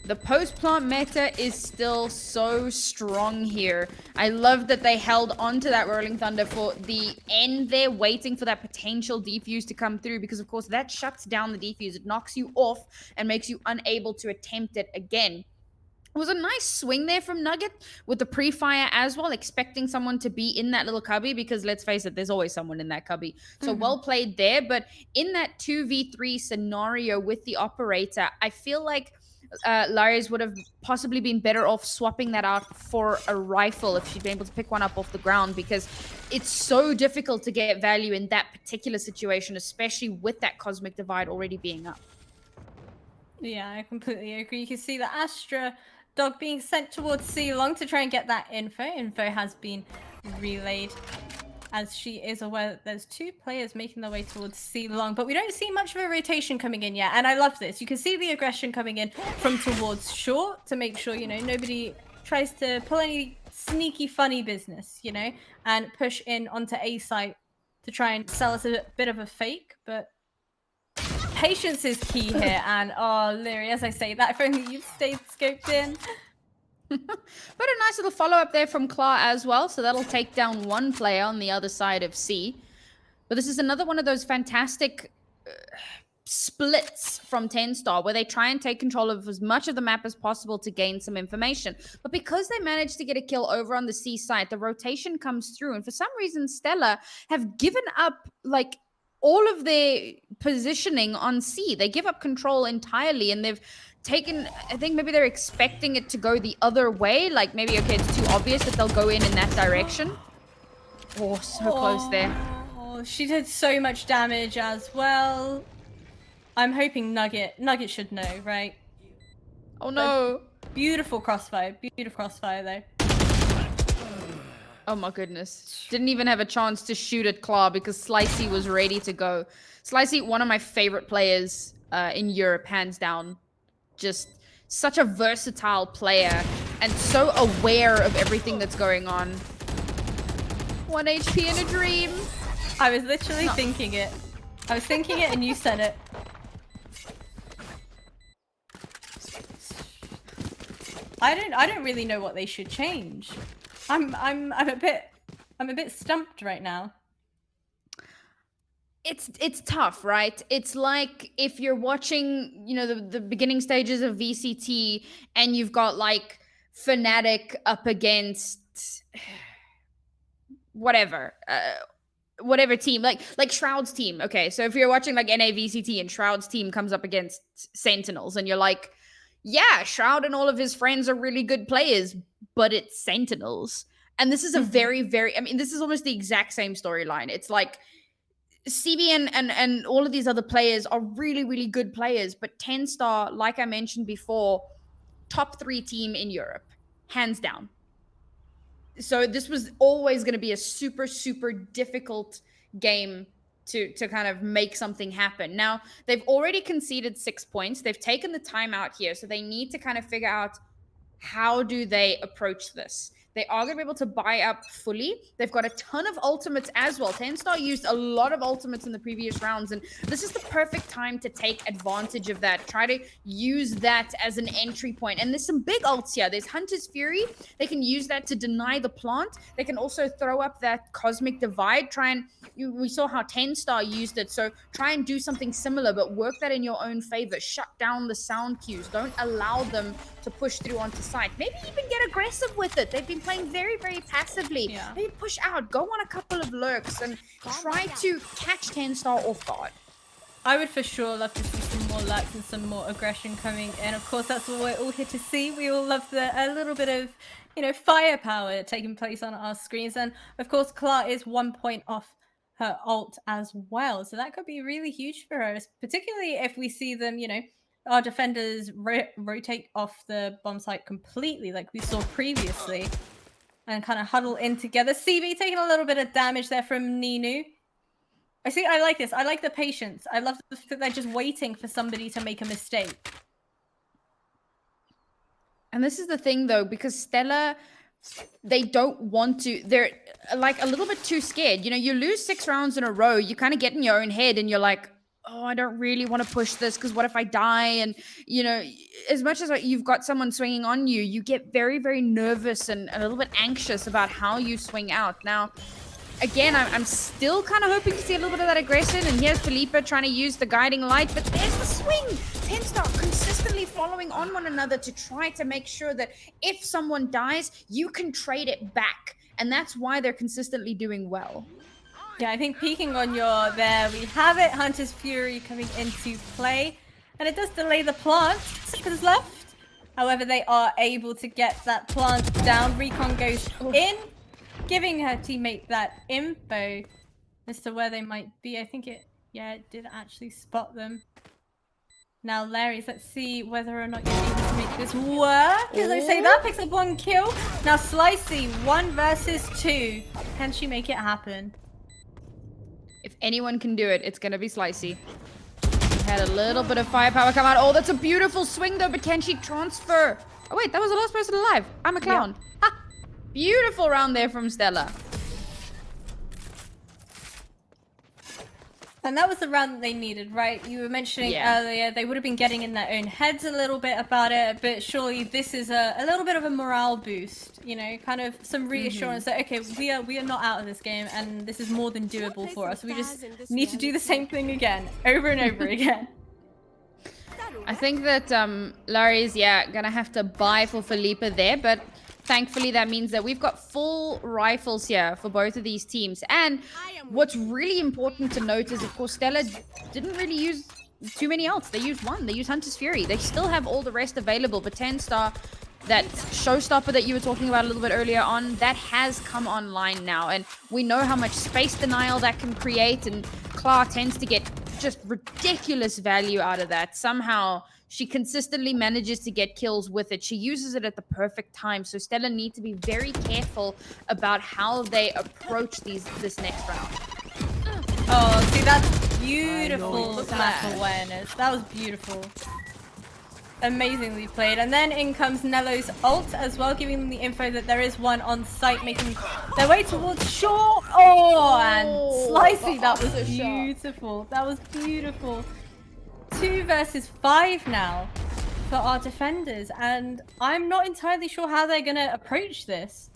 The post-plant meta is still so strong here. I love that they held onto that Rolling Thunder for the end there, waiting for that potential defuse to come through, because of course that shuts down the defuse. It knocks you off and makes you unable to attempt it again. It was a nice swing there from Nugget with the pre-fire as well, expecting someone to be in that little cubby, because let's face it, there's always someone in that cubby. So well played there. But in that 2v3 scenario with the operator, I feel like Larius would have possibly been better off swapping that out for a rifle if she'd been able to pick one up off the ground, because it's so difficult to get value in that particular situation, especially with that Cosmic Divide already being up. Yeah, I completely agree. You can see the Astra dog being sent towards C-Long to try and get that info. Info has been relayed, as she is aware that there's 2 players making their way towards C-Long, but we don't see much of a rotation coming in yet. And I love this. You can see the aggression coming in from towards short to make sure, nobody tries to pull any sneaky funny business, and push in onto A site to try and sell us a bit of a fake. But patience is key here. And Lyri, as I say that, if only you've stayed scoped in. But a nice little follow-up there from Klar as well. So that'll take down 1 player on the other side of C. But this is another one of those fantastic splits from 10 Star, where they try and take control of as much of the map as possible to gain some information. But because they managed to get a kill over on the C side, the rotation comes through. And for some reason, Stella have given up, like, all of their positioning on C. They give up control entirely, and they've taken, I think maybe they're expecting it to go the other way. Like, maybe, okay, it's too obvious that they'll go in that direction. Oh, so close there. Oh, she did so much damage as well. I'm hoping Nugget should know, right? Oh no. Beautiful crossfire though. Oh my goodness. Didn't even have a chance to shoot at Claw because Slicey was ready to go. Slicey, one of my favorite players in Europe, hands down. Just such a versatile player and so aware of everything that's going on. 1 HP in a dream. I was literally thinking it. I was thinking it and you said it. I don't really know what they should change. I'm a bit stumped right now. It's tough, right? It's like if you're watching, you know, the beginning stages of VCT and you've got like Fnatic up against whatever team, like Shroud's team. Okay, so if you're watching like NA VCT and Shroud's team comes up against Sentinels and you're like, yeah, Shroud and all of his friends are really good players, but it's Sentinels. And this is a very, very, I mean, this is almost the exact same storyline. It's like CB and all of these other players are really, really good players, but 10 Star, like I mentioned before, top 3 team in Europe, hands down. So this was always going to be a super, super difficult game to kind of make something happen. Now, they've already conceded 6 points. They've taken the time out here, so they need to kind of figure out how do they approach this. They are going to be able to buy up fully. They've got a ton of ultimates as well. 10 Star used a lot of ultimates in the previous rounds, and this is the perfect time to take advantage of that. Try to use that as an entry point. And there's some big ults here. There's Hunter's Fury. They can use that to deny the plant. They can also throw up that Cosmic Divide. We saw how 10 Star used it, so try and do something similar, but work that in your own favor. Shut down the sound cues. Don't allow them to push through onto site. Maybe even get aggressive with it. They've been playing very, very passively. Yeah. Maybe push out, go on a couple of lurks, and try to catch 10 Star off guard. I would for sure love to see some more lurks and some more aggression coming in. Of course, that's what we're all here to see. We all love a little bit of, you know, firepower taking place on our screens. And of course, Clark is 1 point off her ult as well. So that could be really huge for us, particularly if we see them, you know, our defenders rotate off the bomb site completely like we saw previously and kind of huddle in together. CB taking a little bit of damage there from Ninu. I like this. I like the patience. I love that they're just waiting for somebody to make a mistake. And this is the thing though, because Stella, they don't want to, they're like a little bit too scared. You know, you lose 6 rounds in a row, you kind of get in your own head and you're like, oh, I don't really want to push this because what if I die? And, you know, as much as you've got someone swinging on you, you get very, very nervous and a little bit anxious about how you swing out. Now, again, I'm still kind of hoping to see a little bit of that aggression. And here's Felipe trying to use the guiding light, but there's the swing. 10 Star consistently following on one another to try to make sure that if someone dies, you can trade it back. And that's why they're consistently doing well. Yeah, I think peeking on your there, we have it. Hunter's Fury coming into play. And it does delay the plant. Seconds left. However, they are able to get that plant down. Recon goes in, giving her teammate that info as to where they might be. I think it did actually spot them. Now, Larry's, let's see whether or not you're able to make this work. As I say, that picks up 1 kill. Now, Slicey, 1 versus 2. Can she make it happen? If anyone can do it, it's going to be Slicey. Had a little bit of firepower come out. Oh, that's a beautiful swing, though, but can she transfer? Oh, wait, that was the last person alive. I'm a clown. Yeah. Ha! Beautiful round there from Stella. And that was the round that they needed, right? You were mentioning earlier they would have been getting in their own heads a little bit about it, but surely this is a little bit of a morale boost, you know, kind of some reassurance that, okay, we are not out of this game and this is more than doable for us. We just need to do the same thing again, over and over again. I think that Larry's, gonna have to buy for Felipe there, but thankfully that means that we've got full rifles here for both of these teams. And what's really important to note is, of course, Stella didn't really use too many ults. They used 1. They used Hunter's Fury. They still have all the rest available, but 10 Star, that showstopper that you were talking about a little bit earlier on, that has come online now. And we know how much space denial that can create, and Clark tends to get just ridiculous value out of that. Somehow she consistently manages to get kills with it. She uses it at the perfect time. So Stella need to be very careful about how they approach this next round. Oh, see, that's beautiful map awareness. That was beautiful. Amazingly played. And then in comes Nello's ult as well, giving them the info that there is one on site, making their way towards shore. Oh, and slicing. That was beautiful. That was beautiful. 2 versus 5 now for our defenders. And I'm not entirely sure how they're going to approach this.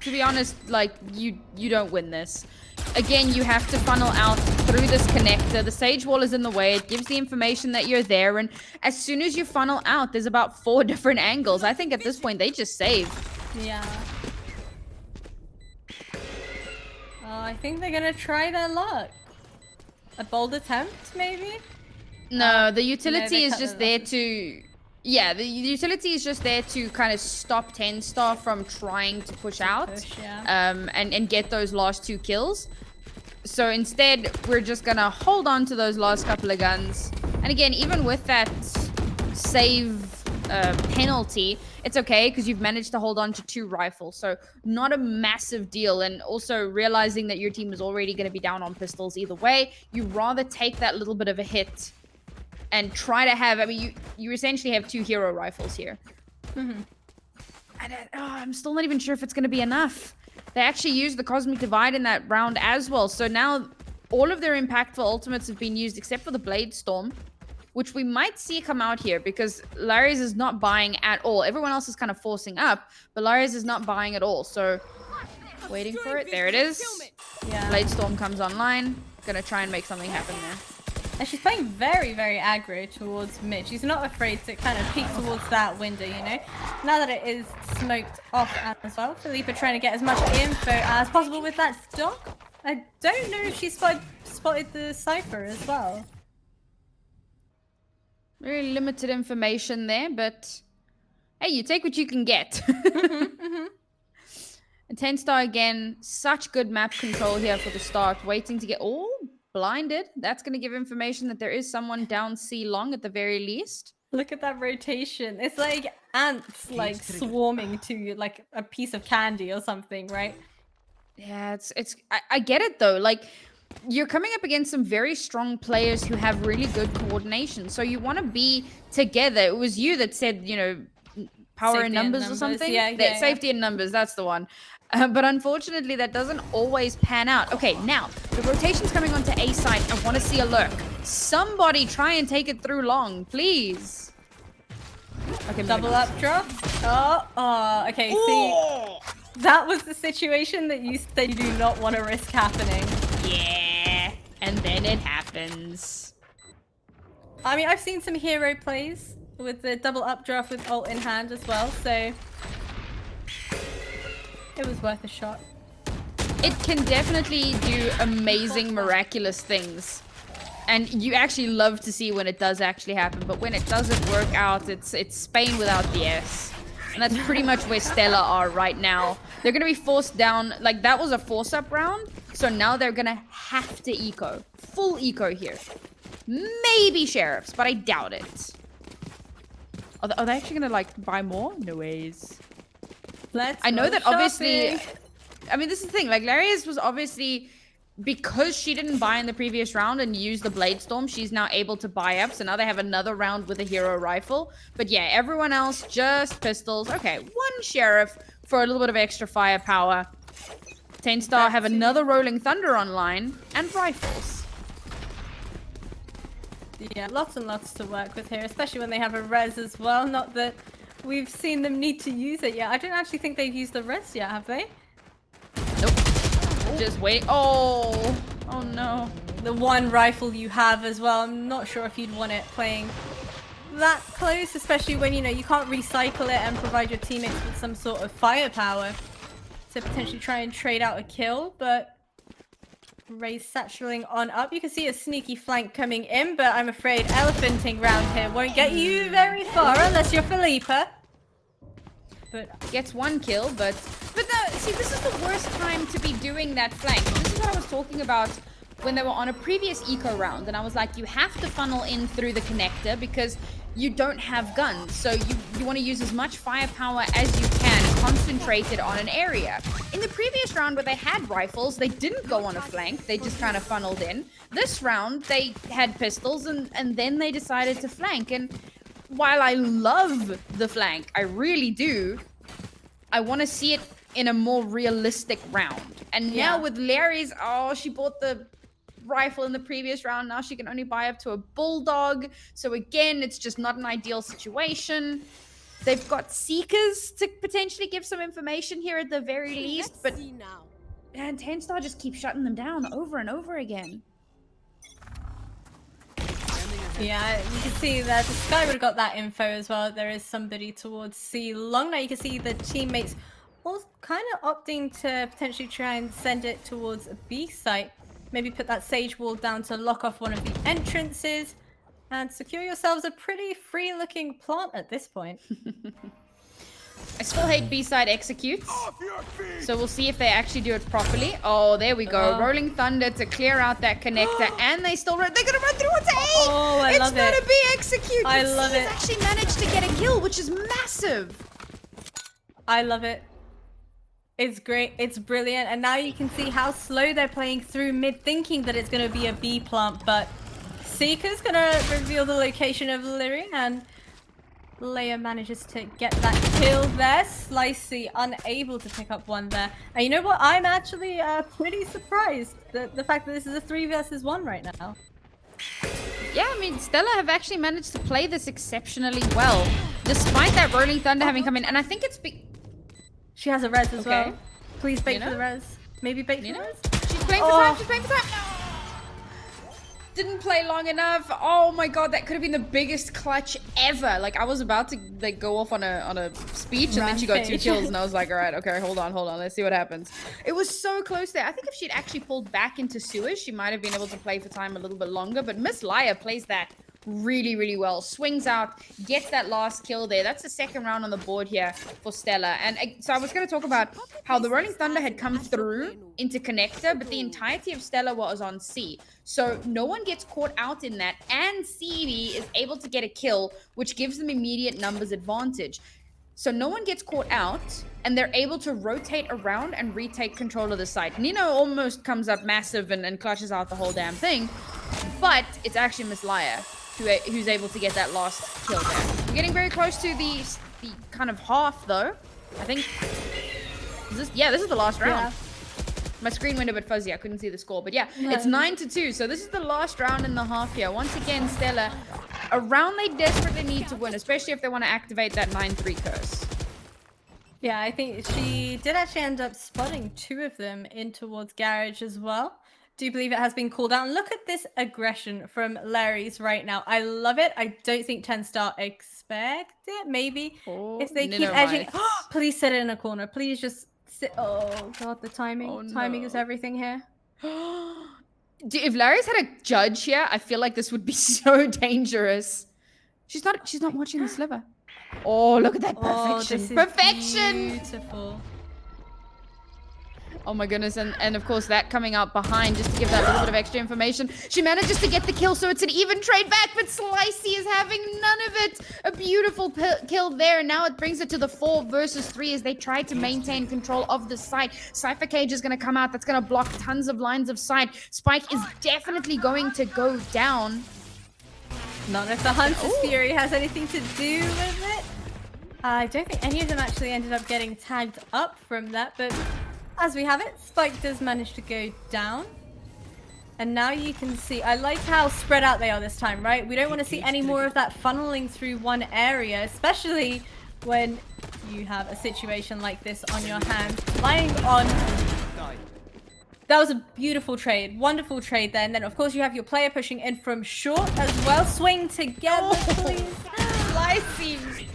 To be honest, like, you don't win this. Again, you have to funnel out through this connector. The sage wall is in the way. It gives the information that you're there. And as soon as you funnel out, there's about 4 different angles. I think at this point, they just save. Yeah. I think they're going to try their luck. A bold attempt, maybe? No, the utility no, is just there to... Yeah, the utility is just there to kind of stop 10 Star from trying to push out. And get those last 2 kills. So instead, we're just going to hold on to those last couple of guns. And again, even with that save penalty, it's okay because you've managed to hold on to 2 rifles. So not a massive deal. And also realizing that your team is already going to be down on pistols either way, you rather take that little bit of a hit and try to have, I mean, you essentially have 2 hero rifles here. Mm-hmm. And I'm still not even sure if it's going to be enough. They actually used the Cosmic Divide in that round as well. So now all of their impactful ultimates have been used except for the Blade Storm, which we might see come out here because Larius is not buying at all. Everyone else is kind of forcing up, but Larius is not buying at all. So waiting for it. There it is. Yeah. Blade Storm comes online. Gonna try and make something happen there. And she's playing very, very aggro towards mid. She's not afraid to kind of peek towards that window, you know? Now that it is smoked off as well, Philippa trying to get as much info as possible with that stock. I don't know if she spotted the Cypher as well. Very limited information there, but hey, you take what you can get. And 10 Star again, such good map control here for the start. Waiting to get... Oh, blinded. That's going to give information that there is someone down C long at the very least. Look at that rotation. It's like ants like swarming to like a piece of candy or something, right? Yeah, I get it though. Like, you're coming up against some very strong players who have really good coordination. So you want to be together. It was you that said, you know, power in numbers or something. Yeah, safety in numbers. That's the one. But unfortunately, that doesn't always pan out. Okay, now, the rotation's coming onto A side. I want to see a lurk. Somebody try and take it through long, please. Okay, double up drop. Oh, okay, see. That was the situation that you said you do not want to risk happening. Yeah, and then it happens. I mean, I've seen some hero plays with the double updraft with ult in hand as well, so it was worth a shot. It can definitely do amazing, miraculous things. And you actually love to see when it does actually happen, but when it doesn't work out, it's Spain without the S. And that's pretty much where Stella are right now. They're going to be forced down. Like, that was a force-up round, so now they're going to have to eco. Full eco here. Maybe sheriffs, but I doubt it. Are they actually going to, like, buy more? No ways. I know that obviously... I mean, this is the thing. Like, Larius was obviously... Because she didn't buy in the previous round and use the Blade Storm, she's now able to buy up. So now they have another round with a hero rifle. But yeah, everyone else, just pistols. Okay, one sheriff for a little bit of extra firepower. 10 Star have another Rolling Thunder online and rifles. Yeah, lots and lots to work with here, especially when they have a res as well. Not that we've seen them need to use it yet. I don't actually think they've used the res yet, have they? Nope. Just wait. Oh no. The one rifle you have as well. I'm not sure if you'd want it playing that close, especially when, you know, you can't recycle it and provide your teammates with some sort of firepower to potentially try and trade out a kill. But Ray's satcheling on up. You can see a sneaky flank coming in, but I'm afraid elephanting round here won't get you very far unless you're Philippa. But gets one kill, but no, see, this is the worst time to be doing that flank. This is what I was talking about when they were on a previous eco round, and I was like, you have to funnel in through the connector because you don't have guns. So you want to use as much firepower as you can concentrated on an area. In the previous round where they had rifles, they didn't go on a flank. They just kind of funneled in. This round, they had pistols and then they decided to flank. And while I love the flank, I really do, I want to see it in a more realistic round. And now with Larry's, she bought the rifle in the previous round. Now she can only buy up to a bulldog. So again, it's just not an ideal situation. They've got seekers to potentially give some information here at the very least. But and 10-star just keeps shutting them down over and over again. Yeah, you can see that the Sky would have got that info as well. There is somebody towards C long. Now you can see the teammates all kind of opting to potentially try and send it towards a B site. Maybe put that sage wall down to lock off one of the entrances and secure yourselves a pretty free-looking plant at this point. I still hate B-side executes, so we'll see if they actually do it properly. Oh, there we go. Rolling Thunder to clear out that connector, and they're gonna run through its A! Oh, I love it. It's not a B execute. I love it. He's actually managed to get a kill, which is massive. I love it. It's great. It's brilliant. And now you can see how slow they're playing through mid, thinking that it's going to be a B plant, but Seeker's going to reveal the location of Lyri, and Leia manages to get that kill there. Slicey unable to pick up one there. And you know what? I'm actually pretty surprised the fact that this is a 3 versus 1 right now. Yeah, I mean, Stella have actually managed to play this exceptionally well, despite that Rolling Thunder having come in. And I think it's... She has a res as well. Please bait for the res. Maybe bait for the res. She's playing for time. She's playing for time. Didn't play long enough. Oh my god, that could have been the biggest clutch ever. Like, I was about to like go off on a speech, and then she got 2 kills, and I was like, all right, okay, hold on, let's see what happens. It was so close there. I think if she'd actually pulled back into sewers, she might have been able to play for time a little bit longer. But Miss Leia plays that really, really well. Swings out, gets that last kill there. That's the second round on the board here for Stella. And so I was going to talk about how the Rolling Thunder had come through into connector, but the entirety of Stella was on C. So no one gets caught out in that, and CB is able to get a kill, which gives them immediate numbers advantage. So no one gets caught out, and they're able to rotate around and retake control of the site. Nino almost comes up massive and clutches out the whole damn thing, but it's actually Miss Leia who's able to get that last kill there. We're getting very close to the kind of half, though. I think... this is the last round. Yeah. My screen went a bit fuzzy. I couldn't see the score. But yeah, it's 9-2. So this is the last round in the half here. Once again, Stella, a round they desperately need to win, especially if they want to activate that 9-3 curse. Yeah, I think she did actually end up spotting 2 of them in towards Garage as well. Do believe it has been called out. And look at this aggression from Larry's right now. I love it. I don't think 10-star expect it. Maybe if they keep edging. Please sit it in a corner. Please just sit. Oh god, the timing. Oh, no. Timing is everything here. If Larry's had a judge here, I feel like this would be so dangerous. She's not watching the sliver. Oh, look at that perfection. This is perfection. Beautiful. Oh my goodness, and of course that coming out behind just to give that little bit of extra information. She manages to get the kill, so it's an even trade back, but Slicey is having none of it. A beautiful kill there, and now it brings it to the 4 versus 3 as they try to maintain control of the site. Cypher Cage is going to come out. That's going to block tons of lines of sight. Spike is definitely going to go down. Not if the Hunter's Fury has anything to do with it. I don't think any of them actually ended up getting tagged up from that, but... as we have it, Spike does manage to go down. And now you can see, I like how spread out they are this time, right? We don't want to see any more of that funneling through one area, especially when you have a situation like this on your hands. Lying on... that was a beautiful trade. Wonderful trade there. And then, of course, you have your player pushing in from short as well. Swing together, please. Slicey.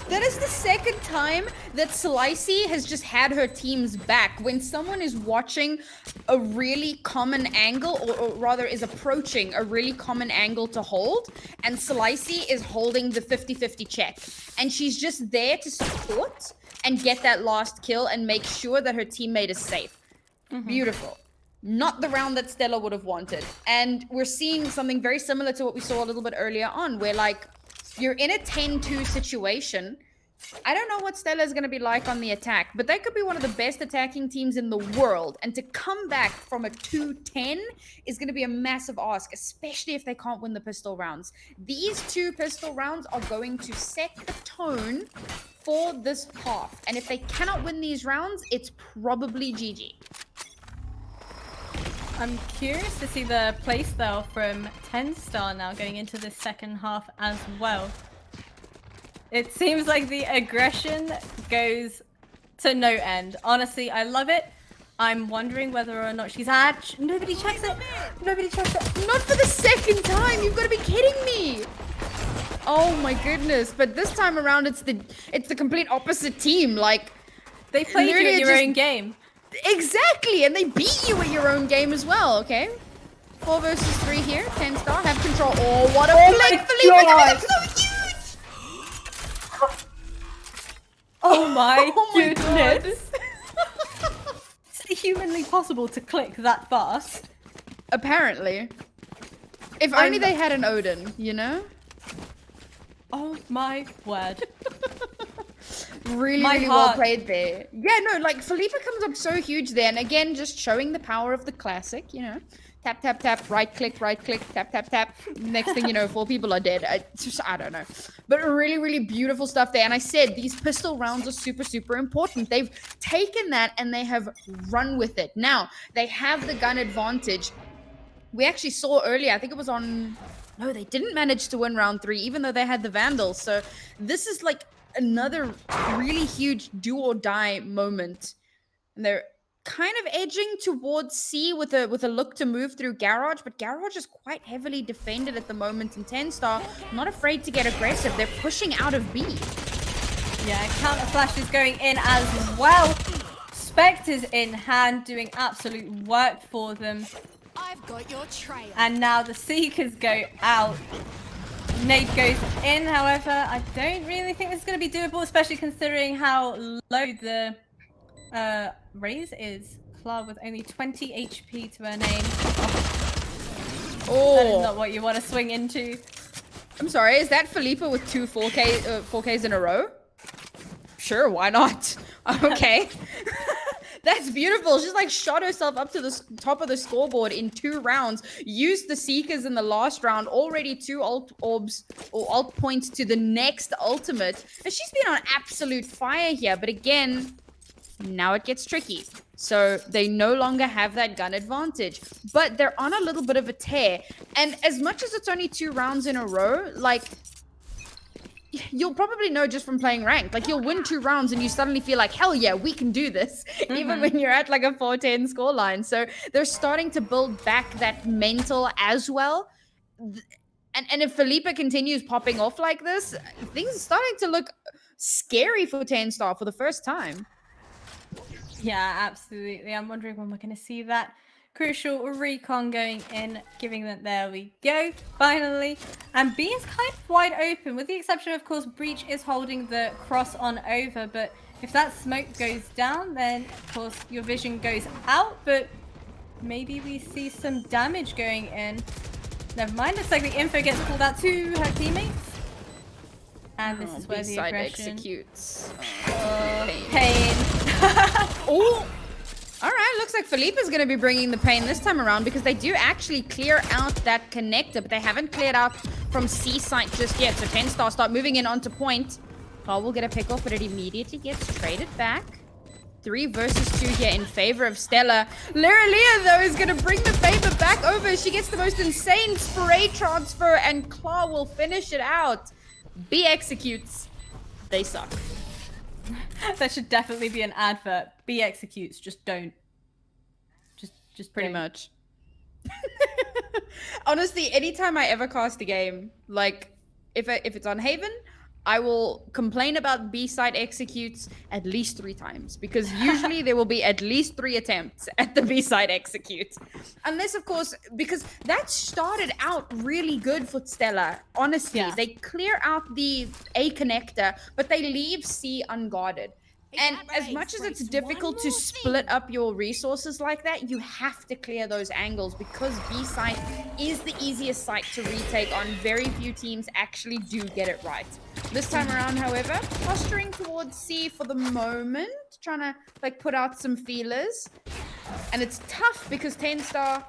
That is the second time that Slicey has just had her team's back. When someone is watching a really common angle, or rather is approaching a really common angle to hold, and Slicey is holding the 50-50 check. And she's just there to support and get that last kill and make sure that her teammate is safe. Beautiful. Not the round that Stella would have wanted. And we're seeing something very similar to what we saw a little bit earlier on, where like you're in a 10-2 situation. I don't know what Stella is going to be like on the attack, but they could be one of the best attacking teams in the world. And to come back from a 2-10 is going to be a massive ask, especially if they can't win the pistol rounds. These 2 pistol rounds are going to set the tone for this half. And if they cannot win these rounds, it's probably GG. I'm curious to see the playstyle from 10 Star now going into the second half as well. It seems like the aggression goes to no end. Honestly, I love it. I'm wondering whether or not she's nobody checks it. Nobody checks it. Not for the second time. You've got to be kidding me. Oh my goodness. But this time around, it's the complete opposite team. Like, they played you at your own game. Exactly, and they beat you at your own game as well, okay? 4 versus 3 here. 10 Star, have control. Oh, what a flick! Felipe, so huge! Oh my God. goodness. Is it humanly possible to click that fast? Apparently. If only they had an Odin, you know? Oh my word. Really well played there. Yeah, no, like Felipe comes up so huge there, and again, just showing the power of the classic, you know. Tap, tap, tap, right click, tap, tap, tap. Next thing you know, 4 people are dead. I don't know. But really beautiful stuff there. And I said, these pistol rounds are super important. They've taken that and they have run with it. Now, they have the gun advantage. We actually saw earlier, I think it was on... No, they didn't manage to win round 3, even though they had the Vandals. So this is like another really huge do or die moment. And they're kind of edging towards C with a look to move through Garage, but Garage is quite heavily defended at the moment, and 10 Star not afraid to get aggressive. They're pushing out of B. Yeah, counter flash is going in as well. Spectres in hand, doing absolute work for them. I've got your trail. And now the Seekers go out. Nade goes in, however, I don't really think this is going to be doable, especially considering how low the Raze is. Clara with only 20 HP to her name. Oh, that is not what you want to swing into. I'm sorry, is that Felipe with 2 4Ks in a row? Sure, why not? Okay. That's beautiful. She's like shot herself up to the top of the scoreboard in 2 rounds. Used the Seekers in the last round. Already 2 ult orbs or ult points to the next ultimate. And she's been on absolute fire here. But again, now it gets tricky. So they no longer have that gun advantage. But they're on a little bit of a tear. And as much as it's only 2 rounds in a row, like... You'll probably know just from playing ranked. Like, you'll win 2 rounds and you suddenly feel like, hell yeah, we can do this. Even when you're at like a 4-10 scoreline. So they're starting to build back that mental as well. And if Felipe continues popping off like this, things are starting to look scary for 10 Star for the first time. Yeah, absolutely. I'm wondering when we're going to see that crucial recon going in, giving that. There we go, finally. And B is kind of wide open, with the exception, of course, Breach is holding the cross on over. But if that smoke goes down, then of course your vision goes out. But maybe we see some damage going in. Never mind, looks like the info gets pulled out to her teammates. And this is where the aggression executes. Pain. Oh! Alright, looks like Felipe is going to be bringing the pain this time around, because they do actually clear out that connector, but they haven't cleared out from C site just yet. So 10 Star start moving in onto point. Carl will get a pick off, but it immediately gets traded back. 3 versus 2 here in favor of Stella. Liralia, though, is going to bring the favor back over. She gets the most insane spray transfer, and Claw will finish it out. B executes. They suck. That should definitely be an advert. B executes, just don't. Just pretty don't. much. Honestly, anytime I ever cast a game, like if it's on Haven, I will complain about B side executes at least 3 times, because usually there will be at least 3 attempts at the B side execute. Unless, of course, because that started out really good for Stella. Honestly, Yeah. they clear out the A connector, but they leave C unguarded. And as much as it's difficult to split up your resources like that, you have to clear those angles because B site is the easiest site to retake on. Very few teams actually do get it right. This time around, however, posturing towards C for the moment, trying to like put out some feelers. And it's tough because 10 Star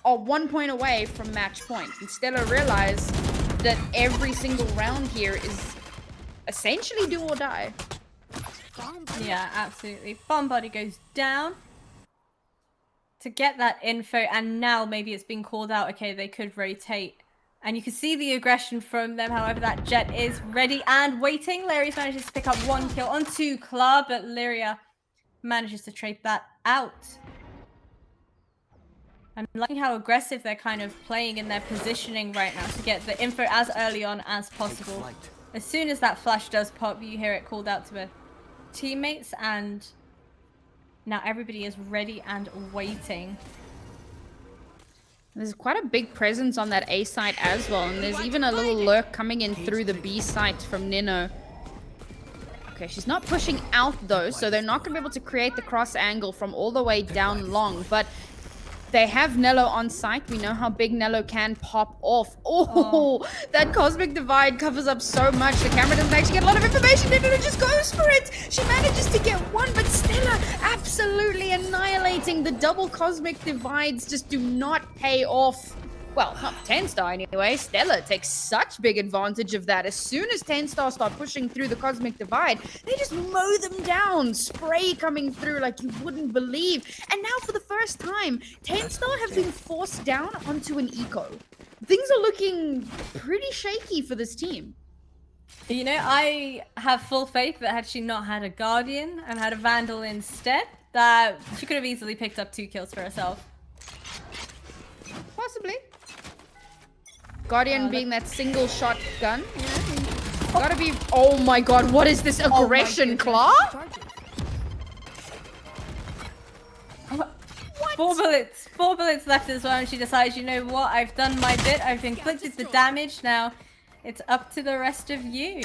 are 1 point away from match point. And Stella realize that every single round here is essentially do or die. Yeah, absolutely. Bomb body goes down to get that info, and now maybe it's been called out. Okay, they could rotate. And you can see the aggression from them. However, that jet is ready and waiting. Lyria's manages to pick up 1 kill onto Klar, but Lyria manages to trade that out. I'm liking how aggressive they're kind of playing in their positioning right now to get the info as early on as possible. As soon as that flash does pop, you hear it called out to their teammates, and now everybody is ready and waiting. There's quite a big presence on that A site as well, and there's even a little lurk coming in through the B site from Nino. Okay, she's not pushing out though, so they're not going to be able to create the cross angle from all the way down long, but they have Nello on site. We know how big Nello can pop off. Oh, that Cosmic Divide covers up so much. The camera doesn't actually get a lot of information. Nello just goes for it. She manages to get one, but Stella absolutely annihilating. The double Cosmic Divides just do not pay off. Well, not 10 Star anyway. Stella takes such big advantage of that. As soon as 10 Star start pushing through the Cosmic Divide, they just mow them down. Spray coming through like you wouldn't believe. And now for the first time, 10 Star have been forced down onto an eco. Things are looking pretty shaky for this team. You know, I have full faith that had she not had a Guardian and had a Vandal instead, that she could have easily picked up 2 kills for herself. Possibly. Guardian being that single shot gun, you know, gotta be. Oh my god, what is this aggression, Claw? What? 4 bullets left as well, and she decides, you know what, I've done my bit, I've inflicted the damage, now it's up to the rest of you.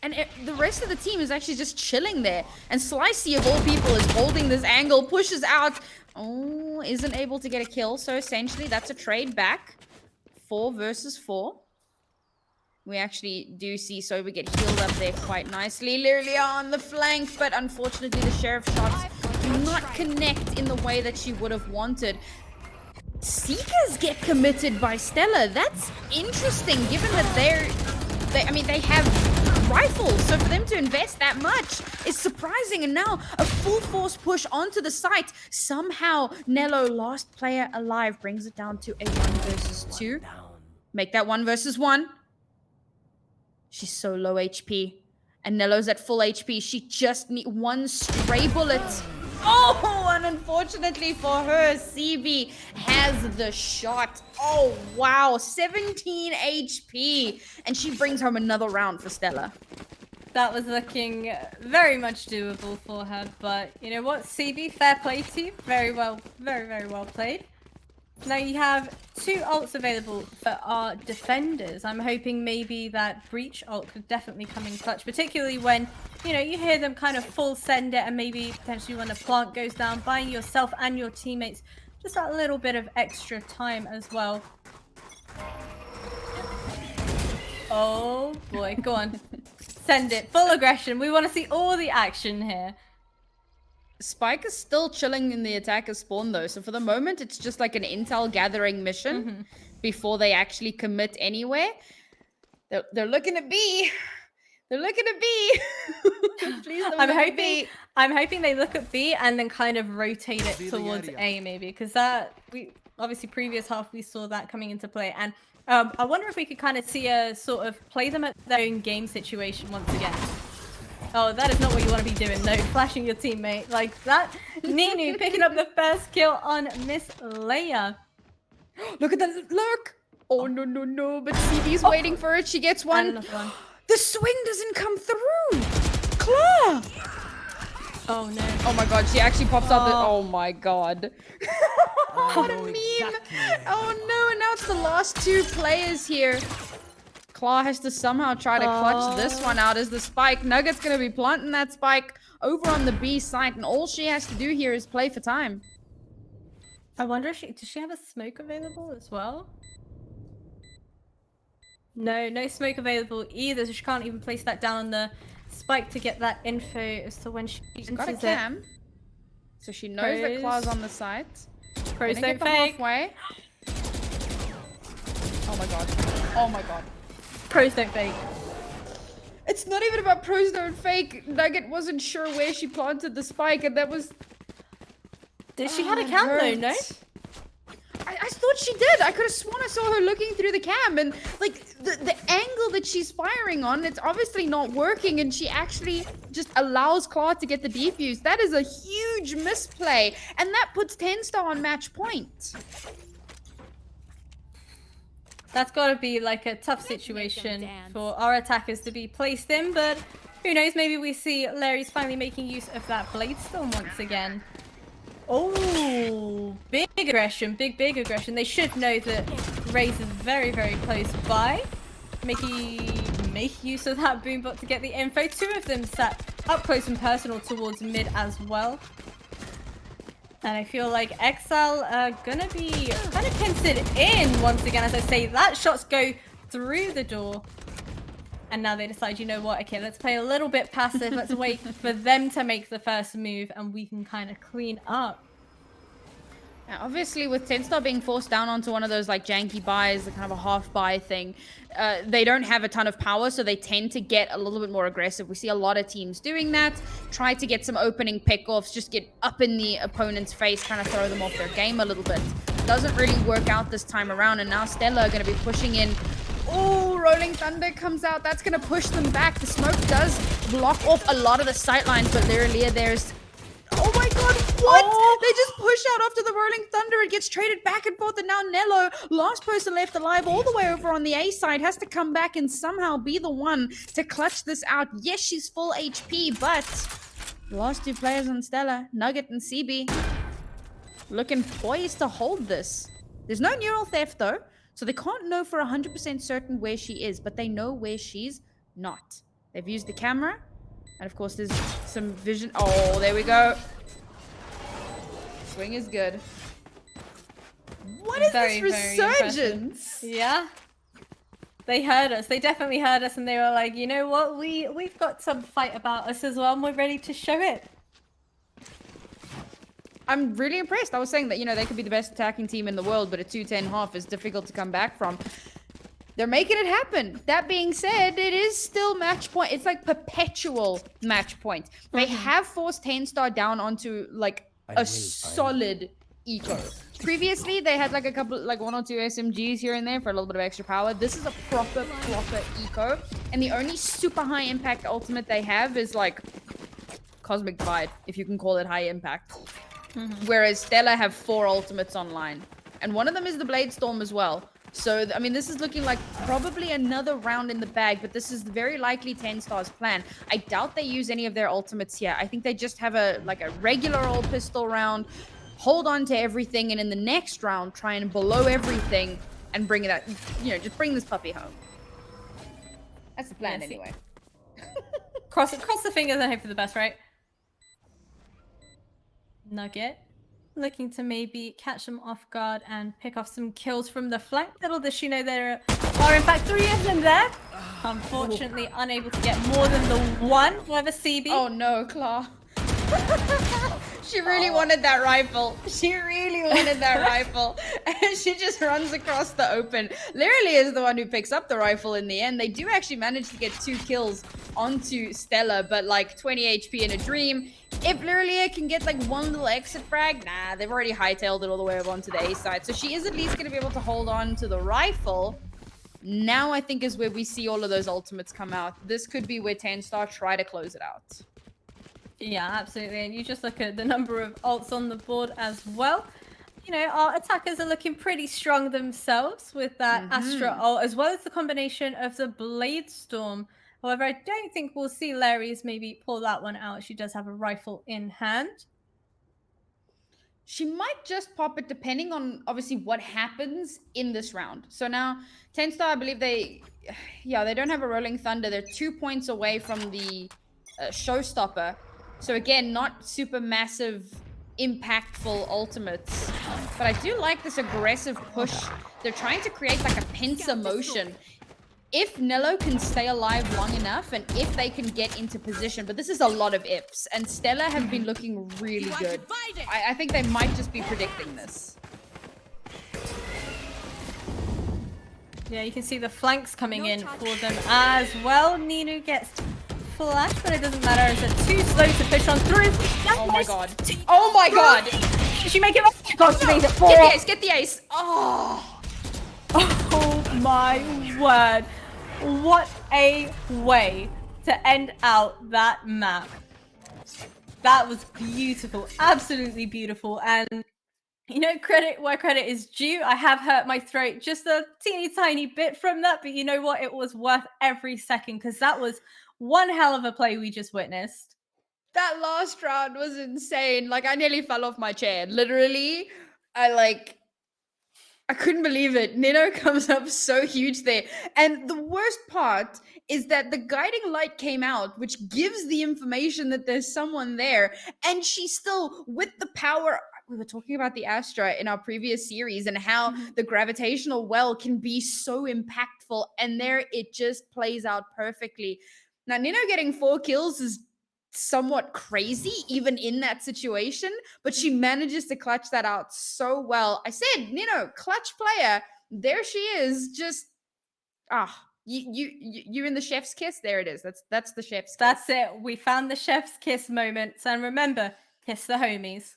And the rest of the team is actually just chilling there, and Slicey of all people is holding this angle, pushes out. Oh, isn't able to get a kill, so essentially that's a trade back. 4 versus 4. We actually do see Soba get healed up there quite nicely. Lilia on the flank, but unfortunately the Sheriff shots do not connect in the way that she would have wanted. Seekers get committed by Stella. That's interesting, given that they have rifles, so for them to invest that much is surprising. And now a full force push onto the site. Somehow Nello, last player alive, brings it down to a 1 versus 2. Make that 1 versus 1. She's so low HP, and Nello's at full HP. She just needs 1 stray bullet. Oh, and unfortunately for her, CB has the shot. Oh, wow. 17 HP. And she brings home another round for Stella. That was looking very much doable for her, but you know what? CB, fair play to you. Very well, very, very well played. Now you have 2 ults available for our defenders. I'm hoping maybe that Breach ult could definitely come in clutch, particularly when, you know, you hear them kind of full send it, and maybe potentially when a plant goes down, buying yourself and your teammates just that little bit of extra time as well. Oh boy, go on. Send it. Full aggression. We want to see all the action here. Spike is still chilling in the attacker spawn though, so for the moment it's just like an intel gathering mission before they actually commit anywhere. They're looking at B. They're looking at B. Please don't look at B. I'm hoping they look at B and then kind of rotate it towards A maybe, because that obviously previous half we saw that coming into play, and I wonder if we could kind of see a sort of play them at their own game situation once again. Oh, that is not what you want to be doing, no. Flashing your teammate like that. Ninu picking up the first kill on Miss Leia. Look at that lurk. Oh, no, no, no. But CB's waiting for it. She gets one. The swing doesn't come through. Claw. Oh, no. Oh, my God. She actually pops out the... Oh, my God. What a meme. Exactly. Oh, no. And now it's the last 2 players here. Claw has to somehow try to clutch this one out as the spike. Nugget's going to be planting that spike over on the B site, and all she has to do here is play for time. I wonder if does she have a smoke available as well? No, no smoke available either, so she can't even place that down on the spike to get that info as to when she Got a enters cam, so she knows that Claw's on the site. Pros Gonna don't get the fake. halfway. Oh my god. Oh my god. Pros don't fake. It's not even about pros don't fake. Nugget wasn't sure where she planted the spike, and that was... She had a cam though, no? I thought she did. I could have sworn I saw her looking through the cam, and like the angle that she's firing on, it's obviously not working, and she actually just allows Claw to get the defuse. That is a huge misplay, and that puts 10-star on match point. That's got to be like a tough situation for our attackers to be placed in, but who knows, maybe we see Larry's finally making use of that Blade Storm once again. Oh, big aggression, big aggression. They should know that Raze is very, very close by. Make use of that boombot to get the info. Two of them sat up close and personal towards mid as well. And I feel like Exile are gonna be kind of pincered in once again, as I say. That shots go through the door. And now they decide, you know what, okay, let's play a little bit passive. Let's wait for them to make the first move and we can kind of clean up. Now, obviously, with 10-star being forced down onto one of those like janky buys, the kind of a half buy thing, they don't have a ton of power, so they tend to get a little bit more aggressive. We see a lot of teams doing that, try to get some opening pickoffs, just get up in the opponent's face, kind of throw them off their game a little bit. Doesn't really work out this time around, and now Stella are going to be pushing in. Oh, Rolling Thunder comes out. That's going to push them back. The smoke does block off a lot of the sightlines, but Lyralia there's... Oh my god, what? Oh. They just push out after the Rolling Thunder. It gets traded back and forth, and now Nello, last person left alive all the way over on the A side, has to come back and somehow be the one to clutch this out. Yes, she's full HP, but the last two players on Stella, Nugget and CB, looking poised to hold this. There's no neural theft though, so they can't know for 100% certain where she is, but they know where she's not. They've used the camera, and of course there's some vision. Oh, there we go. Swing is good. What is this resurgence? Yeah. They heard us. They definitely heard us, and they were like, you know what? We've got some fight about us as well, and we're ready to show it. I'm really impressed. I was saying that, you know, they could be the best attacking team in the world, but a 2-10 half is difficult to come back from. They're making it happen. That being said, it is still match point. It's like perpetual match point. They have forced 10-star down onto like a solid eco. Previously, they had like a couple, like 1 or 2 SMGs here and there for a little bit of extra power. This is a proper eco. And the only super high impact ultimate they have is like Cosmic Divide, if you can call it high impact. Whereas Stella have 4 ultimates online. And one of them is the Blade Storm as well. So, I mean, this is looking like probably another round in the bag, but this is very likely 10-star's plan. I doubt they use any of their ultimates here. I think they just have a regular old pistol round, hold on to everything, and in the next round, try and blow everything and bring that, you know, just bring this puppy home. That's the plan anyway. Cross the fingers and hope for the best, right? Nugget looking to maybe catch them off guard and pick off some kills from the flank. Little does she know there are in fact 3 of them there. Unfortunately unable to get more than the one. However, CB. Oh no, Claw. She really wanted that rifle. She really wanted that rifle. And she just runs across the open. Lyralia is the one who picks up the rifle in the end. They do actually manage to get 2 kills onto Stella, but like 20 HP in a dream. If Lyralia can get like one little exit frag, nah, they've already hightailed it all the way up onto the A side. So she is at least going to be able to hold on to the rifle. Now I think is where we see all of those ultimates come out. This could be where 10-star try to close it out. Yeah, absolutely. And you just look at the number of ults on the board as well. You know, our attackers are looking pretty strong themselves with that Astra ult, as well as the combination of the Blade Storm. However, I don't think we'll see Larry's maybe pull that one out. She does have a rifle in hand. She might just pop it depending on, obviously, what happens in this round. So now, 10-star, I believe they don't have a Rolling Thunder. They're 2 points away from the showstopper. So again, not super massive, impactful ultimates. But I do like this aggressive push. They're trying to create like a pincer motion. If Nello can stay alive long enough and if they can get into position, but this is a lot of ifs, and Stella have been looking really good. I think they might just be predicting this. Yeah, you can see the flanks coming in for them as well. Nino gets flash, but it doesn't matter as it's too slow to push on through. Oh my god. Oh my god. Did she make it? God, she made it. Get the ace, get the ace. Oh. Oh my word. What a way to end out that map. That was beautiful, absolutely beautiful. And you know, credit where credit is due. I have hurt my throat just a teeny tiny bit from that, but you know what? It was worth every second because that was one hell of a play we just witnessed. That last round was insane. Like, I nearly fell off my chair. Literally, I couldn't believe it. Nino comes up so huge there. And the worst part is that the guiding light came out, which gives the information that there's someone there. And she still, with the power, we were talking about the Astra in our previous series and how the gravitational well can be so impactful. And there it just plays out perfectly. Now, Nino getting 4 kills is somewhat crazy even in that situation, but she manages to clutch that out so well. I said, Nino, clutch player. There she is. Just you're in the chef's kiss. There it is. That's the chef's kiss. That's it. We found the chef's kiss moments. And remember, kiss the homies.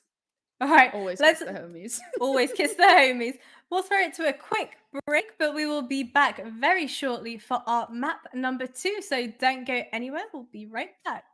All right, Always kiss the homies. Always kiss the homies. We'll throw it to a quick break, but we will be back very shortly for our map number 2. So don't go anywhere. We'll be right back.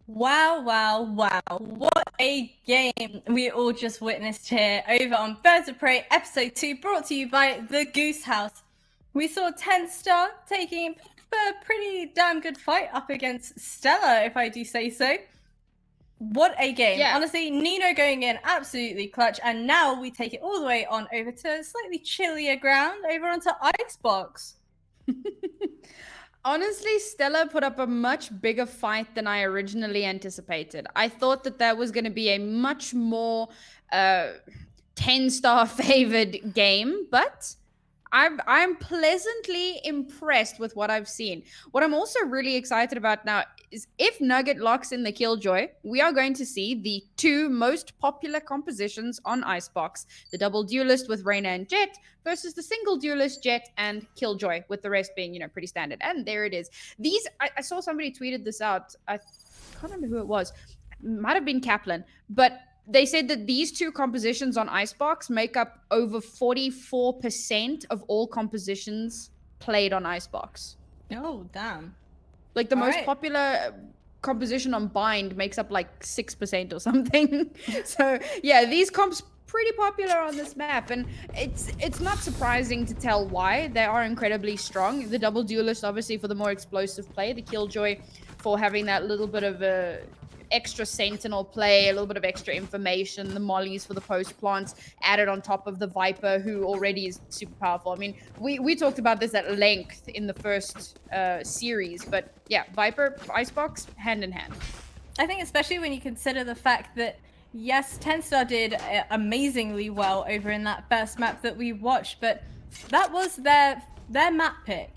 Wow, wow, wow. What a game we all just witnessed here over on Birds of Prey episode 2, brought to you by the Goose House. We saw 10 Star taking a pretty damn good fight up against Stella, if I do say so. What a game. Yeah. Honestly, Nino going in absolutely clutch, and now we take it all the way on over to slightly chillier ground, over onto Icebox. Honestly, Stella put up a much bigger fight than I originally anticipated. I thought that that was going to be a much more 10-star favored game, but I'm pleasantly impressed with what I've seen. What I'm also really excited about now is if Nugget locks in the Killjoy, we are going to see the two most popular compositions on Icebox: the double duelist with Reyna and Jet versus the single duelist Jet and Killjoy, with the rest being, pretty standard. And there it is. These, I saw somebody tweeted this out. I can't remember who it was. Might have been Kaplan, but they said that these two compositions on Icebox make up over 44% of all compositions played on Icebox. Oh, damn. Like the All most right. popular composition on Bind makes up like 6% or something. So yeah, these comps pretty popular on this map, and it's not surprising to tell why. They are incredibly strong. The double duelist obviously for the more explosive play, the Killjoy for having that little bit of a extra sentinel play, a little bit of extra information, the mollies for the post plants added on top of the Viper, who already is super powerful. I mean, we talked about this at length in the first series, but yeah, Viper, Icebox, hand in hand. I think especially when you consider the fact that, yes, 10 Star did amazingly well over in that first map that we watched, but that was their map pick.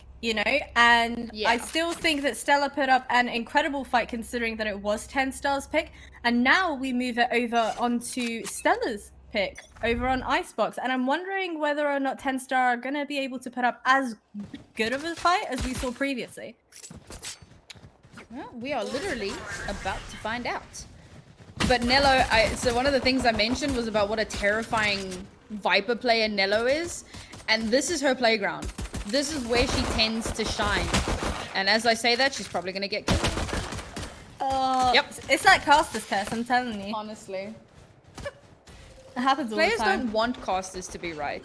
And Yeah. I still think that Stella put up an incredible fight considering that it was 10 Star's pick. And now we move it over onto Stella's pick over on Icebox. And I'm wondering whether or not 10 Star are going to be able to put up as good of a fight as we saw previously. Well, we are literally about to find out. But Nello, so one of the things I mentioned was about what a terrifying Viper player Nello is. And this is her playground. This is where she tends to shine. And as I say that, she's probably going to get killed. Yep. It's that caster's curse, I'm telling you. Honestly. It happens all Players the time. don't want casters to be right.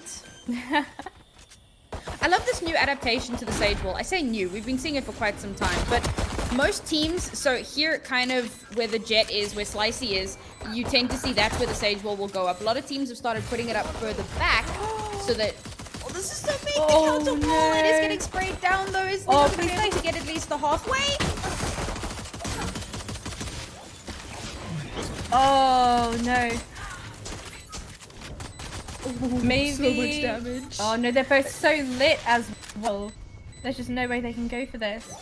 I love this new adaptation to the Sage Wall. I say new, we've been seeing it for quite some time, but most teams, so here kind of where the Jet is, where Slicey is, you tend to see that's where the Sage Wall will go up. A lot of teams have started putting it up further back so that... Oh, this is so big! The counter wall! It is getting sprayed down though. Is going to be able to get at least the halfway? Oh, no. Maybe. So much damage. Oh no, they're both so lit as well. There's just no way they can go for this.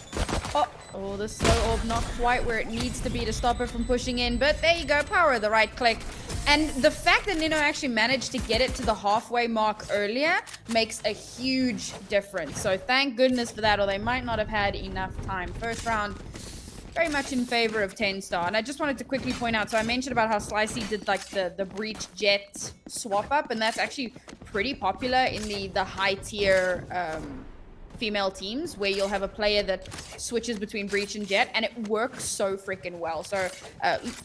Oh, the slow orb not quite where it needs to be to stop it from pushing in, but there you go, power of the right click. And the fact that Nino actually managed to get it to the halfway mark earlier makes a huge difference. So thank goodness for that, or they might not have had enough time. First round, very much in favor of 10 Star. And I just wanted to quickly point out, so I mentioned about how Slicey did like the Breach Jet swap up, and that's actually pretty popular in the high tier female teams, where you'll have a player that switches between Breach and Jet, and it works so freaking well. So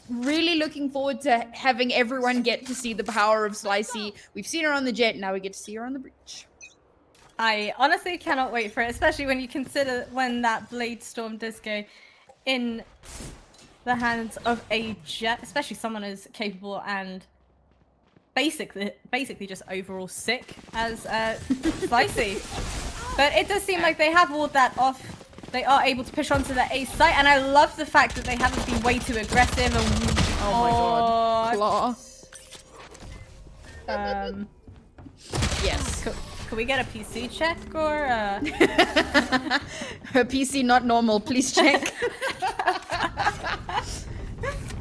really looking forward to having everyone get to see the power of Slicey. We've seen her on the Jet, now we get to see her on the Breach. I honestly cannot wait for it, especially when you consider when that Blade Storm Disco in the hands of a Jet, especially someone as capable and basically just overall sick as Slicey. But it does seem like they have walled that off. They are able to push onto the A site, and I love the fact that they haven't been way too aggressive. And, Oh my god. Claw. Yes. Can we get a PC check or? Her PC not normal, please check.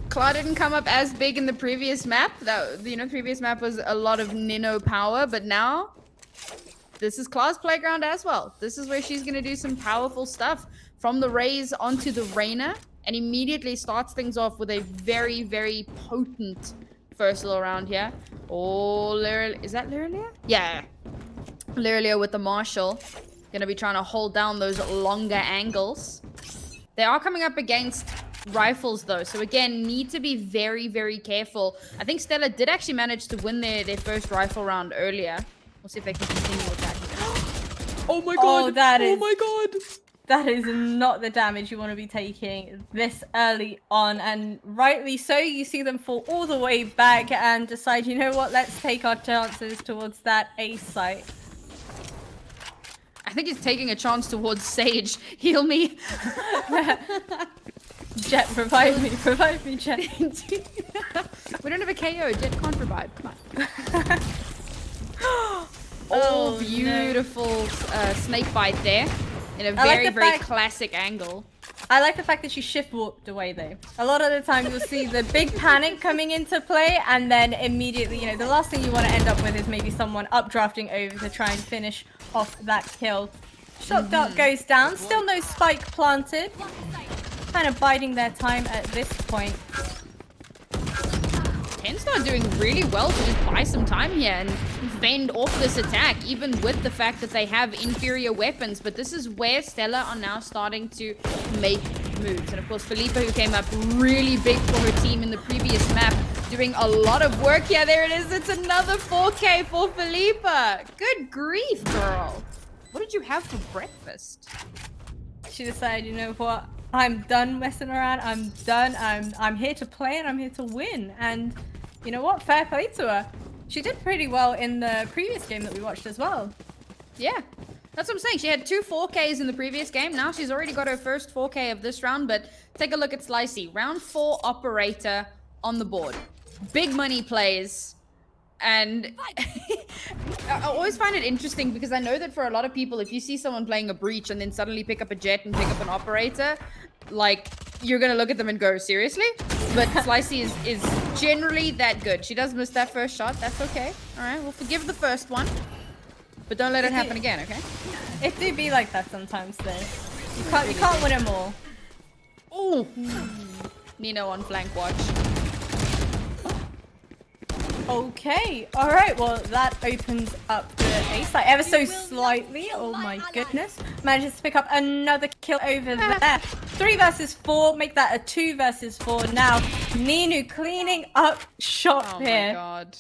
Claw didn't come up as big in the previous map. That, previous map was a lot of Nino power, but now this is Claw's playground as well. This is where she's gonna do some powerful stuff from the Raze onto the Reyna, and immediately starts things off with a very, very potent first little round here. Oh, is that Lyrilia? Yeah. Lyrilia with the Marshall. Gonna be trying to hold down those longer angles. They are coming up against rifles though. So again, need to be very, very careful. I think Stella did actually manage to win their first rifle round earlier. We'll see if they can continue with that. Oh my god! Oh my god! That is not the damage you want to be taking this early on, and rightly so. You see them fall all the way back and decide, you know what, let's take our chances towards that A site. I think he's taking a chance towards Sage. Heal me. Jet, revive me, Jet. We don't have a KO. Jet can't revive. Come on. Oh, beautiful snake bite there. In a very, very classic angle. I like the fact that she shift walked away though. A lot of the time you'll see the big panic coming into play, and then immediately, you know, the last thing you want to end up with is maybe someone updrafting over to try and finish off that kill. Shock dart goes down, still no spike planted. Kind of biding their time at this point. Tenstar doing really well to just buy some time here and fend off this attack, even with the fact that they have inferior weapons. But this is where Stella are now starting to make moves. And of course, Philippa, who came up really big for her team in the previous map, doing a lot of work. Yeah, there it is. It's another 4K for Philippa. Good grief, girl. What did you have for breakfast? She decided, you know what? I'm done messing around. I'm done. I'm here to play and I'm here to win. And you know what? Fair play to her. She did pretty well in the previous game that we watched as well. Yeah, that's what I'm saying. She had 2 4Ks in the previous game. Now she's already got her first 4K of this round. But take a look at Slicey. Round 4 operator on the board. Big money plays. And I always find it interesting because I know that for a lot of people, if you see someone playing a breach and then suddenly pick up a jet and pick up an operator, like, you're gonna look at them and go, seriously? But Slicey is generally that good. She does miss that first shot. That's okay. All right, we'll forgive the first one. But don't let it happen again, okay? It do be like that sometimes, though. You can't win them all. Oh, Nino on flank watch. Okay, alright, well that opens up the A site ever so slightly. Oh my goodness. Manages to pick up another kill over there. 3 versus 4, make that a 2 versus 4 now. Ninu cleaning up shop here. Oh my god.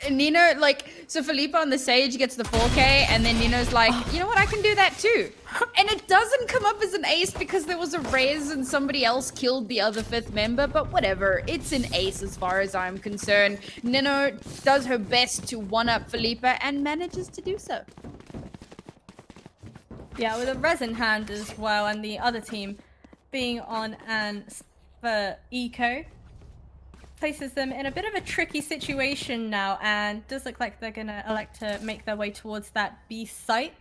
And Nino, like, so Philippa on the Sage gets the 4K, and then Nino's like, you know what, I can do that too. And it doesn't come up as an ace because there was a raise and somebody else killed the other 5th member, but whatever. It's an ace as far as I'm concerned. Nino does her best to one-up Philippa and manages to do so. Yeah, with a res in hand as well, and the other team being on an for eco. Places them in a bit of a tricky situation now, and does look like they're gonna elect to make their way towards that B site.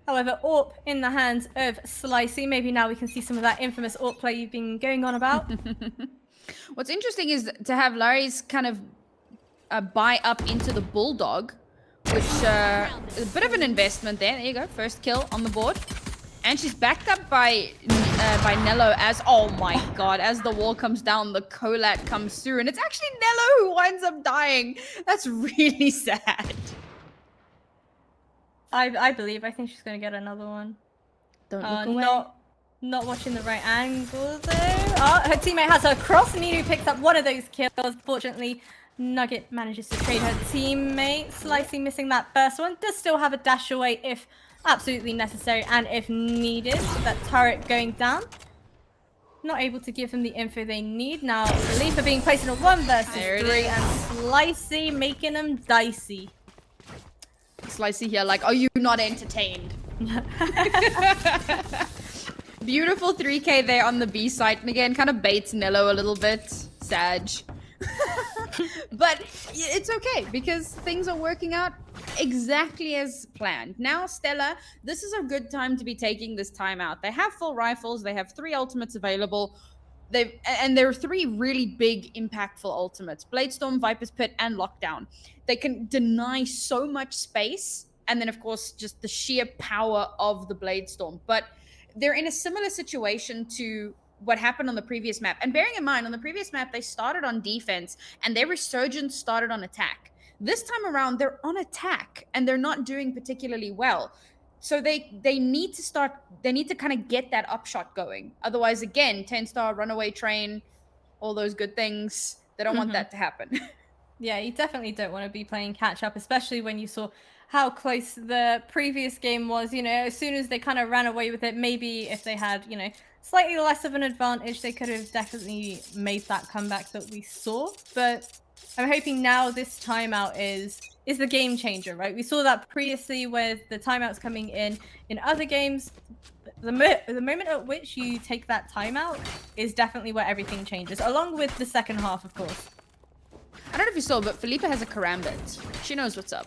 However, AWP in the hands of Slicey. Maybe now we can see some of that infamous AWP play you've been going on about. What's interesting is to have Larry's kind of buy up into the Bulldog, which is a bit of an investment there. There you go, first kill on the board. And she's backed up by Nello as, oh my god, as the wall comes down, the Colat comes through. And it's actually Nello who winds up dying. That's really sad. I believe. I think she's going to get another one. Don't look away. Not watching the right angle, though. Oh, her teammate has her cross. Ninu picks up one of those kills. Fortunately, Nugget manages to trade her teammate. Slicey missing that first one. Does still have a dash away if absolutely necessary and if needed. That turret going down. Not able to give them the info they need. Now, Leaper being placed in a 1 versus 3 and Slicey making them dicey. Slicey here like, are you not entertained? Beautiful 3K there on the B site. And again, kind of baits Nello a little bit. Sag. But it's okay because things are working out exactly as planned. Now, Stella, this is a good time to be taking this time out. They have full rifles. They have 3 ultimates available. And there are 3 really big, impactful ultimates. Bladestorm, Viper's Pit, and Lockdown. They can deny so much space. And then, of course, just the sheer power of the Bladestorm. But they're in a similar situation to what happened on the previous map. And bearing in mind, on the previous map, they started on defense and their resurgence started on attack. This time around, they're on attack and they're not doing particularly well. So they need to kind of get that upshot going. Otherwise, again, 10-star, runaway train, all those good things. They don't want that to happen. Yeah, you definitely don't want to be playing catch up, especially when you saw how close the previous game was. You know, as soon as they kind of ran away with it, maybe if they had, you know, slightly less of an advantage, they could have definitely made that comeback that we saw. But I'm hoping now this timeout is the game changer, right? We saw that previously with the timeouts coming in other games. The moment at which you take that timeout is definitely where everything changes, along with the second half, of course. I don't know if you saw, but Felipe has a karambit. She knows what's up.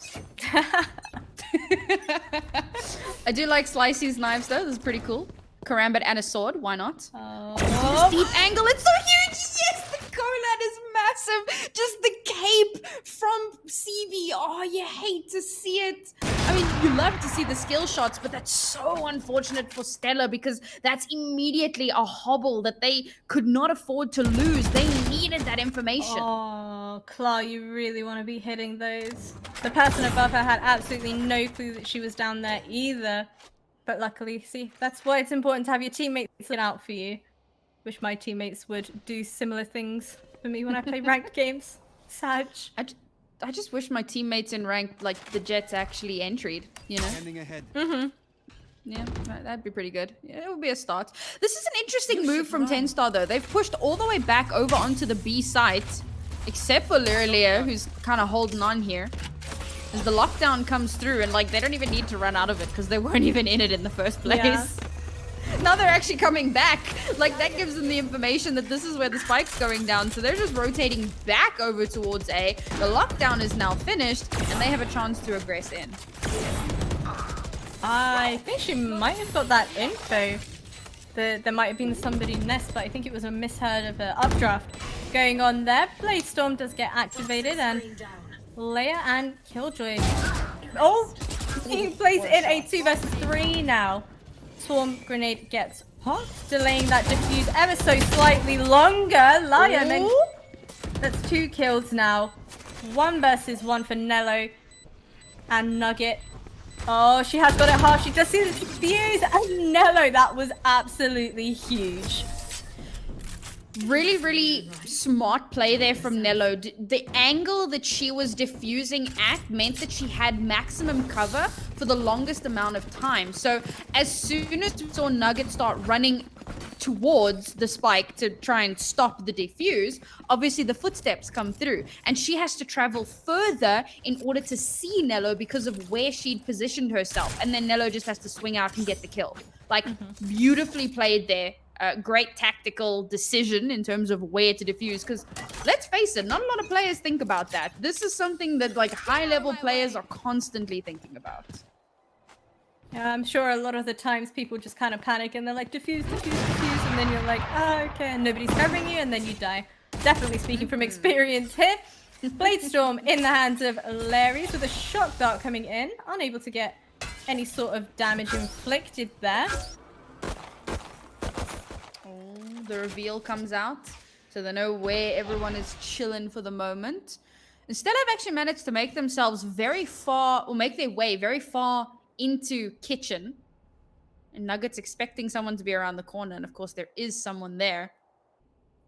I do like Slicey's knives, though. This is pretty cool. Karambit and a sword. Why not? Oh. Deep angle. It's so huge. Yes, the Golan is massive. Just the cape from CB. Oh, you hate to see it. I mean, you love to see the skill shots, but that's so unfortunate for Stella because that's immediately a hobble that they could not afford to lose. They needed that information. Oh, Claw, you really want to be hitting those. The person above her had absolutely no clue that she was down there either. But luckily, see, that's why it's important to have your teammates look out for you. Wish my teammates would do similar things for me when I play ranked games. Sad. I just wish my teammates in ranked, like the Jets, actually entered, you know? Standing ahead. Yeah, that'd be pretty good. Yeah, it would be a start. This is an interesting move from 10-star, though. They've pushed all the way back over onto the B site, except for Liria, who's kind of holding on here. As the lockdown comes through, and like they don't even need to run out of it because they weren't even in it in the first place. Yeah. Now they're actually coming back. Like that gives them the information that this is where the spike's going down. So they're just rotating back over towards A. The lockdown is now finished, and they have a chance to aggress in. I think she might have got that info. There might have been somebody nest, but I think it was a misheard of an updraft going on there. Blade Storm does get activated, and Leia and Killjoy. Oh, he plays in a 2 versus 3 now. Swarm grenade gets popped, delaying that defuse ever so slightly longer. Lion, that's 2 kills now. 1 versus 1 for Nello and Nugget. Oh, she has got it hard. She just sees the defuse and Nello. That was absolutely huge. Really, really smart play there from Nello. The angle that she was diffusing at meant that she had maximum cover for the longest amount of time. So as soon as we saw Nugget start running towards the spike to try and stop the defuse, obviously the footsteps come through. And she has to travel further in order to see Nello because of where she'd positioned herself. And then Nello just has to swing out and get the kill. Like, beautifully played there. Great tactical decision in terms of where to defuse, because let's face it, not a lot of players think about that. This is something that like high-level players are constantly thinking about. Yeah, I'm sure a lot of the times people just kind of panic and they're like, defuse, defuse, defuse, and then you're like, oh, okay, and nobody's covering you, and then you die. Definitely speaking from experience here. Blade Storm in the hands of Larry's with a shock dart coming in, unable to get any sort of damage inflicted there. The reveal comes out, so they know where everyone is chilling for the moment. Instead, I've actually managed to make themselves very far, or make their way very far into kitchen. And Nugget's expecting someone to be around the corner, and of course there is someone there.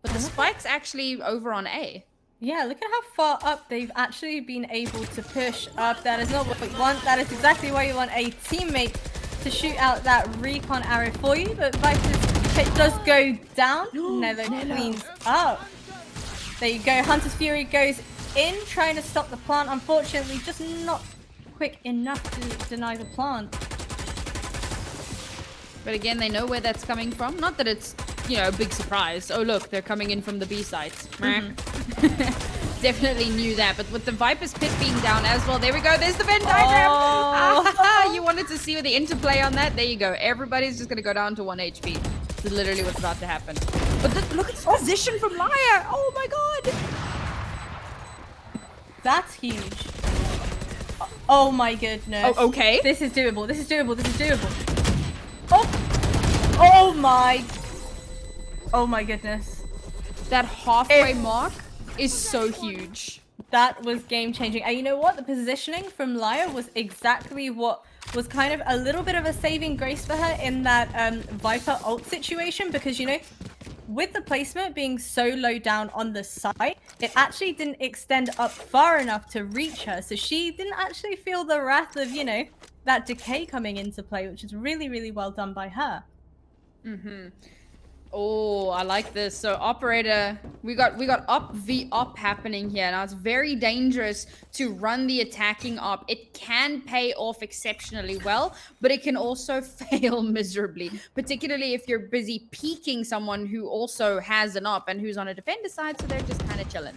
But the spike's actually over on A. Yeah, look at how far up they've actually been able to push up. That is not what you want. That is exactly why you want a teammate to shoot out that recon arrow for you. But Viper's pit does go down. Never cleans up. There you go. Hunter's Fury goes in, trying to stop the plant. Unfortunately, just not quick enough to deny the plant. But again, they know where that's coming from. Not that it's, you know, a big surprise. Oh, look, they're coming in from the B site. Definitely knew that. But with the Viper's pit being down as well, there we go. There's the Venn diagram. Oh. You wanted to see the interplay on that? There you go. Everybody's just going to go down to 1 HP. This is literally what's about to happen. But look at this position from Liar. Oh, my God. That's huge. Oh, my goodness. Oh, okay. This is doable. This is doable. This is doable. Oh. Oh, my. Oh, my goodness. That halfway mark is so huge. That was game changing. And you know what? The positioning from Lyra was exactly what was kind of a little bit of a saving grace for her in that Viper ult situation, because, you know, with the placement being so low down on the side, it actually didn't extend up far enough to reach her. So she didn't actually feel the wrath of, you know, that decay coming into play, which is really, really well done by her. Oh, I like this. So operator, we got op v op happening here. Now it's very dangerous to run the attacking op. It can pay off exceptionally well, but it can also fail miserably, particularly if you're busy peeking someone who also has an op and who's on a defender side, so they're just kind of chilling.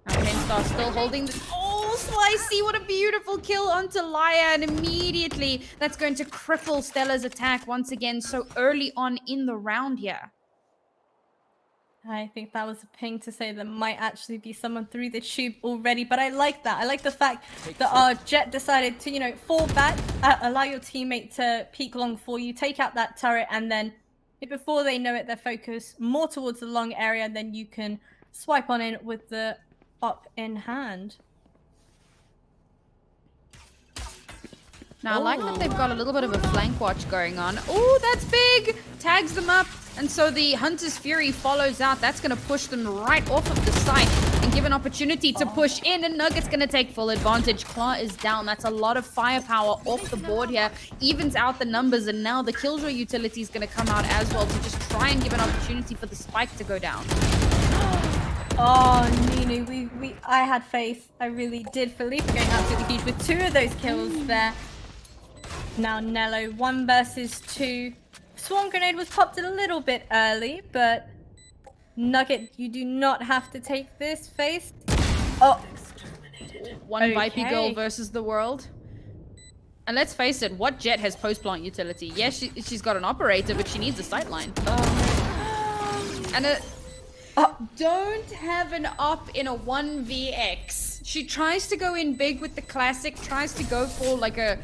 Now Kenstar still holding this. Oh, Slicey, what a beautiful kill onto Laya, and immediately that's going to cripple Stella's attack once again so early on in the round here. I think that was a ping to say there might actually be someone through the tube already, but I like that. I like the fact that our Jet decided to, you know, fall back, allow your teammate to peek long for you, take out that turret, and then before they know it, they're focused more towards the long area, and then you can swipe on in with the op in hand. Now, I like that they've got a little bit of a flank watch going on. Oh, that's big! Tags them up. And so the Hunter's Fury follows out. That's going to push them right off of the site and give an opportunity to push in. And Nugget's going to take full advantage. Claw is down. That's a lot of firepower off the board here. Evens out the numbers. And now the Killjoy utility is going to come out as well to just try and give an opportunity for the spike to go down. Oh, Nunu, I had faith. I really did. Felipe going absolutely huge with 2 of those kills there. Now Nello, 1 versus 2. Swarm grenade was popped a little bit early, but Nugget, you do not have to take this face. Oh, one okay. Vipey girl versus the world. And let's face it, what Jet has post-plant utility? Yes, she's got an operator, but she needs a sightline. And don't have an op in a 1vx. She tries to go in big with the classic, tries to go for like a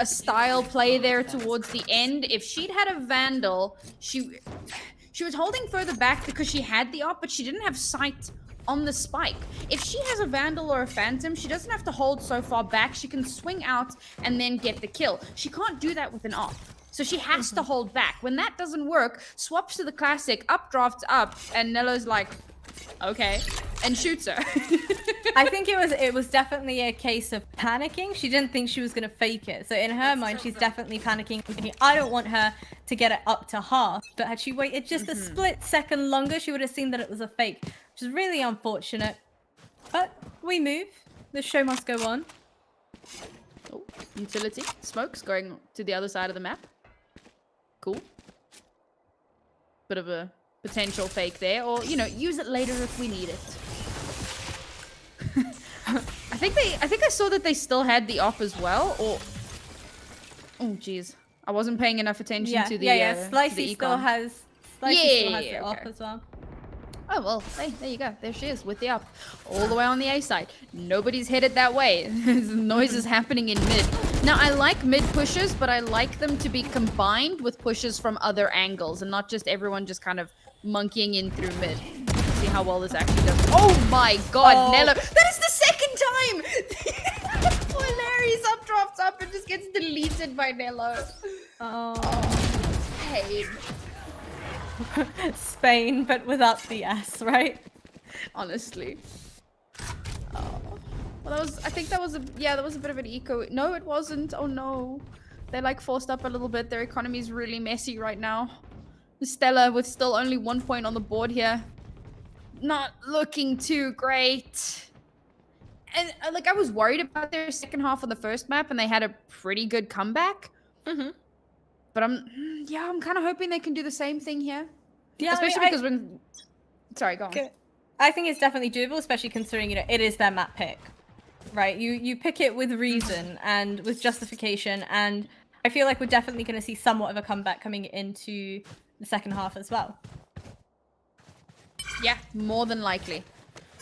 style play there towards the end. If she'd had a Vandal, she was holding further back because she had the op, but she didn't have sight on the spike. If she has a Vandal or a Phantom, she doesn't have to hold so far back. She can swing out and then get the kill. She can't do that with an op. So she has to hold back. When that doesn't work, swaps to the classic, up drafts up, and Nello's like, okay, and shoots her. I think it was definitely a case of panicking. She didn't think she was going to fake it. So in her mind, she's definitely panicking, thinking, I don't want her to get it up to half. But had she waited just a split second longer, she would have seen that it was a fake, which is really unfortunate. But we move. The show must go on. Oh, utility. Smokes going to the other side of the map. Cool. Bit of a potential fake there, or, you know, use it later if we need it. I think I saw that they still had the op as well, or oh jeez, I wasn't paying enough attention to the Slicey still has the op as well. Oh well, hey, there you go. There she is with the up, all the way on the A side. Nobody's headed that way. Noise is happening in mid. Now I like mid pushes, but I like them to be combined with pushes from other angles, and not just everyone just kind of monkeying in through mid. See how well this actually does. Oh my god, Nello! That is the second time! Poor Larry's up drops up and just gets deleted by Nello. Oh. Pain. Spain, but without the S, right? Honestly. Oh. Well, I think that was a bit of an eco. No, it wasn't. Oh no. They're like forced up a little bit. Their economy is really messy right now. Stella with still only 1 point on the board here. Not looking too great. And like, I was worried about their second half on the first map, and they had a pretty good comeback. But I'm kind of hoping they can do the same thing here. Yeah, especially because when... Sorry, go on. I think it's definitely doable, especially considering, you know, it is their map pick, right? You pick it with reason and with justification, and I feel like we're definitely going to see somewhat of a comeback coming into the second half as well. Yeah, more than likely.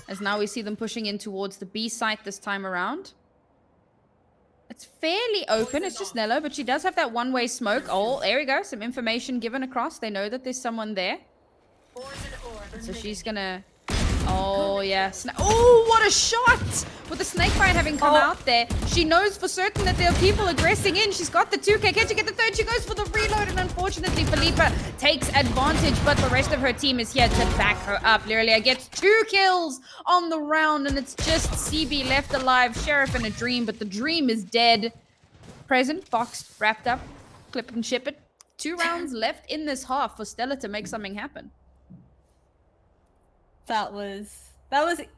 As now we see them pushing in towards the B site this time around. It's fairly open. It's just Nello, but she does have that one-way smoke. Oh, there we go. Some information given across. They know that there's someone there. So she's gonna... Oh, yeah. Oh, what a shot! With the snake bite having come out there, she knows for certain that there are people aggressing in. She's got the 2K. Can she get the third? She goes for the reload, and unfortunately, Felipa takes advantage, but the rest of her team is here to back her up. Lirelia gets 2 kills on the round, and it's just CB left alive. Sheriff in a dream, but the dream is dead. Present, boxed, wrapped up, clip and ship it. 2 rounds left in this half for Stella to make something happen. That was,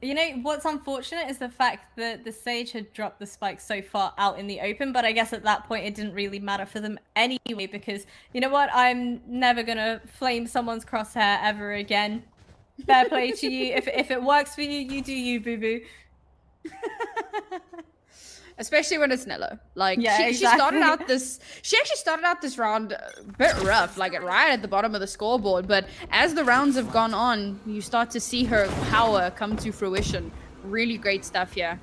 you know, what's unfortunate is the fact that the Sage had dropped the spike so far out in the open, but I guess at that point it didn't really matter for them anyway, because, you know what, I'm never gonna flame someone's crosshair ever again. Fair play to you. If it works for you, you do you, boo-boo. Especially when it's Nello. Like, yeah, she exactly. she actually started out this round a bit rough, like right at the bottom of the scoreboard. But as the rounds have gone on, you start to see her power come to fruition. Really great stuff here.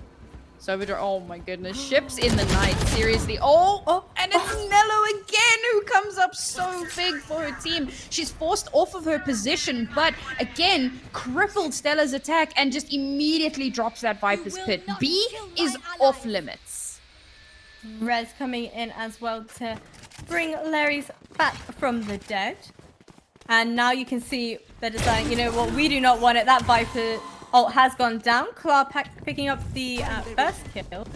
So, oh my goodness, ships in the night, seriously. Oh, and it's Nello again who comes up so big for her team. She's forced off of her position, but again, crippled Stella's attack and just immediately drops that Viper's Pit. B is off limits. Rez coming in as well to bring Larry's back from the dead. And now you can see they're deciding, you know what, we do not want it. That Viper ult has gone down. Clara picking up the first kill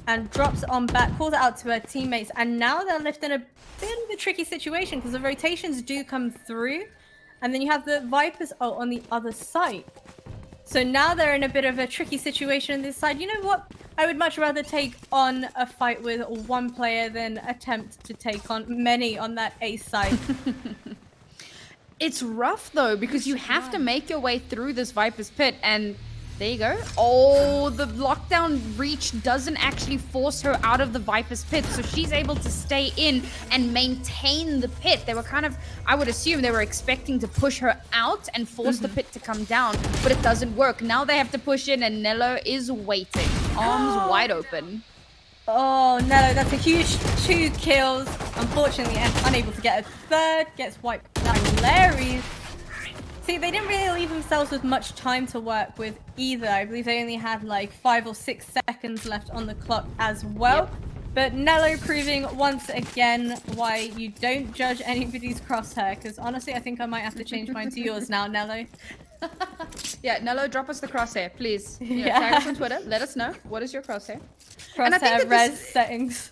and drops on back, calls it out to her teammates. And now they're left in a bit of a tricky situation because the rotations do come through. And then you have the Viper's ult on the other side. So now they're in a bit of a tricky situation on this side. You know what? I would much rather take on a fight with one player than attempt to take on many on that A side. It's rough though, because you have to make your way through this Viper's Pit, and there you go. Oh, the lockdown reach doesn't actually force her out of the Viper's Pit, so she's able to stay in and maintain the pit. They were kind of, I would assume they were expecting to push her out and force the pit to come down, but it doesn't work. Now they have to push in, and Nello is waiting, arms wide open. Oh, Nello, that's a huge 2 kills. Unfortunately, unable to get a third. Gets wiped out. Larry. See, they didn't really leave themselves with much time to work with either. I believe they only had like 5 or 6 seconds left on the clock as well. Yep. But Nello proving once again why you don't judge anybody's crosshair. Because honestly, I think I might have to change mine to yours now, Nello. Yeah, Nello, drop us the crosshair, please. Tag us on Twitter. Let us know. What is your crosshair? Crosshair res settings.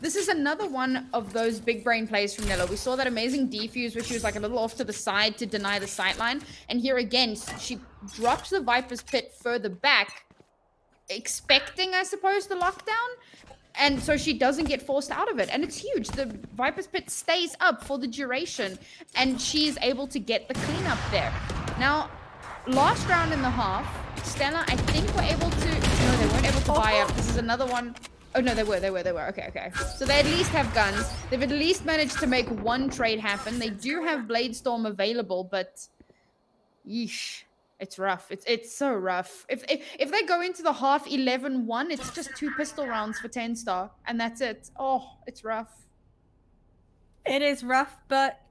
This is another one of those big brain plays from Nello. We saw that amazing defuse where she was like a little off to the side to deny the sightline. And here again, she drops the Viper's Pit further back, expecting, I suppose, the lockdown. And so she doesn't get forced out of it. And it's huge. The Viper's Pit stays up for the duration. And she's able to get the cleanup there. Now, last round in the half, Stella, I think, were able to... No, they weren't able to buy up. This is another one... Oh, no, they were. Okay. So they at least have guns. They've at least managed to make one trade happen. They do have Blade Storm available, but... Yeesh. It's rough. It's so rough. If they go into the half 11-1, it's just 2 pistol rounds for 10 star. And that's it. Oh, it's rough. It is rough, but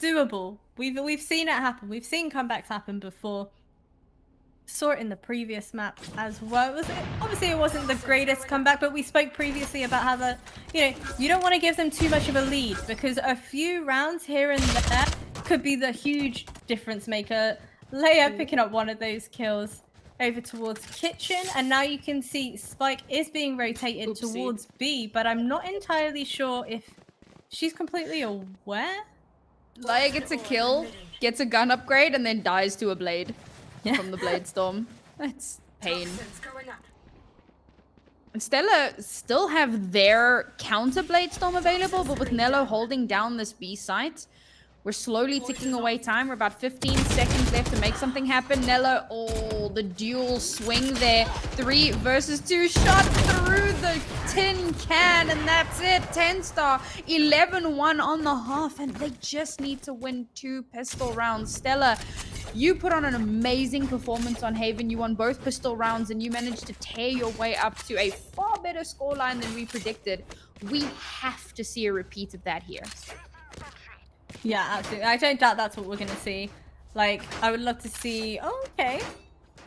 doable. We've seen it happen. We've seen comebacks happen before. Saw it in the previous map as well. Obviously it wasn't the greatest comeback, but we spoke previously about how you don't want to give them too much of a lead because a few rounds here and there could be the huge difference maker. Leia picking up one of those kills over towards Kitchen, and now you can see Spike is being rotated towards B, but I'm not entirely sure if she's completely aware. Leia gets a kill, gets a gun upgrade, and then dies to a blade. From the Blade Storm. That's pain. And Stella still have their counter Blade Storm available, but with Nello holding down this B site, we're slowly ticking away time. We're about 15 seconds left to make something happen. Nello, oh, the dual swing there. 3 versus 2, shot through the tin can, and that's it. 10 star, 11-1 on the half, and they just need to win 2 pistol rounds. Stella, you put on an amazing performance on Haven. You won both pistol rounds, and you managed to tear your way up to a far better scoreline than we predicted. We have to see a repeat of that here. Yeah, absolutely. I don't doubt that's what we're going to see. Like, I would love to see... Oh, okay.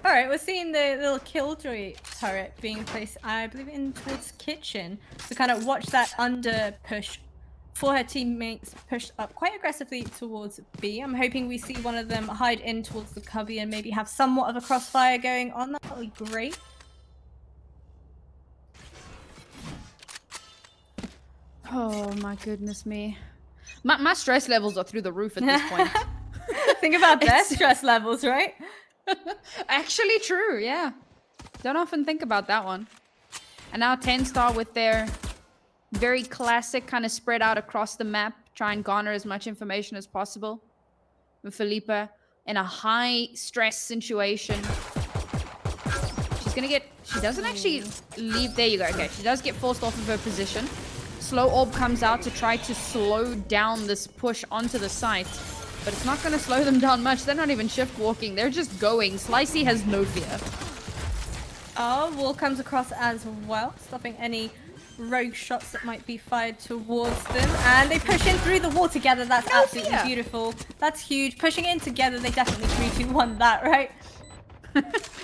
All right, we're seeing the little killjoy turret being placed, I believe, in towards kitchen. So kind of watch that under push for her teammates push up quite aggressively towards B. I'm hoping we see one of them hide in towards the cubby and maybe have somewhat of a crossfire going on. That would be great. Oh my goodness me. My stress levels are through the roof at this point. Think about their stress levels, right? Actually true, yeah. Don't often think about that one. And now 10 star with their very classic kind of spread out across the map, try and garner as much information as possible. With Felipa in a high stress situation. She's gonna get, she doesn't actually leave, there you go, okay. She does get forced off of her position. Slow orb comes out to try to slow down this push onto the site. But it's not gonna slow them down much. They're not even shift walking, they're just going. Slicey has no fear. Oh, wall comes across as well, stopping any rogue shots that might be fired towards them. And they push in through the wall together. That's absolutely beautiful. That's huge. Pushing in together, they definitely 3-2-1 that, right?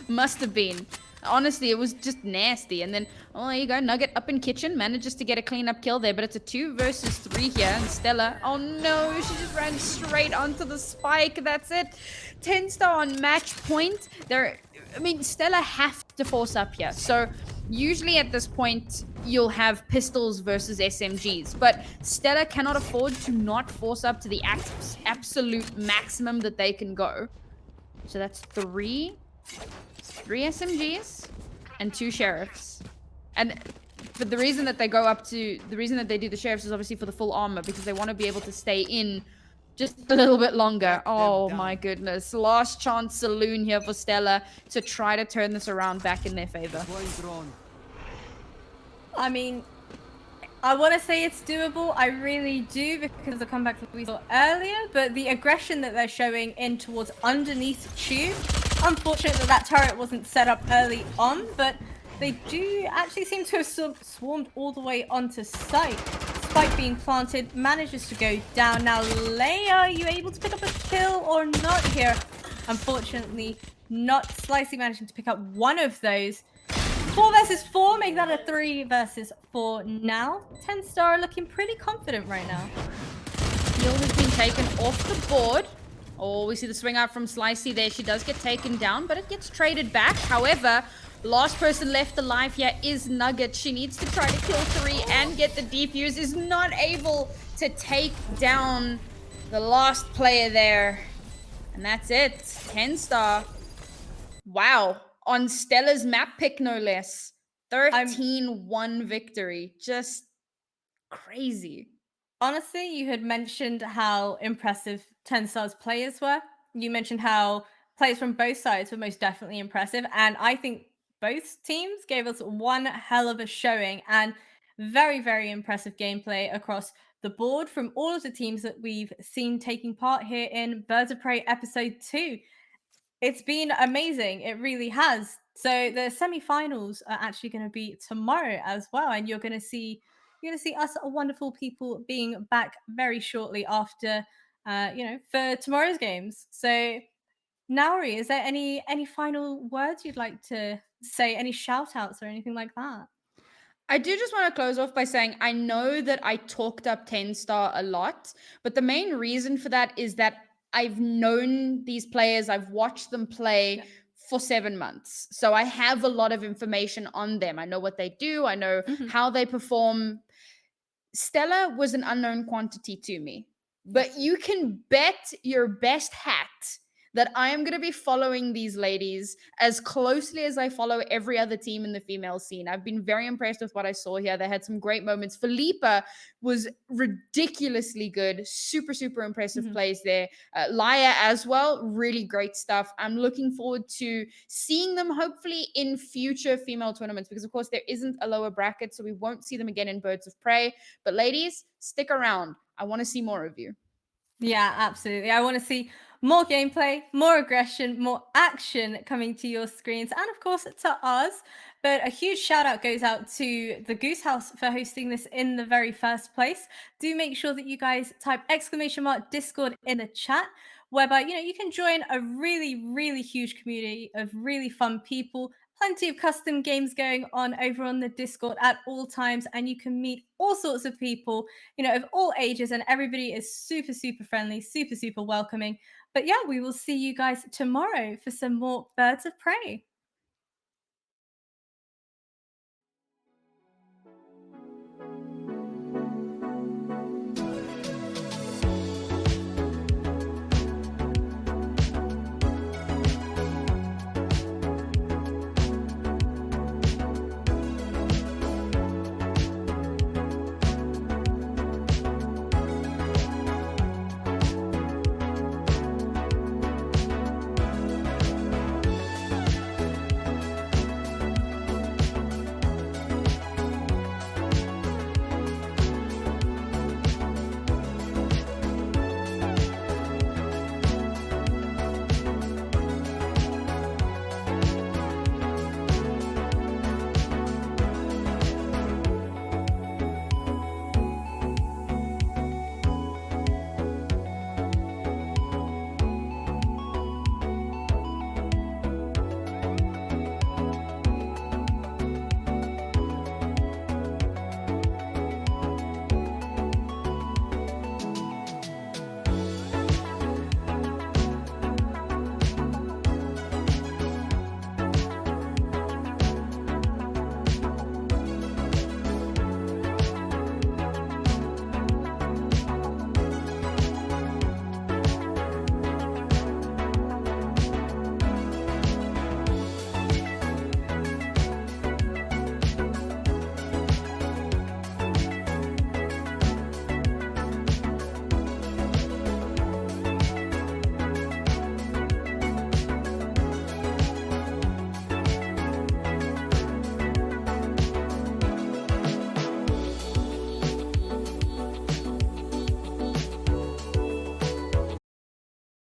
Must have been. Honestly, it was just nasty. And then, oh, there you go. Nugget up in kitchen. Manages to get a cleanup kill there. But it's a 2 versus 3 here. And Stella, oh no, she just ran straight onto the spike. That's it. 10 star on match point. Stella have to force up here. So usually at this point, you'll have pistols versus SMGs. But Stella cannot afford to not force up to the absolute maximum that they can go. So that's 3 SMGs and 2 sheriffs. But the reason that they go up to, the reason that they do the sheriffs is obviously for the full armor, because they want to be able to stay in just a little bit longer. Oh my goodness. Last chance saloon here for Stella to try to turn this around back in their favor. I mean, I want to say it's doable. I really do, because of the comeback that we saw earlier. But the aggression that they're showing in towards underneath tube, unfortunate that that turret wasn't set up early on, but they do actually seem to have swarmed all the way onto site. Spike being planted, manages to go down. Now, Leia, are you able to pick up a kill or not here? Unfortunately, not. Slicey managing to pick up one of those. 4 versus 4, make that a 3 versus 4 now. 10 star looking pretty confident right now. Heal has been taken off the board. Oh, we see the swing out from Slicey there. She does get taken down, but it gets traded back. However, last person left alive here is Nugget. She needs to try to kill 3 and get the defuse. Is not able to take down the last player there. And that's it. 10 star. Wow. On Stella's map pick, no less. 13-1 victory. Just crazy. Honestly, you had mentioned how impressive 10 stars players were. You mentioned how players from both sides were most definitely impressive. And I think both teams gave us one hell of a showing and very, very impressive gameplay across the board from all of the teams that we've seen taking part here in Birds of Prey episode 2. It's been amazing. It really has. So the semi-finals are actually going to be tomorrow as well, and you're going to see us wonderful people being back very shortly after, for tomorrow's games. So, Nauri, is there any final words you'd like to say? Any shout outs or anything like that? I do just want to close off by saying I know that I talked up 10 star a lot, but the main reason for that is that I've known these players, I've watched them play for 7 months. So I have a lot of information on them. I know what they do, I know how they perform. Stella was an unknown quantity to me, but you can bet your best hat that I am going to be following these ladies as closely as I follow every other team in the female scene. I've been very impressed with what I saw here. They had some great moments. Felipa was ridiculously good. Super, super impressive plays there. Laya as well. Really great stuff. I'm looking forward to seeing them hopefully in future female tournaments, because of course there isn't a lower bracket, so we won't see them again in Birds of Prey. But ladies, stick around. I want to see more of you. Yeah, absolutely. I want to see more gameplay, more aggression, more action coming to your screens, and of course to ours. But a huge shout out goes out to the Goose House for hosting this in the very first place. Do make sure that you guys type !Discord in the chat. whereby, you can join a really, really huge community of really fun people, plenty of custom games going on over on the Discord at all times, and you can meet all sorts of people, of all ages, and everybody is super, super friendly, super, super welcoming. But yeah, we will see you guys tomorrow for some more Birds of Prey.